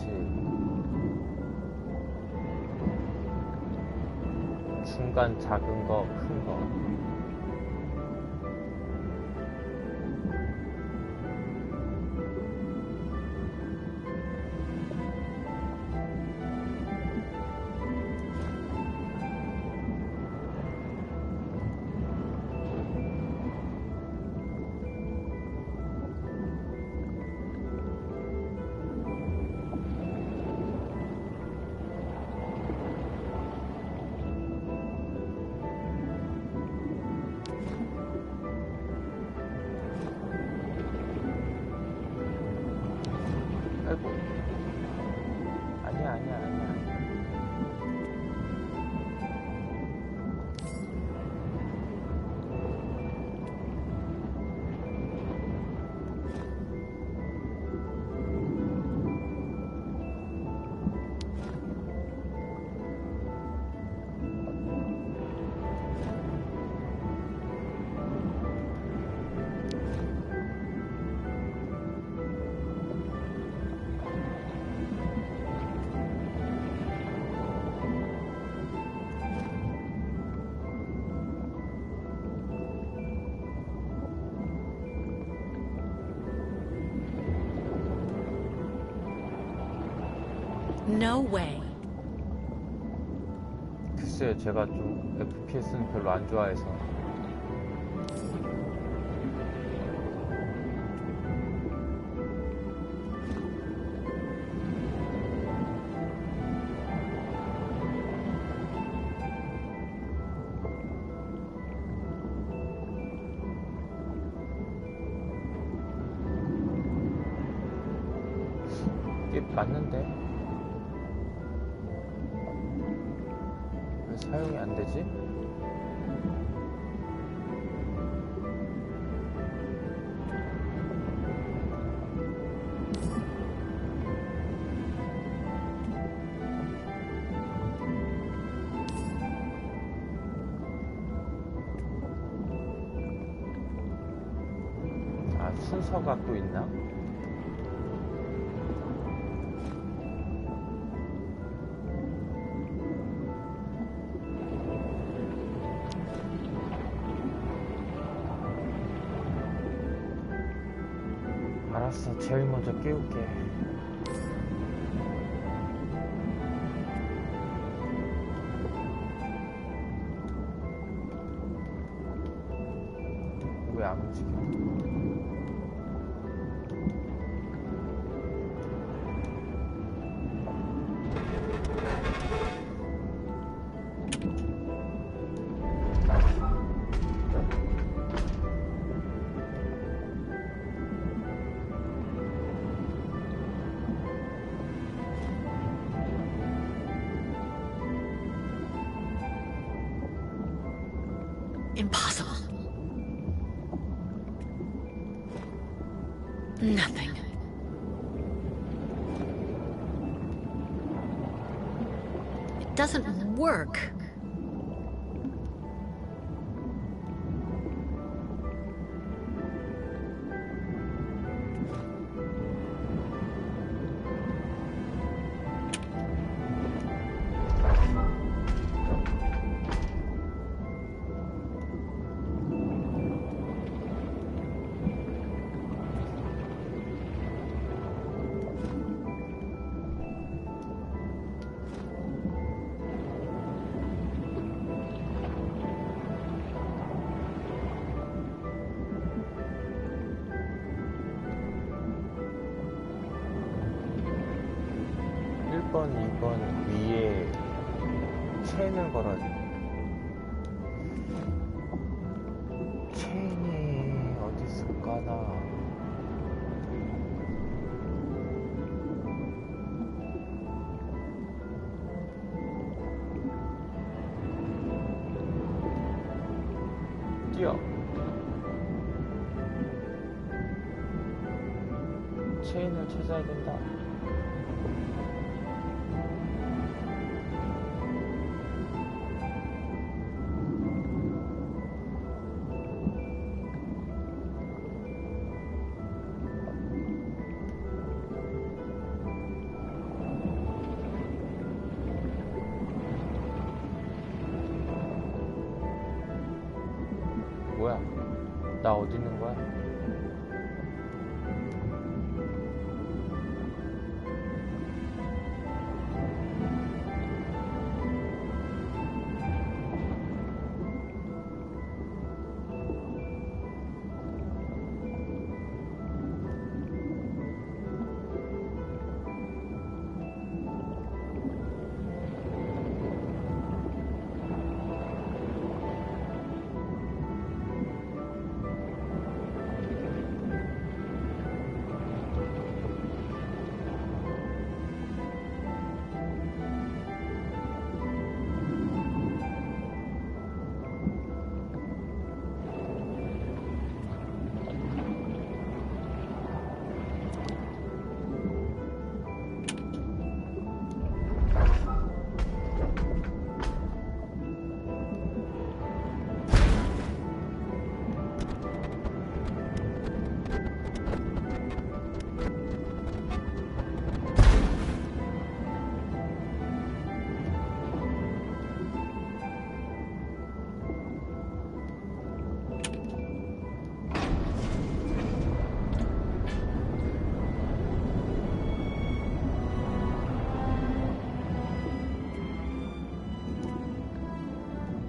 중간 작은 거, 큰 거. 아니야. No way. 글쎄요, 제가 좀 FPS는 별로 안 좋아해서. 이게 맞는데? 왜 사용이 안 되지? 순서가 또 있나? 알았어, 제일 먼저 깨울게. 왜 안 움직여? Impossible. Nothing. It doesn't work. 이번 위에 체인을 걸어야 돼. 체인이 어디 있을까나. 뛰어. 체인을 찾아야 된다. 뭐야? 나 어디 있는 거야?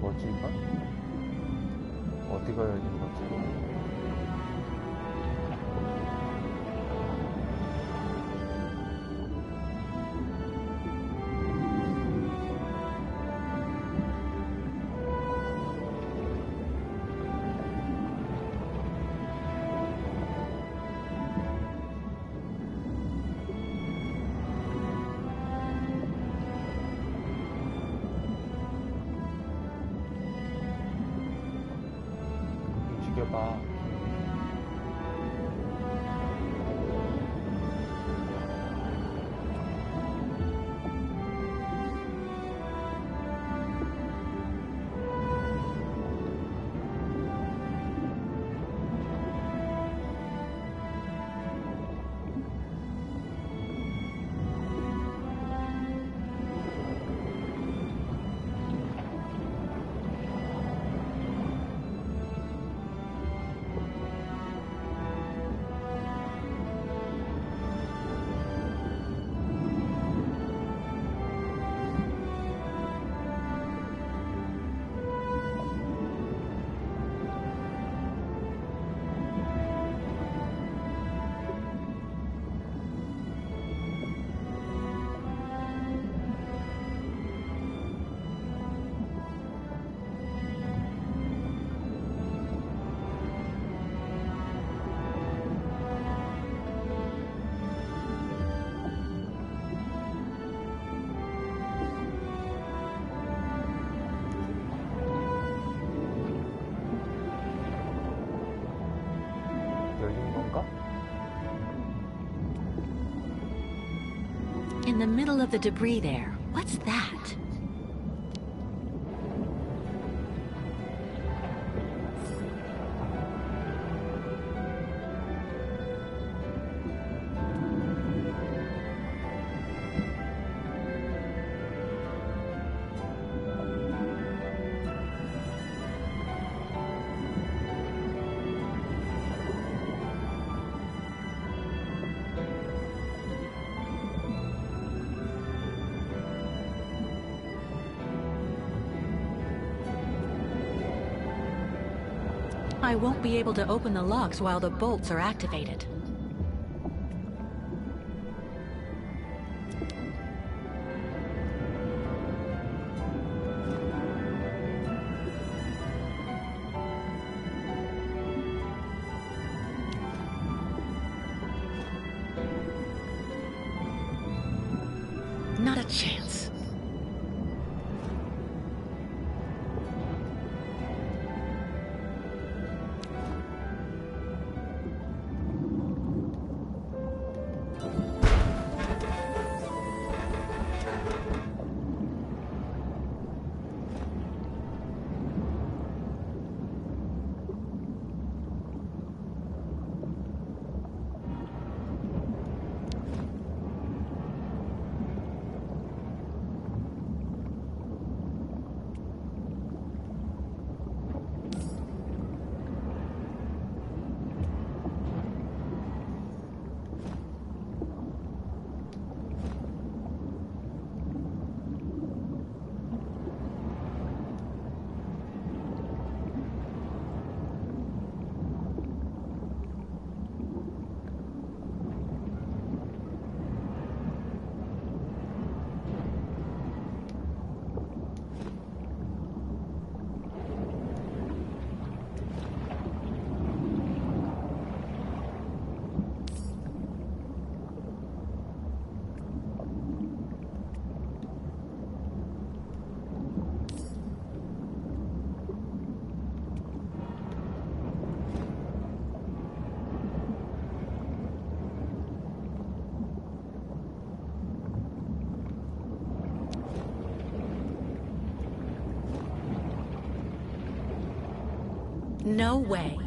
뭐지 이건? 어디가 열린 거지? 움직여봐. middle of the debris there. What's that? I won't be able to open the locks while the bolts are activated. Not a chance. No way.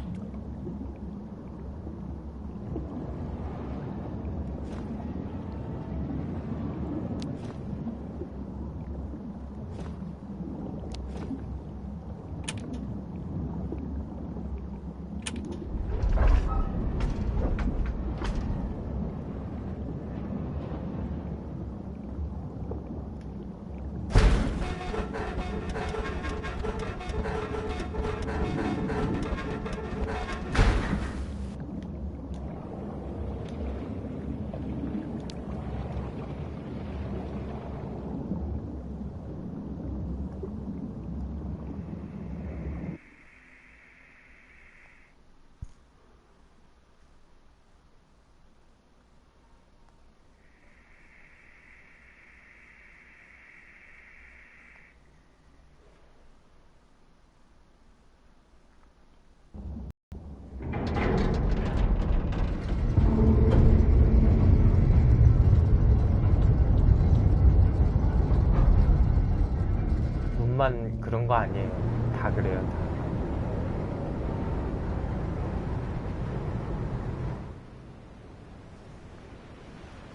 만 그런 거 아니에요. 다 그래요. 다.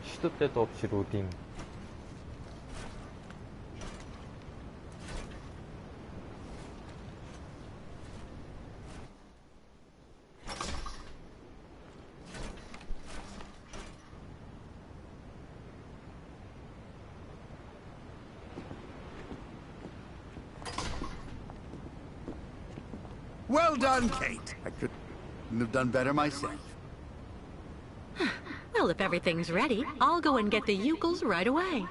시도 때도 없이 로딩. Well done, Kate. I couldn't have done better myself. Well, if everything's ready, I'll go and get the Ukels right away.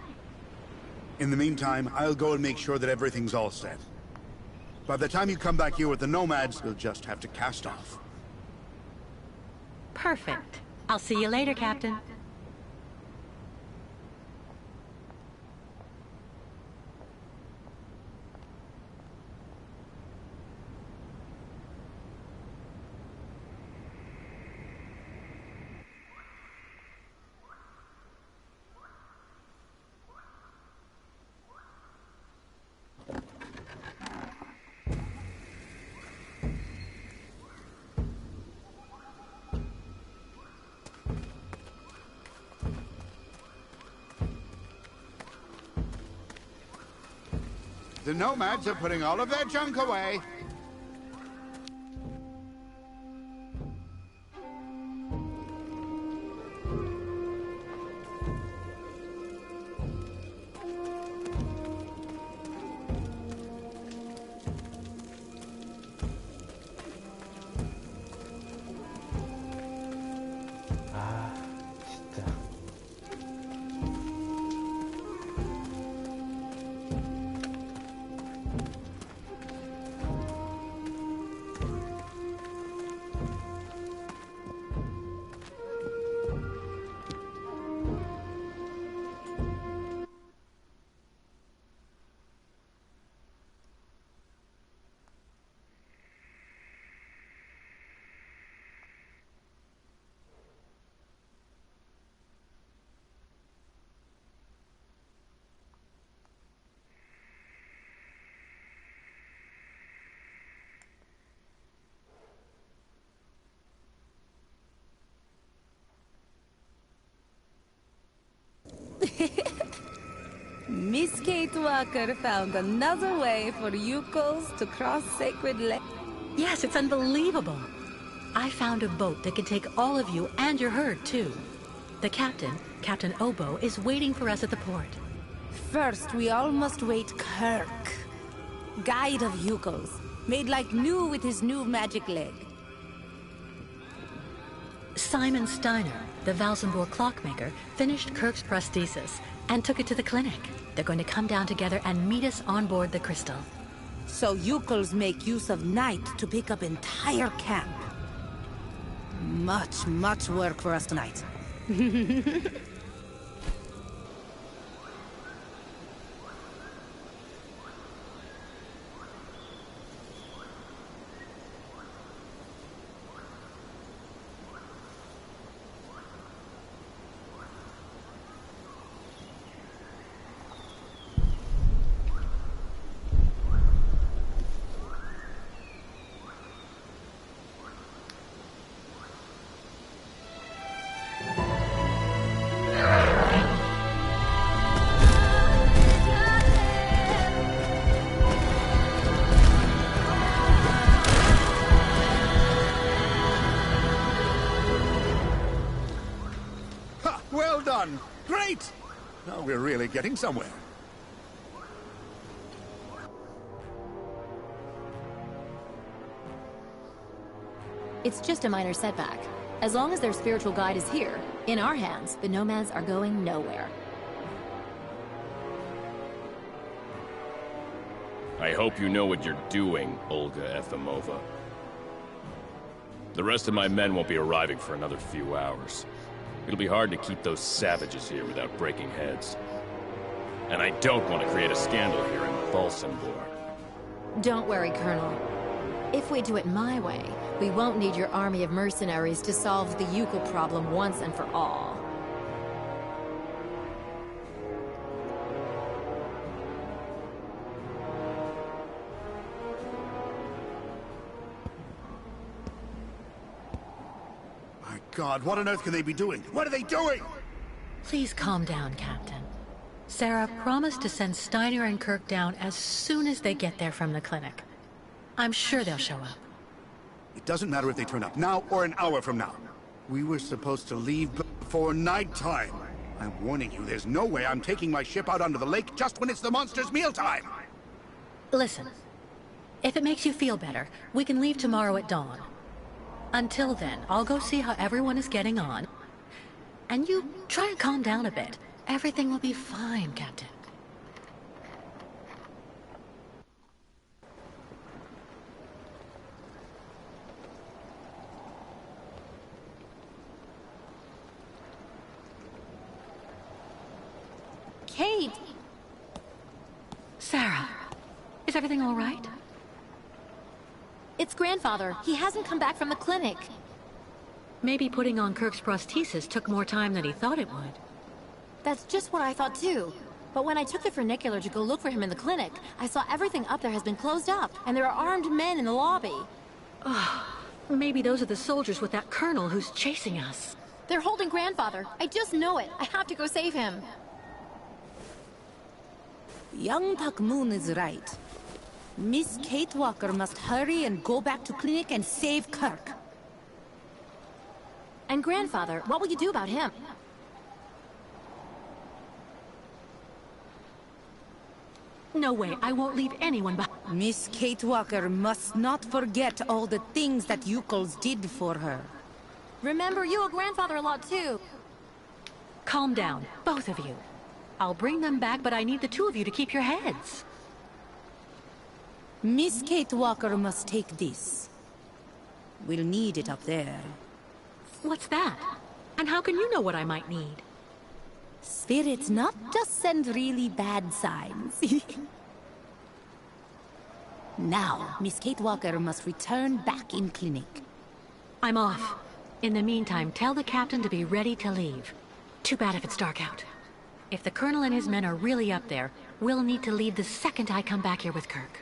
In the meantime, I'll go and make sure that everything's all set. By the time you come back here with the Nomads, you'll just have to cast off. Perfect. I'll see you later, Captain. The nomads are putting all of their junk away. Miss Kate Walker found another way for Yukos to cross sacred land. Yes, it's unbelievable. I found a boat that can take all of you and your herd, too. The captain, Captain Obo, is waiting for us at the port. First, we all must wait Kirk, guide of Yukos, made like new with his new magic leg. Simon Steiner, the Valsenburg clockmaker, finished Kirk's prosthesis and took it to the clinic. They're going to come down together and meet us on board the Crystal. So Yukos make use of night to pick up entire camp. Much work for us tonight. Well done! Great! Now we're really getting somewhere. It's just a minor setback. As long as their spiritual guide is here, in our hands, the nomads are going nowhere. I hope you know what you're doing, Olga Efimova. The rest of my men won't be arriving for another few hours. It'll be hard to keep those savages here without breaking heads. And I don't want to create a scandal here in Valsenburg. Don't worry, Colonel. If we do it my way, we won't need your army of mercenaries to solve the Yukon problem once and for all. My God, what on earth can they be doing? What are they doing? Please calm down, Captain. Sarah promised to send Steiner and Kirk down as soon as they get there from the clinic. I'm sure they'll show up. It doesn't matter if they turn up now or an hour from now. We were supposed to leave before nighttime. I'm warning you, there's no way I'm taking my ship out onto the lake just when it's the monster's mealtime. Listen, if it makes you feel better, we can leave tomorrow at dawn. Until then, I'll go see how everyone is getting on. And you try and calm down a bit. Everything will be fine, Captain. Kate! Sarah, is everything all right? It's grandfather. He hasn't come back from the clinic. Maybe putting on Kirk's prosthesis took more time than he thought it would. That's just what I thought too. But when I took the funicular to go look for him in the clinic, I saw everything up there has been closed up, and there are armed men in the lobby. Maybe those are the soldiers with that colonel who's chasing us. They're holding grandfather. I just know it. I have to go save him. Young Tak Moon is right. Miss Kate Walker must hurry and go back to clinic and save Kirk. And grandfather, what will you do about him? No way, I won't leave anyone behind. Miss Kate Walker must not forget all the things that Yukos did for her. Remember, you owe grandfather a lot too. Calm down, both of you. I'll bring them back, but I need the two of you to keep your heads. Miss Kate Walker must take this. We'll need it up there. What's that? And how can you know what I might need? Spirits not just send really bad signs. Now, Miss Kate Walker must return back in clinic. I'm off. In the meantime, tell the captain to be ready to leave. Too bad if it's dark out. If the colonel and his men are really up there, we'll need to leave the second I come back here with Kirk.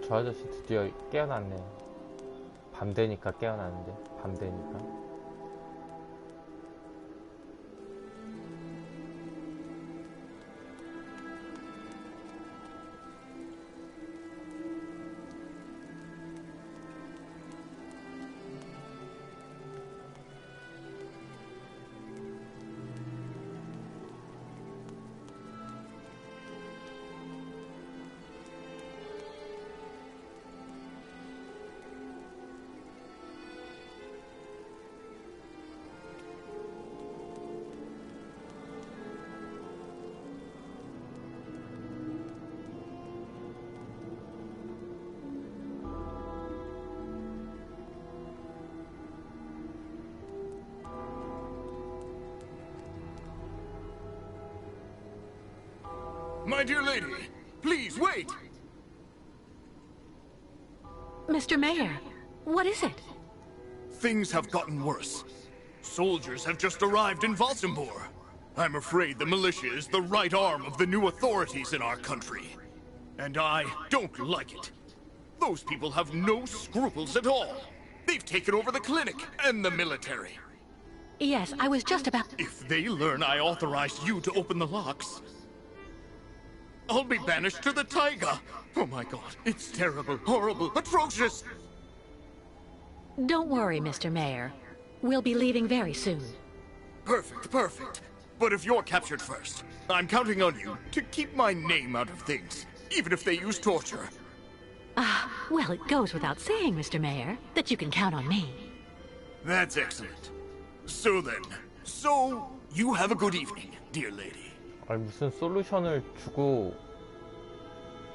저 아저씨 드디어 깨어났네. 밤 되니까 깨어나는데, 밤 되니까. My dear lady, please wait! Mr. Mayor, what is it? Things have gotten worse. Soldiers have just arrived in Valsambor. I'm afraid the militia is the right arm of the new authorities in our country. And I don't like it. Those people have no scruples at all. They've taken over the clinic and the military. Yes, I was just about... If they learn I authorized you to open the locks, I'll be banished to the taiga. Oh my god, it's terrible, horrible, atrocious. Don't worry, Mr. Mayor. We'll be leaving very soon. Perfect, perfect. But if you're captured first, I'm counting on you to keep my name out of things, even if they use torture. Well, it goes without saying, Mr. Mayor, that you can count on me. That's excellent. So then, you have a good evening, dear lady. 아니, 무슨 솔루션을 주고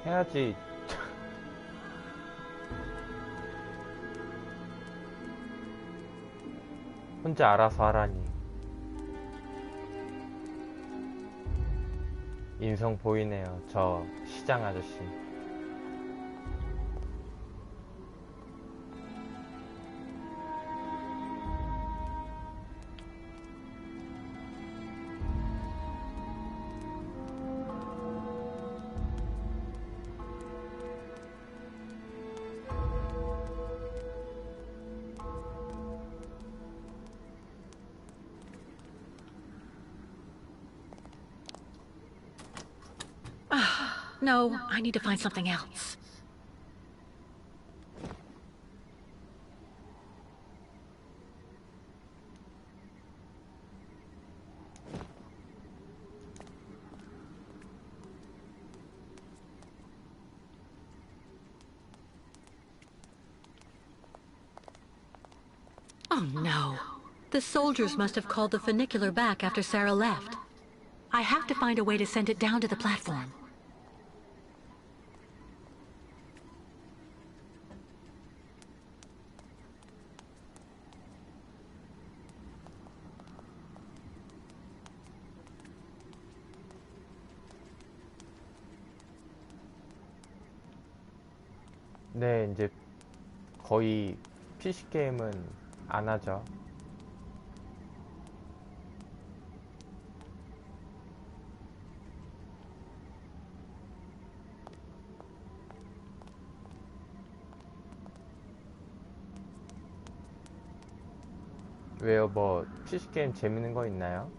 해야지. 혼자 알아서 하라니. 인성 보이네요, 저 시장 아저씨. No, I need to find something else. Oh no. The soldiers must have called the funicular back after Sarah left. I have to find a way to send it down to the platform. 네, 이제 거의 PC 게임은 안 하죠. 왜요? 뭐 PC 게임 재밌는 거 있나요?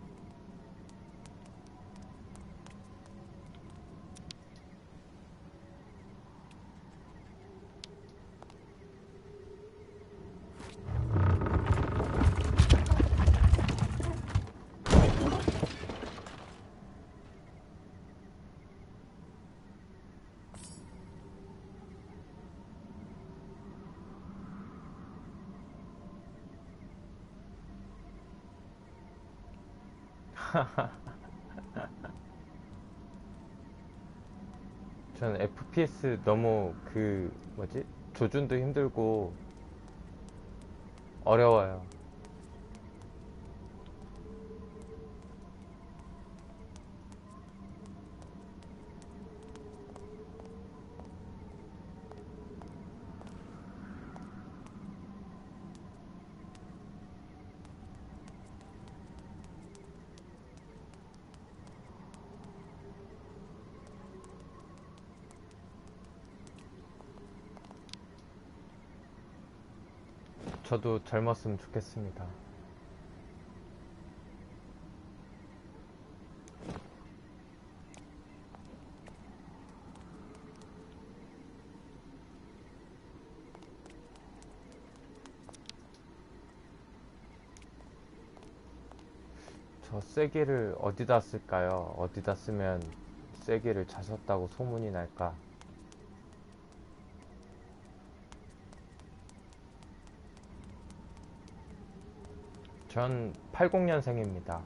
저는 FPS 너무 뭐지? 조준도 힘들고 어려워요. 저도 젊었으면 좋겠습니다. 저 쐐기를 어디다 쓸까요? 어디다 쓰면 쐐기를 자셨다고 소문이 날까? 전 80년생입니다.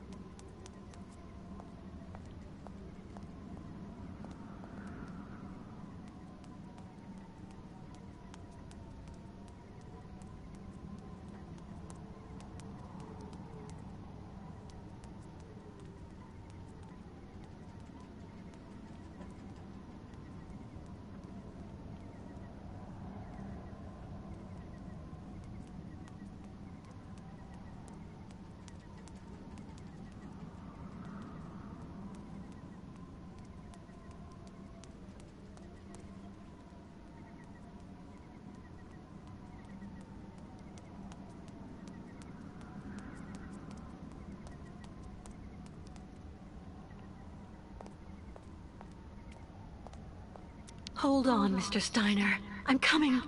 Hold on, Mr. Steiner. I'm coming.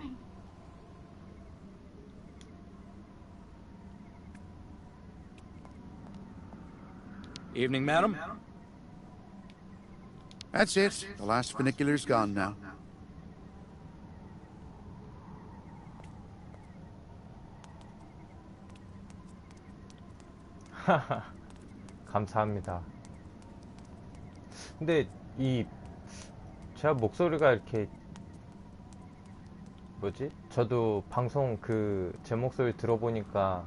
Evening, madam. That's it. The last funicular's gone now. 감사합니다. 근데 제가 목소리가 이렇게 뭐지? 저도 방송 제 목소리 들어보니까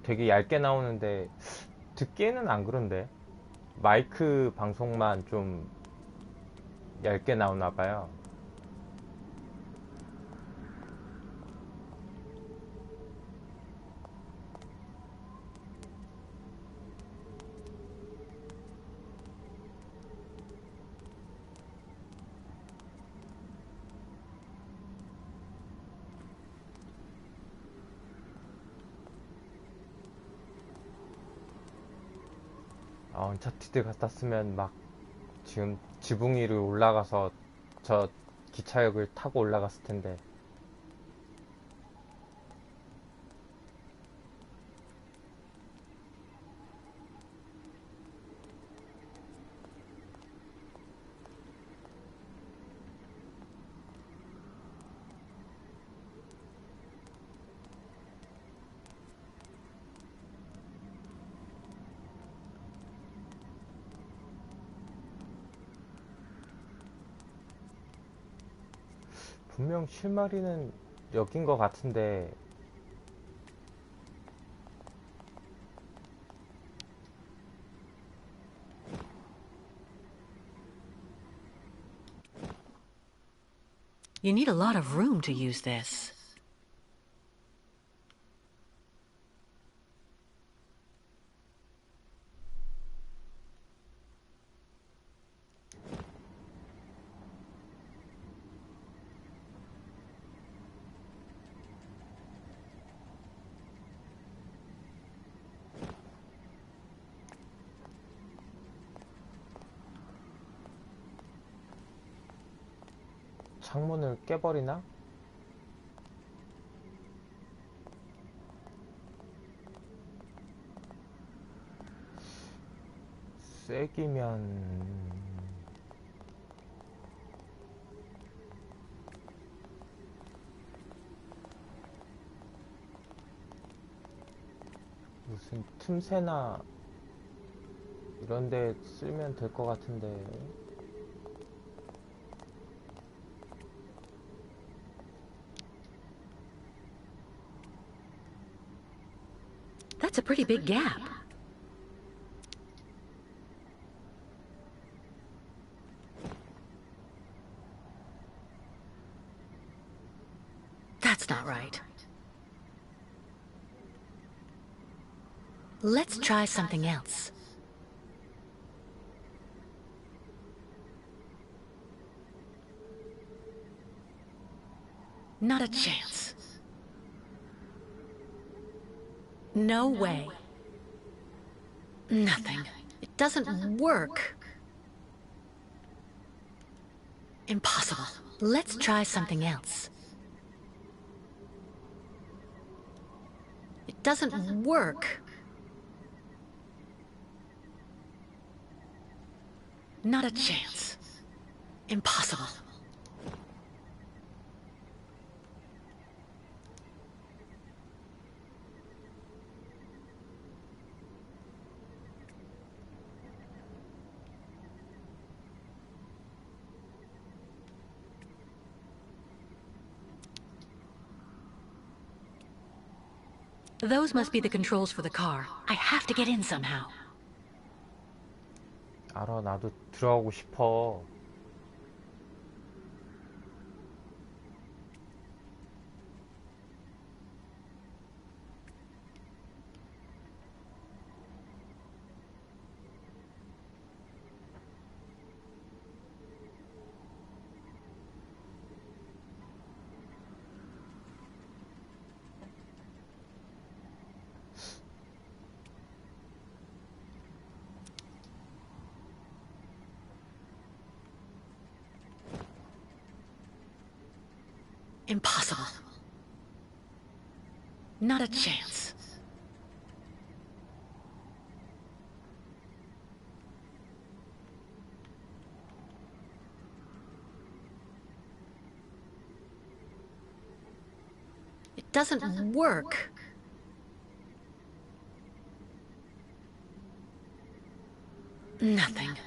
되게 얇게 나오는데 듣기에는 안 그런데 마이크 방송만 좀 얇게 나오나 봐요. 언차티드 같았으면 막 지금 지붕 위로 올라가서 저 기차역을 타고 올라갔을 텐데. 분명 실마리는 여긴 것 같은데. You need a lot of room to use this. 창문을 깨버리나? 쐐기면 무슨 틈새나 이런 데 쓰면 될 것 같은데. That's a pretty big gap. That's not right. Let's try something else. Not a chance. No way. Nothing. It doesn't work. Impossible. Let's try something else. It doesn't work. Not a chance. Impossible. Those must be the controls for the car. I have to get in somehow. 알아, 나도 들어가고 싶어. Impossible. Not a chance. It doesn't work. Nothing.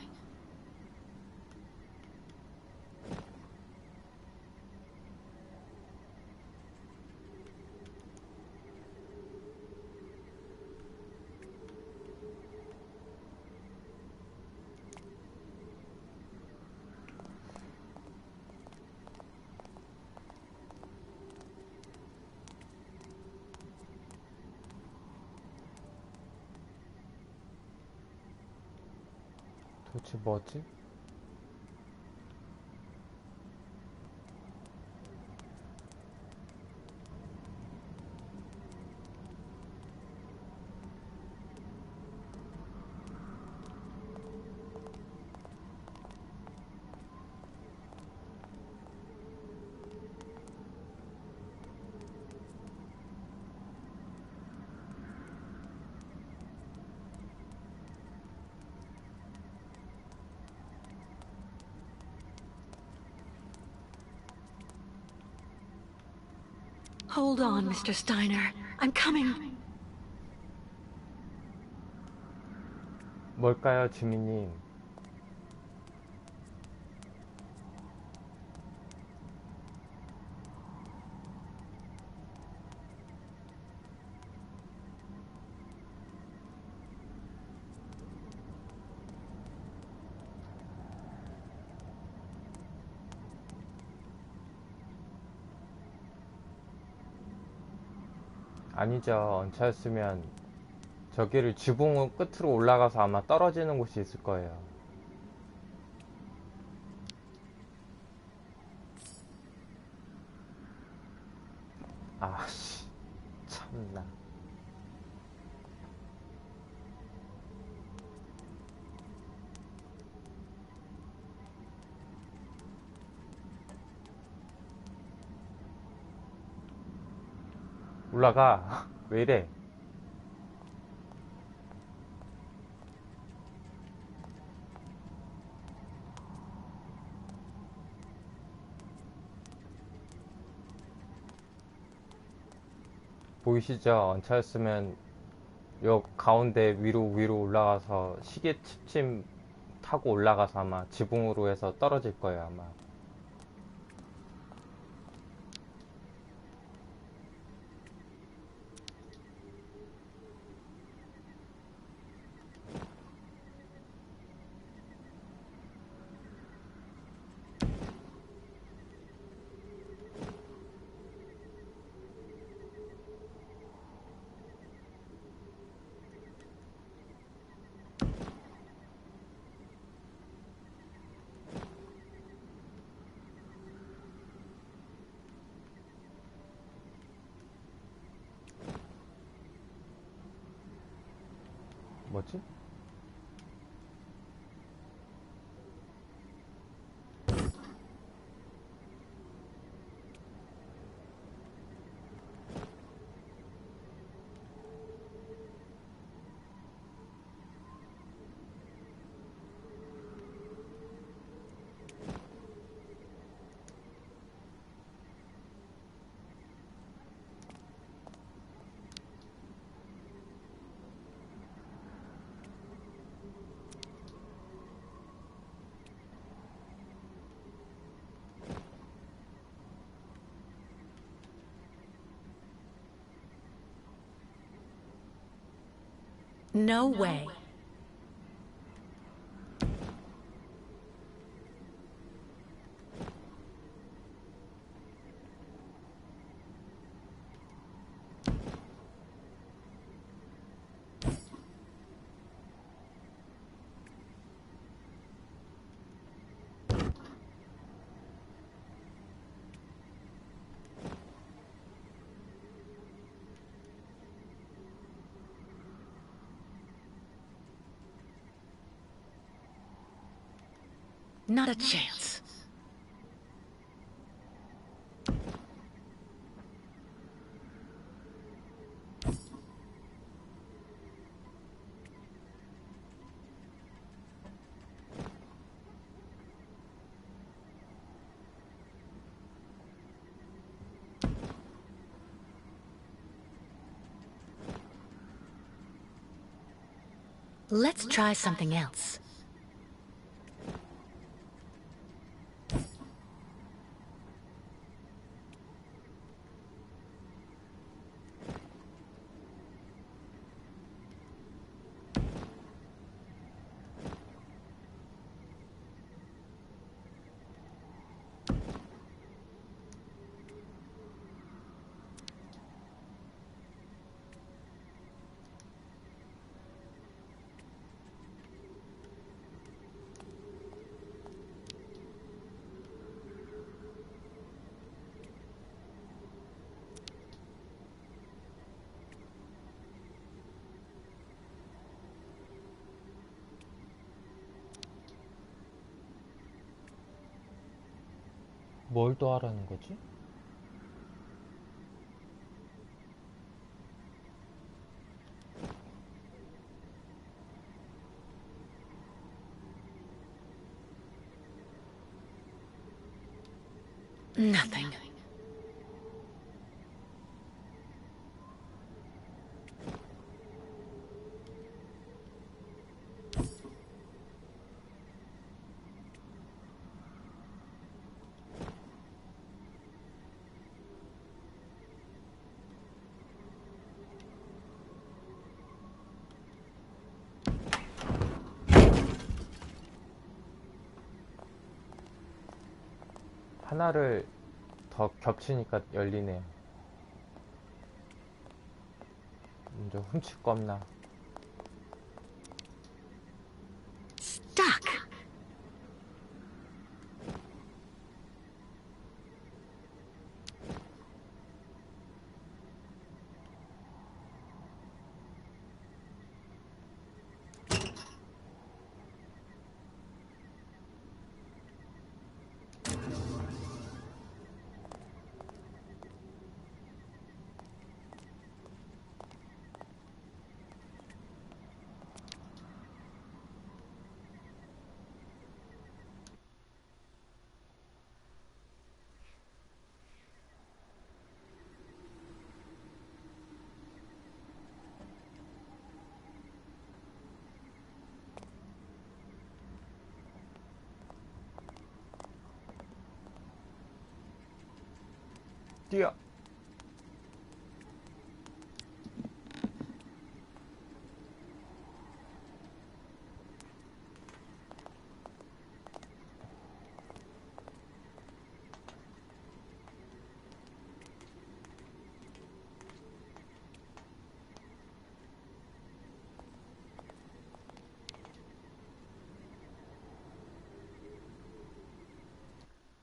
도대체 뭐지? Hold on, Mr. Steiner. I'm coming. 뭘까요, 지미님? 아니죠. 얹혀있으면 저기를 지붕 끝으로 올라가서 아마 떨어지는 곳이 있을 거예요. 아씨, 참나. 올라가. 왜 이래? 보이시죠? 얹혀있으면 요 가운데 위로 올라가서 시계 칩침 타고 올라가서 아마 지붕으로 해서 떨어질 거예요, 아마. 뭐지? No way. Not a chance. Let's try something else. 뭘 또 하라는 거지? Nothing. 하나를 더 겹치니까 열리네요. 먼저 훔칠 거 없나? Stuck! 뛰어!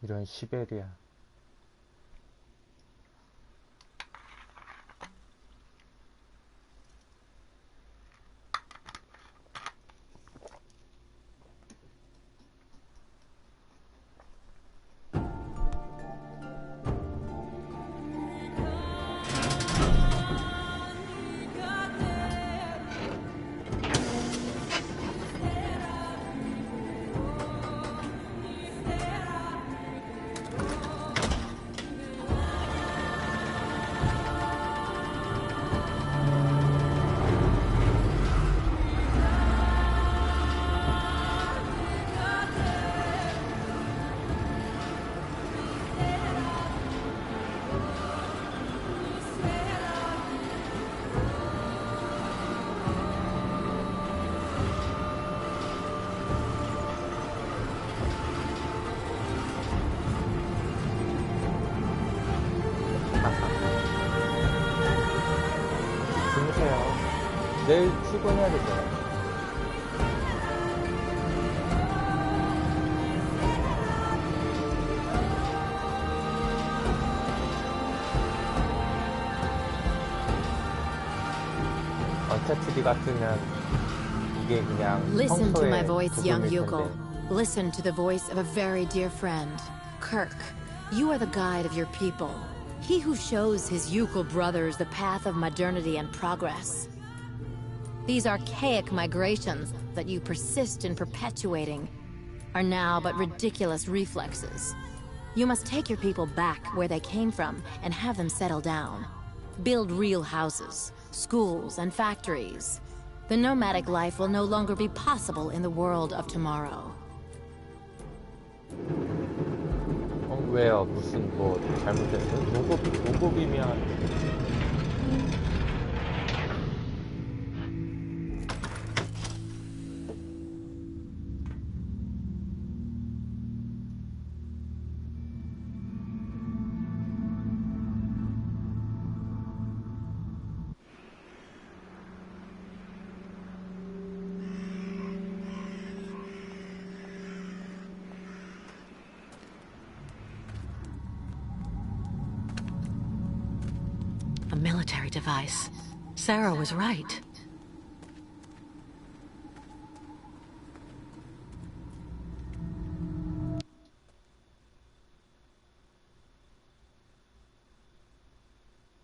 이런 시베리아. 내일 출근해야 되잖아. 언차티드 같으면 이게 그냥 Listen to my 평소에 voice, young 부분일 Yuko. 텐데. Listen to the voice of a very dear friend. Kirk, you are the guide of your people. He who shows his Yuko brothers the path of modernity and progress. These archaic migrations that you persist in perpetuating are now but ridiculous reflexes. You must take your people back where they came from and have them settle down. Build real houses, schools, and factories. The nomadic life will no longer be possible in the world of tomorrow. 왜요? 무슨 뭐 잘못됐어요? 노급이면 A military device. Sarah was right.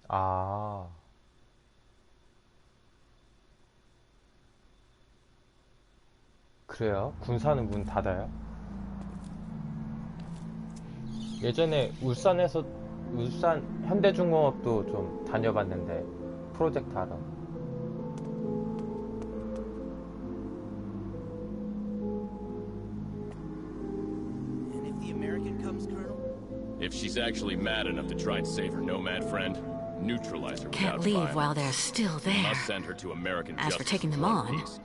아. 그래요? 군사는 문 닫아요? 예전에 울산 현대중공업도 좀 다녀봤는데 프로젝트 하러. And if the American comes, Colonel? If she's actually mad enough to try and save her nomad friend, neutralize her Can't without leave violence. while they're still there. Must send her to American As for justice taking them in one on, piece.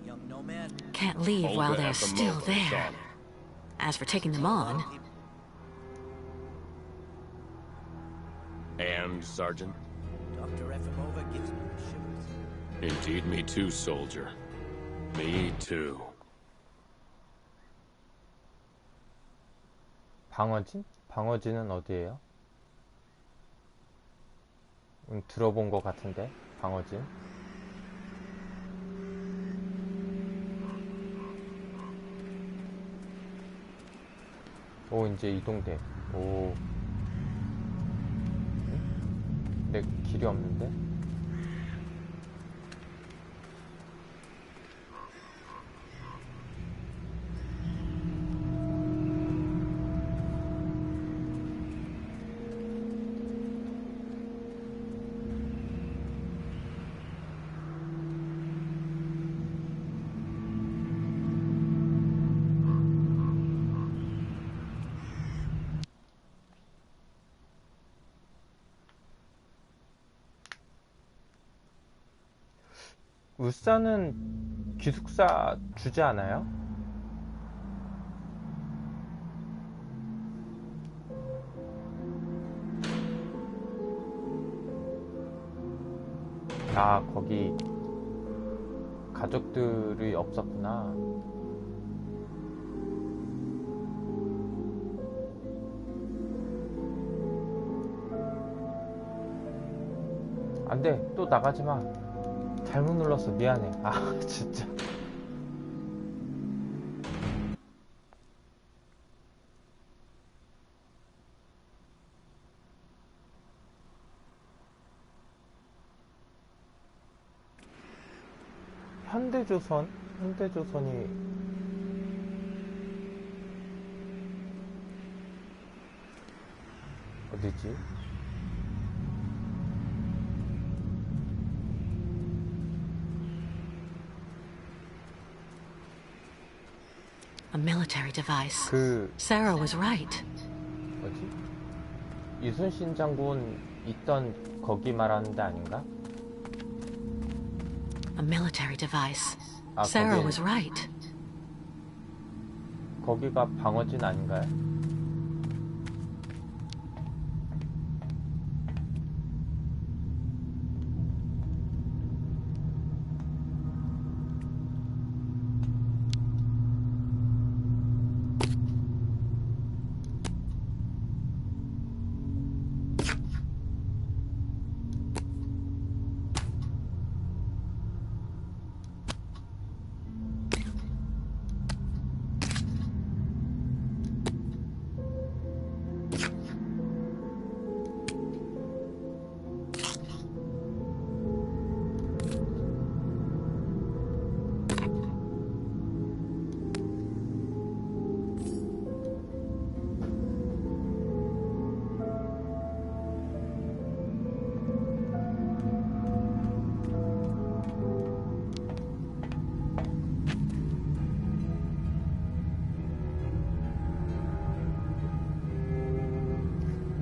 Young nomad? can't leave Olga while they're at the still mobile, there. Shawnee. As for taking them on, And, Sergeant? Dr. Efimova gives me the shivers. Indeed, me too, soldier. Me too. 방어진? 방어진은 어디예요? 들어본 것 같은데 방어진. 오, 이제 이동돼. 오. 응? 내 길이 없는데? 울산은 기숙사 주지 않아요? 아, 거기 가족들이 없었구나. 안 돼, 또 나가지 마. 잘못 눌렀어. 미안해. 아, 진짜. 현대조선? 현대조선이 어디지? A military device. 그 Sarah was right. 뭐지? 이순신 장군 있던 거기 말하는 데 아닌가? A military device. 아, Sarah 거긴, was right. 거기가 방어진 아닌가요?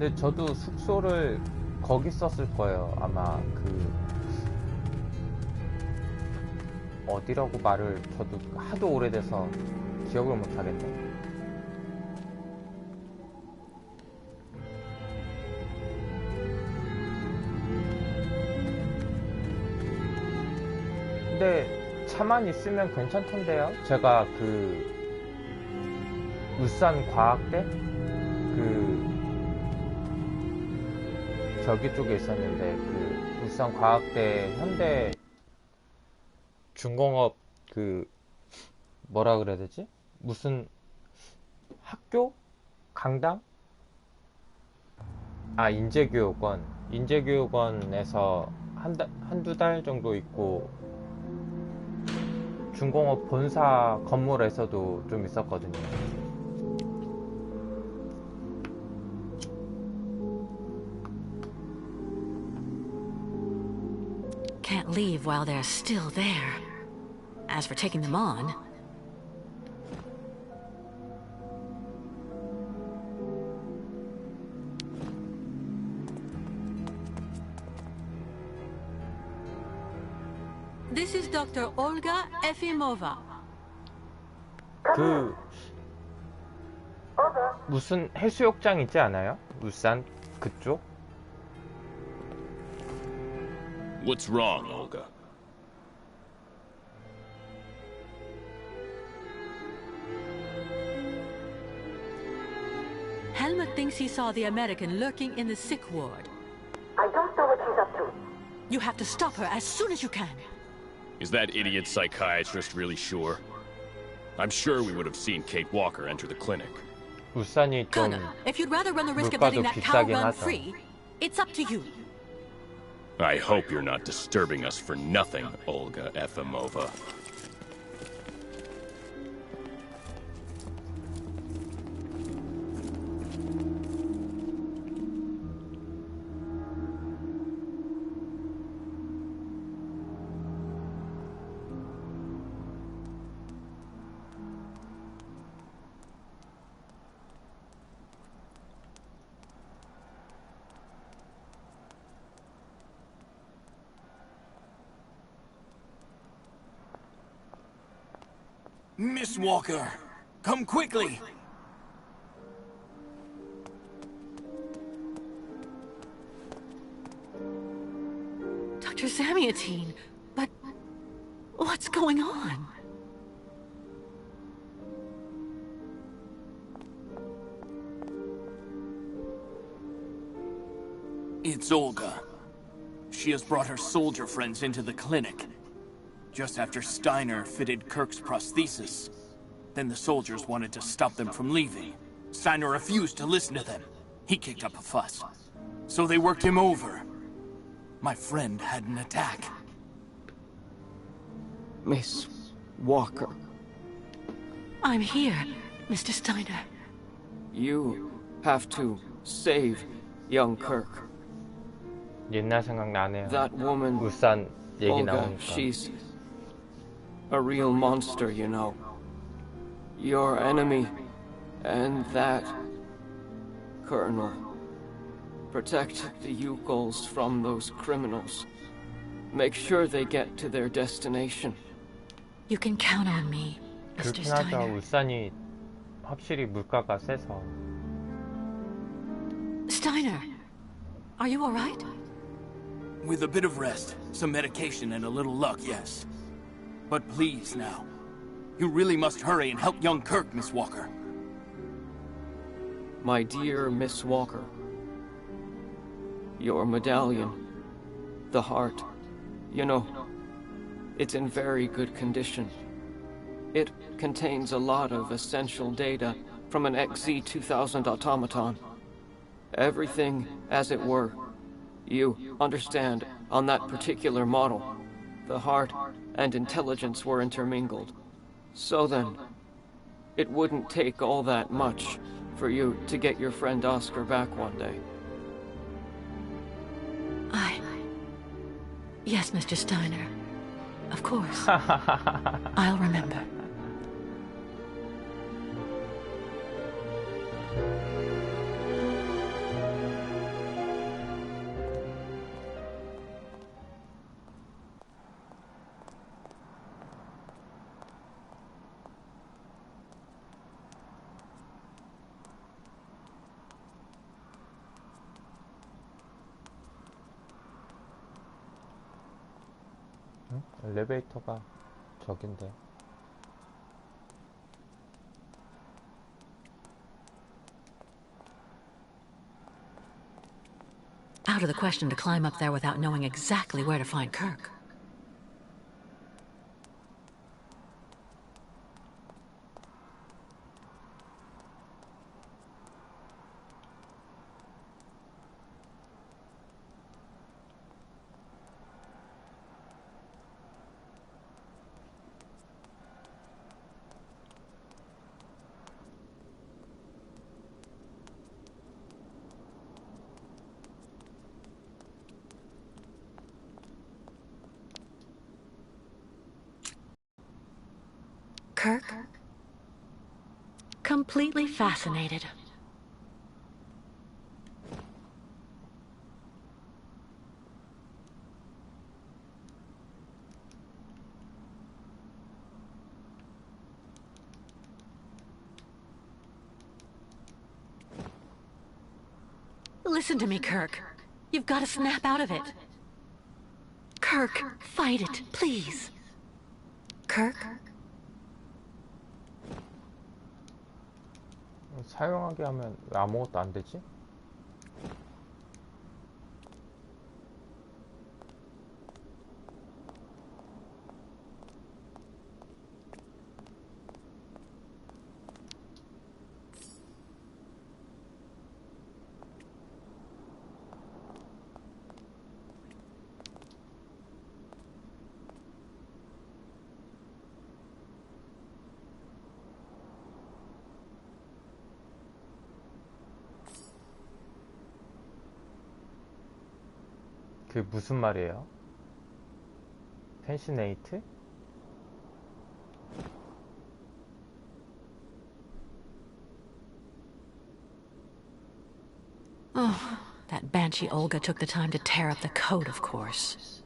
근데 저도 숙소를 거기 썼을 거예요. 아마 그 어디라고 말을 저도 하도 오래돼서 기억을 못 하겠네. 근데 차만 있으면 괜찮던데요. 제가 그 울산 과학대 그 저기 쪽에 있었는데 그 울산 과학대 현대 중공업 그 뭐라 그래야 되지? 무슨 학교? 강당? 아, 인재교육원에서 한두 달 정도 있고 중공업 본사 건물에서도 좀 있었거든요. Can't leave while they're still there. As for taking them on, this is Dr. Olga Efimova. 그 무슨 해수욕장 있지 않아요? 울산 그쪽? What's wrong, Olga? Helmut thinks he saw the American lurking in the sick ward. I don't know what he's up to. You have to stop her as soon as you can. Is that idiot psychiatrist really sure? I'm sure we would have seen Kate Walker enter the clinic. 울산이 좀 Colonel, if you'd rather run the risk of letting 물가도 that cow 비싸긴 run 하죠. free, it's up to you. I hope you're not disturbing us for nothing, Olga Efimova. Miss Walker, come quickly! Dr. Zamiatine, but what's going on? It's Olga. She has brought her soldier friends into the clinic. Just after Steiner fitted Kirk's prosthesis. Then the soldiers wanted to stop them from leaving. Steiner refused to listen to them. He kicked up a fuss. So they worked him over. My friend had an attack. Miss Walker. I'm here, Mr. Steiner. You have to save young Kirk. 옛날 생각나네요. That woman, 울산 얘기 Olga, 나오니까. she's a real monster, you know. Your enemy, and that Colonel. Protect the Yukols from those criminals. Make sure they get to their destination. You can count on me, Mr. 그렇긴 하죠. Steiner. 울산이 확실히 물가가 세서. Steiner, are you all right? With a bit of rest, some medication, and a little luck, yes. But please now, you really must hurry and help young Kirk, Miss Walker. My dear Miss Walker, your medallion, the heart, you know, it's in very good condition. It contains a lot of essential data from an XZ-2000 automaton. Everything as it were. You understand, on that particular model, the heart and intelligence were intermingled. So then, it wouldn't take all that much for you to get your friend Oscar back one day. Yes, Mr. Steiner. Of course. I'll remember. 엘리베이터가 저긴데. Out of the question to climb up there without knowing exactly where to find Kirk. Kirk? Completely fascinated. Listen to me, Kirk. You've got to snap out of it. Kirk, fight it, please. Kirk? 사용하게 하면 왜 아무것도 안 되지? 그게 무슨 말이에요? 펜시네이트? Oh, that banshee Olga took the time to tear up the code, of course.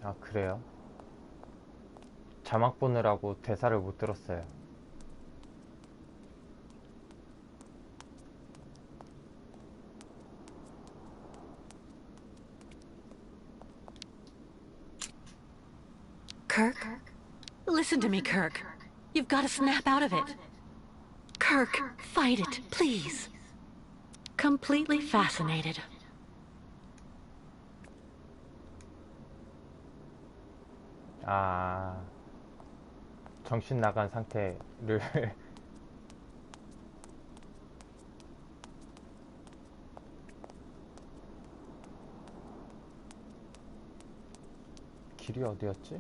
아, 그래요? 자막 보느라고 대사를 못 들었어요. Kirk? Listen to me, Kirk. You've got to snap out of it. Kirk, fight it, please. Completely fascinated. 아, 정신 나간 상태를 길이 어디였지?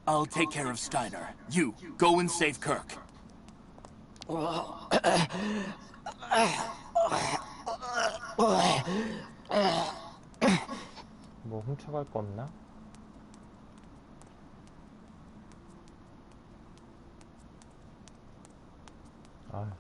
I'll take care of Steiner. You, go and save Kirk. 뭐 훔쳐갈 거 없나? 아,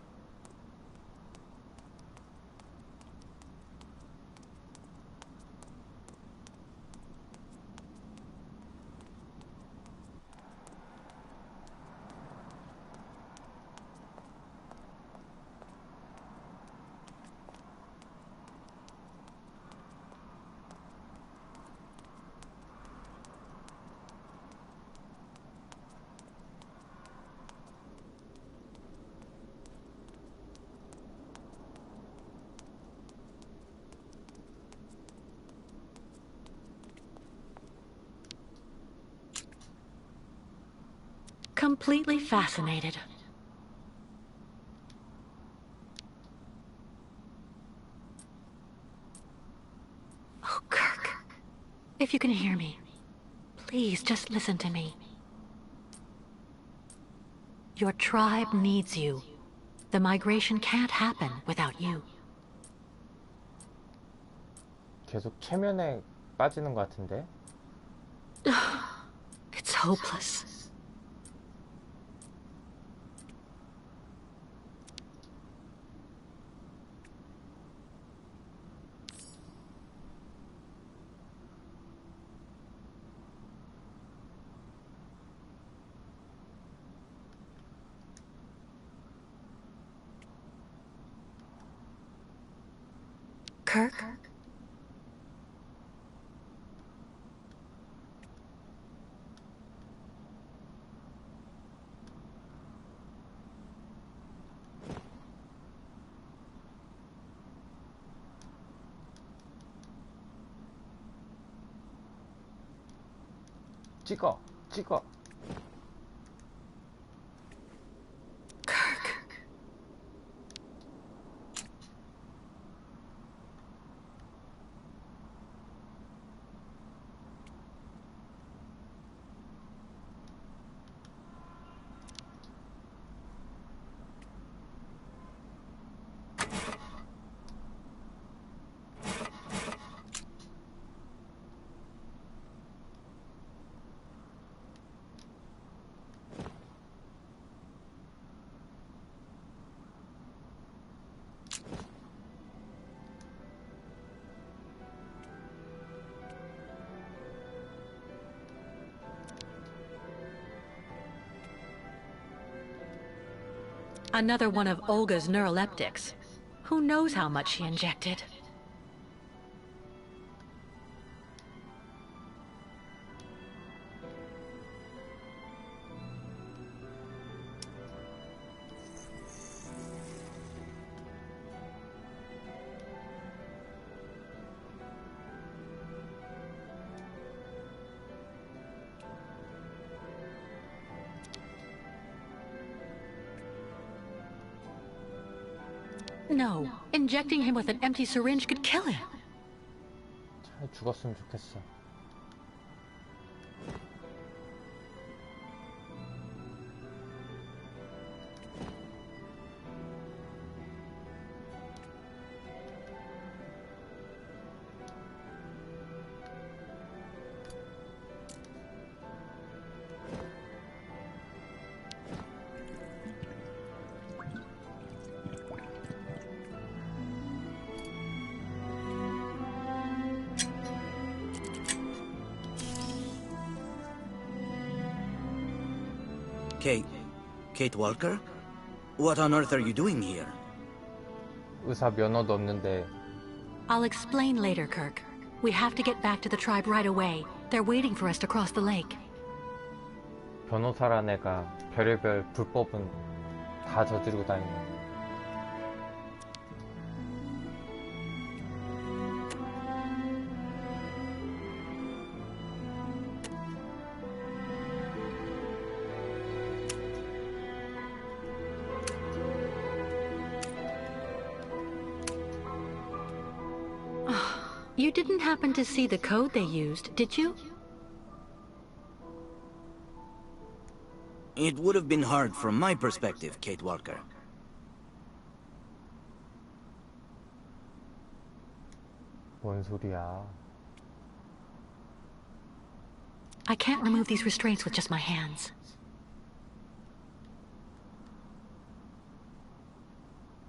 Completely fascinated. Oh, Kirk. If you can hear me, please just listen to me. Your tribe needs you. The migration can't happen without you. 계속 체면에 빠지는 것 같은데? It's hopeless. Kirk? 찍어. Another one of Olga's neuroleptics. Who knows how much she injected? No, injecting him with an empty syringe could kill him. 차라리 죽었으면 좋겠어. Kate Walker? What on earth are you doing here? 의사 면허도 없는데. I'll explain later, Kirk. We have to get back to the tribe right away. They're waiting for us to cross the lake. 변호사란 애가 별의별 불법은 다 저지르고 다니네. You didn't happen to see the code they used, did you? It would have been hard from my perspective, Kate Walker. 뭔 소리야? I can't remove these restraints with just my hands.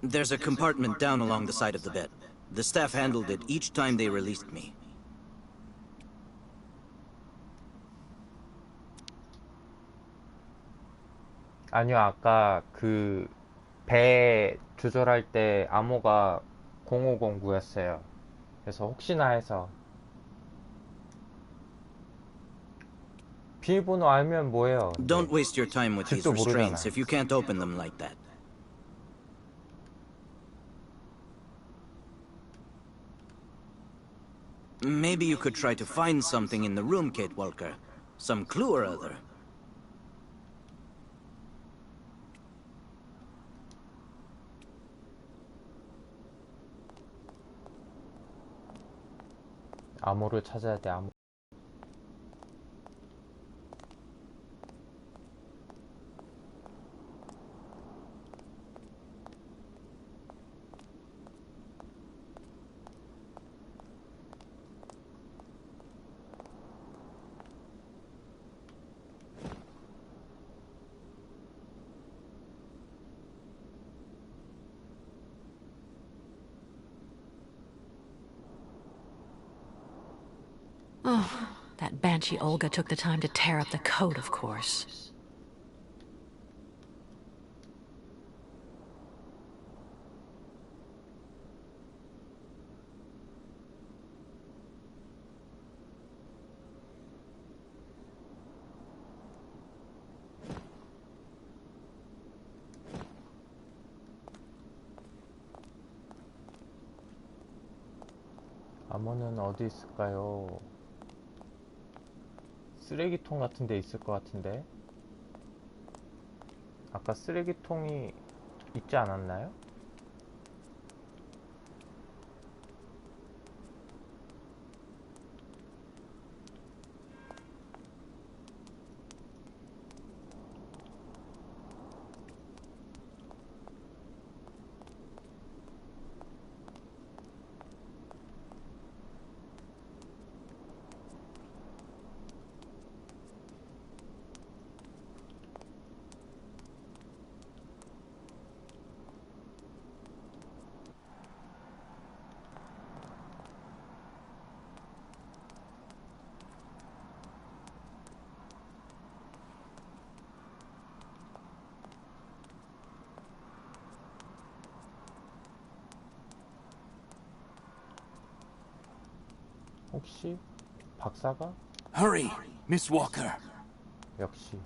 There's a compartment down along the side of the bed. The staff handled it each time they released me. 아니요, 아까 그 배 조절할 때 암호가 0509였어요. 그래서 혹시나 해서. 비밀번호 알면 뭐예요? Don't waste your time with these 집도 restraints 모르잖아. if you can't open them like that. Maybe you could try to find something in the room, Kate Walker. Some clue or other. 암호를 찾아야 돼, 암호. Oh, that banshee Olga took the time to tear up the code, of course. 암호는 어디 있을까요? 쓰레기통 같은 데 있을 것 같은데. 아까 쓰레기통이 있지 않았나요? 혹시 박사가? Hurry, Miss Walker. 역시.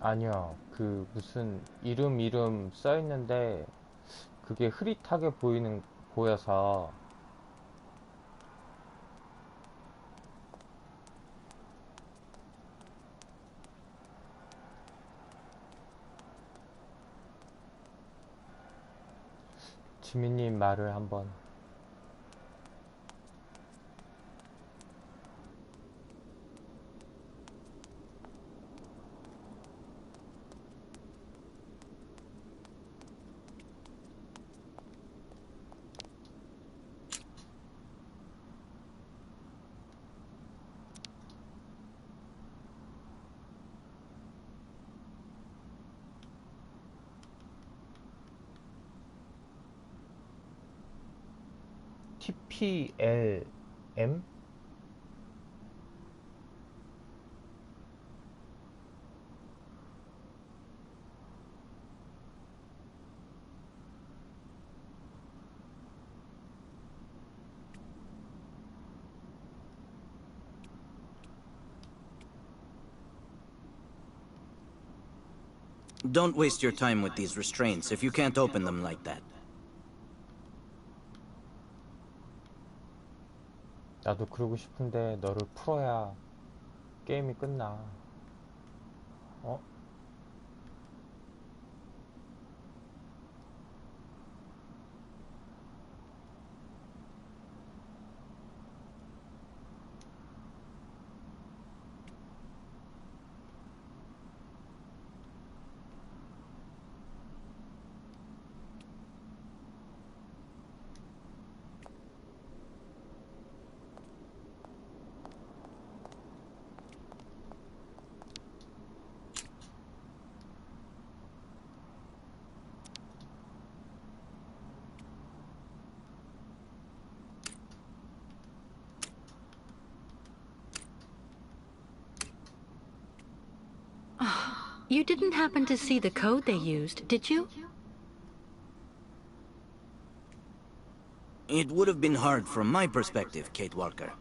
아니요. 그 무슨 이름 써있는데 그게 흐릿하게 보여서 지민님 말을 한번. TPLM? Don't waste your time with these restraints if you can't open them like that. 나도 그러고 싶은데 너를 풀어야 게임이 끝나. 어? You didn't happen to see the code they used, did you? It would have been hard from my perspective, Kate Walker.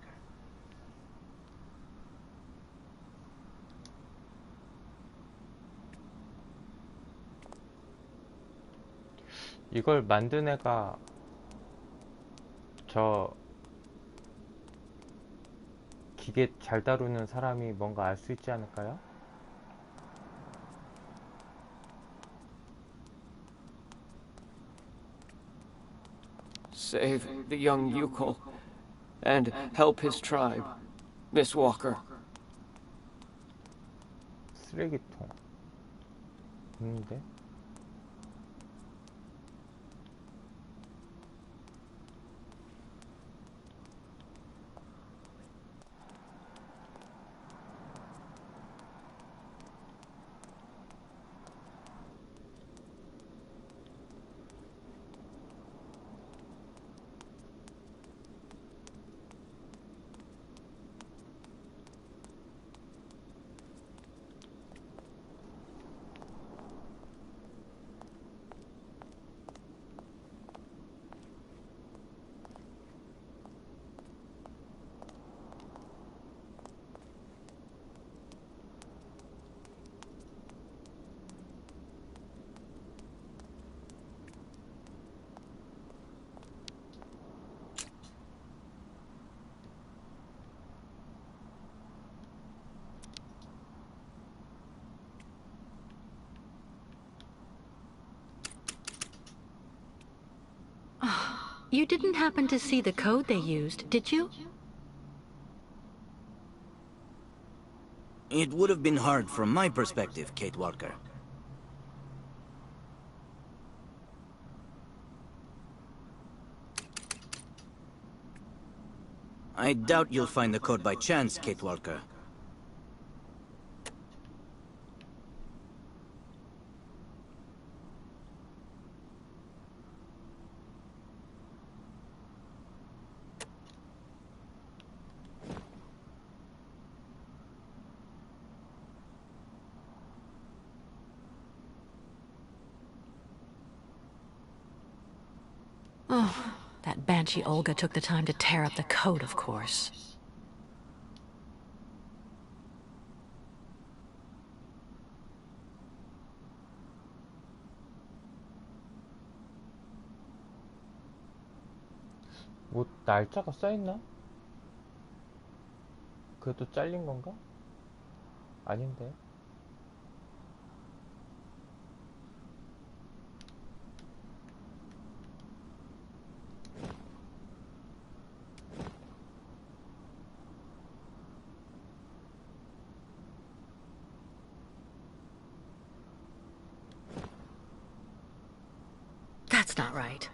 이걸 만든 애가 저 기계 잘 다루는 사람이 뭔가 알 수 있지 않을까요? Save the young Yukol and help his tribe, Miss Walker. 쓰레기통 있는데? You didn't happen to see the code they used, did you? It would have been hard from my perspective, Kate Walker. I doubt you'll find the code by chance, Kate Walker. Oh, that banshee Olga took the time to tear up the code, of course. 뭐 날짜가 써있나? 그것도 잘린 건가? 아닌데. That's not right.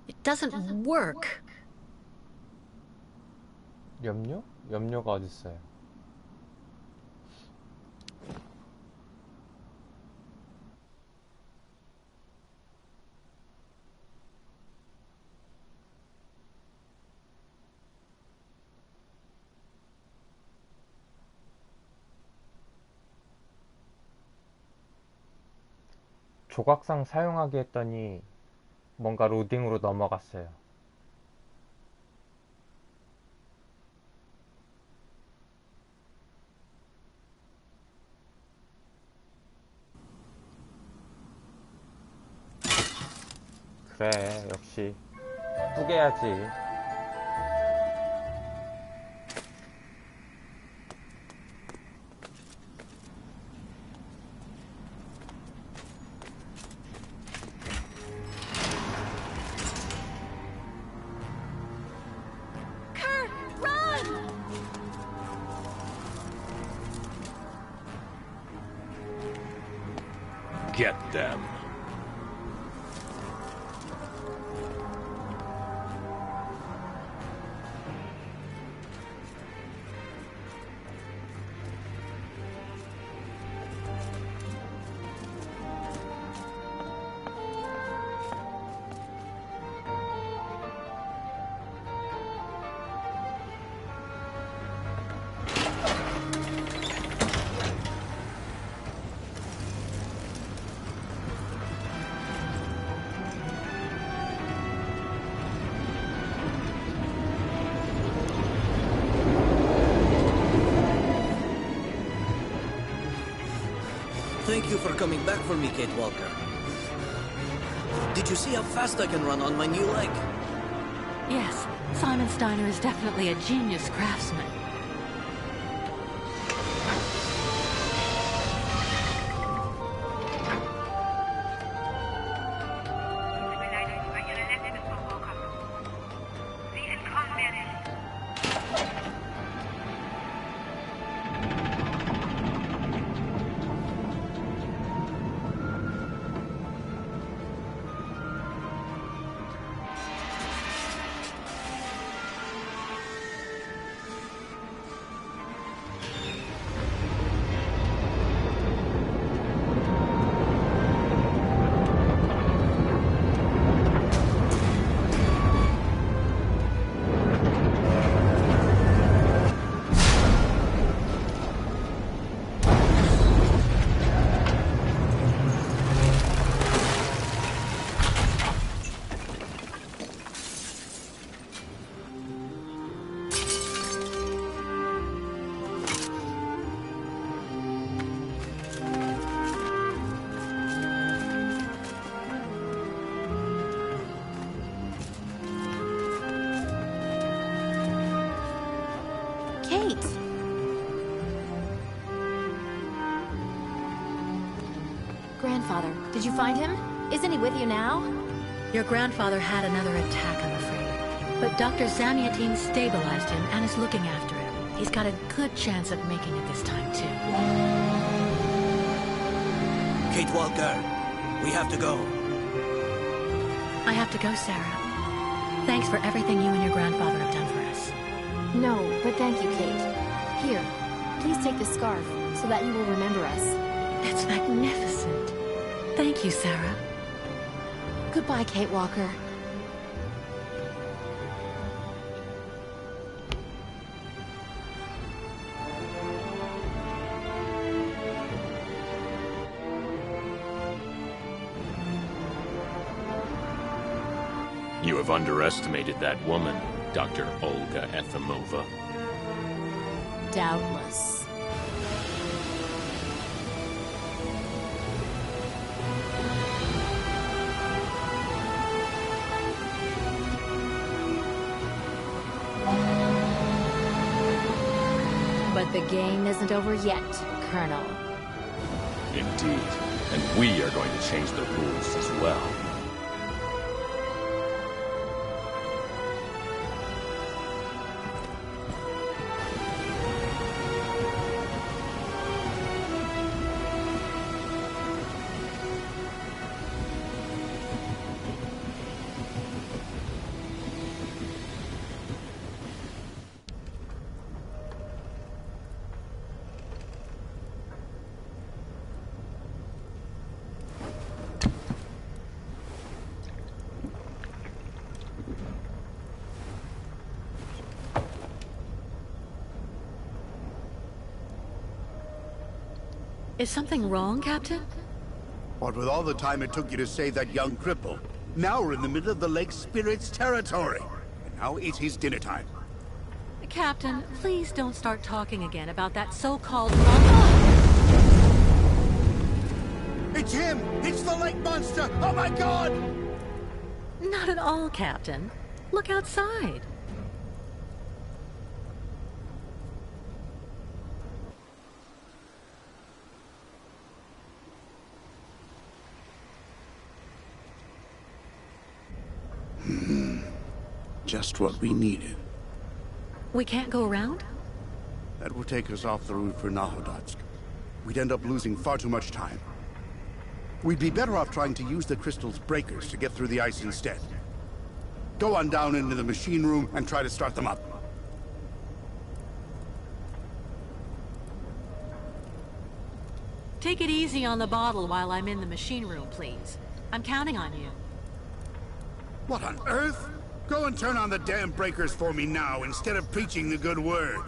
It doesn't work. 염료? 염료가 어딨어요? 조각상 사용하기 했더니 뭔가 로딩으로 넘어갔어요. 그래, 역시 뿌개야지. Get them. Thank you for coming back for me, Kate Walker. Did you see how fast I can run on my new leg? Yes, Simon Steiner is definitely a genius craftsman. Grandfather, did you find him? Isn't he with you now? Your grandfather had another attack, I'm afraid. But Dr. Zamiatine stabilized him and is looking after him. He's got a good chance of making it this time, too. Kate Walker, we have to go. I have to go, Sarah. Thanks for everything you and your grandfather have done for us. No, but thank you, Kate. Here, please take this scarf so that you will remember us. It's magnificent. Thank you, Sarah. Goodbye, Kate Walker. You have underestimated that woman, Dr. Olga Efimova. Doubtless. But the game isn't over yet, Colonel. Indeed. And we are going to change the rules as well. Is something wrong, Captain? What with all the time it took you to save that young cripple? Now we're in the middle of the Lake Spirit's territory. And now it's his dinner time. Captain, please don't start talking again about that so-called... It's him! It's the lake monster! Oh my god! Not at all, Captain. Look outside. Just what we needed. We can't go around? That will take us off the route for Nahodotsk. We'd end up losing far too much time. We'd be better off trying to use the crystal's breakers to get through the ice instead. Go on down into the machine room and try to start them up. Take it easy on the bottle while I'm in the machine room, please. I'm counting on you. What on earth? Go and turn on the damn breakers for me now, instead of preaching the good word.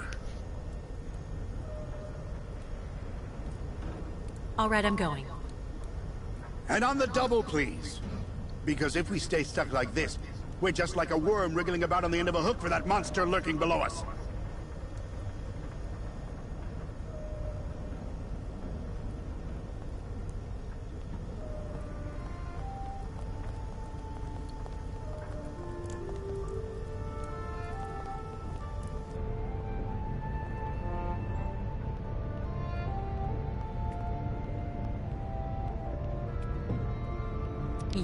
All right, I'm going. And on the double, please. Because if we stay stuck like this, we're just like a worm wriggling about on the end of a hook for that monster lurking below us.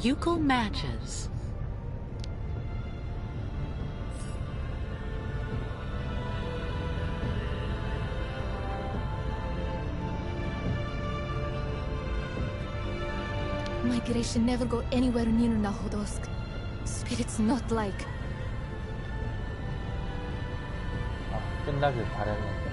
Euchal matches. Migration never go anywhere near Nahodotsk. Spirits not like. 끝나길 바랬는데.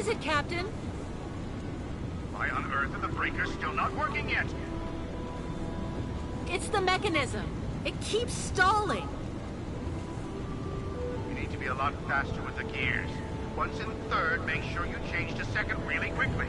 is it, Captain? Why on earth are the breakers still not working yet? It's the mechanism. It keeps stalling. You need to be a lot faster with the gears. Once in third, make sure you change to second really quickly.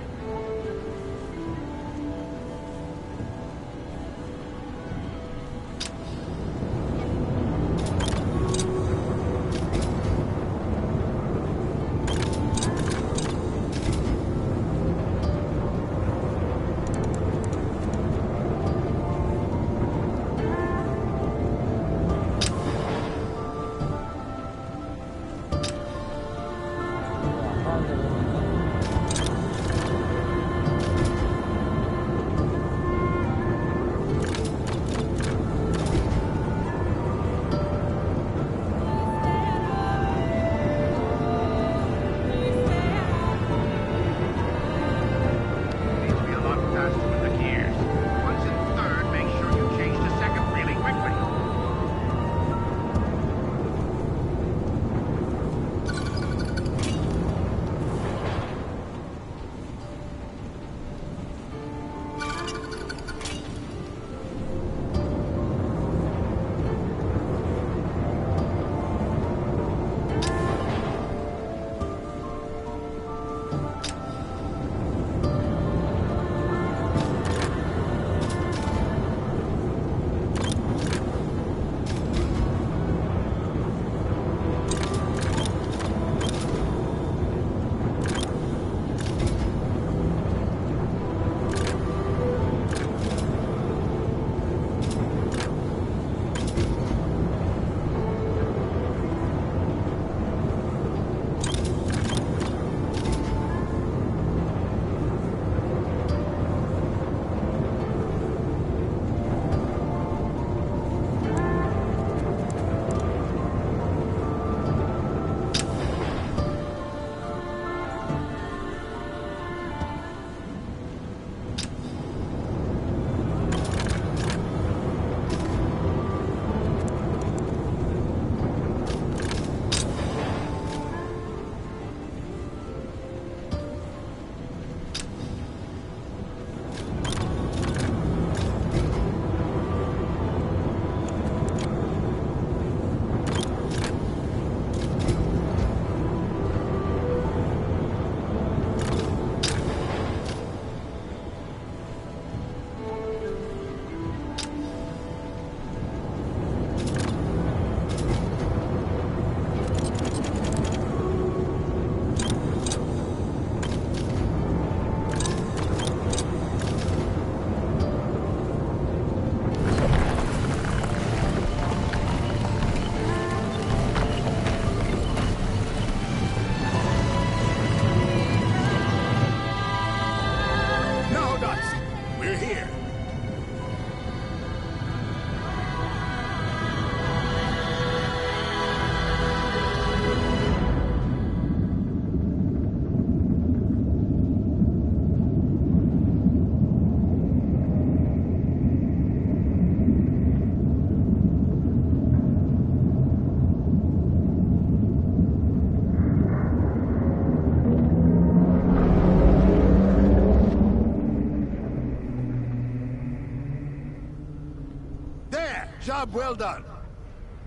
Job well done.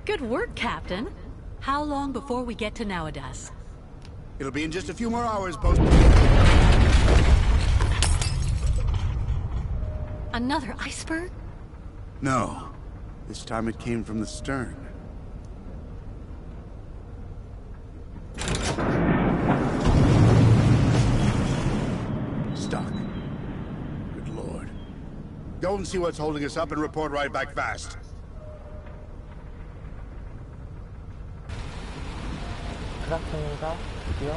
Good work, Captain. How long before we get to Nauadas? It'll be in just a few more hours, post. Another iceberg? No. This time it came from the stern. Stuck. Good lord. Go and see what's holding us up and report right back fast. 크라켄인가? 드디어?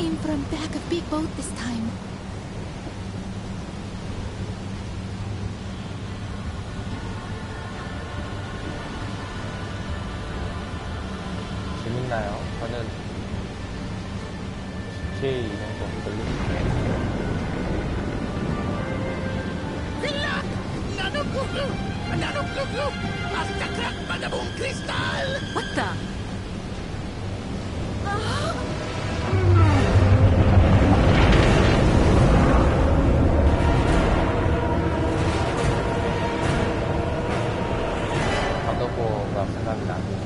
came from back of big boat this time. 재밌나요? 저는 GTA 이런 거 별로. What the? 바다고가 생각이 나네요.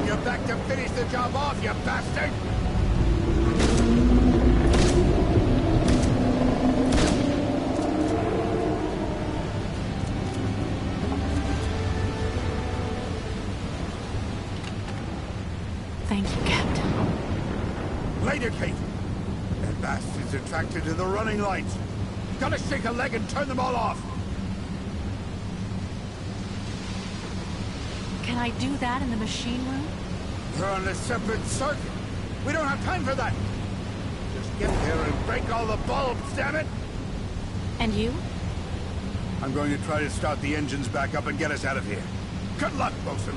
You're back to finish the job off, you bastard! Thank you, Captain. Later, Kate. That bastard's attracted to the running lights. Gotta shake a leg and turn them all off. Can I do that in the machine room? We're on a separate circuit. We don't have time for that. Just get there and break all the bulbs, damn it! And you? I'm going to try to start the engines back up and get us out of here. Good luck, bosun.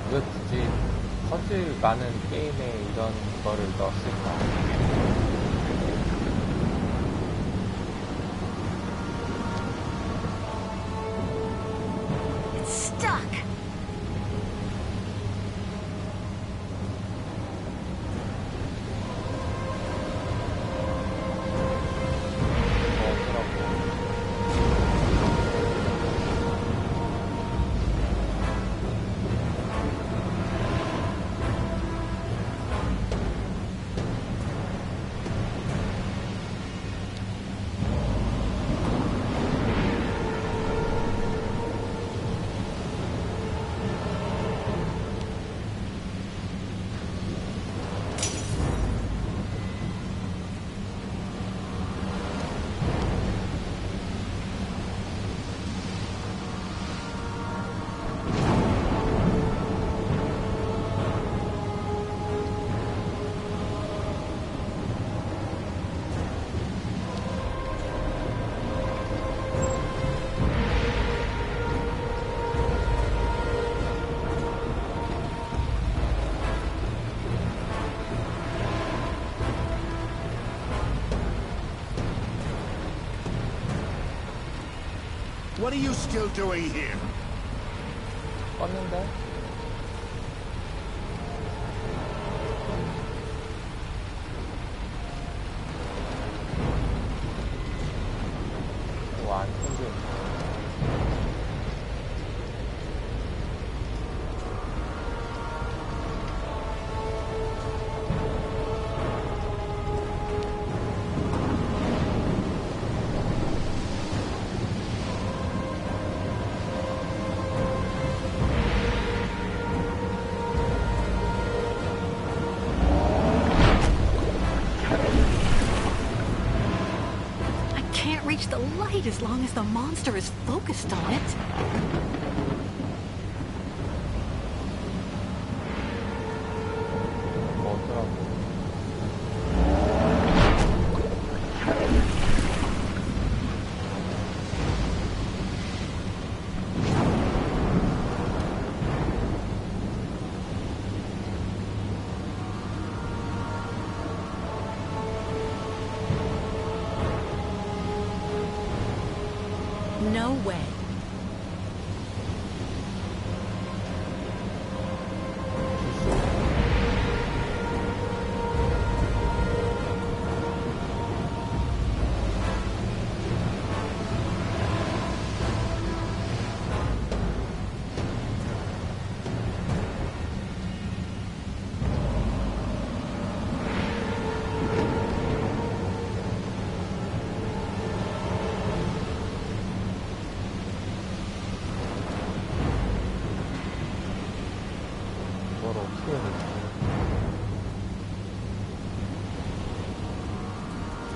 왜 굳이 퍼즐 많은 게임에 이런 거를 넣었을까? Stuck! What are you still doing here? 껐는데? 안 켜져. Reach the light as long as the monster is focused on it. No way.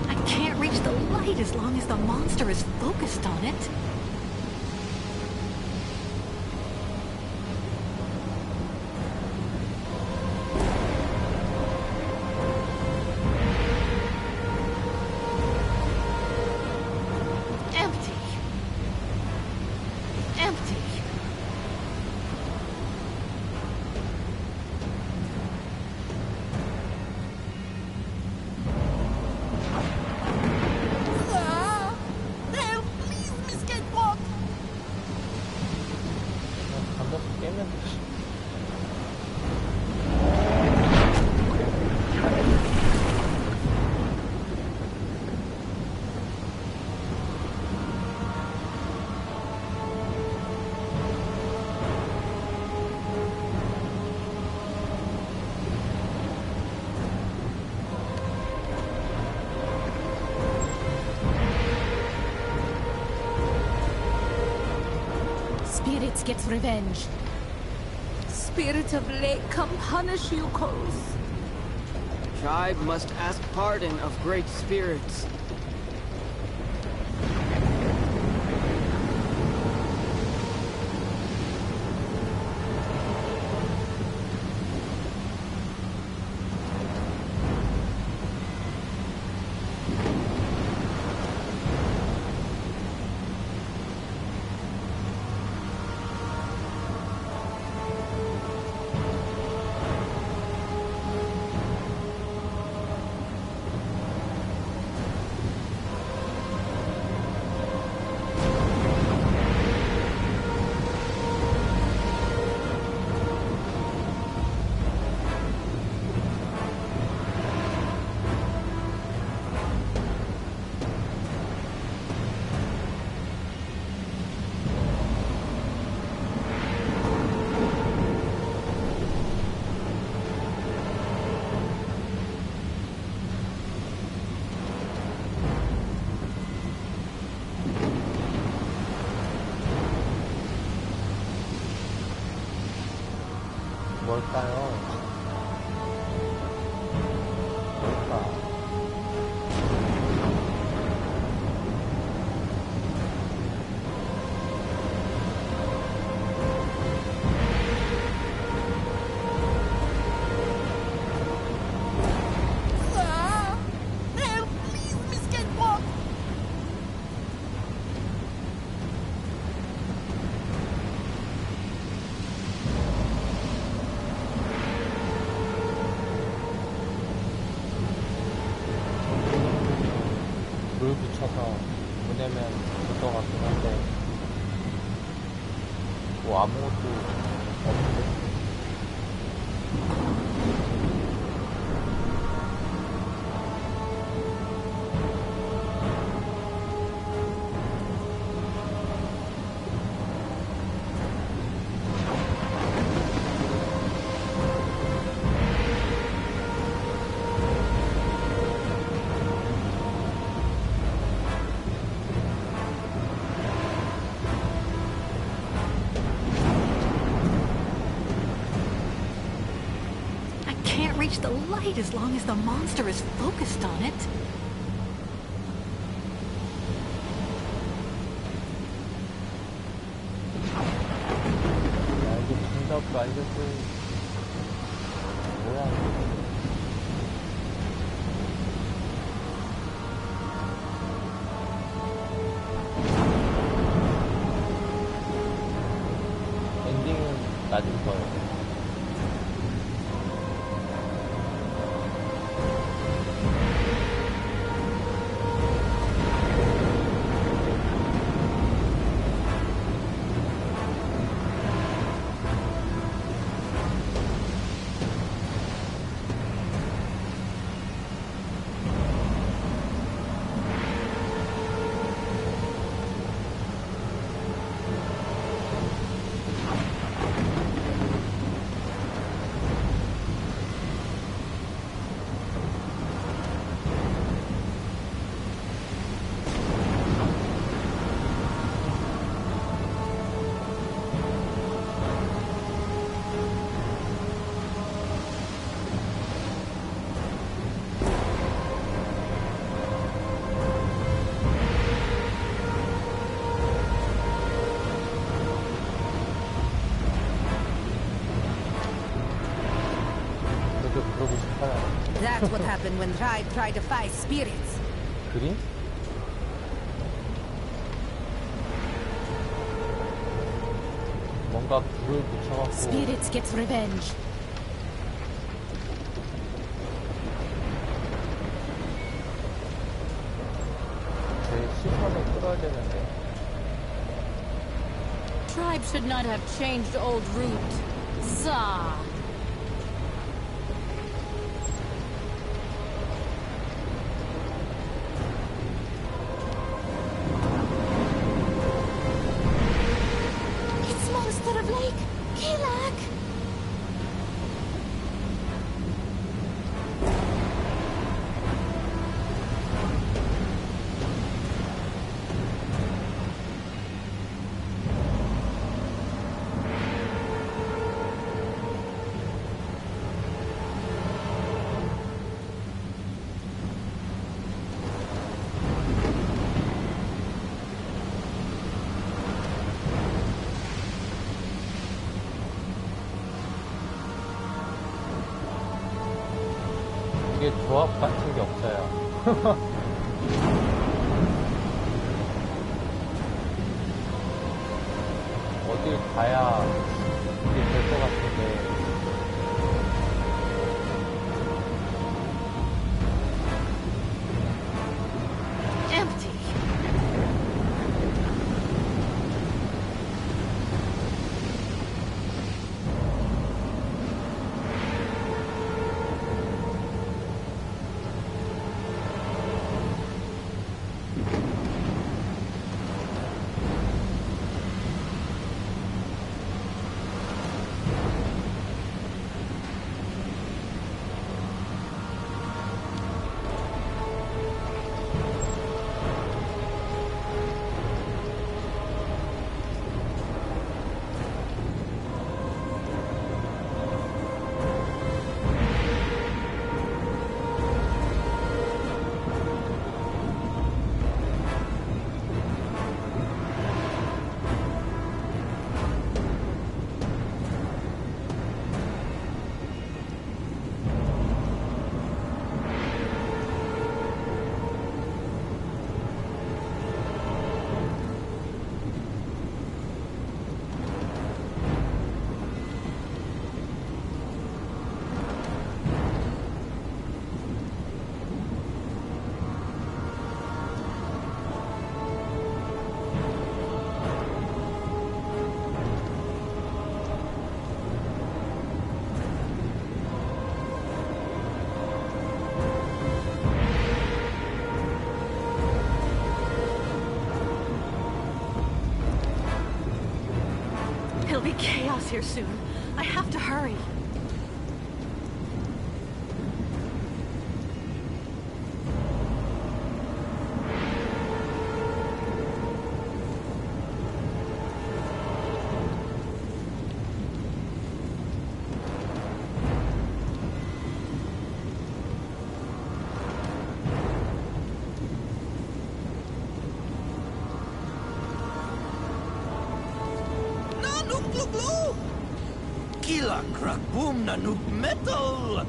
I can't reach the light as long as the monster is focused on it. Empty. Empty. Spirits get revenge. Spirit of lake, come punish Yukos. Tribe must ask pardon of great spirits. 뭘까요? 뭘까? 불 붙여서 보내면 될 것 같긴 한데 뭐 아무것도 없는데? The light as long as the monster is focused on it. 야, 이거 정답 알겠어. 뭐야? 엔딩은 낮을 거예요. That's what happened when Tribe tried to fight spirits. 그림? 뭔가 불을 붙여갖고 Spirits gets revenge. 제 시선을 끌어야 되는데. Tribe should not have changed old route. Zah! 이게 조합 같은 게 없어요. 어딜 가야 이게 될 것 같은데. Empty. There'll be chaos here soon. I have to hurry. Kila crack boom na noob metal!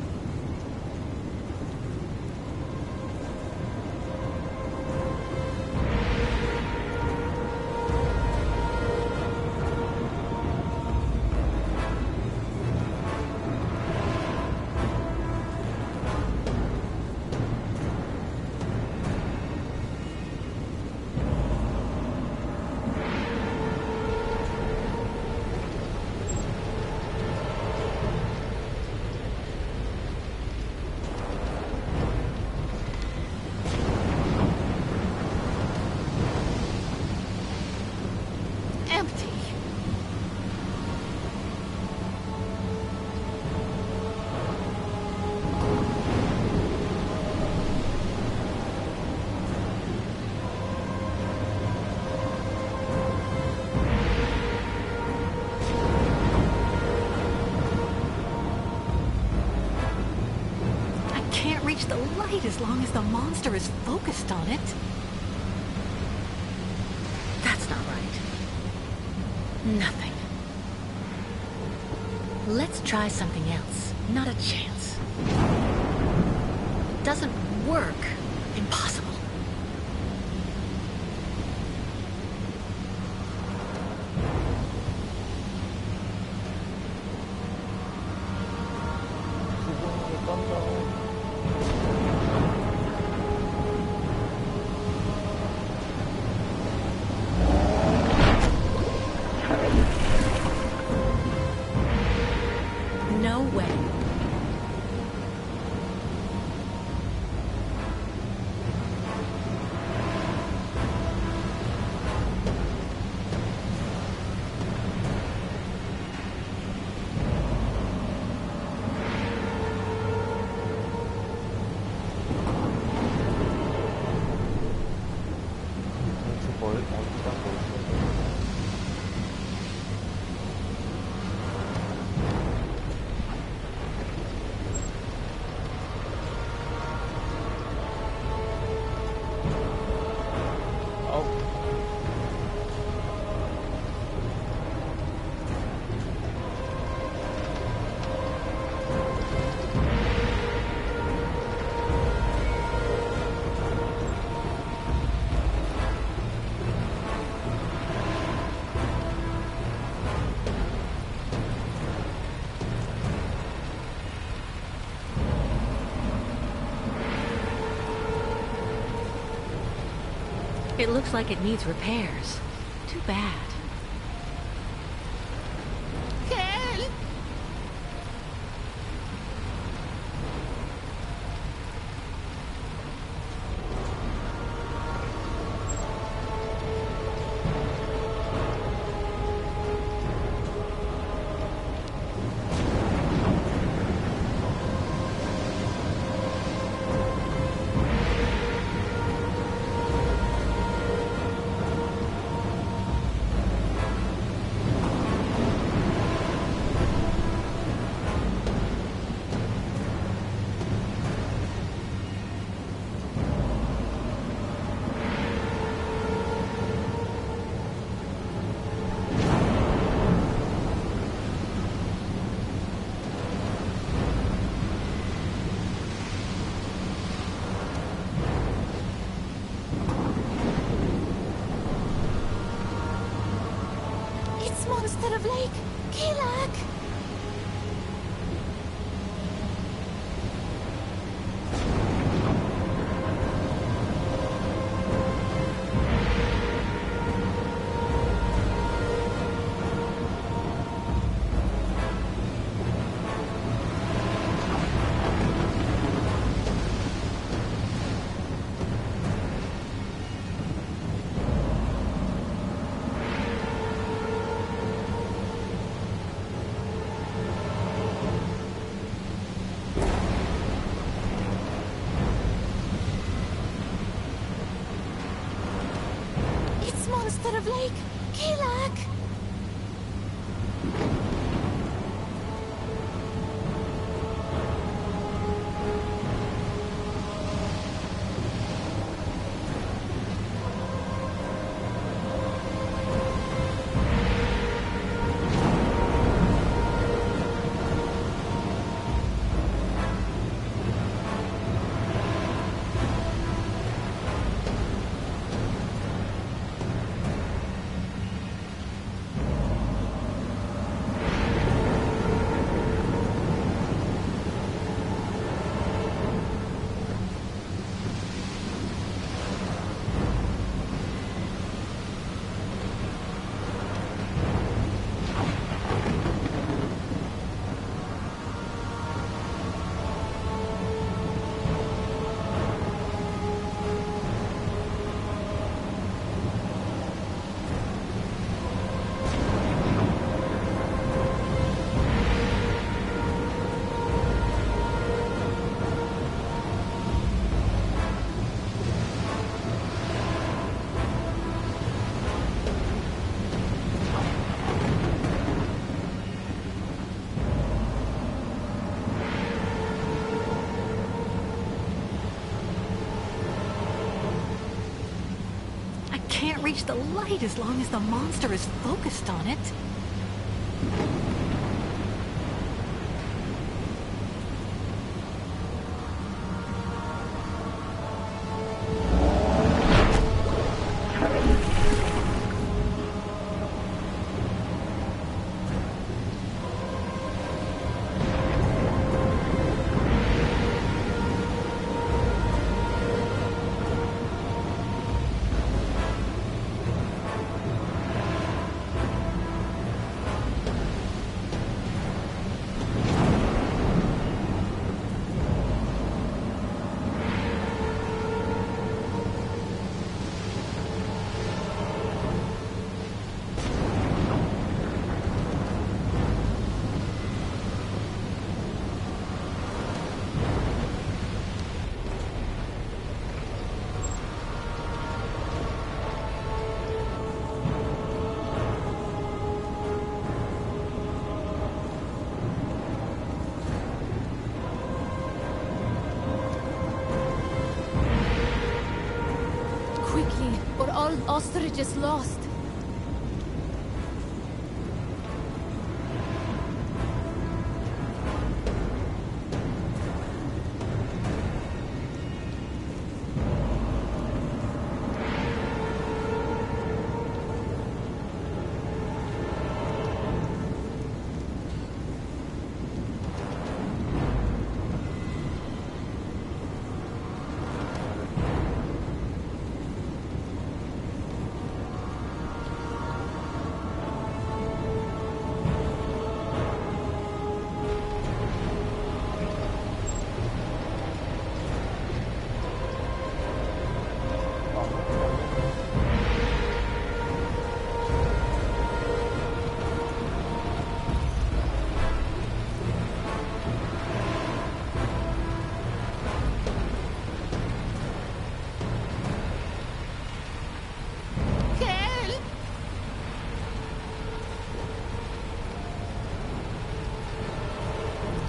The light as long as the monster is focused on it. That's not right. Nothing. Let's try something else. Not a chance. Doesn't work. Impossible. No way. It looks like it needs repairs. Too bad. Monster of Lake! Kilak! Master of Lake! Keelak! Can't reach the light as long as the monster is focused on it. Quickly, or all ostrich is lost.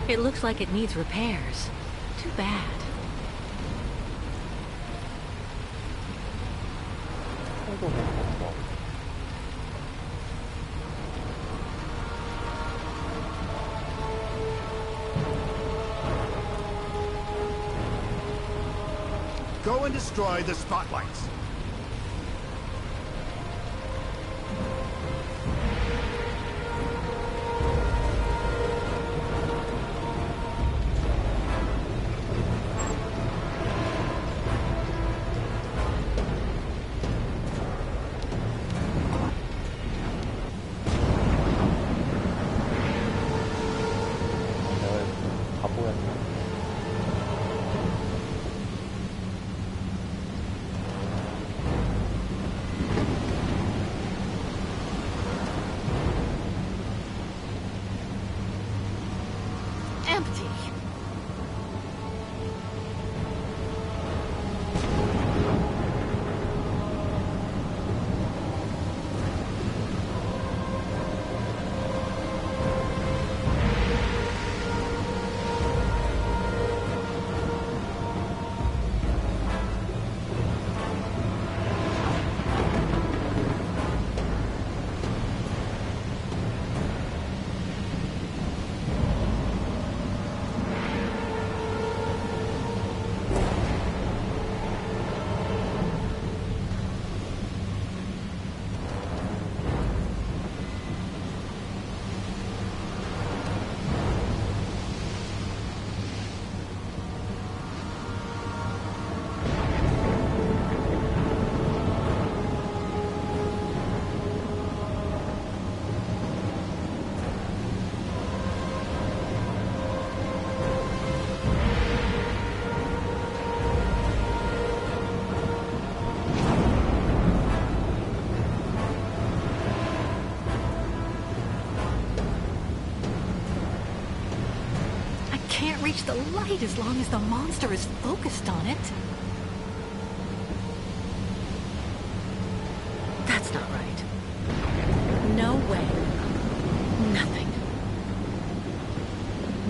It looks like it needs repairs. Too bad. Go and destroy the spotlights. reach the light as long as the monster is focused on it. That's not right. No way. Nothing.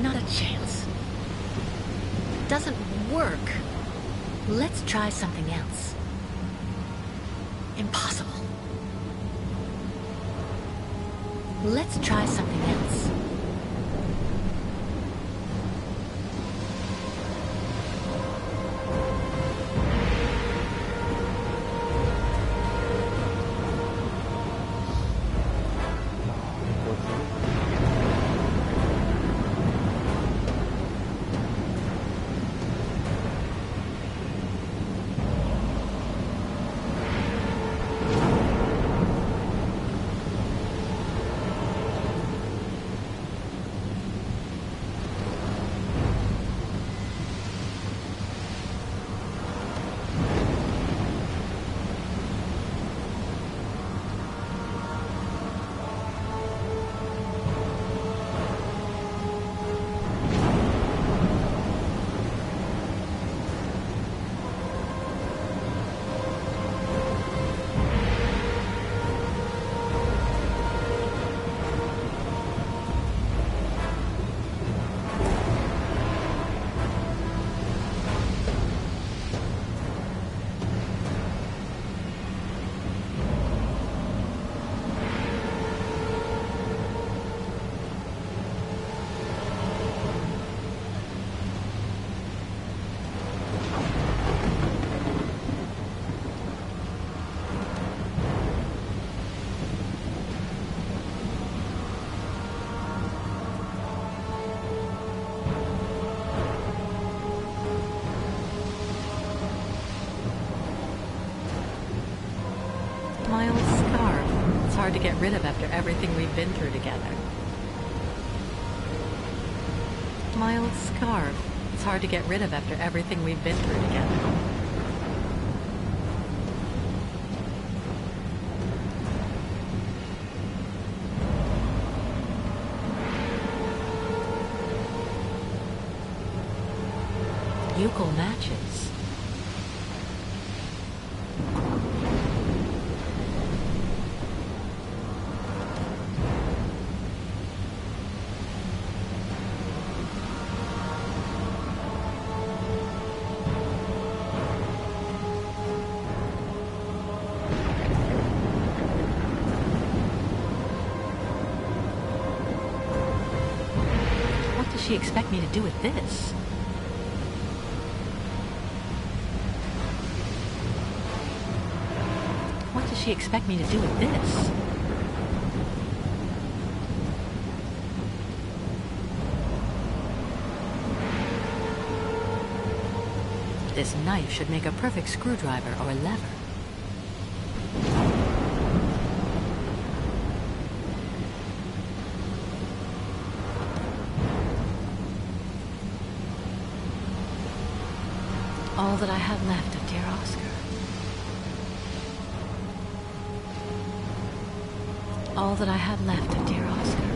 Not a chance. Doesn't work. Let's try something else. Impossible. Let's try something else. My old scarf. It's hard to get rid of after everything we've been through together. My old scarf. It's hard to get rid of after everything we've been through together. Yuko matches. What does she expect me to do with this? What does she expect me to do with this? This knife should make a perfect screwdriver or lever. All that I have left of dear Oscar. All that I have left of dear Oscar.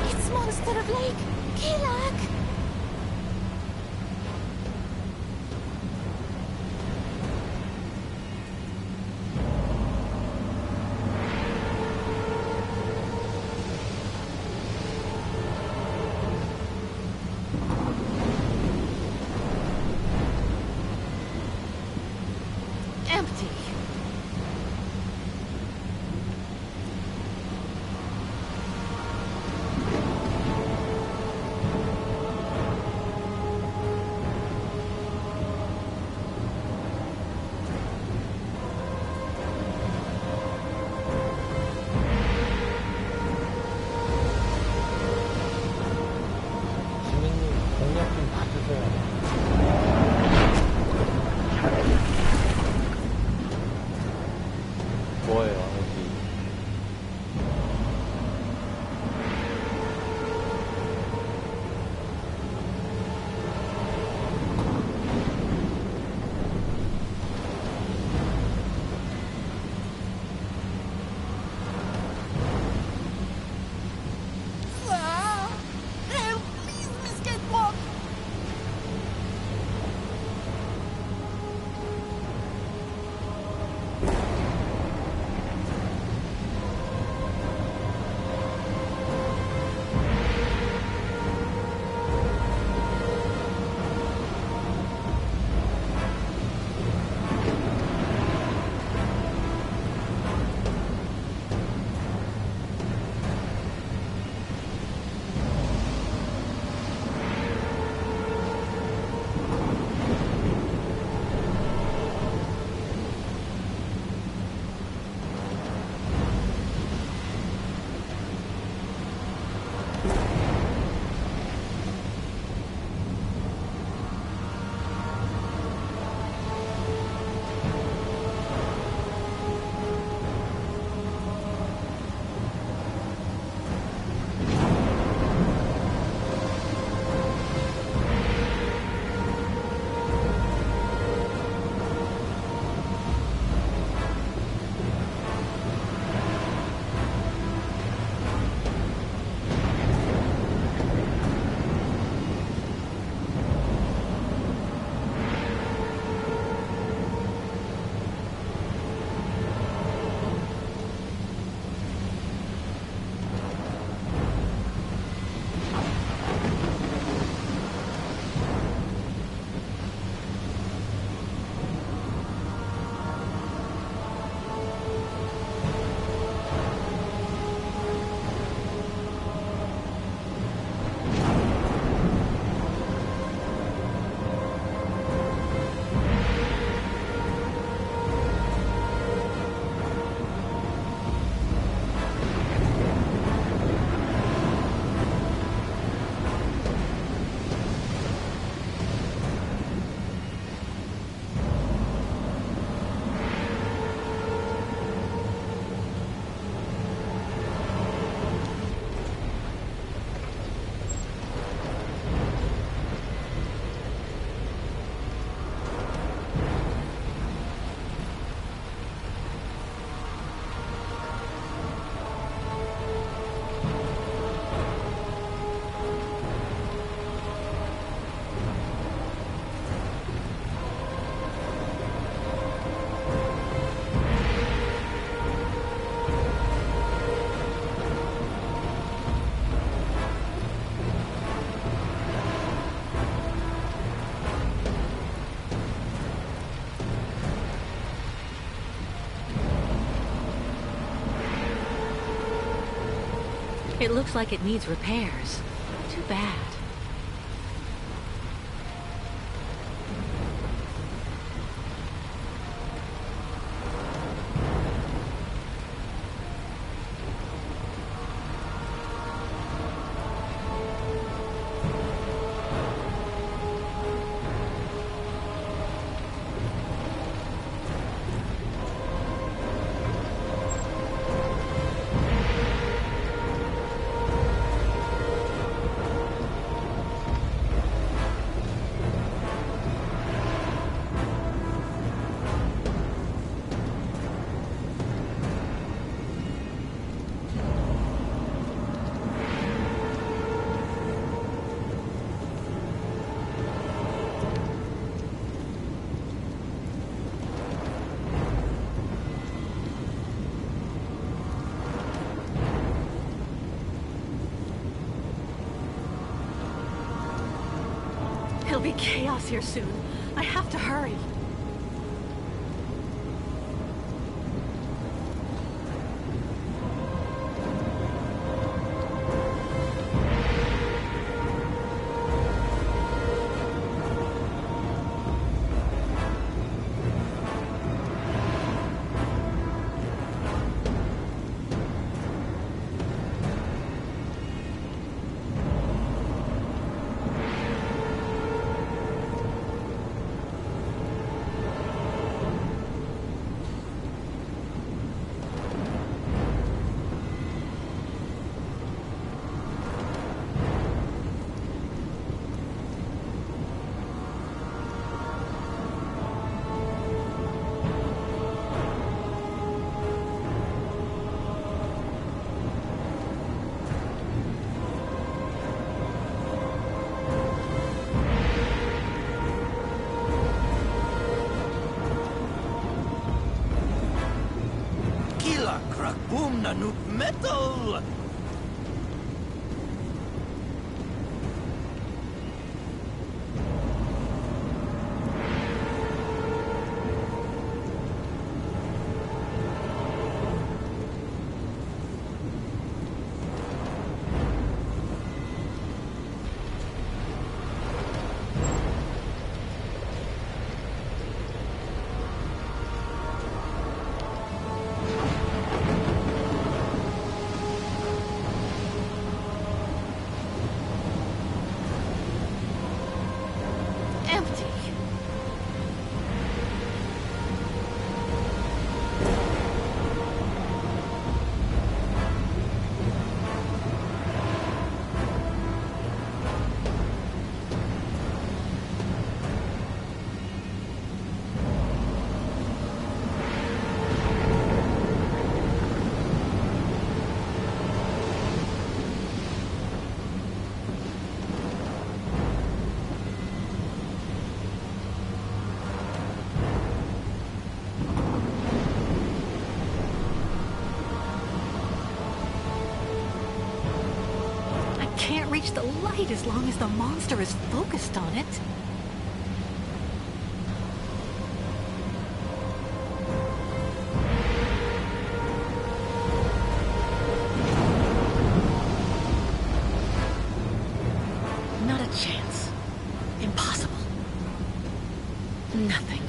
It's Monster of Lake! Kilak! Empty. 지민님 공략 좀 봐주세요. 뭐예요, 여기? It looks like it needs repairs. Too bad. There'll be chaos here soon. I have to hurry. Boom, Nanook metal! Can't reach the light as long as the monster is focused on it. Not a chance. Impossible. Nothing.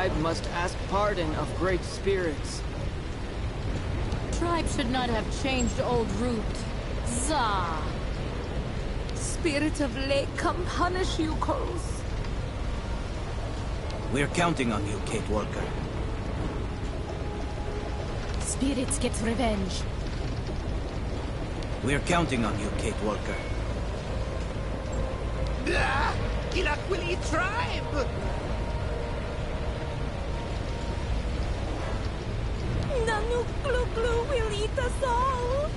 tribe must ask pardon of great spirits. Tribe should not have changed old route. Zah! Spirit of Lake, come punish Yukos. We're counting on you, Kate Walker. Spirits get revenge. We're counting on you, Kate Walker. Blah! Kilaquili tribe! Nanu Glu Glu will eat us all.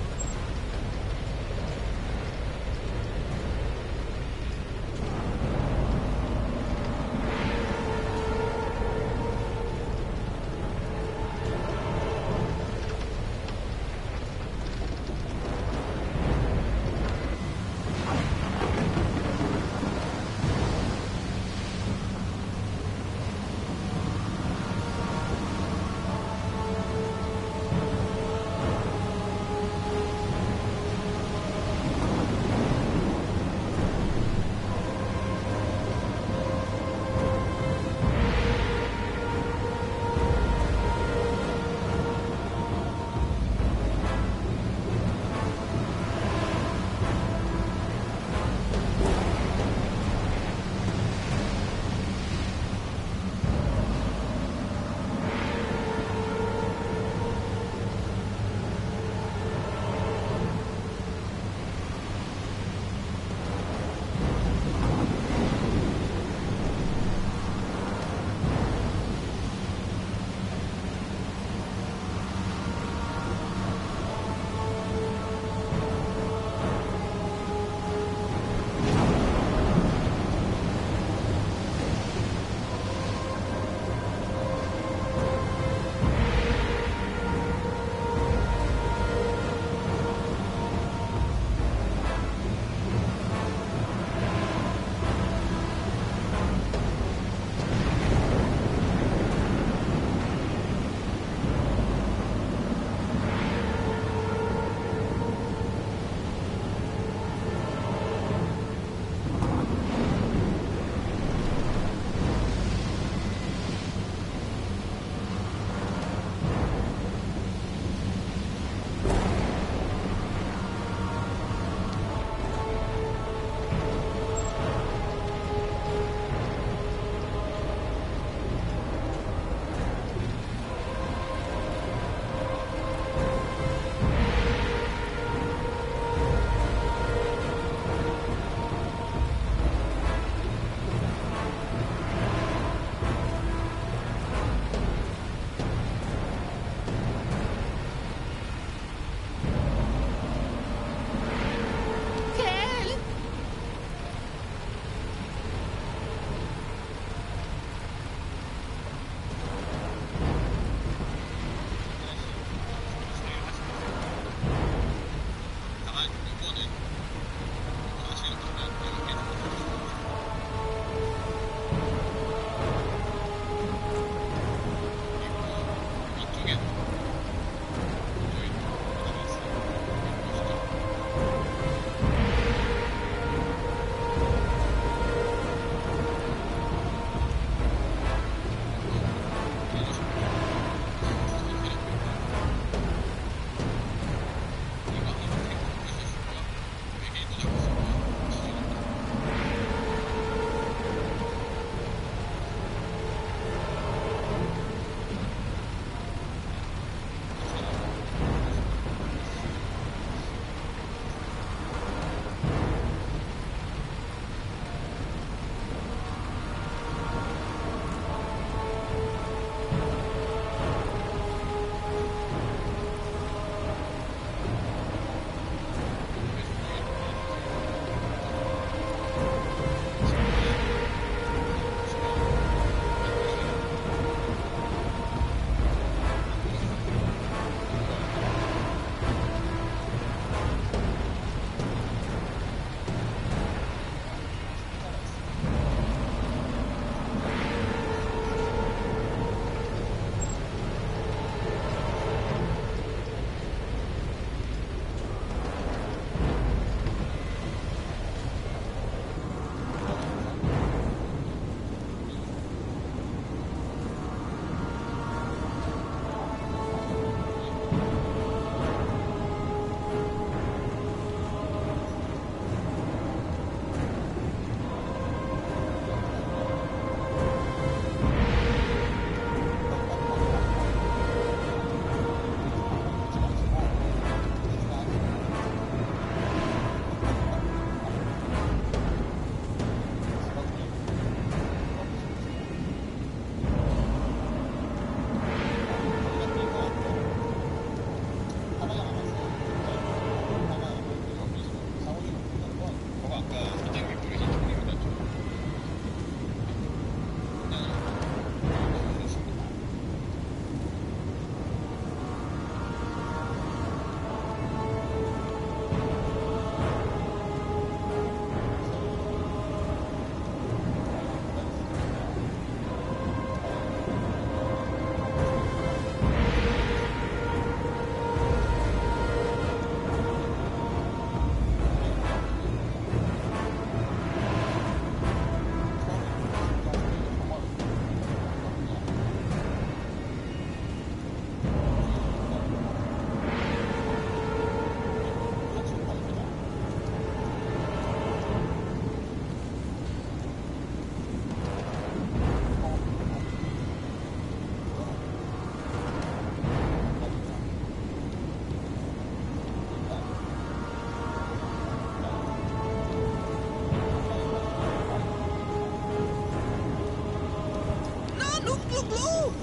glue!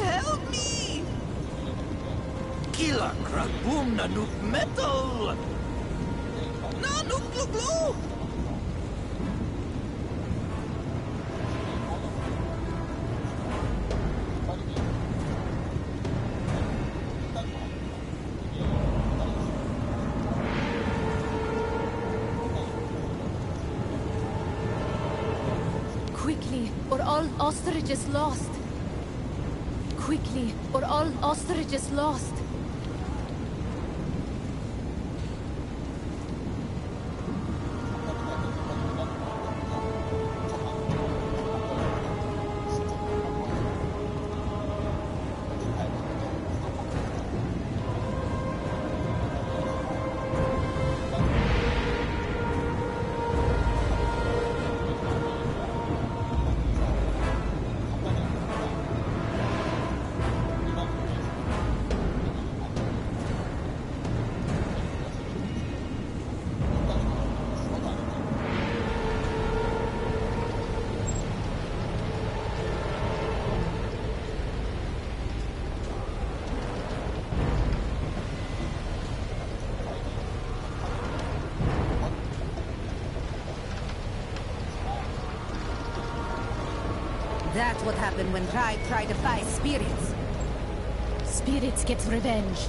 Help me! Kila kragum na nuk metal! Na nuk glue! Quickly, or all ostrich is lost. Quickly, or all ostrich is lost. That's what happened when Tribe tried to fight spirits. Spirits get revenge.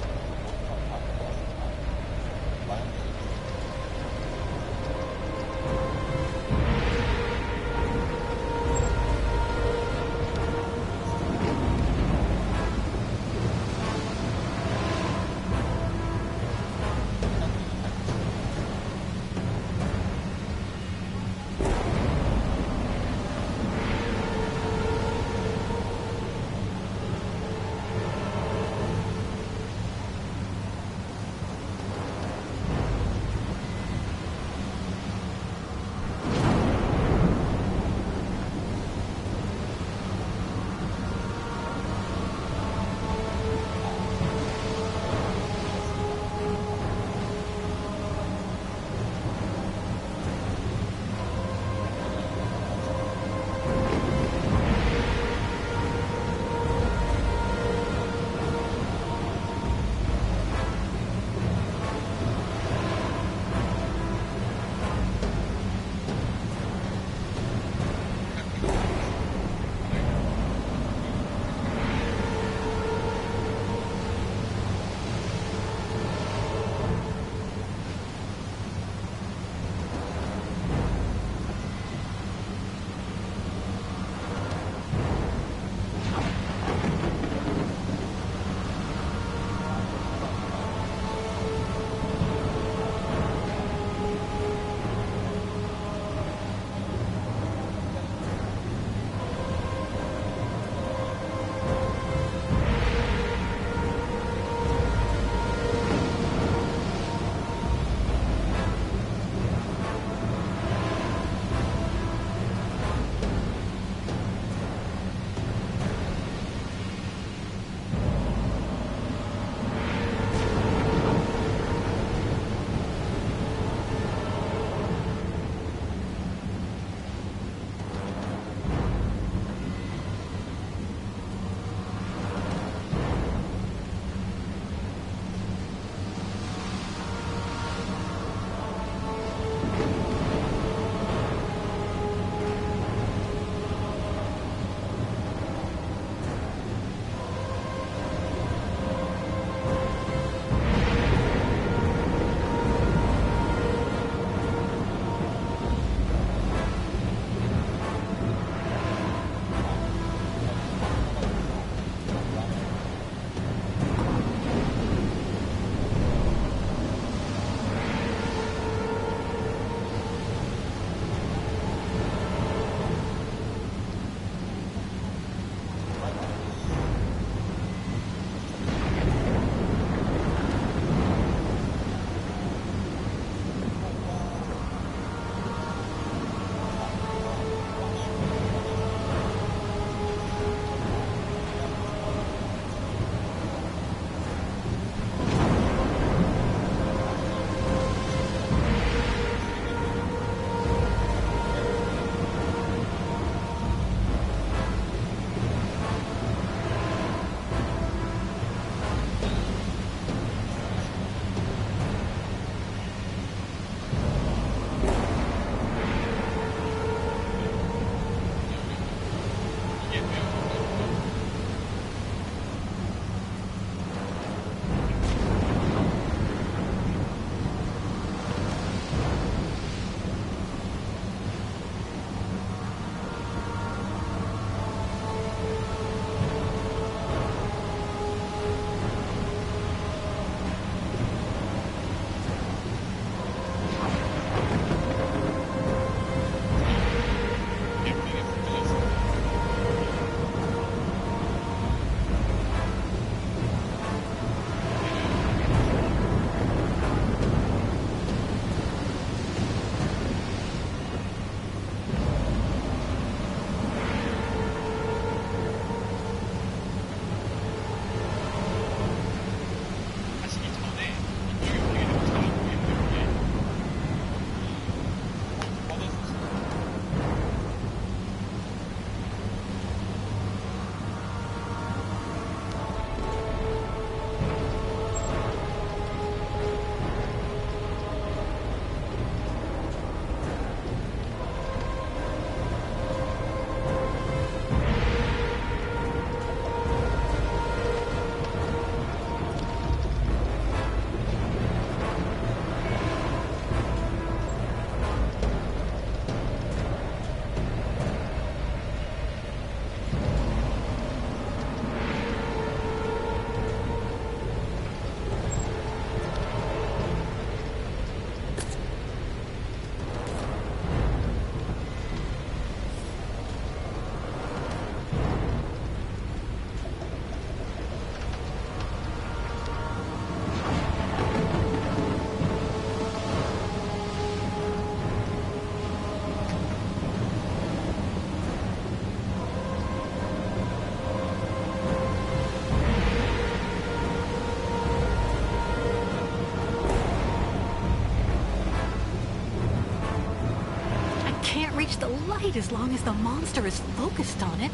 reach the light as long as the monster is focused on it.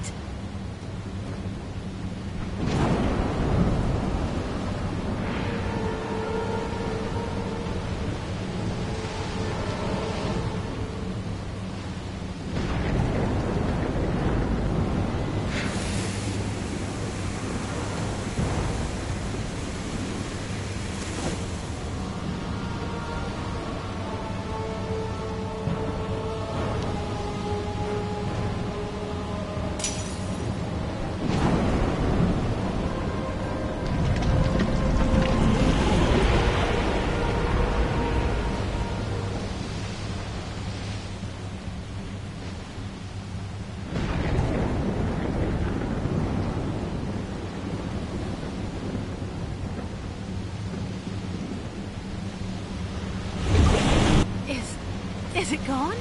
Is it gone?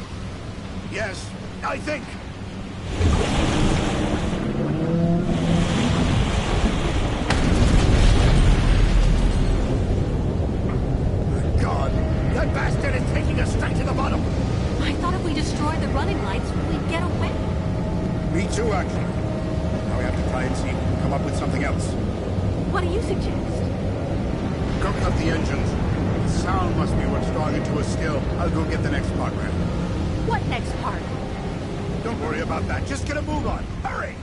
Yes, I think. God, that bastard is taking us straight to the bottom. I thought if we destroyed the running lights, we'd get away. Me too, actually. Now we have to try and see if we can come up with something else. What do you suggest? Cook up the engines. The sound must be what's drawing it to us still. I'll go get the next part ready. What next part? Don't worry about that. Just get a move on. Hurry!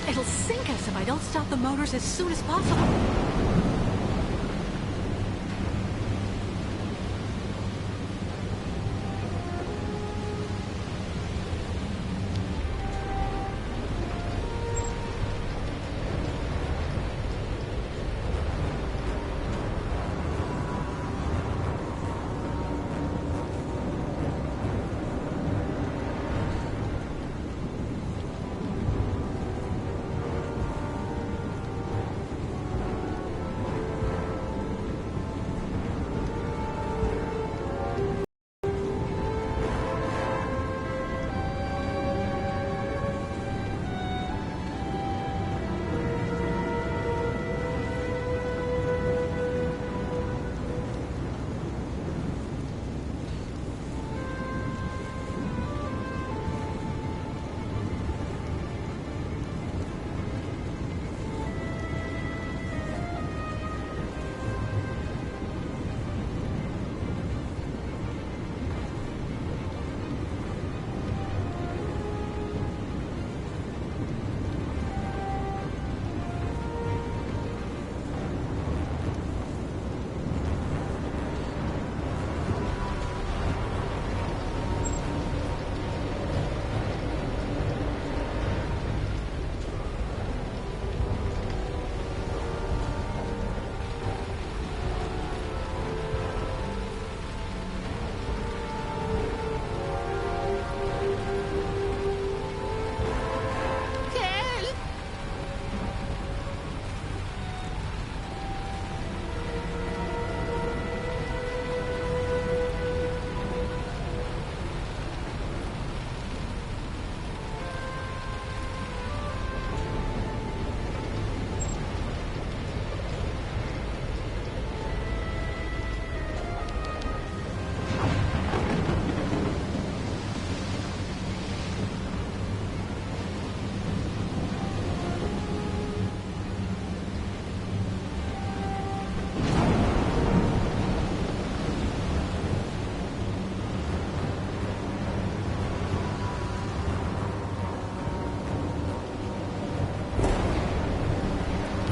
It'll sink us if I don't stop the motors as soon as possible.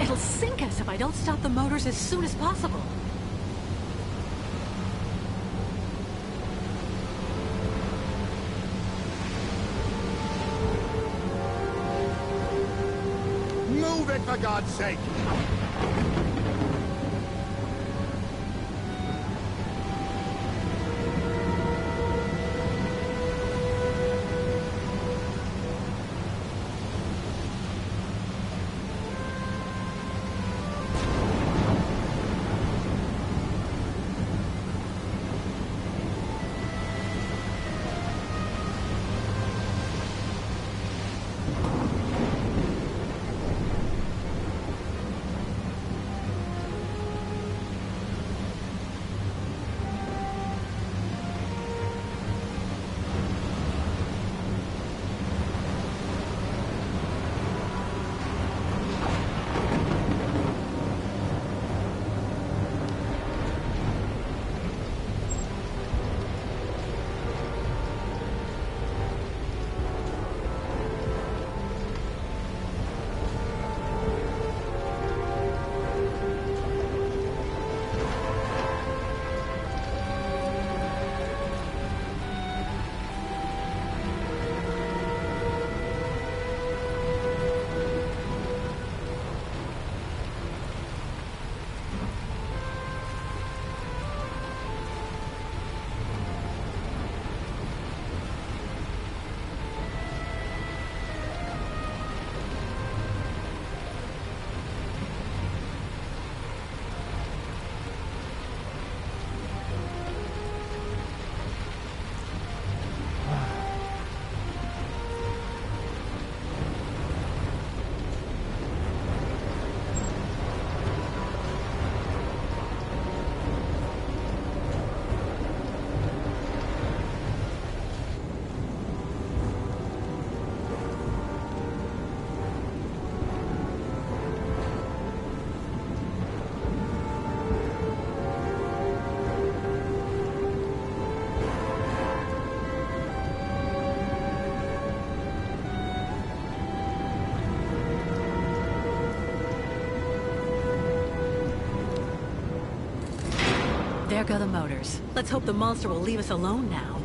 It'll sink us if I don't stop the motors as soon as possible. Move it, for God's sake! There go the motors. Let's hope the monster will leave us alone now.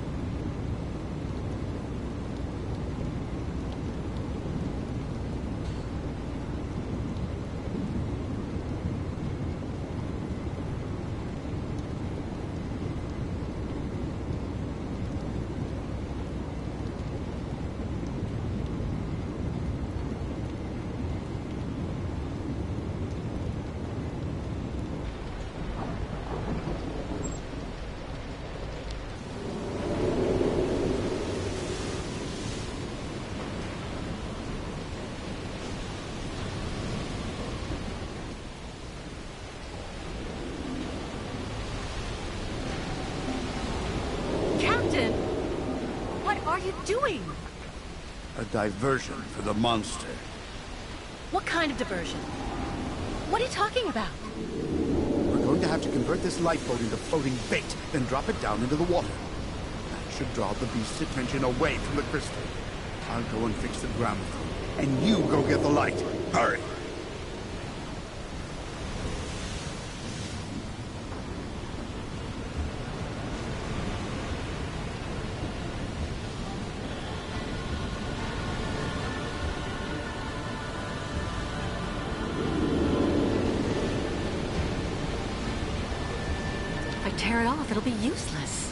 What are you doing? A diversion for the monster. What kind of diversion? What are you talking about? We're going to have to convert this lifeboat into floating bait, then drop it down into the water. That should draw the beast's attention away from the crystal. I'll go and fix the gramophone, and you go get the light. Hurry! If I tear it off, it'll be useless.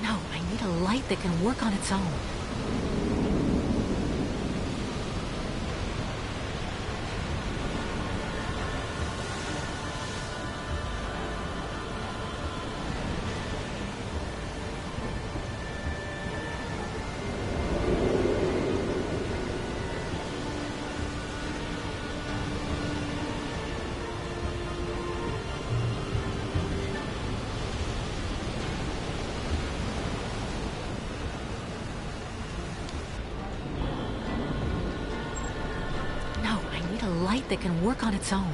No, I need a light that can work on its own. A light that can work on its own.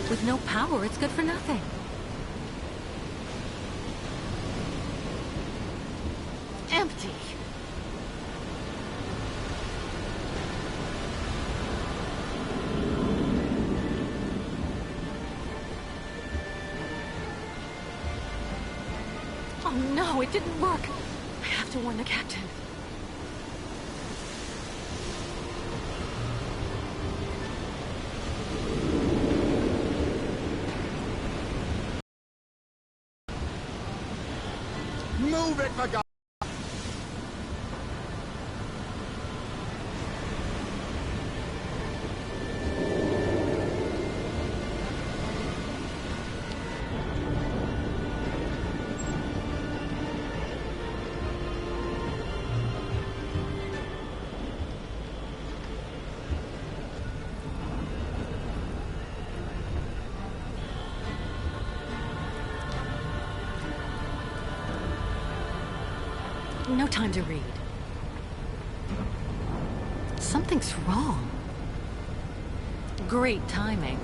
With no power, it's good for nothing. Empty. Oh no, it didn't work. I have to warn the captain. Move it, for God! No time to read. Something's wrong. Great timing.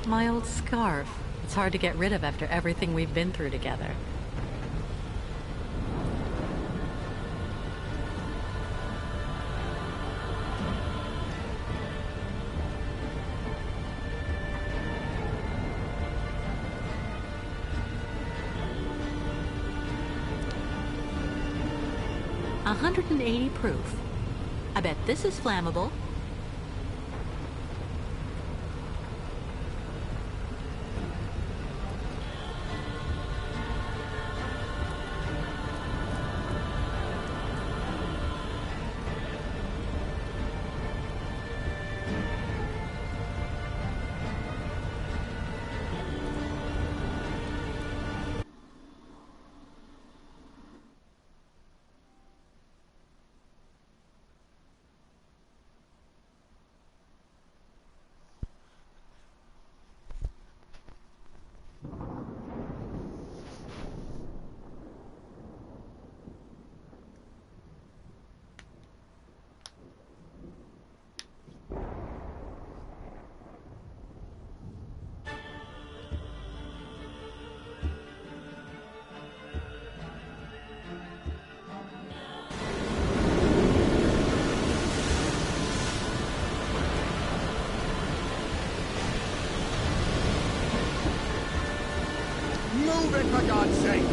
My old scarf. It's hard to get rid of after everything we've been through together. $180 proof. I bet this is flammable. Move it, for God's sake!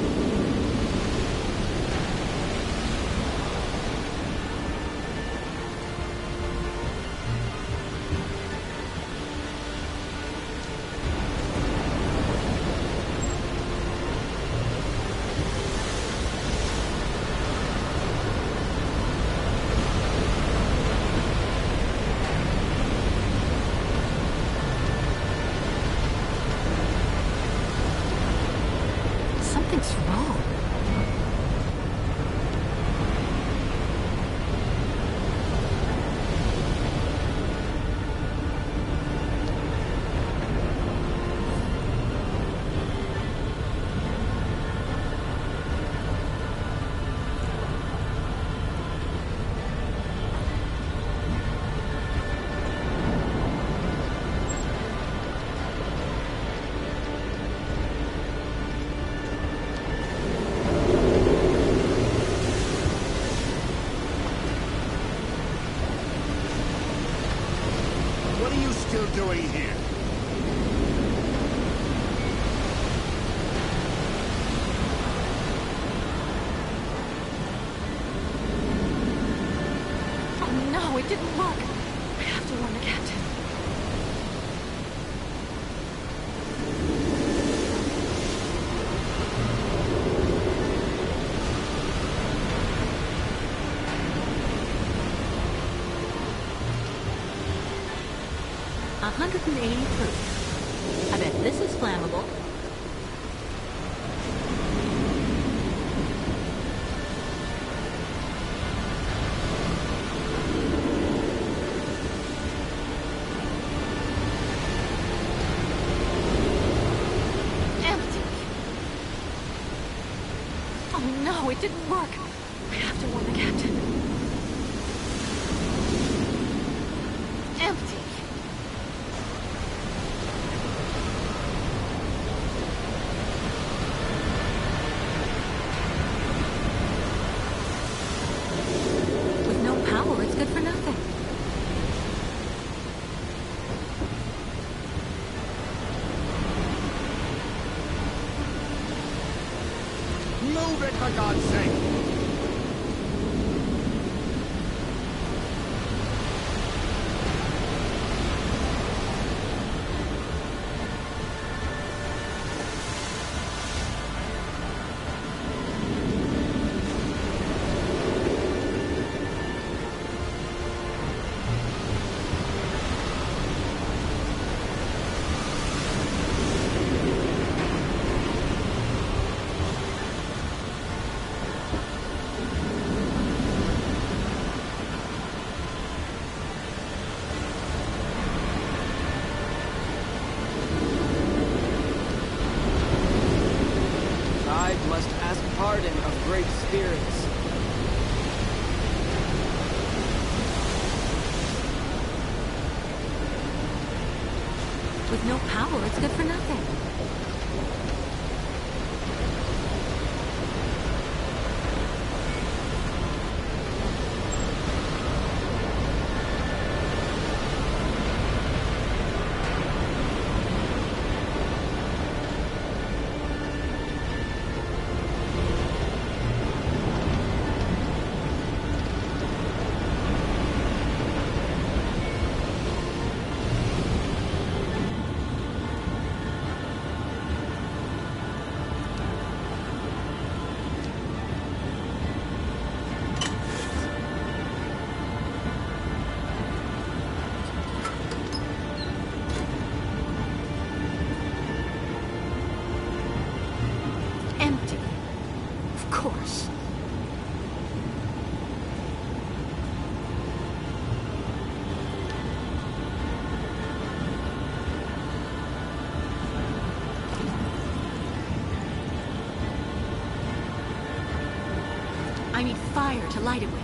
Something's wrong. What are you still doing here? Oh no, it didn't work. I have to warn the captain. $180 proof. I bet this is flammable. Empty. Oh no, it didn't work. I have to warn the captain. Empty. With no power, it's good for nothing. Move it, for God's sake! I must ask pardon of great spirits. With no power, it's good for nothing. Empty. Of course. I need fire to light it with.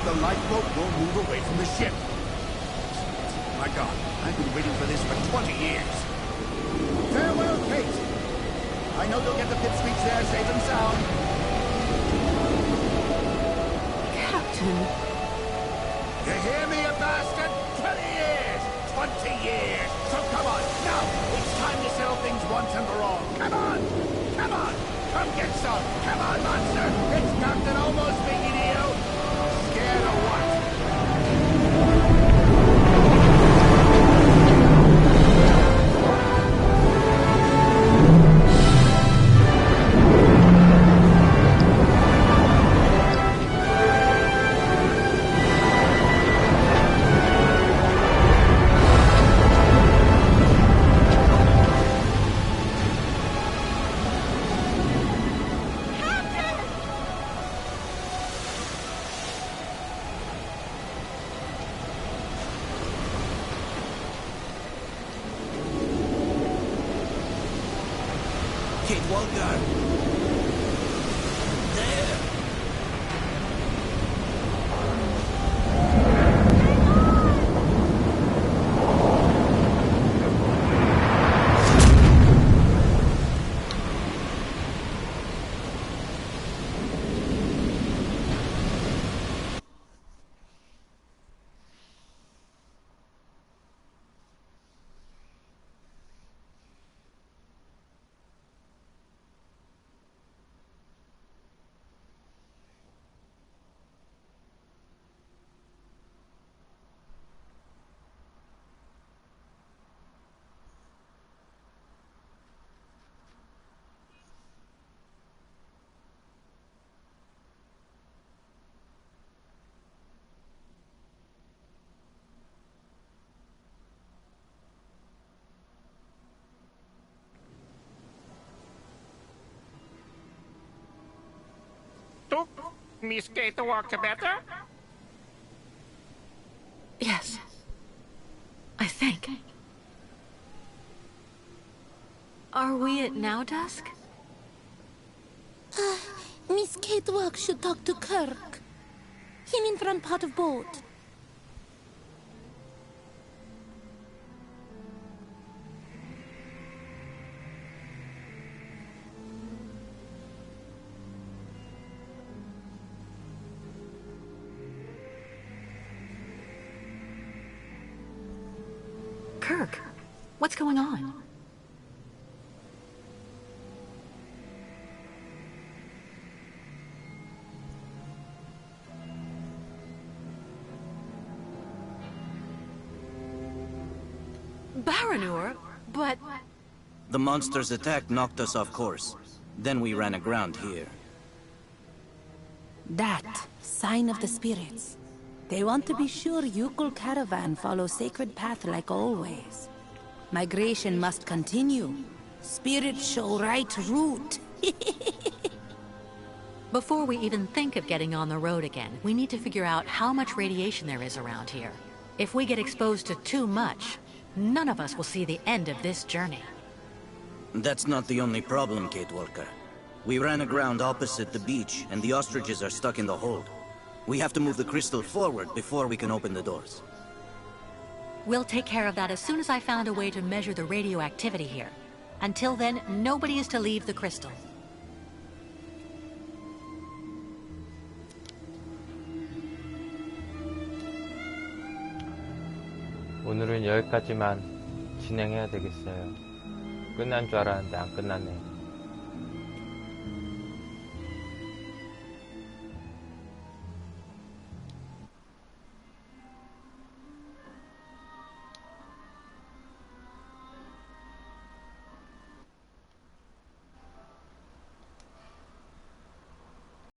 The lifeboat won't move away from the ship. My God, I've been waiting for this for 20 years. Farewell, Kate. I know you'll get the pipsqueaks there safe and sound. Captain. You hear me, you bastard? 20 years! 20 years! So come on, now! It's time to settle things once and for all. Come on! Come on! Come get some! Come on, monster! It's Captain almost speaking to you! Scared of what? Miss Kate Walker better? Yes. I think. Are we at now dusk? Miss Kate Walker should talk to Kirk. Him in front part of boat. Kirk, what's going on? Baranur, but... The monster's attack knocked us off course. Then we ran aground here. That sign of the spirits. They want to be sure Yukul caravan follows sacred path like always. Migration must continue. Spirits show right route. Before we even think of getting on the road again, we need to figure out how much radiation there is around here. If we get exposed to too much, none of us will see the end of this journey. That's not the only problem, Kate Walker. We ran aground opposite the beach, and the ostriches are stuck in the hold. We have to move the crystal forward before we can open the doors. We'll take care of that as soon as I found a way to measure the radioactivity here. Until then, nobody is to leave the crystal. 오늘은 여기까지만 진행해야 되겠어요. 끝난 줄 알았는데 안 끝났네요.